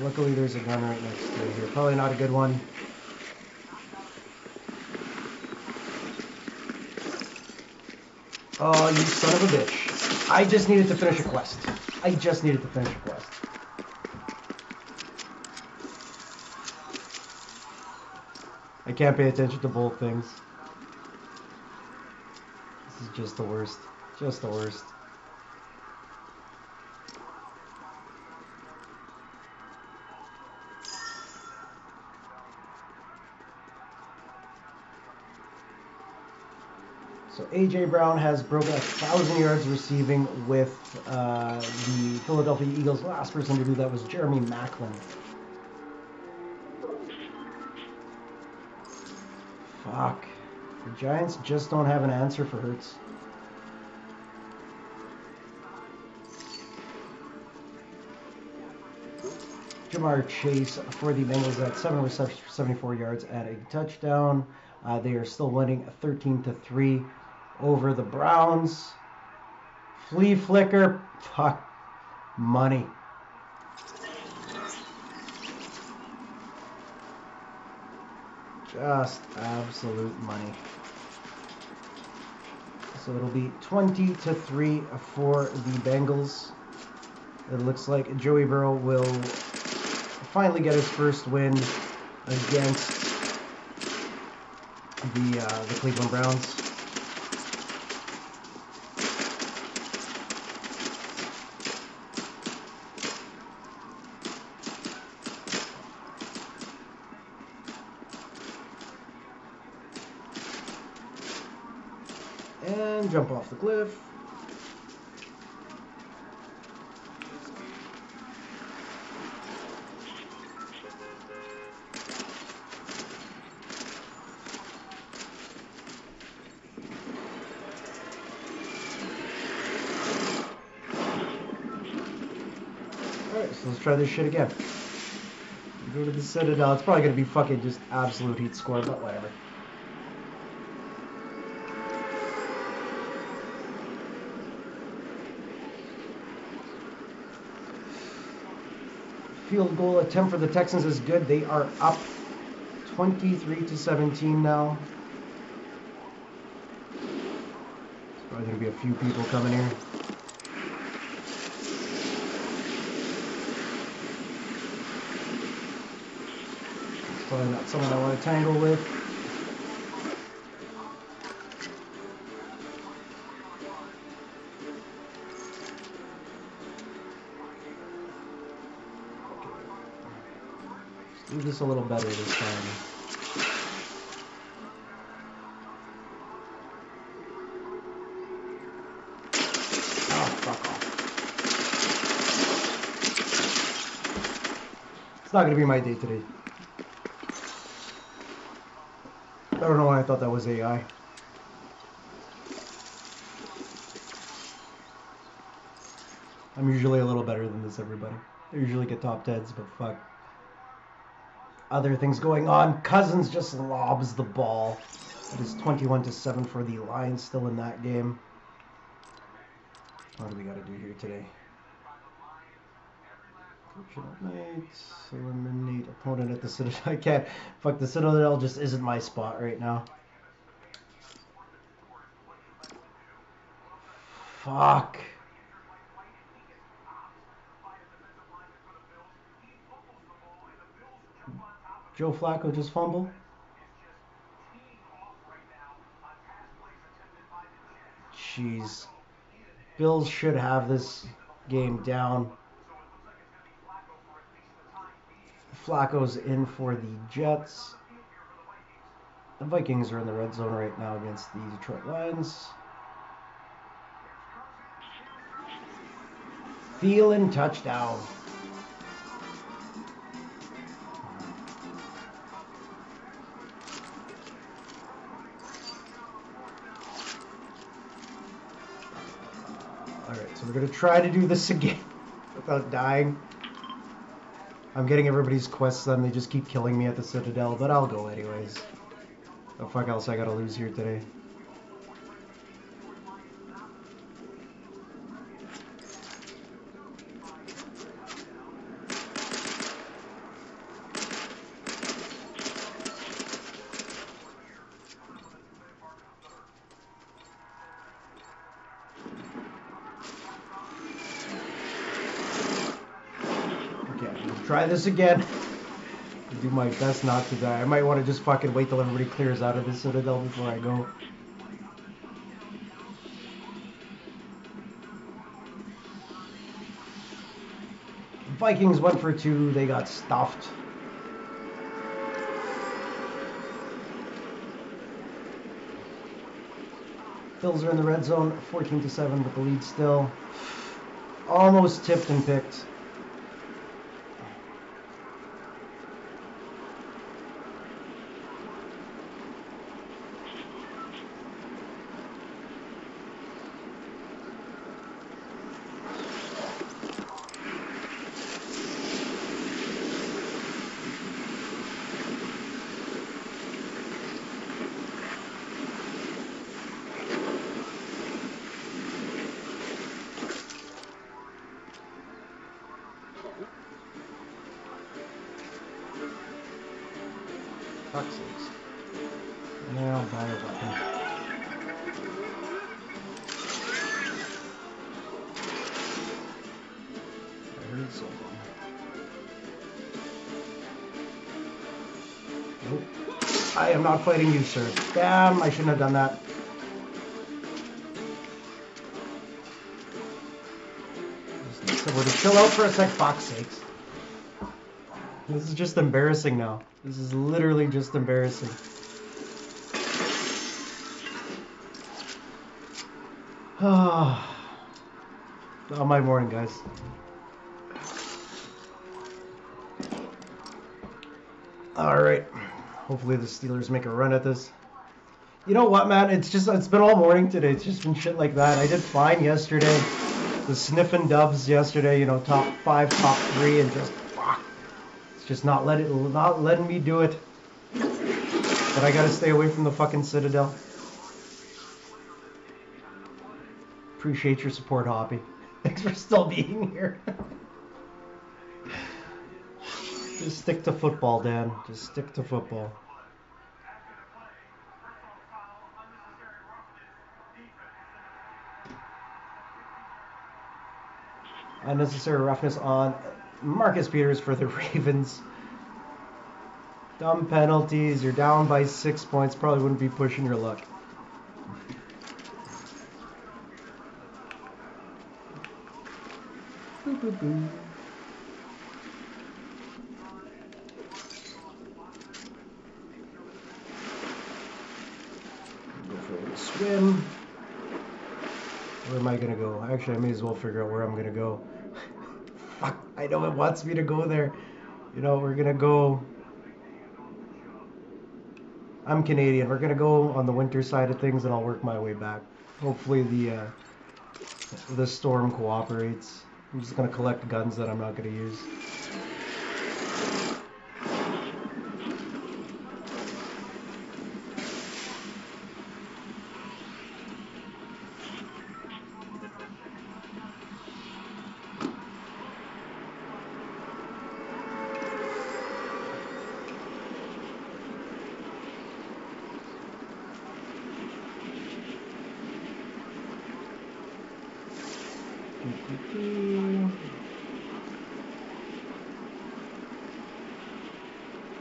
Luckily, there's a gun right next to it here. Probably not a good one. Oh, you son of a bitch. I just needed to finish a quest. I just needed to finish a quest. I can't pay attention to both things. This is just the worst. Just the worst. So A.J. Brown has broken 1,000 yards receiving with the Philadelphia Eagles. Last person to do that was Jeremy Maclin. Fuck. The Giants just don't have an answer for Hurts. Jamar Chase for the Bengals at 7 receptions for 74 yards and a touchdown. They are still winning 13-3 over the Browns. Flea flicker. Fuck. Money. Just absolute money. So it'll be 20-3 for the Bengals. It looks like Joey Burrow will finally get his first win against the Cleveland Browns. And jump off the cliff. Alright, so let's try this shit again. Go to the Citadel. It's probably gonna be fucking just absolute heat score, but whatever. Field goal attempt for the Texans is good. They are up 23-17 now. There's probably going to be a few people coming here. It's probably not someone I want to tangle with. Do this a little better this time. Oh, fuck off. It's not going to be my day today. I don't know why I thought that was AI. I'm usually a little better than this, everybody. I usually get top 10s, but fuck. Other things going on. Cousins just lobs the ball. It is 21-7 for the Lions, still in that game. What do we got to do here today? Eliminate opponent at the Citadel. I can't. Fuck, the Citadel just isn't my spot right now. Fuck. Joe Flacco just fumble. Jeez. Bills should have this game down. Flacco's in for the Jets. The Vikings are in the red zone right now against the Detroit Lions. Thielen touchdown. Alright, so we're going to try to do this again without dying. I'm getting everybody's quests done. They just keep killing me at the Citadel, but I'll go anyways. What the fuck else I gotta lose here today? Try this again. Do my best not to die. I might want to just fucking wait till everybody clears out of the Citadel before I go. Vikings went for 2. They got stuffed. Bills are in the red zone, 14-7, but the lead still. Almost tipped and picked. Fuck's sakes. Now buy a weapon. I heard something. Nope. I am not fighting you, sir. Damn, I shouldn't have done that. Just need somewhere to chill out for a sec. Fuck's sakes. This is just embarrassing now. This is literally just embarrassing. Oh, my morning, guys. All right. Hopefully the Steelers make a run at this. You know what, man? It's been all morning today. It's just been shit like that. I did fine yesterday. the sniffing dubs yesterday, top 5, top 3, and just fuck. It's just not letting me do it. But I gotta stay away from the fucking Citadel. Appreciate your support, Hoppy. Thanks for still being here. Just stick to football, Dan. Just stick to football. Unnecessary roughness on Marcus Peters for the Ravens. Dumb penalties. You're down by 6 points. Probably wouldn't be pushing your luck. Boo, boo, boo. Go for a little swim. Where am I going to go? Actually, I may as well figure out where I'm going to go. Fuck, I know it wants me to go there. We're going to go... I'm Canadian. We're going to go on the winter side of things, and I'll work my way back. Hopefully the storm cooperates. I'm just going to collect guns that I'm not going to use.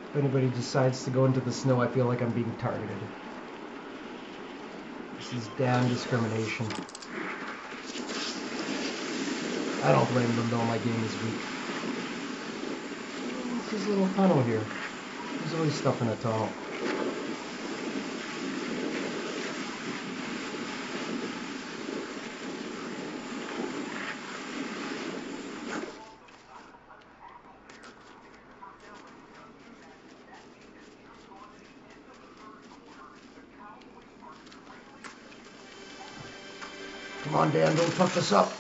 If anybody decides to go into the snow, I feel like I'm being targeted. This is damn discrimination. I don't blame them though, my game is weak. What's this little tunnel here? There's always stuff in a tunnel. Come on, Dan, don't fuck this up.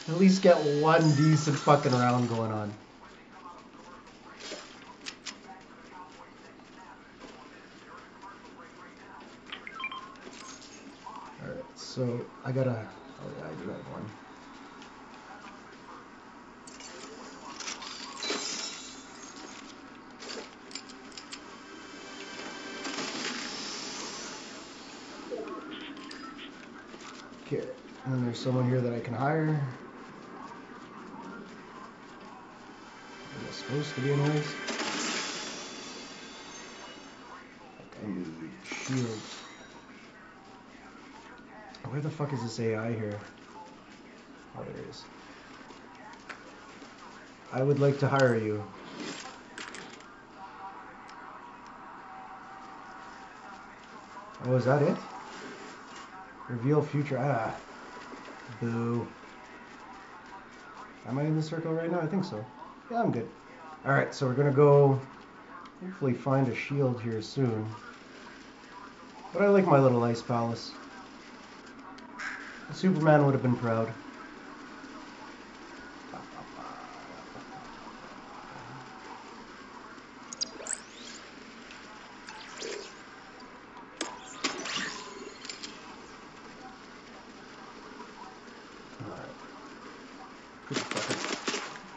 At least get one decent fucking round going on. Alright, so I gotta... Oh yeah, I do have one. Okay, and there's someone here that I can hire. Am I supposed to be anyways? I need shield. Where the fuck is this AI here? Oh, there it is. I would like to hire you. Oh, is that it? Reveal future. Ah. Boo. Am I in the circle right now? I think so. Yeah, I'm good. Alright, so we're gonna go hopefully find a shield here soon. But I like my little ice palace. Superman would have been proud.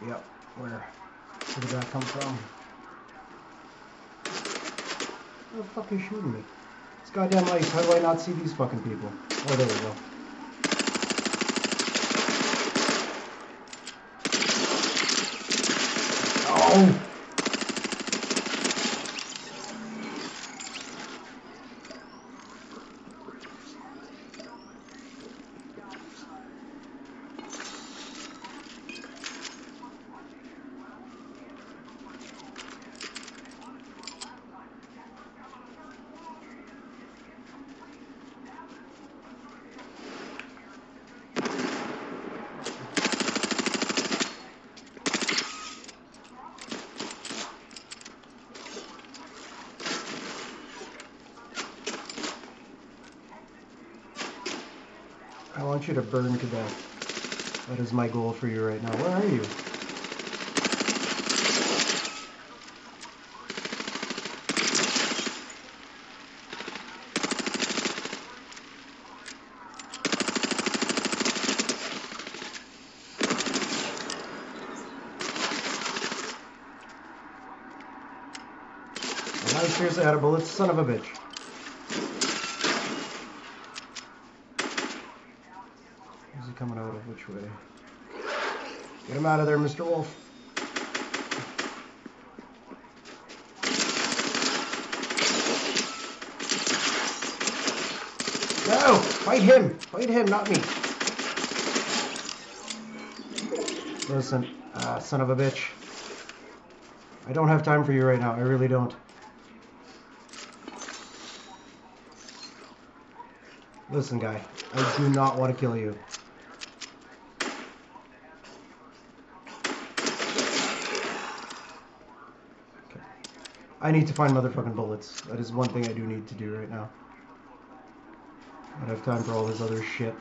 Yep, where did that come from? Who the fuck is shooting me? It's goddamn ice. How do I not see these fucking people? Oh, there we go. Oh! I want you to burn to death. That is my goal for you right now. Where are you? Am I seriously out of bullets? Son of a bitch. Where's he coming out of? Which way? Get him out of there, Mr. Wolf. No! Fight him! Fight him, not me. Listen, son of a bitch. I don't have time for you right now. I really don't. Listen, guy. I do not want to kill you. Okay. I need to find motherfucking bullets. That is one thing I do need to do right now. I don't have time for all this other shit.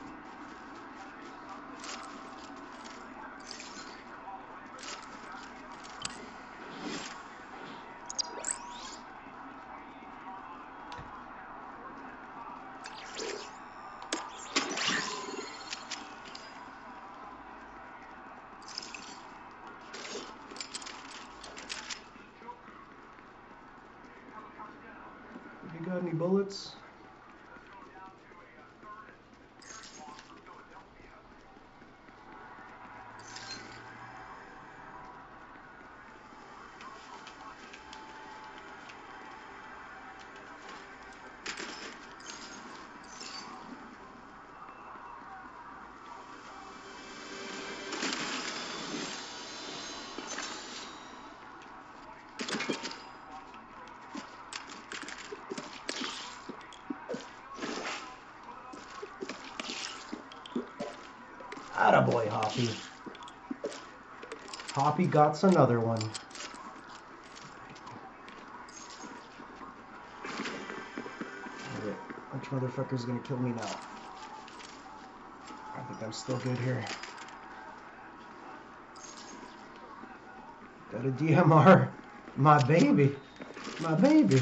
You got any bullets? Attaboy, Hoppy. Hoppy got another one. Alright, which motherfucker's gonna kill me now? I think I'm still good here. Got a DMR. My baby. My baby.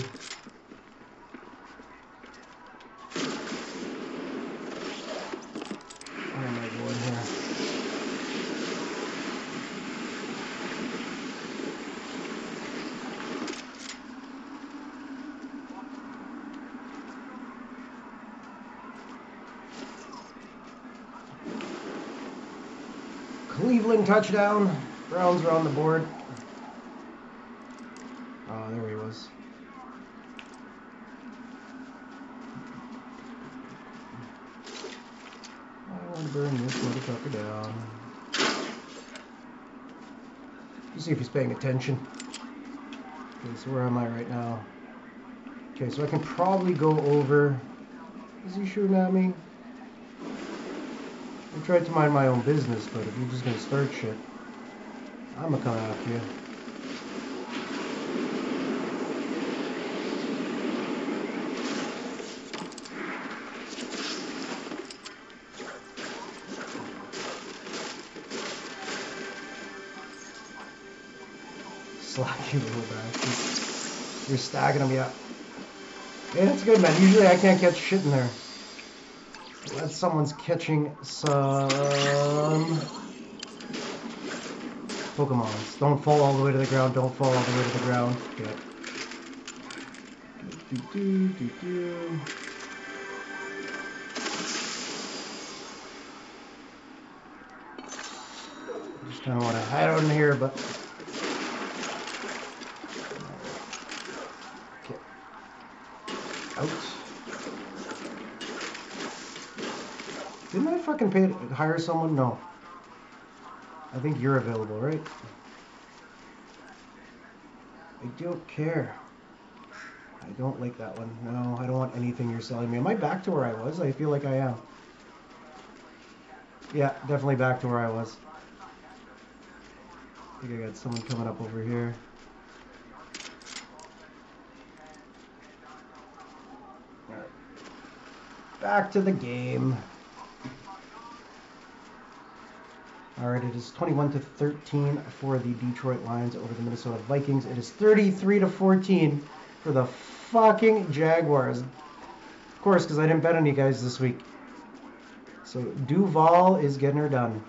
Where am I going here? Cleveland touchdown. Browns are on the board. Oh, there he was. I want to burn this motherfucker down. Let's see if he's paying attention. Okay, so where am I right now? Okay, so I can probably go over. Is he shooting at me? I tried to mind my own business, but if you're just gonna start shit, I'm gonna come after you. Slack you little bastard. You're stacking them, yeah. Yeah, that's good, man. Usually I can't catch shit in there. Unless someone's catching some Pokemons. Don't fall all the way to the ground. Don't fall all the way to the ground. Okay. Just kind of want to hide out in here, but okay. Out. Didn't I fucking hire someone? No. I think you're available, right? I don't care. I don't like that one. No, I don't want anything you're selling me. Am I back to where I was? I feel like I am. Yeah, definitely back to where I was. I think I got someone coming up over here. Alright. Back to the game. All right, it is 21-13 for the Detroit Lions over the Minnesota Vikings. It is 33-14 for the fucking Jaguars. Of course, because I didn't bet on you guys this week. So Duval is getting her done.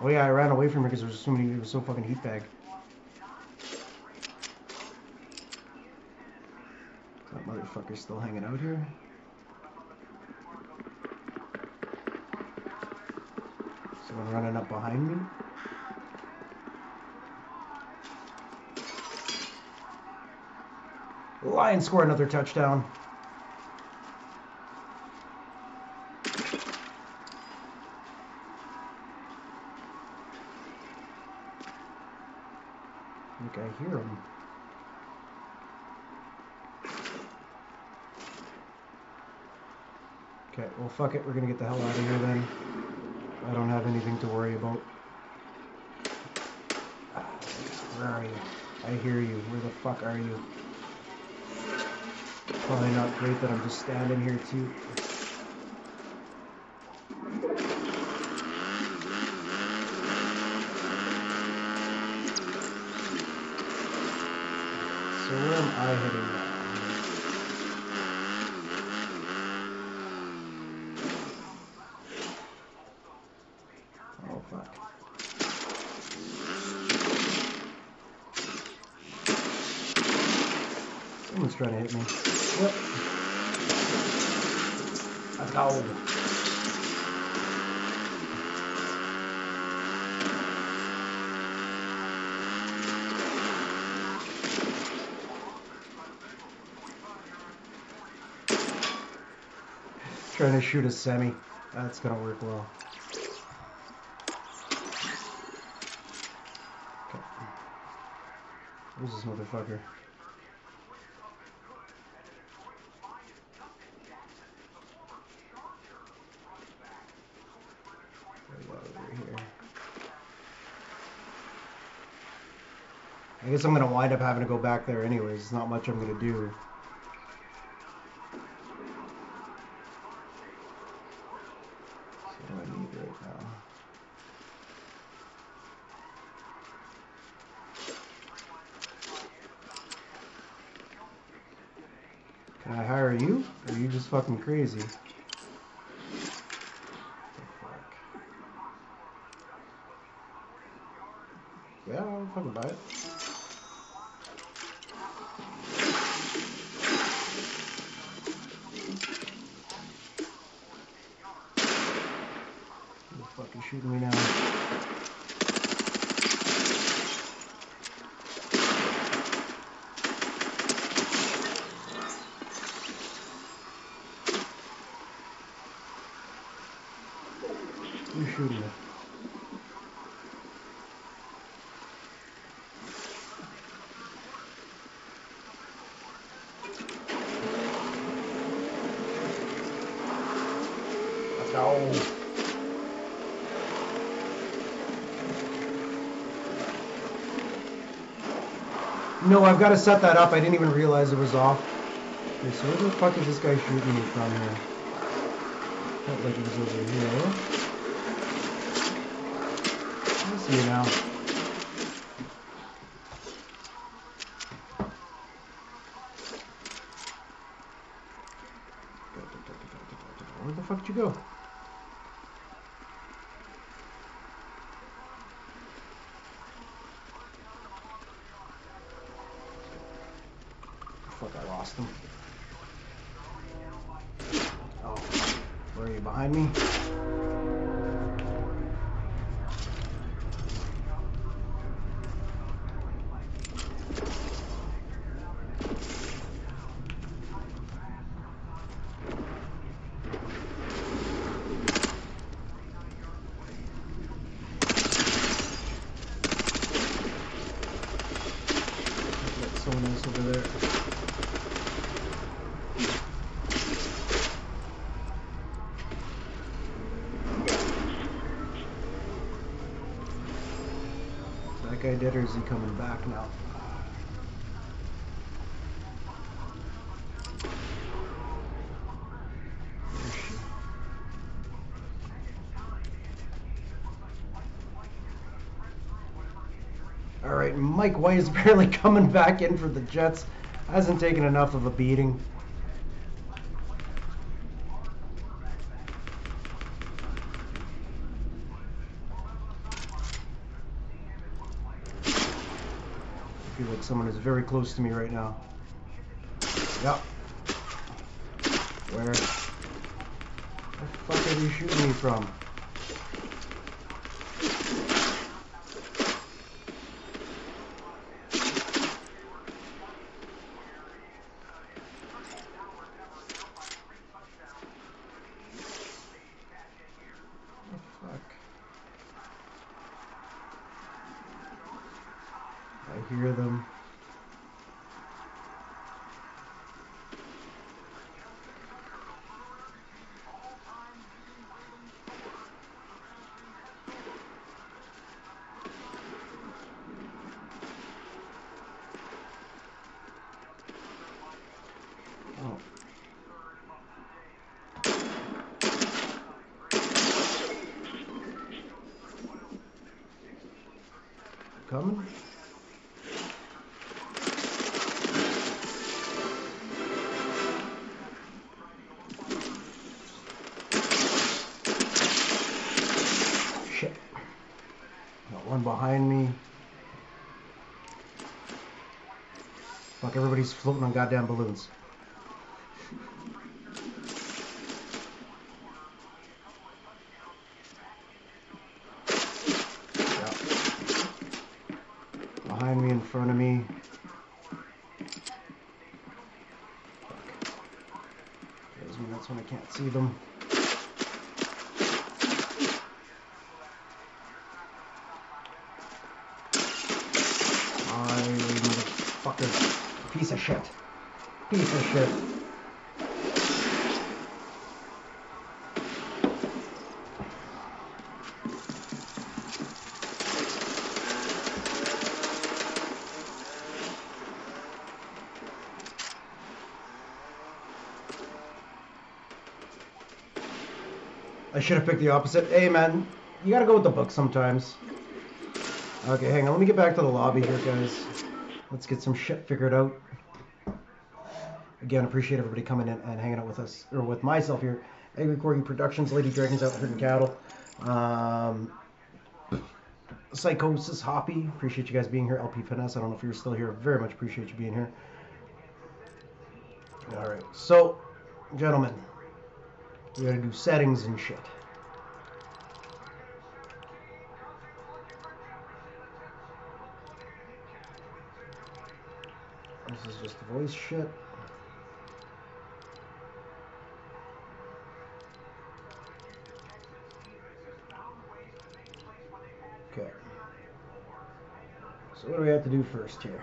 Oh yeah, I ran away from her because there was so many. It was so fucking heat bag. That motherfucker's still hanging out here. Someone running up behind me. Lions score another touchdown. I think I hear him. Okay, well fuck it, we're gonna get the hell out of here then. I don't have anything to worry about. Where are you? I hear you. Where the fuck are you? Probably not great that I'm just standing here too. So where am I heading now? Oh fuck. Someone's trying to hit me. Yep. Let's go. Trying to shoot a semi. That's gonna work well. Okay. Where's this motherfucker? Over here. I guess I'm gonna wind up having to go back there anyways. There's not much I'm gonna do. So what do I need right now? Can I hire you? Or are you just fucking crazy? Yeah, I'll fucking buy it. Who the fuck is shooting me now? Who's shooting me? Let's go. No, I've got to set that up. I didn't even realize it was off. Okay, so where the fuck is this guy shooting me from here? Felt like it was over here. I see you now. Where the fuck did you go? Fuck, I lost him. Oh, where are you? Behind me? Someone else over there. Is that guy dead or is he coming back now? Where is she? All right, Mike White is barely coming back in for the Jets. Hasn't taken enough of a beating. I feel like someone is very close to me right now. Yep. Where the fuck are they shooting me from? I hear them. Oh. Coming? Shit. Got one behind me. Fuck, everybody's floating on goddamn balloons. Yep. Behind me, in front of me. That's when I can't see them. Motherfucker. Piece of shit. Piece of shit. I should have picked the opposite. Hey man, you gotta go with the book sometimes. Okay, hang on. Let me get back to the lobby here, guys. Let's get some shit figured out. Again, appreciate everybody coming in and hanging out with us, or with myself here. Angry Corgi Productions, Lady Dragons Out Herding Cattle. Psychosis Hoppy, appreciate you guys being here. LP Finesse, I don't know if you're still here. Very much appreciate you being here. Alright, so, gentlemen, we gotta do settings and shit. This is just voice shit. Okay. So what do we have to do first here?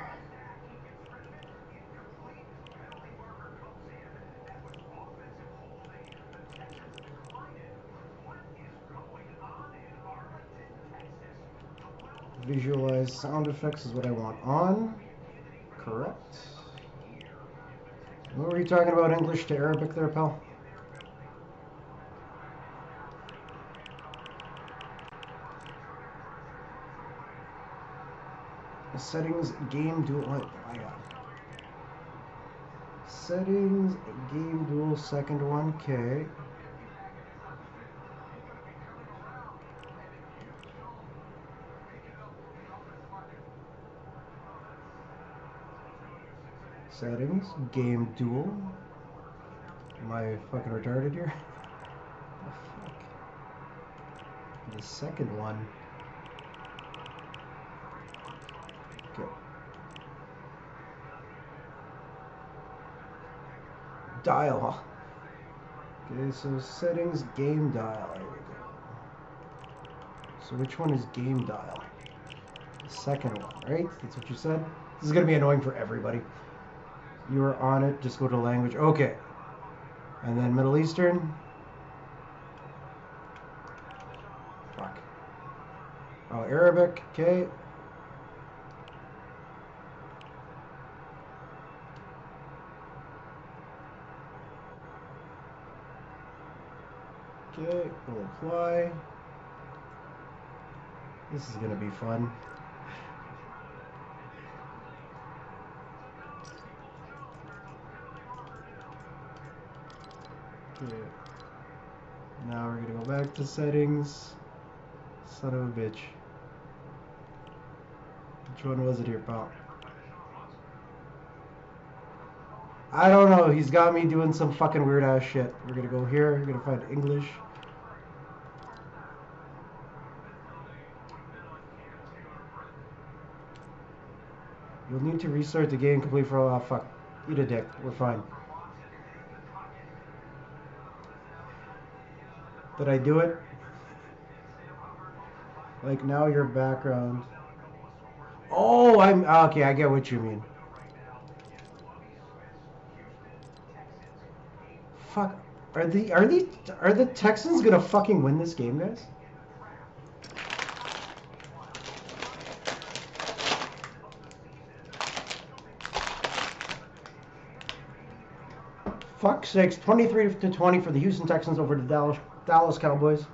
Visualize sound effects is what I want on. Correct. What were you talking about, English to Arabic there, pal? Settings, game dual. Oh my god. Settings, game dual, second one. Okay. Settings, game dual. Am I fucking retarded here? The fuck? The second one. Okay. Dial. Okay, so settings, game dial. There we go. So which one is game dial? The second one, right? That's what you said? This is going to be annoying for everybody. You are on it, just go to language. Okay. And then Middle Eastern. Fuck. Oh, Arabic, okay. Okay, we'll apply. This is gonna be fun. to settings. Son of a bitch. Which one was it here, pal? I don't know. He's got me doing some fucking weird ass shit. We're gonna go here. We're gonna find English. You'll need to restart the game complete for all. Oh, fuck. Eat a dick. We're fine. Did I do it? Like now your background. Oh, I'm okay. I get what you mean. Fuck. Are the Texans gonna fucking win this game, guys? Fuck sakes. 23-20 for the Houston Texans over the Dallas Cowboys.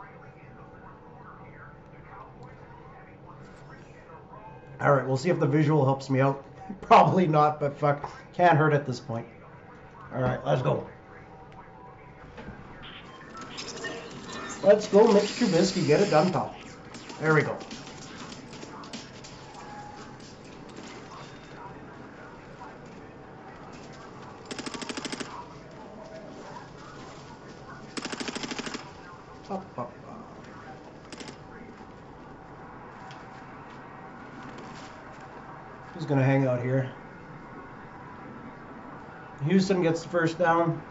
Alright, we'll see if the visual helps me out. Probably not, but fuck. Can't hurt at this point. Alright, let's go. Let's go, Mitch Trubisky. Get it done, pal. There we go. Up, up, up. Who's gonna hang out here? Houston gets the first down.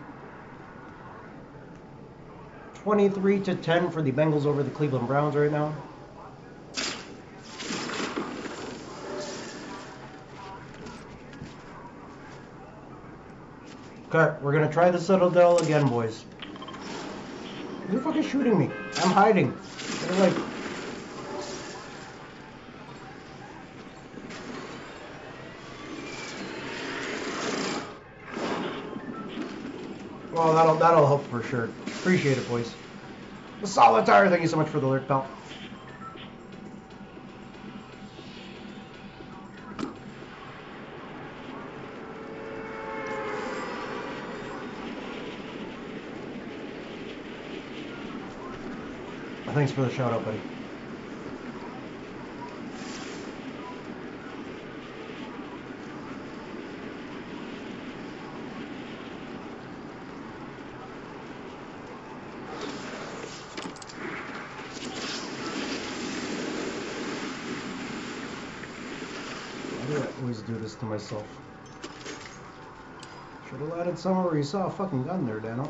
23-10 for the Bengals over the Cleveland Browns right now. Okay, we're gonna try the Citadel again, boys. Who the fuck is shooting me? I'm hiding. They're like... Well, that'll help for sure. Appreciate it, boys. The Solitaire, thank you so much for the alert, pal. Thanks for the shout out, buddy. Why do I always do this to myself? Should have added somewhere where you saw a fucking gun there, Dano.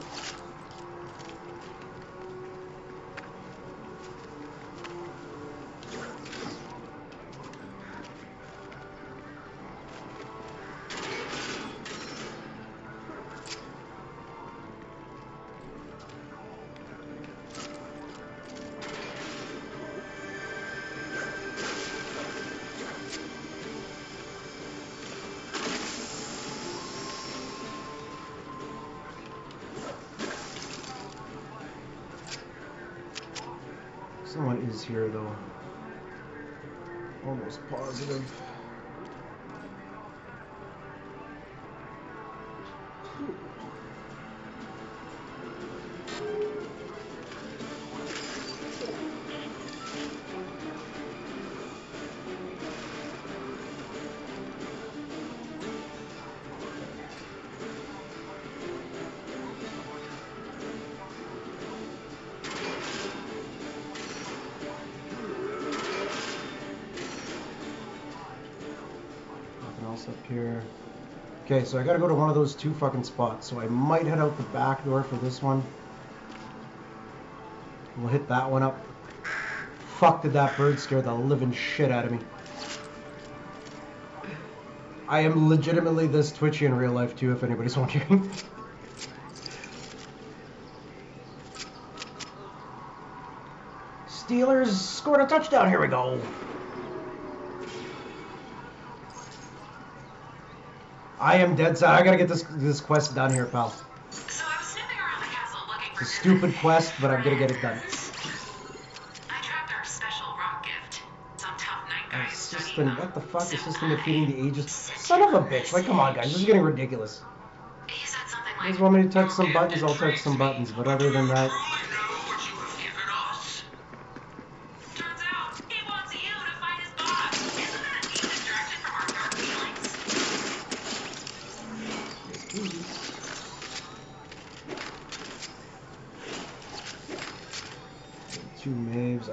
Someone is here, though. Almost positive. Up here. Okay, so I gotta go to one of those two fucking spots. So I might head out the back door for this one. We'll hit that one up. Fuck, did that bird scare the living shit out of me. I am legitimately this twitchy in real life too, if anybody's wondering. Steelers scored a touchdown. Here we go. I am dead set. I gotta get this quest done here, pal. So I was sniffing around the castle looking for It's a stupid quest, but I'm gonna get it done. I trapped our special rock gift. Some tough night guy Assistant, what the fuck? Assistant defeating the Aegis. Son of a bitch. Like, come on, guys. This is getting ridiculous. He said something You like, guys want me to touch some buttons? I'll touch some buttons. But other than that...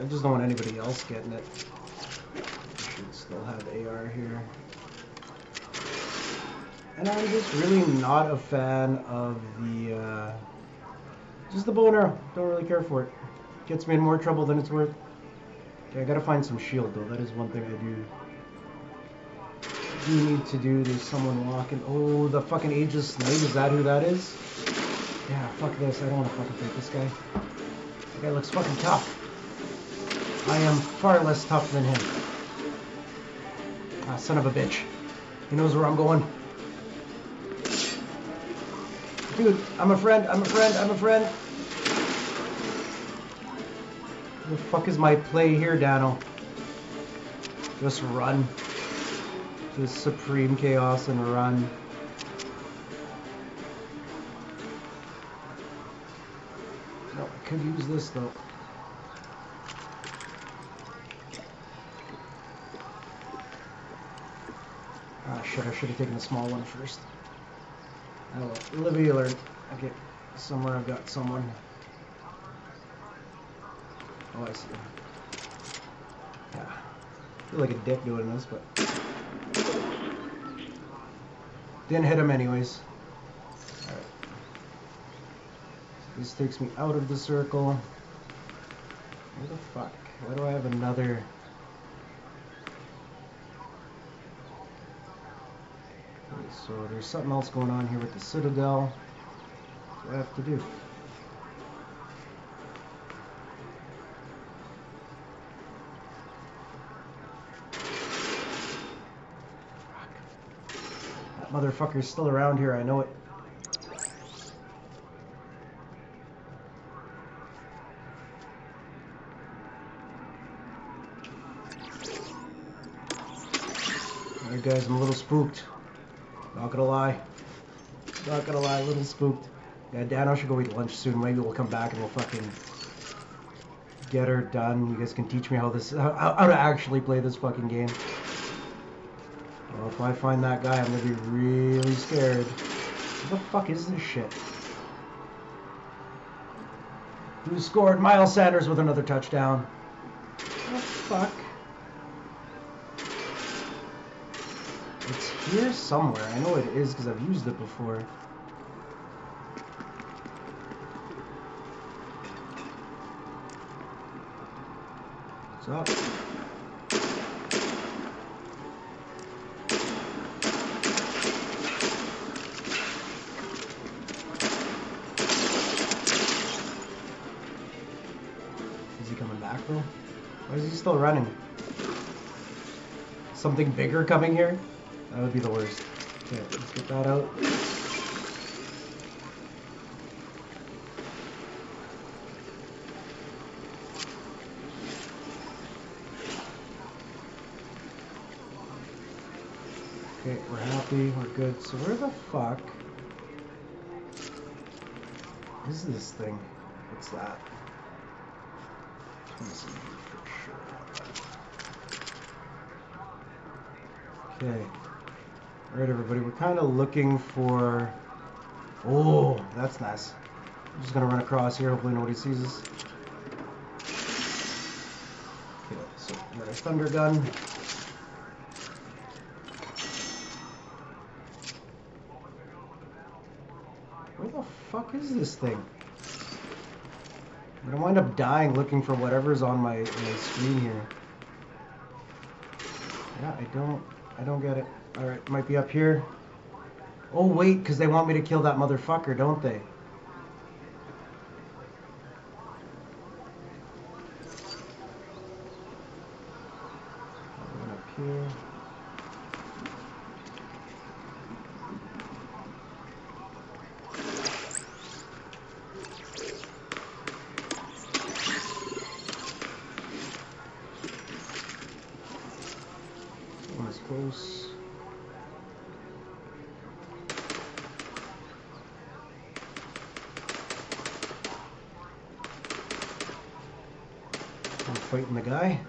just don't want anybody else getting it. Should still have AR here. And I'm just really not a fan of the, just the bow and arrow. Don't really care for it. Gets me in more trouble than it's worth. Okay, I gotta find some shield though. That is one thing I do need to do. There's someone walking. Oh, the fucking Aegis Snake. Is that who that is? Yeah, fuck this. I don't want to fucking fight this guy. That guy looks fucking tough. I am far less tough than him. Ah, son of a bitch. He knows where I'm going. Dude, I'm a friend. I'm a friend. I'm a friend. What the fuck is my play here, Dano? Just run. Just supreme chaos and run. No, I could use this though. Ah shit, I should have taken the small one first. Oh well, live and learn. Okay, somewhere I've got someone. Oh, I see. Yeah. I feel like a dick doing this, but didn't hit him anyways. Alright. This takes me out of the circle. Where the fuck? Why do I have another? Okay, so there's something else going on here with the Citadel. What do I have to do? That motherfucker's still around here, I know it. Alright guys, I'm a little spooked. Not gonna lie. Not gonna lie, a little spooked. Yeah, Dano should go eat lunch soon. Maybe we'll come back and we'll fucking get her done. You guys can teach me how to actually play this fucking game. Well, if I find that guy, I'm gonna be really scared. What the fuck is this shit? Who scored? Miles Sanders with another touchdown. What the fuck? It's here somewhere. I know it is because I've used it before. What's up? Is he coming back though? Why is he still running? Something bigger coming here? That would be the worst. Okay, let's get that out. Okay, we're happy, we're good. So where the fuck is this thing? What's that? For sure. Okay. Alright everybody, we're kind of looking for... Oh, that's nice. I'm just gonna run across here, hopefully nobody sees us. Okay, so we got our thunder gun. Where the fuck is this thing? I'm gonna wind up dying looking for whatever's on my screen here. Yeah, I don't get it. Alright, might be up here. Oh wait, because they want me to kill that motherfucker, don't they? One up here. One is close. I'm fighting the guy.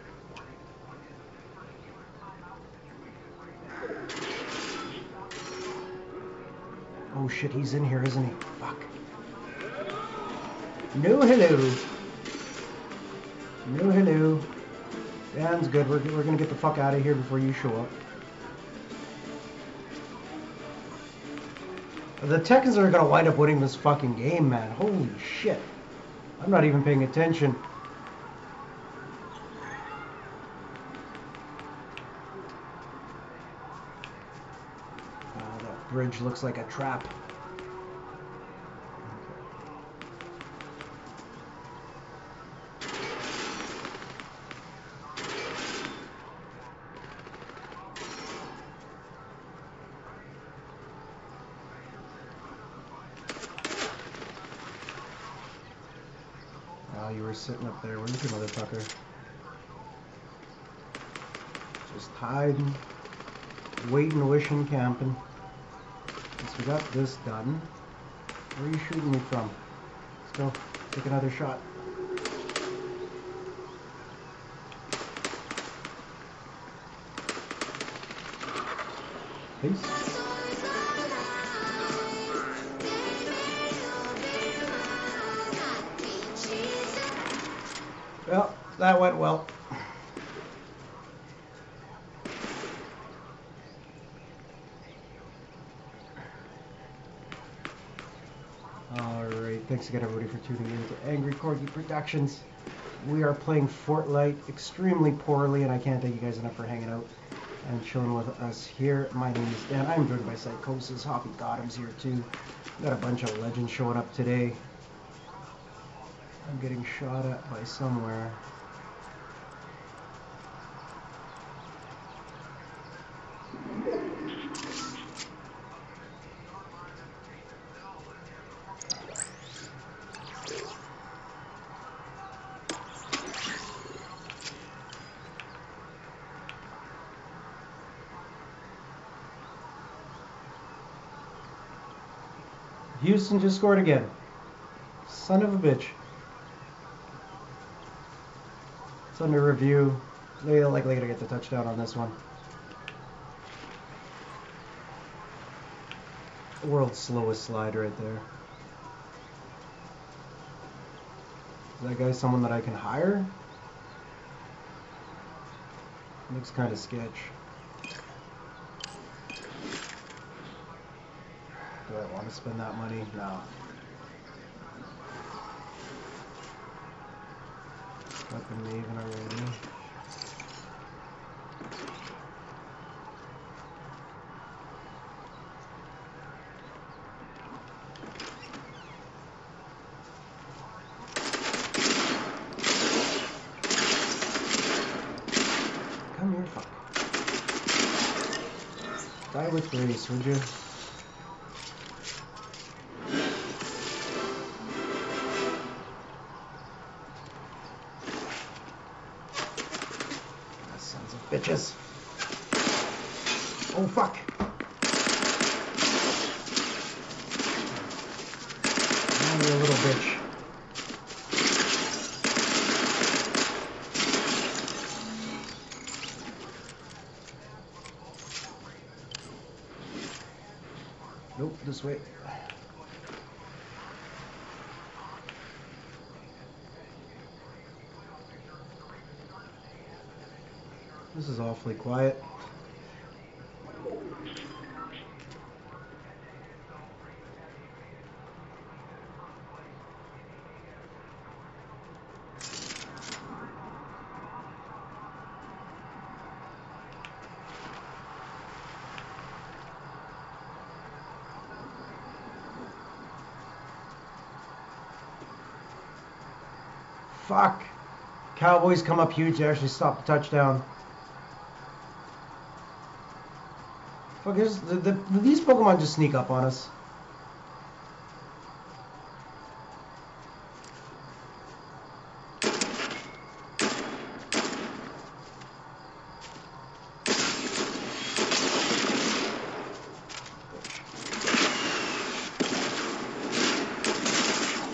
Oh shit, he's in here, isn't he? Fuck. No hello. No hello. Time's good. We're gonna get the fuck out of here before you show up. The Tekkens are gonna wind up winning this fucking game, man. Holy shit. I'm not even paying attention. That bridge looks like a trap. You were sitting up there. Where's your motherfucker? Just hiding, waiting, wishing, camping. Guess we got this done. Where are you shooting me from? Let's go. Take another shot. Peace. Well, that went well. Alright, thanks again everybody for tuning in to Angry Corgi Productions. We are playing Fortnite extremely poorly, and I can't thank you guys enough for hanging out and chilling with us here. My name is Dan. I'm joined by Psychosis. Hoppy Gotham's here too. We got a bunch of legends showing up today. I'm getting shot at by somewhere. Houston just scored again. Son of a bitch. It's under review. They're likely going to get the touchdown on this one. World's slowest slide right there. Is that guy someone that I can hire? Looks kind of sketch. Do I want to spend that money? No. Got the Maven already. Come here, fuck. Die with grace, would you? Sons of bitches. Oh, fuck. Now you're a little bitch. Nope, this way. This is awfully quiet. Fuck. Cowboys come up huge. They actually stop the touchdown. Fuck, these Pokemon just sneak up on us.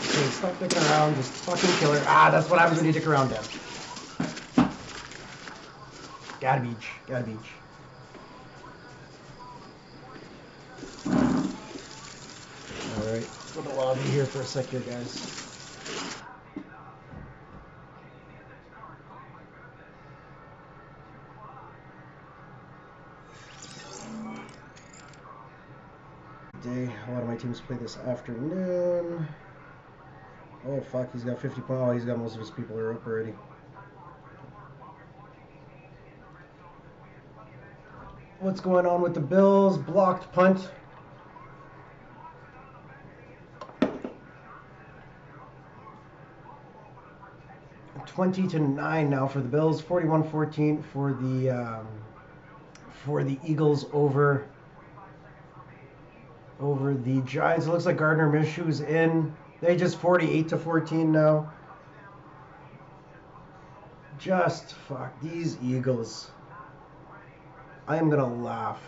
Okay, stop dicking around. Just fucking kill her. Ah, that's what happens when you dick around, Dan. Gotta beach. Gotta beach. Alright, go to the lobby here for a sec here, guys. day. A lot of my teams play this afternoon. Oh, fuck, he's got 50 points. Oh, he's got most of his people are up already. What's going on with the Bills? Blocked punt. (20-9) now for the Bills. 41-14 for the Eagles over the Giants. It looks like Gardner Minshew's in. They just 48-14 now. Just fuck these Eagles. I am gonna laugh.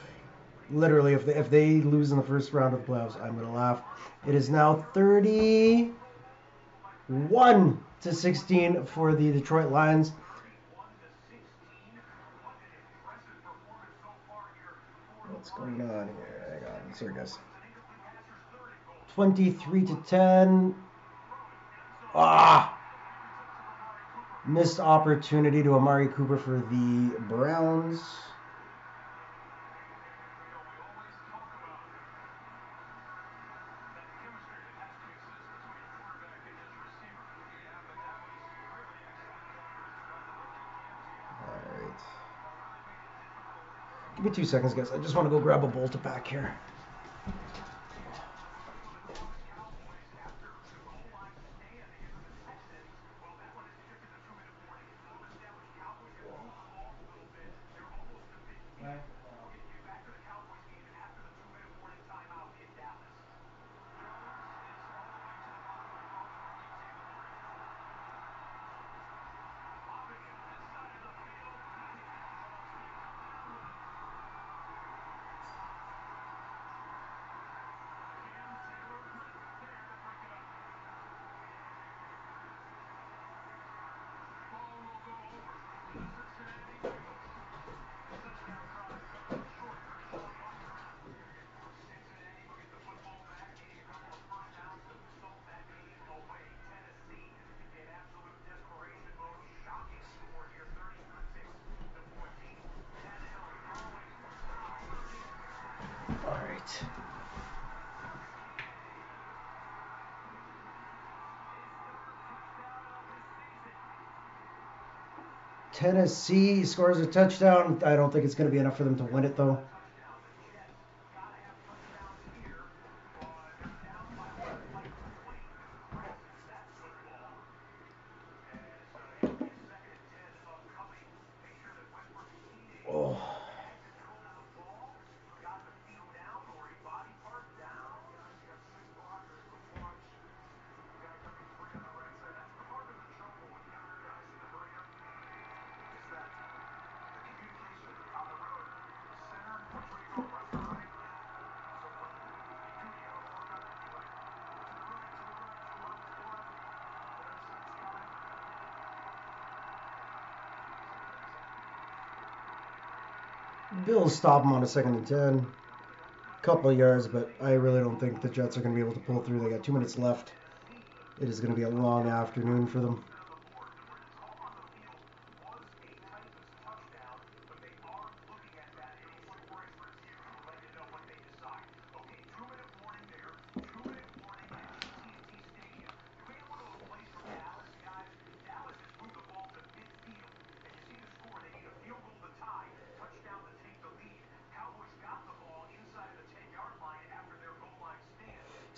Literally, if they lose in the first round of the playoffs, I'm gonna laugh. It is now 31-16 for the Detroit Lions. What's going on here? Hang on, sorry guys. 23-10. Missed opportunity to Amari Cooper for the Browns. Alright. Give me 2 seconds, guys. I just want to go grab a bowl to pack here. Alright. Tennessee scores a touchdown. I don't think it's going to be enough for them to win it, though. Oh. Bills stop them on a 2nd and 10. Couple of yards, but I really don't think the Jets are going to be able to pull through. They got 2 minutes left. It is going to be a long afternoon for them.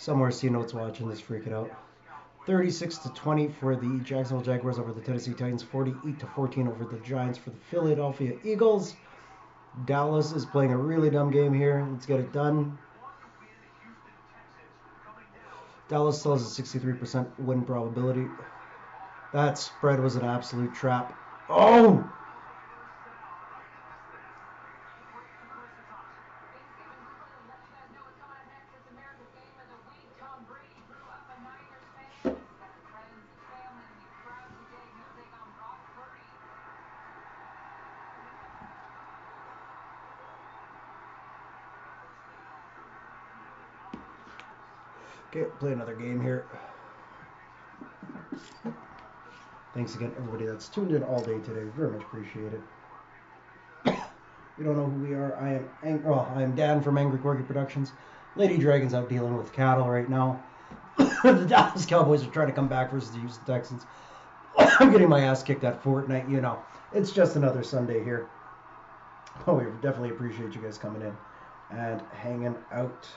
Somewhere C Notes watching this freaking out. 36-20 for the Jacksonville Jaguars over the Tennessee Titans. 48-14 over the Giants for the Philadelphia Eagles. Dallas is playing a really dumb game here. Let's get it done. Dallas still has a 63% win probability. That spread was an absolute trap. Oh! Okay, play another game here. Thanks again, everybody that's tuned in all day today. Very much appreciate it. You don't know who we are. I am Dan from Angry Corky Productions. Lady Dragon's out dealing with cattle right now. The Dallas Cowboys are trying to come back versus the Houston Texans. I'm getting my ass kicked at Fortnite, you know. It's just another Sunday here. Oh, we definitely appreciate you guys coming in and hanging out.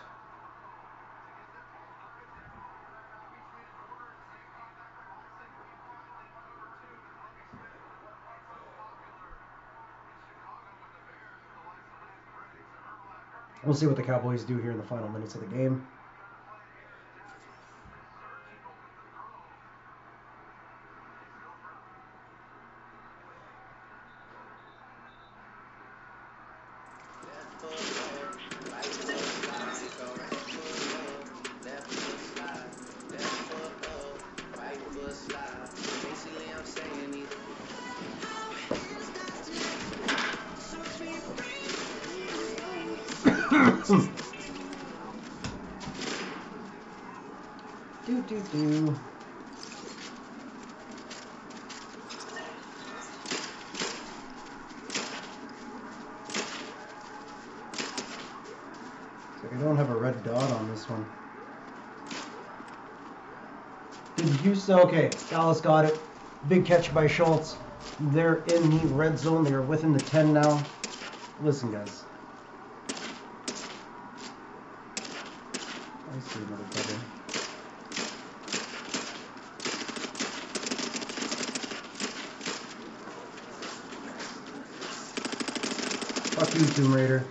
We'll see what the Cowboys do here in the final minutes of the game. Do. So I don't have a red dot on this one. Did Houston? Okay, Dallas got it. Big catch by Schultz. They're in the red zone. They're within the 10 now. Listen, guys. I see another cover. Fuck you, Tomb Raider.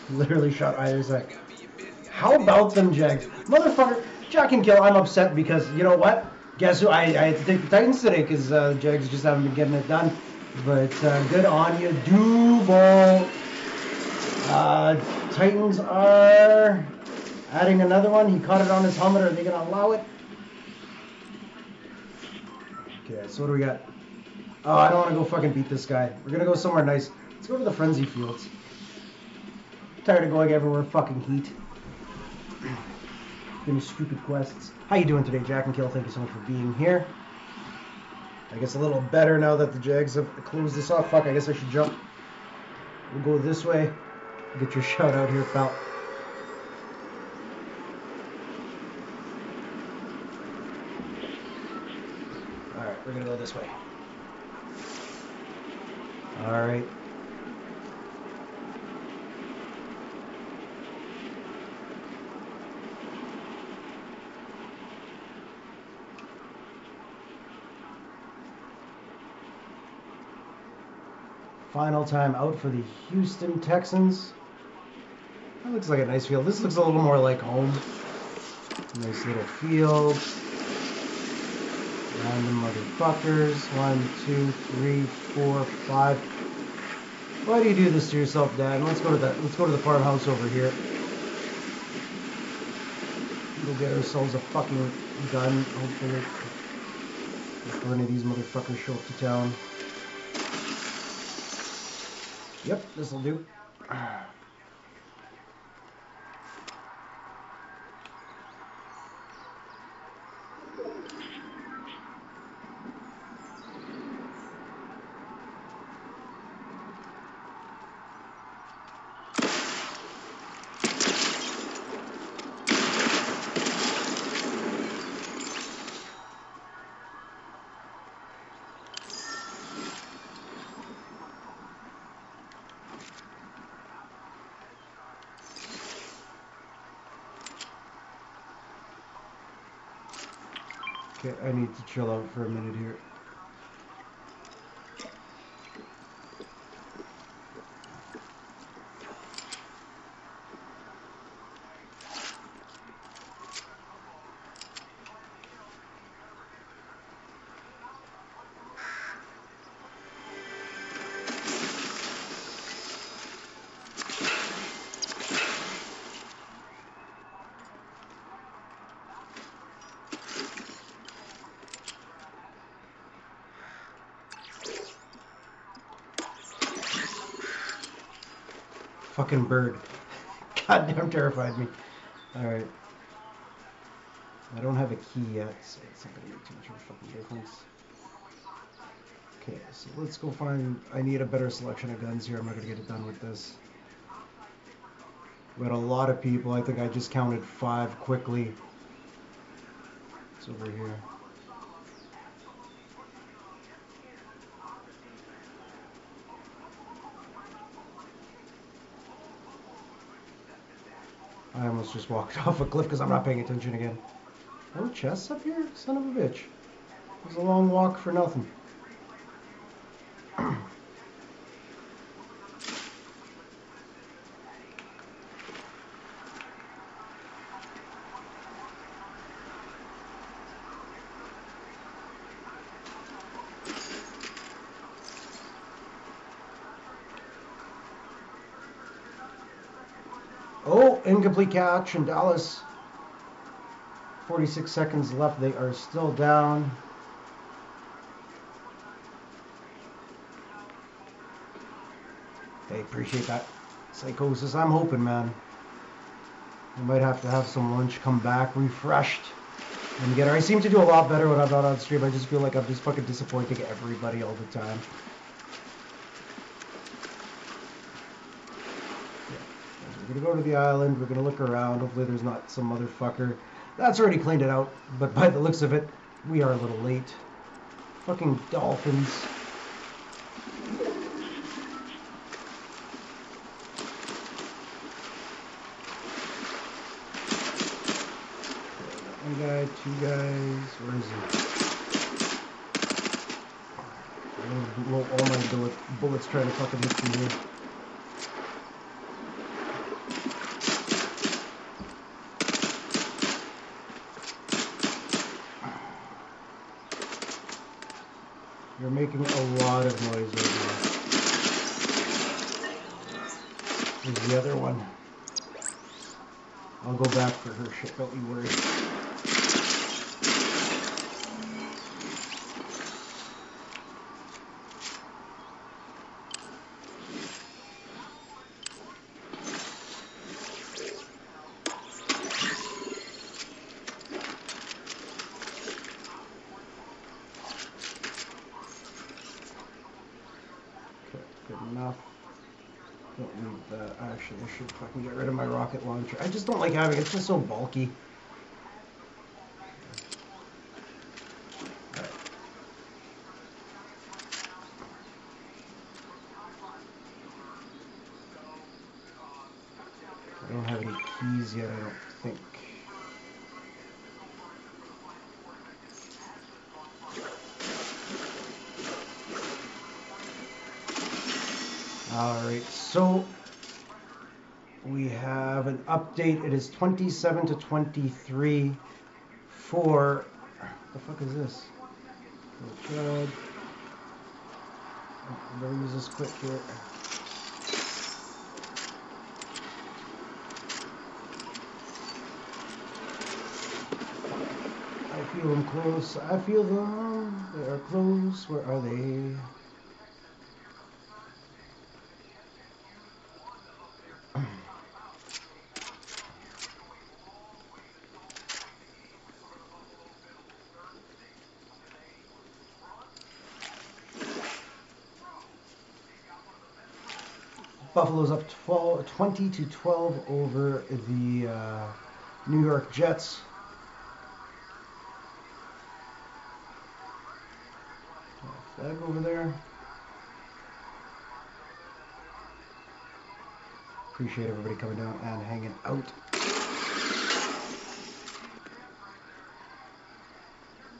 Literally shot either side. How about them Jags? Motherfucker, Jack and Kill, I'm upset because, you know what? Guess who? I had to take the Titans today because the Jags just haven't been getting it done. But good on you, Duval. Titans are adding another one. He caught it on his helmet. Are they going to allow it? Okay, so what do we got? Oh, I don't want to go fucking beat this guy. We're going to go somewhere nice. Let's go to the Frenzy Fields. I'm tired of going everywhere fucking heat. Any stupid quests. How you doing today, Jack and Kill? Thank you so much for being here. I guess a little better now that the Jags have closed this off. Fuck, I guess I should jump. We'll go this way. Get your shout out here, pal. Alright, we're gonna go this way. Alright. Final time out for the Houston Texans. That looks like a nice field. This looks a little more like home. Nice little field. Random motherfuckers. 1, 2, 3, 4, 5. Why do you do this to yourself, Dad? Let's go to the farmhouse over here. Go get ourselves a fucking gun, hopefully. Before any of these motherfuckers show up to town. Yep, this'll do. Okay, I need to chill out for a minute here. Fucking bird. Goddamn terrified me. Alright. I don't have a key yet, so it's not gonna make too much of a fucking difference. Okay, so let's go find... I need a better selection of guns here. I'm not going to get it done with this. We had a lot of people. I think I just counted 5 quickly. It's over here. I almost just walked off a cliff because I'm not paying attention again. Oh, chests up here? Son of a bitch. It was a long walk for nothing. Oh, incomplete catch in Dallas. 46 seconds left. They are still down. Hey, appreciate that. Psychosis. I'm hoping, man. I might have to have some lunch, come back, refreshed, and get her. I seem to do a lot better when I'm not on stream. I just feel like I'm just fucking disappointing everybody all the time. We're gonna go to the island. We're gonna look around. Hopefully there's not some motherfucker that's already cleaned it out. But by the looks of it, we are a little late. Fucking dolphins. One guy, 2 guys. Where is he? I'm gonna blow all my bullets trying to fucking hit from here. You're making a lot of noise right now. Here's the other one. I'll go back for her shit, don't you worry. Actually, I should fucking get rid of my rocket launcher. I just don't like having it. It's just so bulky. Right. I don't have any keys yet, I don't think. Alright, so we have an update. It is 27 to 23 for... What the fuck is this? Oh, I better use this quick here. I feel them close. I feel them. They are close. Where are they? Buffalo's up 20 to 12 over the New York Jets. Flag over there. Appreciate everybody coming down and hanging out.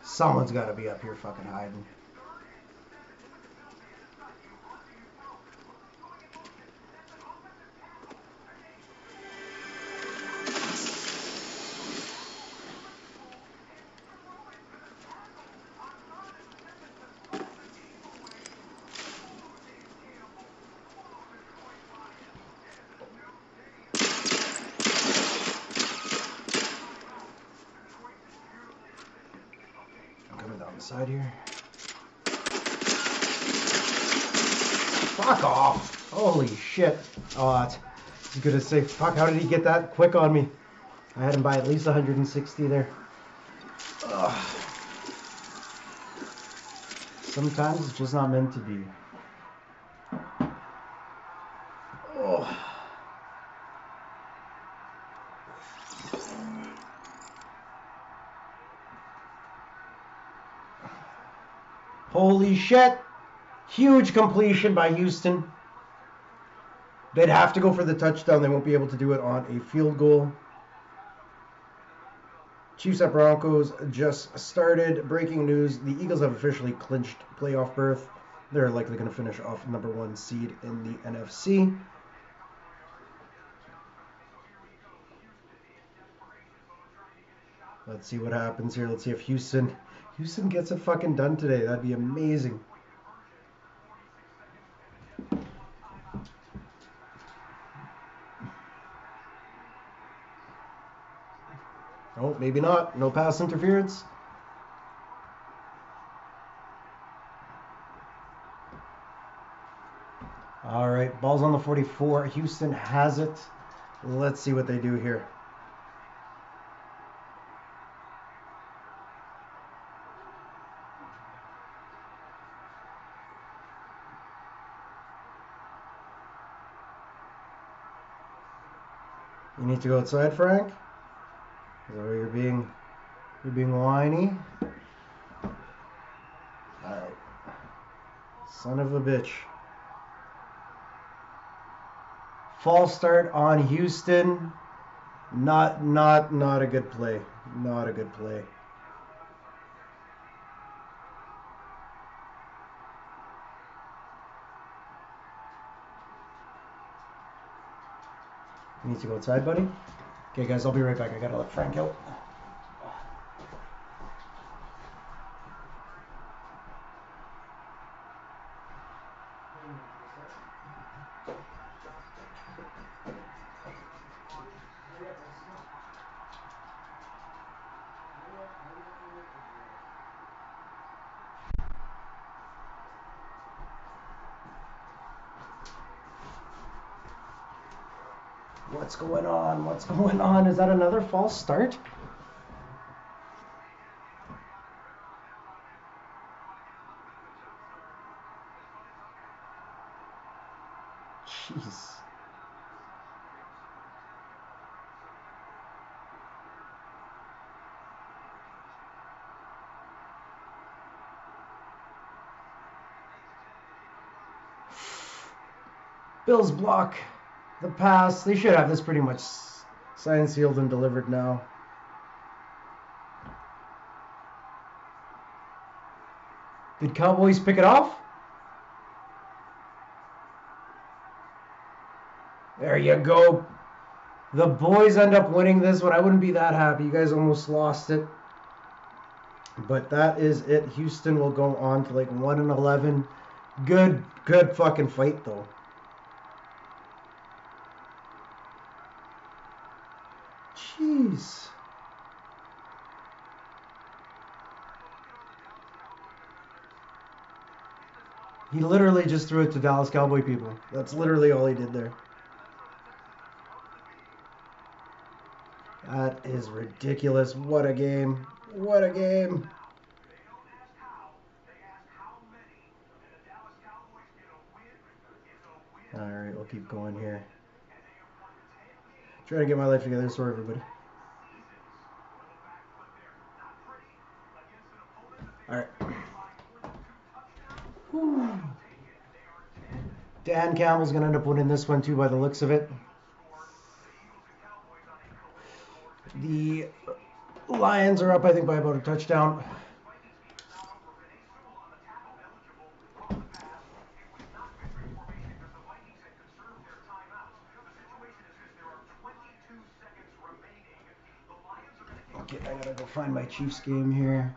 Someone's got to be up here fucking hiding. Side here. Fuck off! Holy shit! Oh, I was gonna say, fuck, how did he get that quick on me? I had him by at least 160 there. Ugh. Sometimes it's just not meant to be. Oh. Holy shit. Huge completion by Houston. They'd have to go for the touchdown. They won't be able to do it on a field goal. Chiefs at Broncos just started. Breaking news. The Eagles have officially clinched playoff berth. They're likely going to finish off number 1 seed in the NFC. Let's see what happens here. Let's see if Houston gets it fucking done today. That'd be amazing. Oh, maybe not. No pass interference. All right, ball's on the 44. Houston has it. Let's see what they do here. You need to go outside, Frank? Is that where you're being whiny? Alright. Son of a bitch. False start on Houston. Not a good play. Not a good play. You need to go outside, buddy? Okay, guys, I'll be right back. I gotta let Frank out. What's going on? What's going on? Is that another false start? Jeez. Bills block the pass. They should have this pretty much signed, sealed, and delivered now. Did Cowboys pick it off? There you go. The boys end up winning this one. I wouldn't be that happy. You guys almost lost it. But that is it. Houston will go on to like 1-11. Good fucking fight though. Jeez. He literally just threw it to Dallas Cowboy people. That's literally all he did there. That is ridiculous. What a game. What a game. Alright, we'll keep going here. Trying to get my life together. Sorry, everybody. Alright. Dan Campbell's going to end up winning this one too by the looks of it. The Lions are up, I think, by about a touchdown. Okay, I gotta go find my Chiefs game here.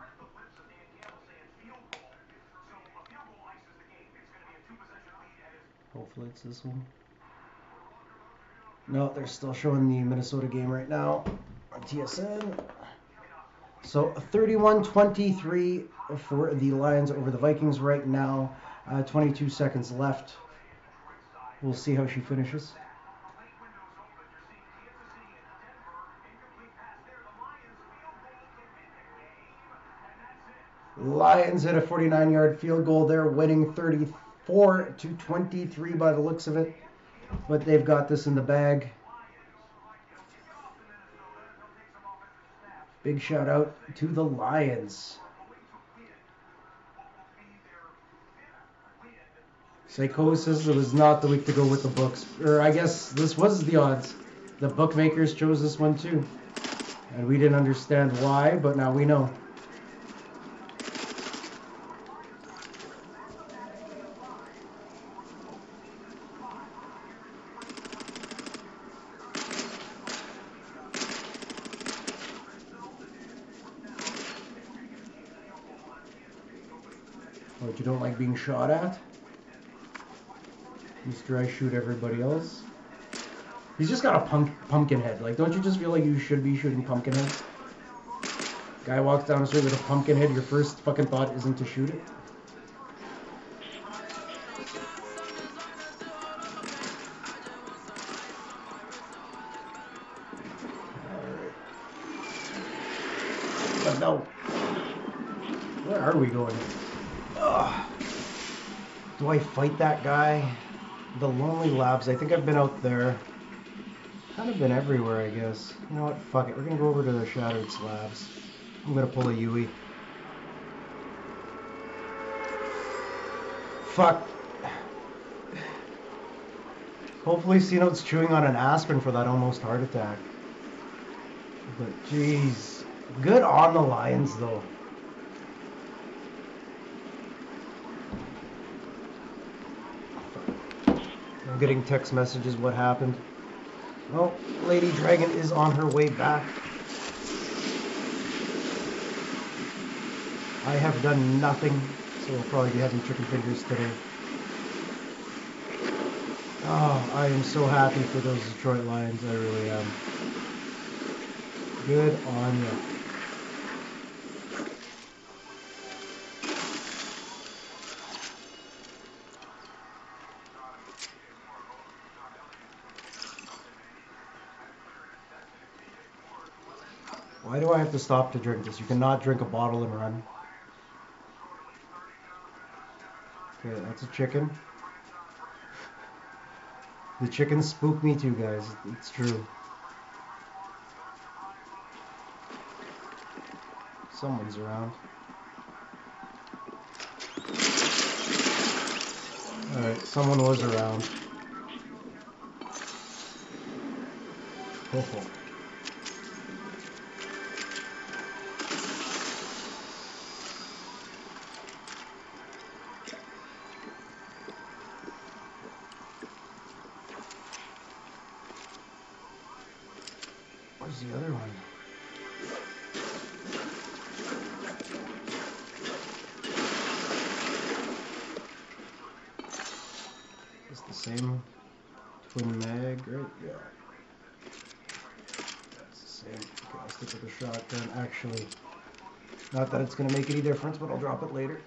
Hopefully it's this one. No, they're still showing the Minnesota game right now on TSN. So 31-23 for the Lions over the Vikings right now. 22 seconds left. We'll see how she finishes. Lions hit a 49-yard field goal. They're winning 34-23 by the looks of it. But they've got this in the bag. Big shout out to the Lions. Psychosis, it was not the week to go with the books. Or I guess this was the odds. The bookmakers chose this one too. And we didn't understand why, but now we know. What, you don't like being shot at? Mr. I shoot everybody else. He's just got a pumpkin head. Like, don't you just feel like you should be shooting pumpkin heads? Guy walks down the street with a pumpkin head, your first fucking thought isn't to shoot it? Alright. But no. Where are we going? Ugh. Do I fight that guy? The Lonely Labs. I think I've been out there. Kind of been everywhere, I guess. You know what? Fuck it. We're gonna go over to the Shattered Slabs. I'm gonna pull a Yui. Fuck. Hopefully C-Note's chewing on an aspirin for that almost heart attack. But jeez. Good on the Lions, though. I'm getting text messages what happened. Well, Lady Dragon is on her way back. I have done nothing, so we'll probably be having chicken fingers today. Oh, I am so happy for those Detroit Lions. I really am. Good on you. Why do I have to stop to drink this? You cannot drink a bottle and run. Okay, that's a chicken. The chickens spook me too, guys. It's true. Someone's around. Alright, someone was around. Oh. Where's the other one? It's the same twin mag, right? Yeah. That's the same. Okay, I'll stick with the shotgun. Actually, not that it's going to make any difference, but I'll drop it later.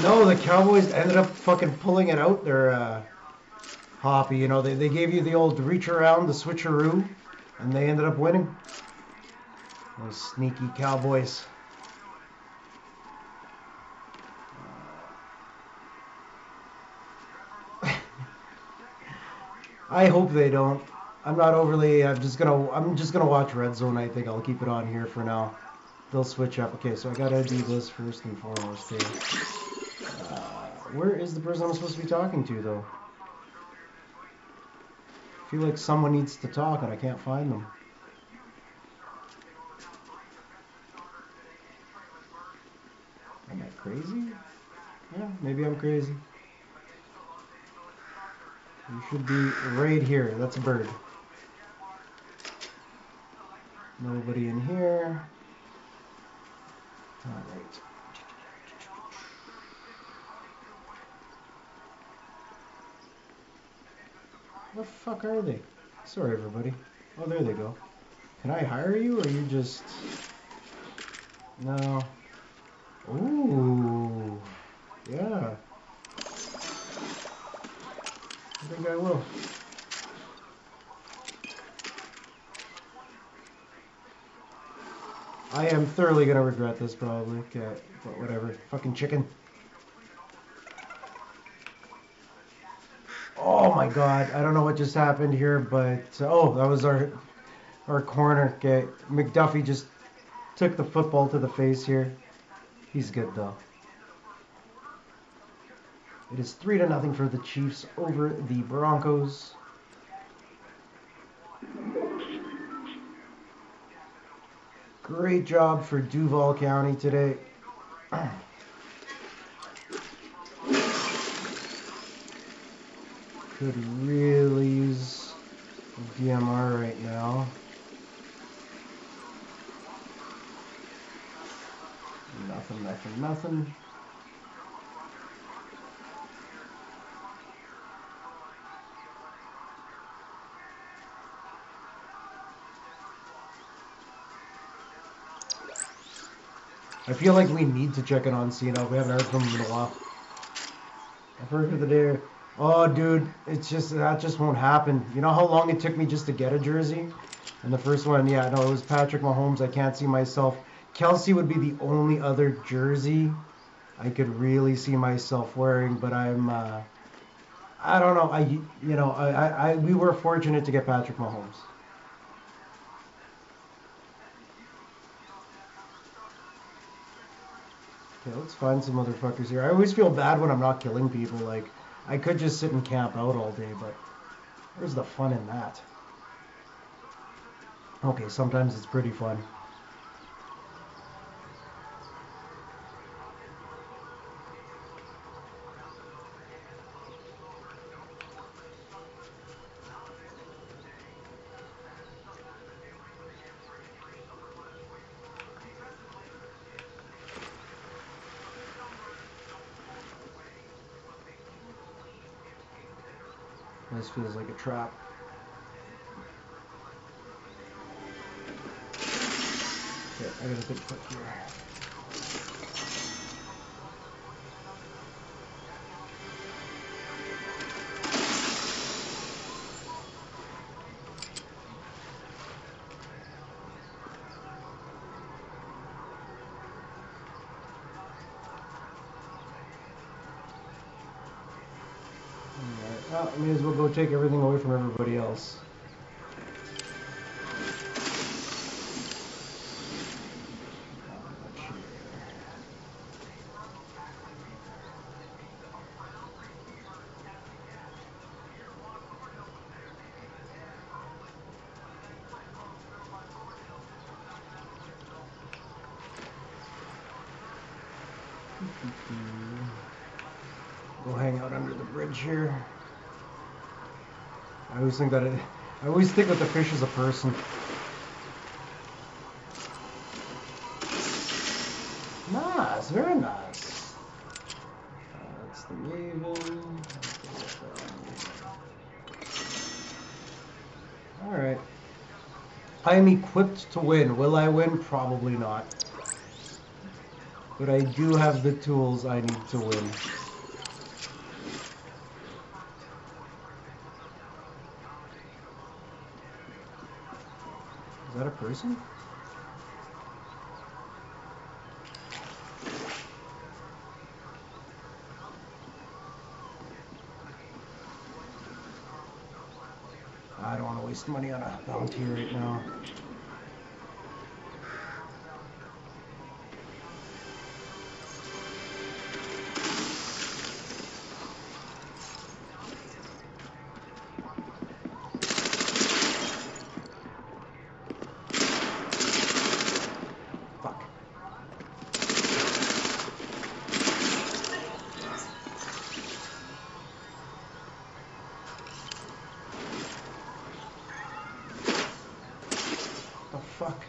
No, the Cowboys ended up fucking pulling it out there, Hoppy. You know, they gave you the old reach around, the switcheroo, and they ended up winning. Those sneaky Cowboys. I hope they don't. I'm not overly. I'm just gonna watch Red Zone. I think I'll keep it on here for now. They'll switch up. Okay, so I gotta do this first and foremost here. Where is the person I'm supposed to be talking to, though? I feel like someone needs to talk and I can't find them. Am I crazy? Yeah, maybe I'm crazy. You should be right here. That's a bird. Nobody in here. Alright. Where the fuck are they? Sorry, everybody. Oh, there they go. Can I hire you, or you just... No. Ooh. Yeah. I think I will. I am thoroughly gonna regret this probably. Okay, but whatever. Fucking chicken. Oh my god, I don't know what just happened here, but oh, that was our corner. Okay, McDuffie just took the football to the face here. He's good though. It is 3-0 for the Chiefs over the Broncos. Great job for Duval County today. Could really use a DMR right now. Nothing, nothing, nothing. I feel like we need to check in on Cena. We haven't heard from him in a while. I've heard for the day. Oh, dude, it's just that just won't happen. You know how long it took me just to get a jersey? And the first one, yeah, no, it was Patrick Mahomes. I can't see myself. Kelsey would be the only other jersey I could really see myself wearing, but I don't know. We were fortunate to get Patrick Mahomes. Okay, let's find some motherfuckers here. I always feel bad when I'm not killing people. Like, I could just sit and camp out all day, but where's the fun in that? Okay, sometimes it's pretty fun. This feels like a trap. Okay, I gotta think quick here. Alright, well, I may as well go take everything away from everybody else. Go hang out under the bridge here. I always think that I always think that the fish is a person. Nice, very nice. That's the Raven. Alright. I am equipped to win. Will I win? Probably not. But I do have the tools I need to win. Is that a person? I don't want to waste money on a bounty right now. Fuck. The fuck?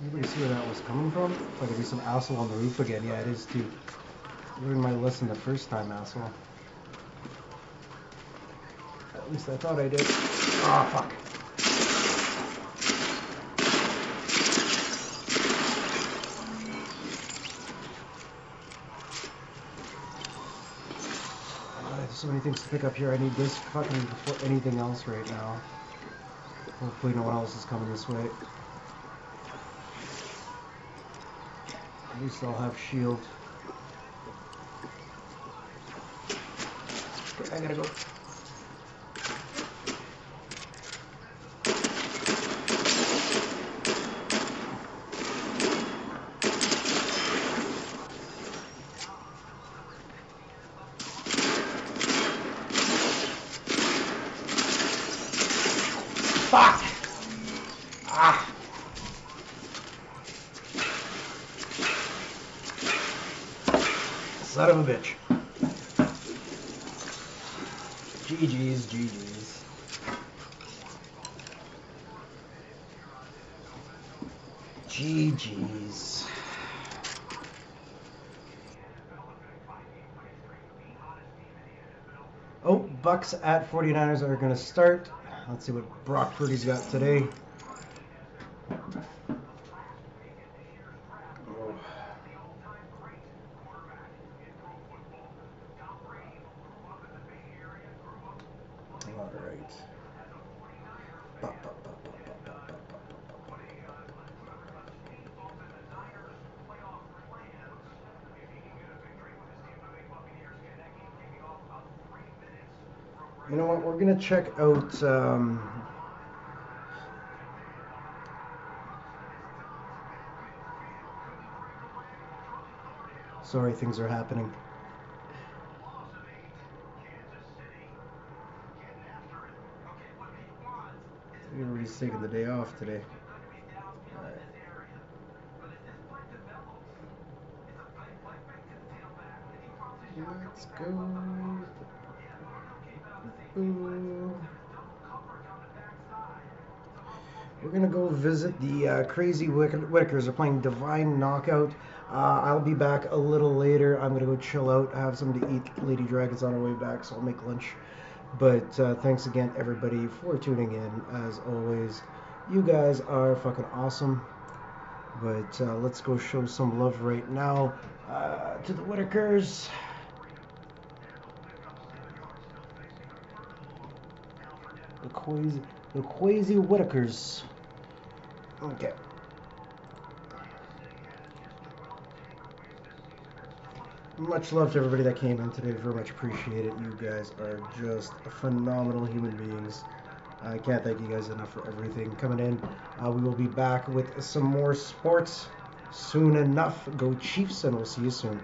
Anybody see where that was coming from? If I could be some asshole on the roof again. Yeah, it is too. Learned my lesson the first time, asshole. At least I thought I did. Ah, fuck. So many things to pick up here. I need this fucking before anything else right now. Hopefully no one else is coming this way. At least I'll have shield. Okay, I gotta go. Fuck! Ah! Son of a bitch. GG's, GG's. GG's. Oh, Bucks at 49ers are going to start. Let's see what Brock Purdy's got today. Oh. All right. You know what? We're going to check out... Sorry, things are happening. Everybody's taking the day off today. All right. Let's go. Ooh. We're going to go visit the Crazy Whitakers. They're playing Divine Knockout. I'll be back a little later. I'm going to go chill out, have something to eat. Lady Dragon's on her way back, so I'll make lunch. But thanks again, everybody, for tuning in. As always, you guys are fucking awesome. But let's go show some love right now to the Whitakers. The Crazy Whitakers. Okay. Much love to everybody that came in today. Very much appreciate it. You guys are just phenomenal human beings. I can't thank you guys enough for everything coming in. We will be back with some more sports soon enough. Go Chiefs, and we'll see you soon.